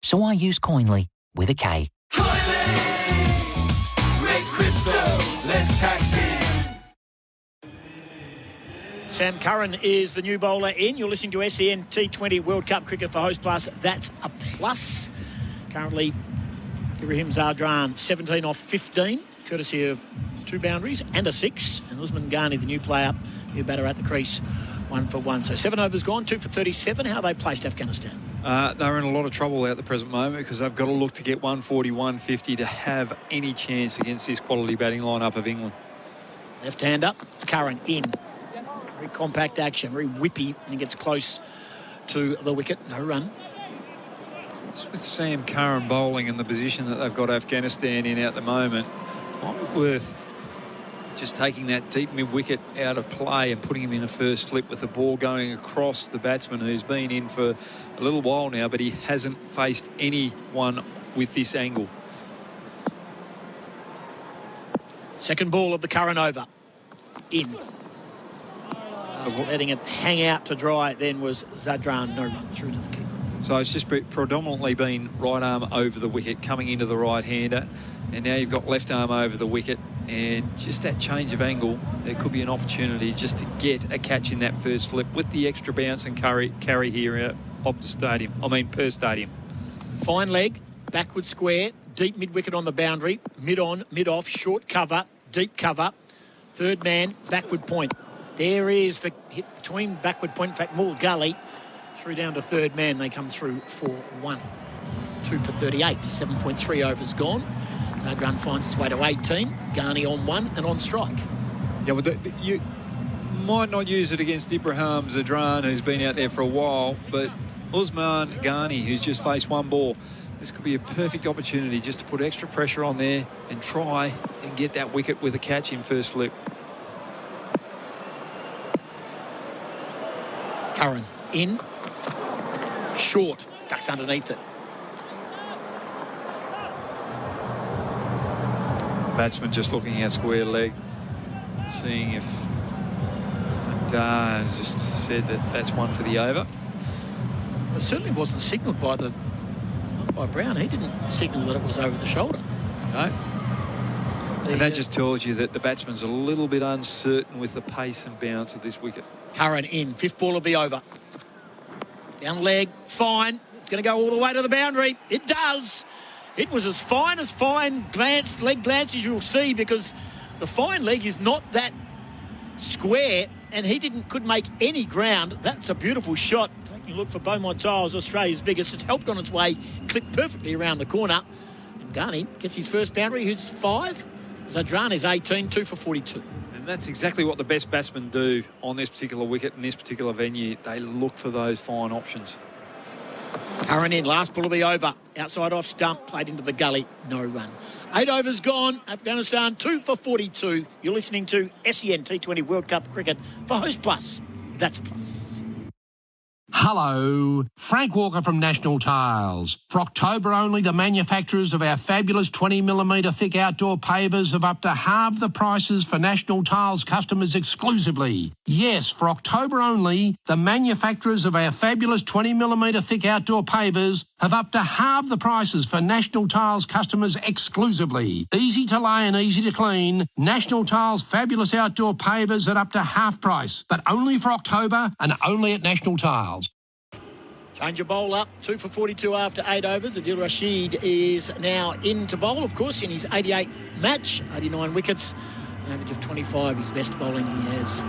So I use Coinly with a K. Great crypto, less taxes. Sam Curran is the new bowler in. You're listening to SEN T20 World Cup Cricket for Host Plus. That's a plus. Currently, Ibrahim Zadran, 17 off 15, courtesy of 2 boundaries and a 6. And Usman Ghani, the new player, new batter at the crease, 1 for 1. So 7 overs gone, 2 for 37. How are they placed, Afghanistan? They're in a lot of trouble at the present moment because they've got to look to get 140, 150 to have any chance against this quality batting lineup of England. Left hand up, Curran in. Very compact action, very whippy when he gets close to the wicket. No run. It's with Sam Curran bowling in the position that they've got Afghanistan in at the moment. Might be worth just taking that deep mid-wicket out of play and putting him in a first slip with the ball going across the batsman who's been in for a little while now, but he hasn't faced anyone with this angle. Second ball of the Curran over. In. So letting it hang out to dry then was Zadran, no run through to the keeper. So it's just predominantly been right arm over the wicket, coming into the right-hander. And now you've got left arm over the wicket. And just that change of angle, there could be an opportunity just to get a catch in that first flip with the extra bounce and carry here off the stadium. I mean, per stadium. Fine leg, backward square, deep mid-wicket on the boundary, mid-on, mid-off, short cover, deep cover, third man, backward point. There is the hit between backward point. In fact, Mool Gully through down to third man. They come through for 1. 2 for 38. 7.3 overs gone. Zadran finds his way to 18. Ghani on 1 and on strike. Yeah, well, you might not use it against Ibrahim Zadran, who's been out there for a while, but Usman Ghani, who's just faced 1 ball, this could be a perfect opportunity just to put extra pressure on there and try and get that wicket with a catch in first slip. Curran in, short, ducks underneath it. Batsman just looking at square leg, seeing if Dar has just said that that's 1 for the over. It certainly wasn't signalled by Brown. He didn't signal that it was over the shoulder. No. And that just tells you that the batsman's a little bit uncertain with the pace and bounce of this wicket. Curran in, 5th ball of the over. Down leg, fine. It's going to go all the way to the boundary. It does. It was as fine leg glance as you'll see, because the fine leg is not that square, and he couldn't make any ground. That's a beautiful shot. Taking a look for Beaumont Tiles, Australia's biggest. It's helped on its way, clipped perfectly around the corner. And Ghani gets his first boundary, who's 5. Zadran is 18, 2 for 42. And that's exactly what the best batsmen do on this particular wicket in this particular venue. They look for those fine options. Curran in, last ball of the over. Outside off stump, played into the gully, no run. 8 overs gone, Afghanistan 2 for 42. You're listening to SEN T20 World Cup cricket for Host Plus. That's Plus. Hello, Frank Walker from National Tiles. For October only, the manufacturers of our fabulous 20mm thick outdoor pavers have up to half the prices for National Tiles customers exclusively. Yes, for October only, the manufacturers of our fabulous 20mm thick outdoor pavers have up to half the prices for National Tiles customers exclusively. Easy to lay and easy to clean, National Tiles fabulous outdoor pavers at up to half price, but only for October and only at National Tiles. Change your bowl up, 2 for 42 after 8 overs. Adil Rashid is now in to bowl, of course, in his 88th match, 89 wickets, an average of 25. His best bowling, he has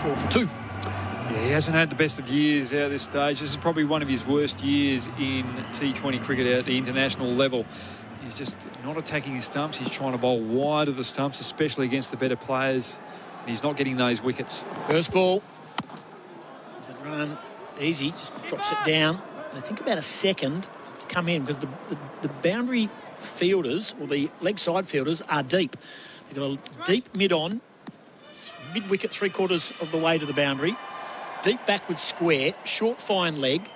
4 for 2. Yeah, he hasn't had the best of years out at this stage. This is probably one of his worst years in T20 cricket at the international level. He's just not attacking his stumps. He's trying to bowl wide of the stumps, especially against the better players. And he's not getting those wickets. First ball. Is it run? Easy, just drops it down. And I think about a second to come in because the boundary fielders or the leg side fielders are deep. They've got a deep mid-on, mid-wicket 3/4 of the way to the boundary, deep backward square, short fine leg,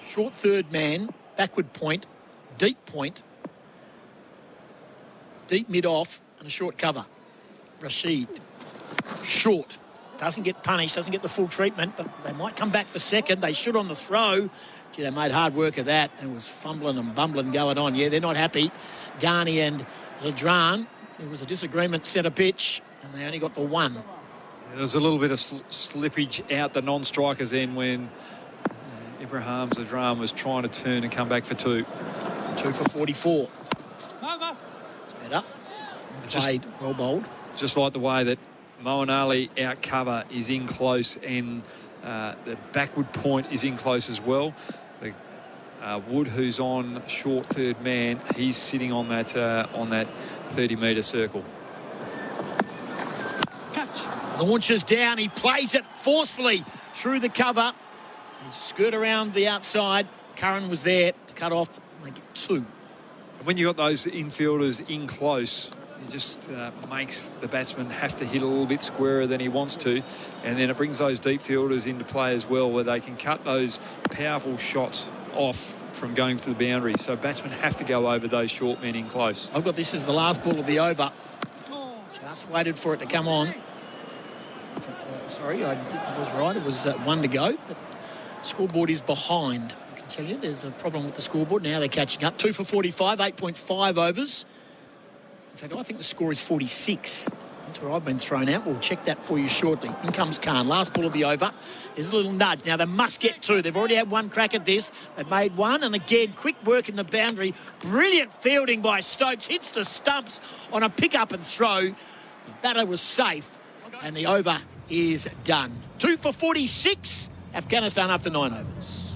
short third man, backward point, deep mid-off, and a short cover. Rashid, short. Doesn't get punished, doesn't get the full treatment, but they might come back for second. They should on the throw. Gee, they made hard work of that. It was fumbling and bumbling going on. Yeah, they're not happy. Ghani and Zadran, there was a disagreement centre pitch, and they only got the one. Yeah, there was a little bit of slippage out the non-strikers then when Ibrahim Zadran was trying to turn and come back for 2. 2 for 44. It's better. Played, well bowled. Just like the way that Moeen Ali out cover is in close, and the backward point is in close as well. Wood, who's on short third man, he's sitting on that 30-metre circle. Launches down, he plays it forcefully through the cover. He skirt around the outside. Curran was there to cut off, and they get 2. When you got those infielders in close, it just makes the batsman have to hit a little bit squarer than he wants to, and then it brings those deep fielders into play as well, where they can cut those powerful shots off from going to the boundary. So batsmen have to go over those short men in close. I've got this as the last ball of the over. Just waited for it to come on. Sorry, I was right. It was 1 to go. The scoreboard is behind. I can tell you there's a problem with the scoreboard. Now they're catching up. 2 for 45, 8.5 overs. In fact, I think the score is 46. That's where I've been thrown out. We'll check that for you shortly. In comes Khan. Last ball of the over. There's a little nudge. Now, they must get 2. They've already had 1 crack at this. They've made 1. And again, quick work in the boundary. Brilliant fielding by Stokes. Hits the stumps on a pick-up and throw. The batter was safe. And the over is done. 2 for 46. Afghanistan after 9 overs.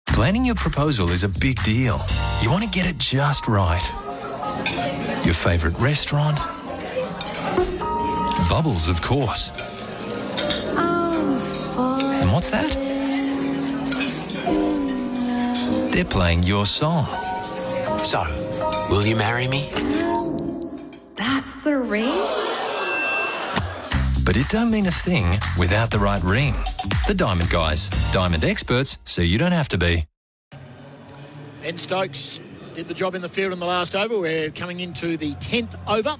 Planning your proposal is a big deal. You want to get it just right. Your favourite restaurant? Bubbles, of course. And what's that? They're playing your song. So, will you marry me? That's the ring? But it don't mean a thing without the right ring. The Diamond Guys. Diamond experts, so you don't have to be. Ben Stokes did the job in the field in the last over. We're coming into the 10th over.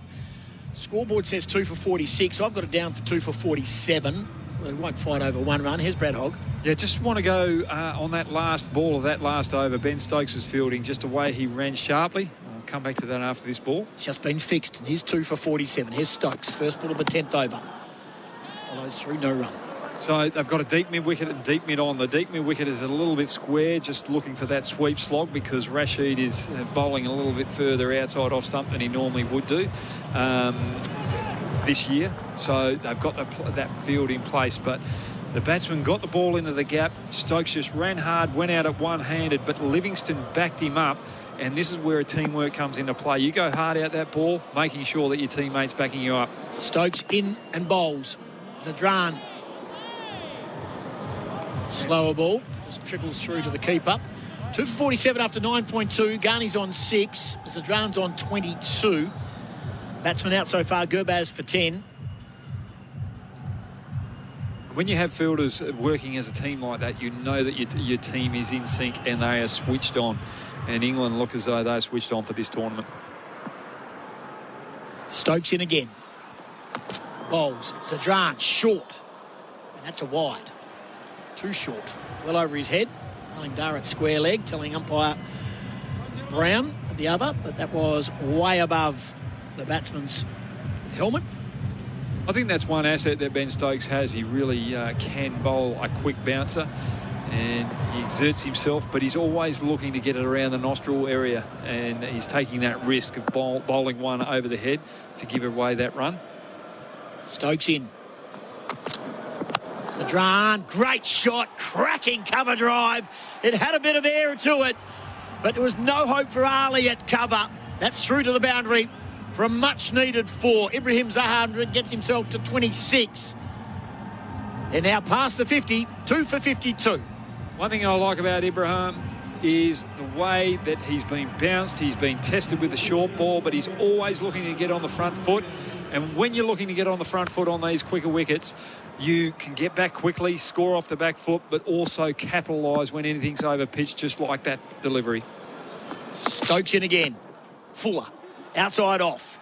Scoreboard says 2 for 46. I've got it down for 2 for 47. We won't fight over 1 run. Here's Brad Hogg. Yeah, just want to go on that last ball of that last over. Ben Stokes' fielding, just the way he ran sharply. I'll come back to that after this ball. It's just been fixed, and here's 2 for 47. Here's Stokes, first ball of the 10th over. Follows through, no run. So they've got a deep mid-wicket and deep mid-on. The deep mid-wicket is a little bit square, just looking for that sweep slog because Rashid is bowling a little bit further outside off stump than he normally would do this year. So they've got that field in place, but the batsman got the ball into the gap. Stokes just ran hard, went out at one-handed, but Livingston backed him up, and this is where teamwork comes into play. You go hard out that ball, making sure that your teammate's backing you up. Stokes in and bowls. Zadran. Slower ball. Just trickles through to the keeper. 2 for 47 after 9.2. Garney's on 6. Zadran's on 22. Batsman out so far. Gurbaz for 10. When you have fielders working as a team like that, you know that your team is in sync and they are switched on. And England look as though they're switched on for this tournament. Stokes in again. Bowls. Zadran short. And that's a wide. Too short. Well over his head. Telling Darrett square leg. Telling umpire Brown at the other that was way above the batsman's helmet. I think that's one asset that Ben Stokes has. He really can bowl a quick bouncer and he exerts himself, but he's always looking to get it around the nostril area, and he's taking that risk of bowling one over the head to give away that run. Stokes in. Zadran, great shot, cracking cover drive. It had a bit of air to it, but there was no hope for Ali at cover. That's through to the boundary for a much-needed 4. Ibrahim Zahar gets himself to 26. They're now past the 50, 2 for 52. One thing I like about Ibrahim is the way that he's been bounced. He's been tested with the short ball, but he's always looking to get on the front foot. And when you're looking to get on the front foot on these quicker wickets, you can get back quickly, score off the back foot, but also capitalise when anything's over pitch, just like that delivery. Stokes in again. Fuller. Outside off.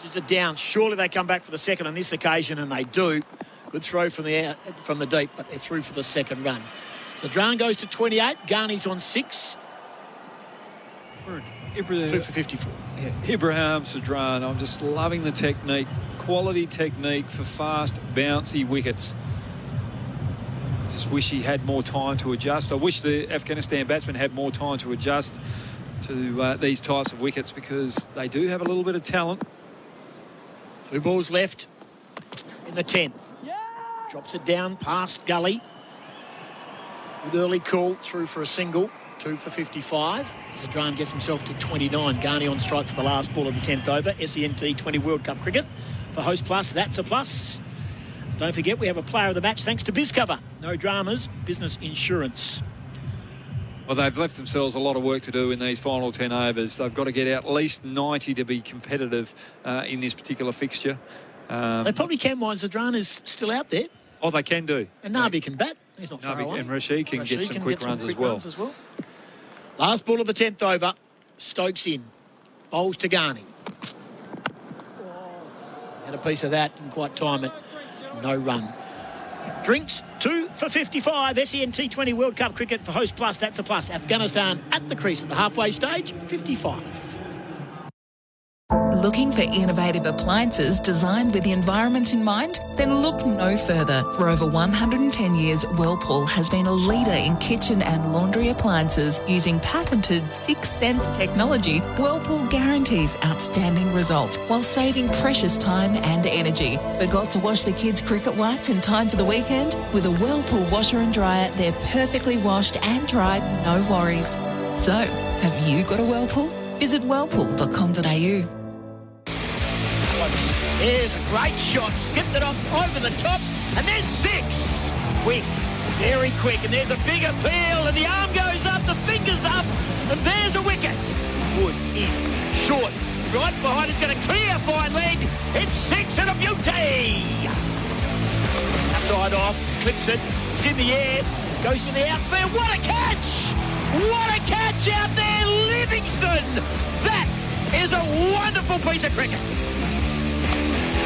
Just a down. Surely they come back for the second on this occasion, and they do. Good throw from the deep, but they're through for the second run. Zadran goes to 28. Garney's on 6. 2 for 54. Yeah, Ibrahim Zadran, I'm just loving the technique. Quality technique for fast, bouncy wickets. Just wish he had more time to adjust. I wish the Afghanistan batsmen had more time to adjust to these types of wickets, because they do have a little bit of talent. 2 balls left in the 10th. Drops it down past Gully. Good early call through for a single. 2 for 55. Zadran gets himself to 29. Garney on strike for the last ball of the 10th over. SEN T20 World Cup cricket. For Host Plus, that's a plus. Don't forget, we have a player of the match thanks to BizCover. No dramas, business insurance. Well, they've left themselves a lot of work to do in these final 10 overs. They've got to get at least 90 to be competitive in this particular fixture. They probably can while Zadran is still out there. Oh, they can do. And Nabi can bat. He's not far away. And Rashid can get some quick runs as well. Last ball of the 10th over. Stokes in. Bowls to Garney. Had a piece of that, didn't quite time it. No run. Drinks 2 for 55. SEN T20 World Cup cricket for Host Plus. That's a plus. Afghanistan at the crease at the halfway stage. 55. Looking for innovative appliances designed with the environment in mind? Then look no further. For over 110 years, Whirlpool has been a leader in kitchen and laundry appliances. Using patented 6th Sense technology, Whirlpool guarantees outstanding results while saving precious time and energy. Forgot to wash the kids' cricket whites in time for the weekend? With a Whirlpool washer and dryer, they're perfectly washed and dried, no worries. So, have you got a Whirlpool? Visit whirlpool.com.au. There's a great shot. Skipped it off over the top. And there's 6. Quick. Very quick. And there's a big appeal. And the arm goes up. The fingers up. And there's a wicket. Wood in. Short. Right behind. It's got a clear fine leg. It's 6 and a beauty. Outside off. Clips it. It's in the air. Goes to the outfield. What a catch. What a catch out there. Livingston. That is a wonderful piece of cricket.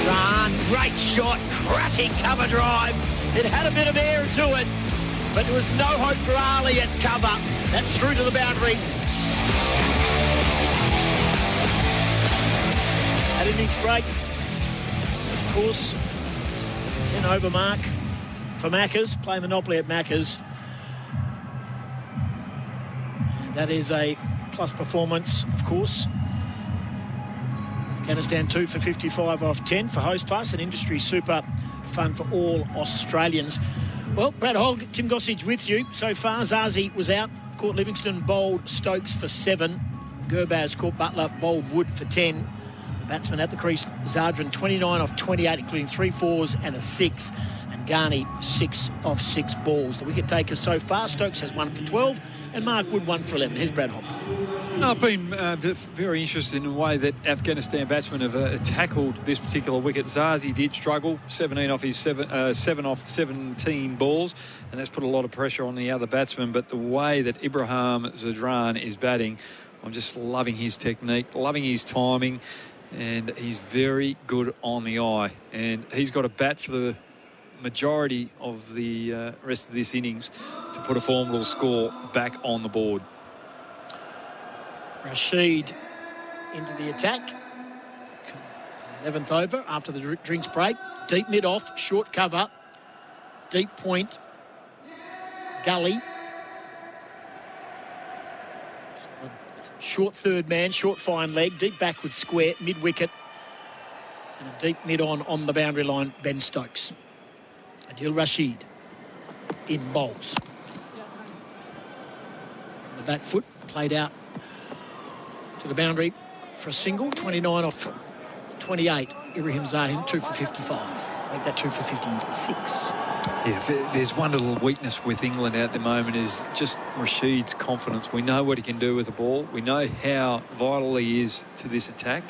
Run, great shot, cracking cover drive. It had a bit of air to it, but there was no hope for Ali at cover. That's through to the boundary. At innings break, of course, 10 over mark for Maccas, play Monopoly at Maccas. That is a plus performance, of course. Afghanistan 2 for 55 off 10 for Host Plus, an industry super fun for all Australians. Well, Brad Hogg, Tim Gossage with you. So far, Zazi was out. Caught Livingston, bowled Stokes for 7. Gurbaz caught Butler, bowled Wood for 10. The batsman at the crease, Zadran, 29 off 28, including 3 4s and a 6. And Garney 6 off 6 balls. The wicket takers so far, Stokes has 1 for 12 and Mark Wood 1 for 11. Here's Brad Hobb. I've been very interested in the way that Afghanistan batsmen have tackled this particular wicket. Zazi did struggle, 7 off 17 balls, and that's put a lot of pressure on the other batsmen. But the way that Ibrahim Zadran is batting, I'm just loving his technique, loving his timing, and he's very good on the eye. And he's got a bat for the majority of the rest of this innings to put a formidable score back on the board. Rashid into the attack. 11th over after the drinks break. Deep mid-off, short cover. Deep point. Gully. Short third man, short fine leg. Deep backward square, mid-wicket. And a deep mid-on the boundary line, Ben Stokes. Adil Rashid in bowls. The back foot played out to the boundary for a single. 29 off 28. Ibrahim Zahin 2 for 55. Make that 2 for 56. Yeah, there's one little weakness with England at the moment is just Rashid's confidence. We know what he can do with the ball. We know how vital he is to this attack.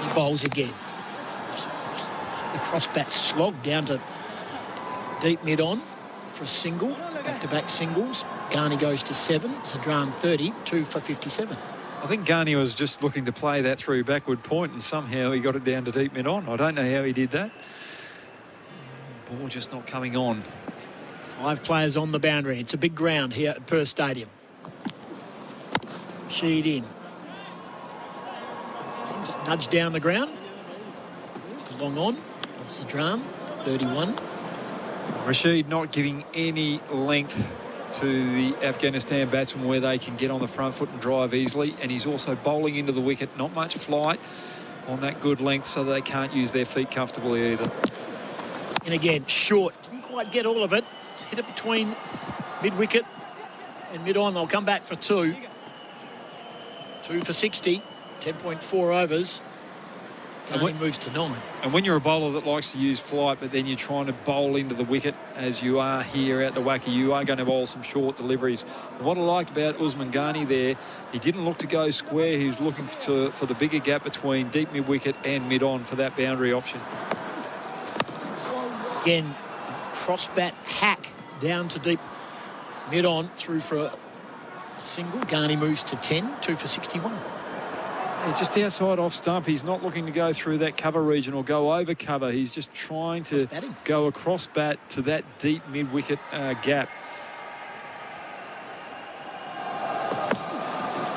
He bowls again. The cross bat slog down to deep mid-on for a single. Back-to-back singles. Garney goes to 7. Zadran 30, 2 for 57. I think Garney was just looking to play that through backward point, and somehow he got it down to deep mid-on. I don't know how he did that. Ball just not coming on. 5 players on the boundary. It's a big ground here at Perth Stadium. Sheed in. Then just nudge down the ground. Long on. Off Zadran, 31. Rashid not giving any length to the Afghanistan batsmen where they can get on the front foot and drive easily, and he's also bowling into the wicket. Not much flight on that good length, so they can't use their feet comfortably either. And again, short. Didn't quite get all of it. It's hit it between mid-wicket and mid-on. They'll come back for 2. 2 for 60. 10.4 overs. Garney moves to 9. And when you're a bowler that likes to use flight, but then you're trying to bowl into the wicket, as you are here at the Wacky, you are going to bowl some short deliveries. And what I liked about Usman Ghani there, he didn't look to go square. He was looking for the bigger gap between deep mid-wicket and mid-on for that boundary option. Again, cross bat hack down to deep mid-on through for a single. Garney moves to 10, 2 for 61. Yeah, just outside off stump. He's not looking to go through that cover region or go over cover. He's just trying to go across bat to that deep mid-wicket gap.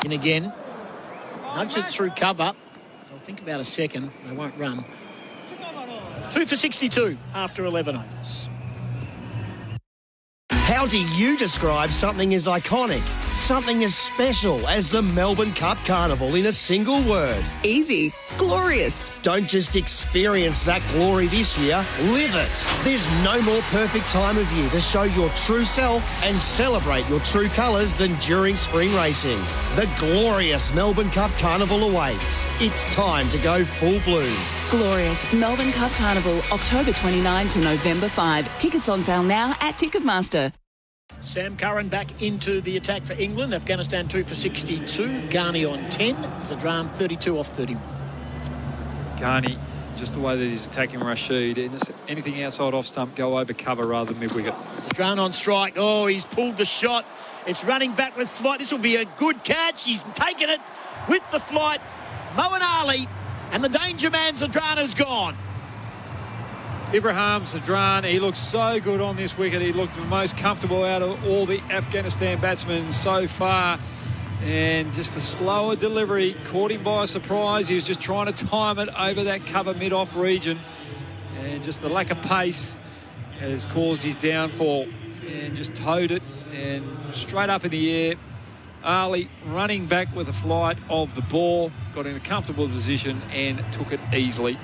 And again, nudge it through cover. They'll think about a second. They won't run. 2 for 62 after 11 overs. How do you describe something as iconic, something as special as the Melbourne Cup Carnival in a single word? Easy. Glorious. Don't just experience that glory this year, live it. There's no more perfect time of year to show your true self and celebrate your true colours than during spring racing. The glorious Melbourne Cup Carnival awaits. It's time to go full bloom. Glorious Melbourne Cup Carnival, October 29 to November 5. Tickets on sale now at Ticketmaster. Sam Curran back into the attack for England. Afghanistan 2 for 62. Garney on 10. Zadran 32 off 31. Garney, just the way that he's attacking Rashid, anything outside off stump, go over cover rather than mid-wicket. Zadran on strike. Oh, he's pulled the shot. It's running back with flight. This will be a good catch. He's taken it with the flight. Moeen Ali, and the danger man Zadran is gone. Ibrahim Zadran, he looked so good on this wicket. He looked the most comfortable out of all the Afghanistan batsmen so far. And just a slower delivery caught him by surprise. He was just trying to time it over that cover mid-off region. And just the lack of pace has caused his downfall. And just towed it and straight up in the air. Ali running back with the flight of the ball, got in a comfortable position and took it easily.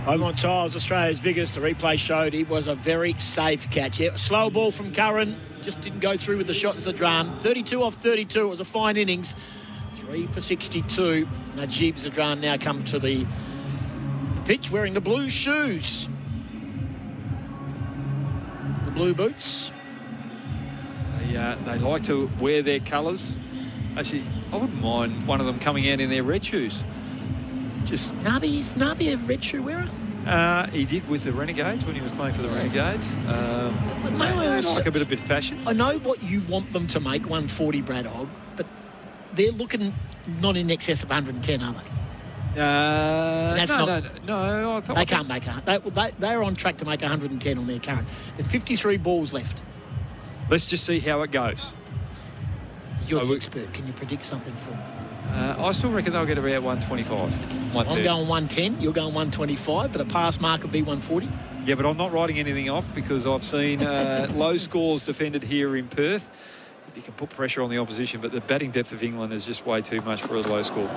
Beaumont Tiles, Australia's biggest. The replay showed it was a very safe catch. Yeah, slow ball from Curran. Just didn't go through with the shot Zadran. 32 off 32. It was a fine innings. 3 for 62. Najib Zadran now come to the pitch wearing the blue shoes. blue boots. They like to wear their colours. Actually, I wouldn't mind one of them coming out in their red shoes. Just Is Nabi a red shoe wearer? He did with the Renegades when he was playing for the Renegades. I like a bit of fashion. I know what you want them to make, 140, Brad Hogg, but they're looking not in excess of 110, are they? No. They can't make they're on track to make 110 on their current. There's 53 balls left. Let's just see how it goes. You're the expert. Can you predict something for me? I still reckon they'll get about 125. I'm going 110. You're going 125, but a pass mark would be 140. Yeah, but I'm not writing anything off because I've seen low scores defended here in Perth. If you can put pressure on the opposition, but the batting depth of England is just way too much for a low score.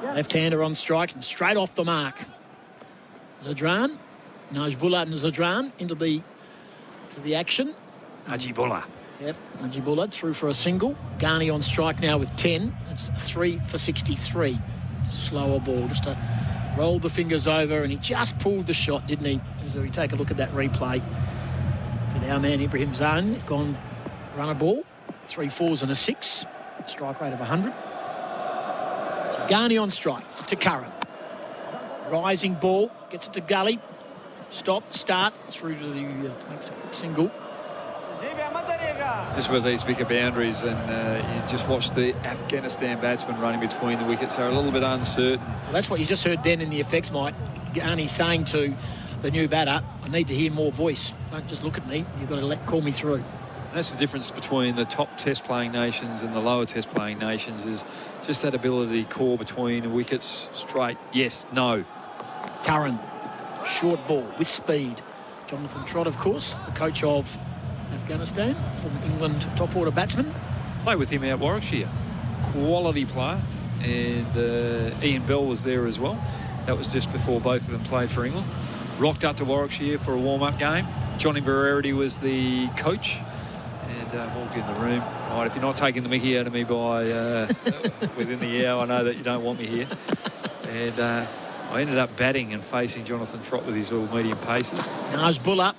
Left-hander on strike and straight off the mark. Zadran, Najibullah and Zadran into the action. Najibullah. Yep, Najibullah through for a single. Ghani on strike now with 10. It's 3 for 63. Slower ball, just to roll the fingers over, and he just pulled the shot, didn't he? As we take a look at that replay. Did our man Ibrahim Zahn gone run a ball? 3 4s and a 6. Strike rate of 100. So Ghani on strike to Curran. Rising ball, gets it to Gully. Stop, start, through to the makes a quick single. Just with these bigger boundaries, and you just watch the Afghanistan batsmen running between the wickets. They're a little bit uncertain. Well, that's what you just heard then in the effects, Mike. Ghani saying to the new batter, I need to hear more voice. Don't just look at me. You've got to call me through. That's the difference between the top test playing nations and the lower test playing nations, is just that ability to call between the wickets straight. Yes, no. Curran, short ball with speed. Jonathan Trott, of course, the coach of Afghanistan, from England top order batsman. Play with him out Warwickshire. Quality player. And Ian Bell was there as well. That was just before both of them played for England. Rocked up to Warwickshire for a warm-up game. Johnny Verarity was the coach. And walked in the room. Right, if you're not taking the mickey out of me by within the hour, I know that you don't want me here. And I ended up batting and facing Jonathan Trott with his little medium paces. Najibullah.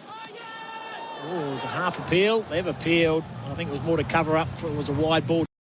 Oh, it was a half appeal. They've appealed. I think it was more to cover up for it was a wide ball.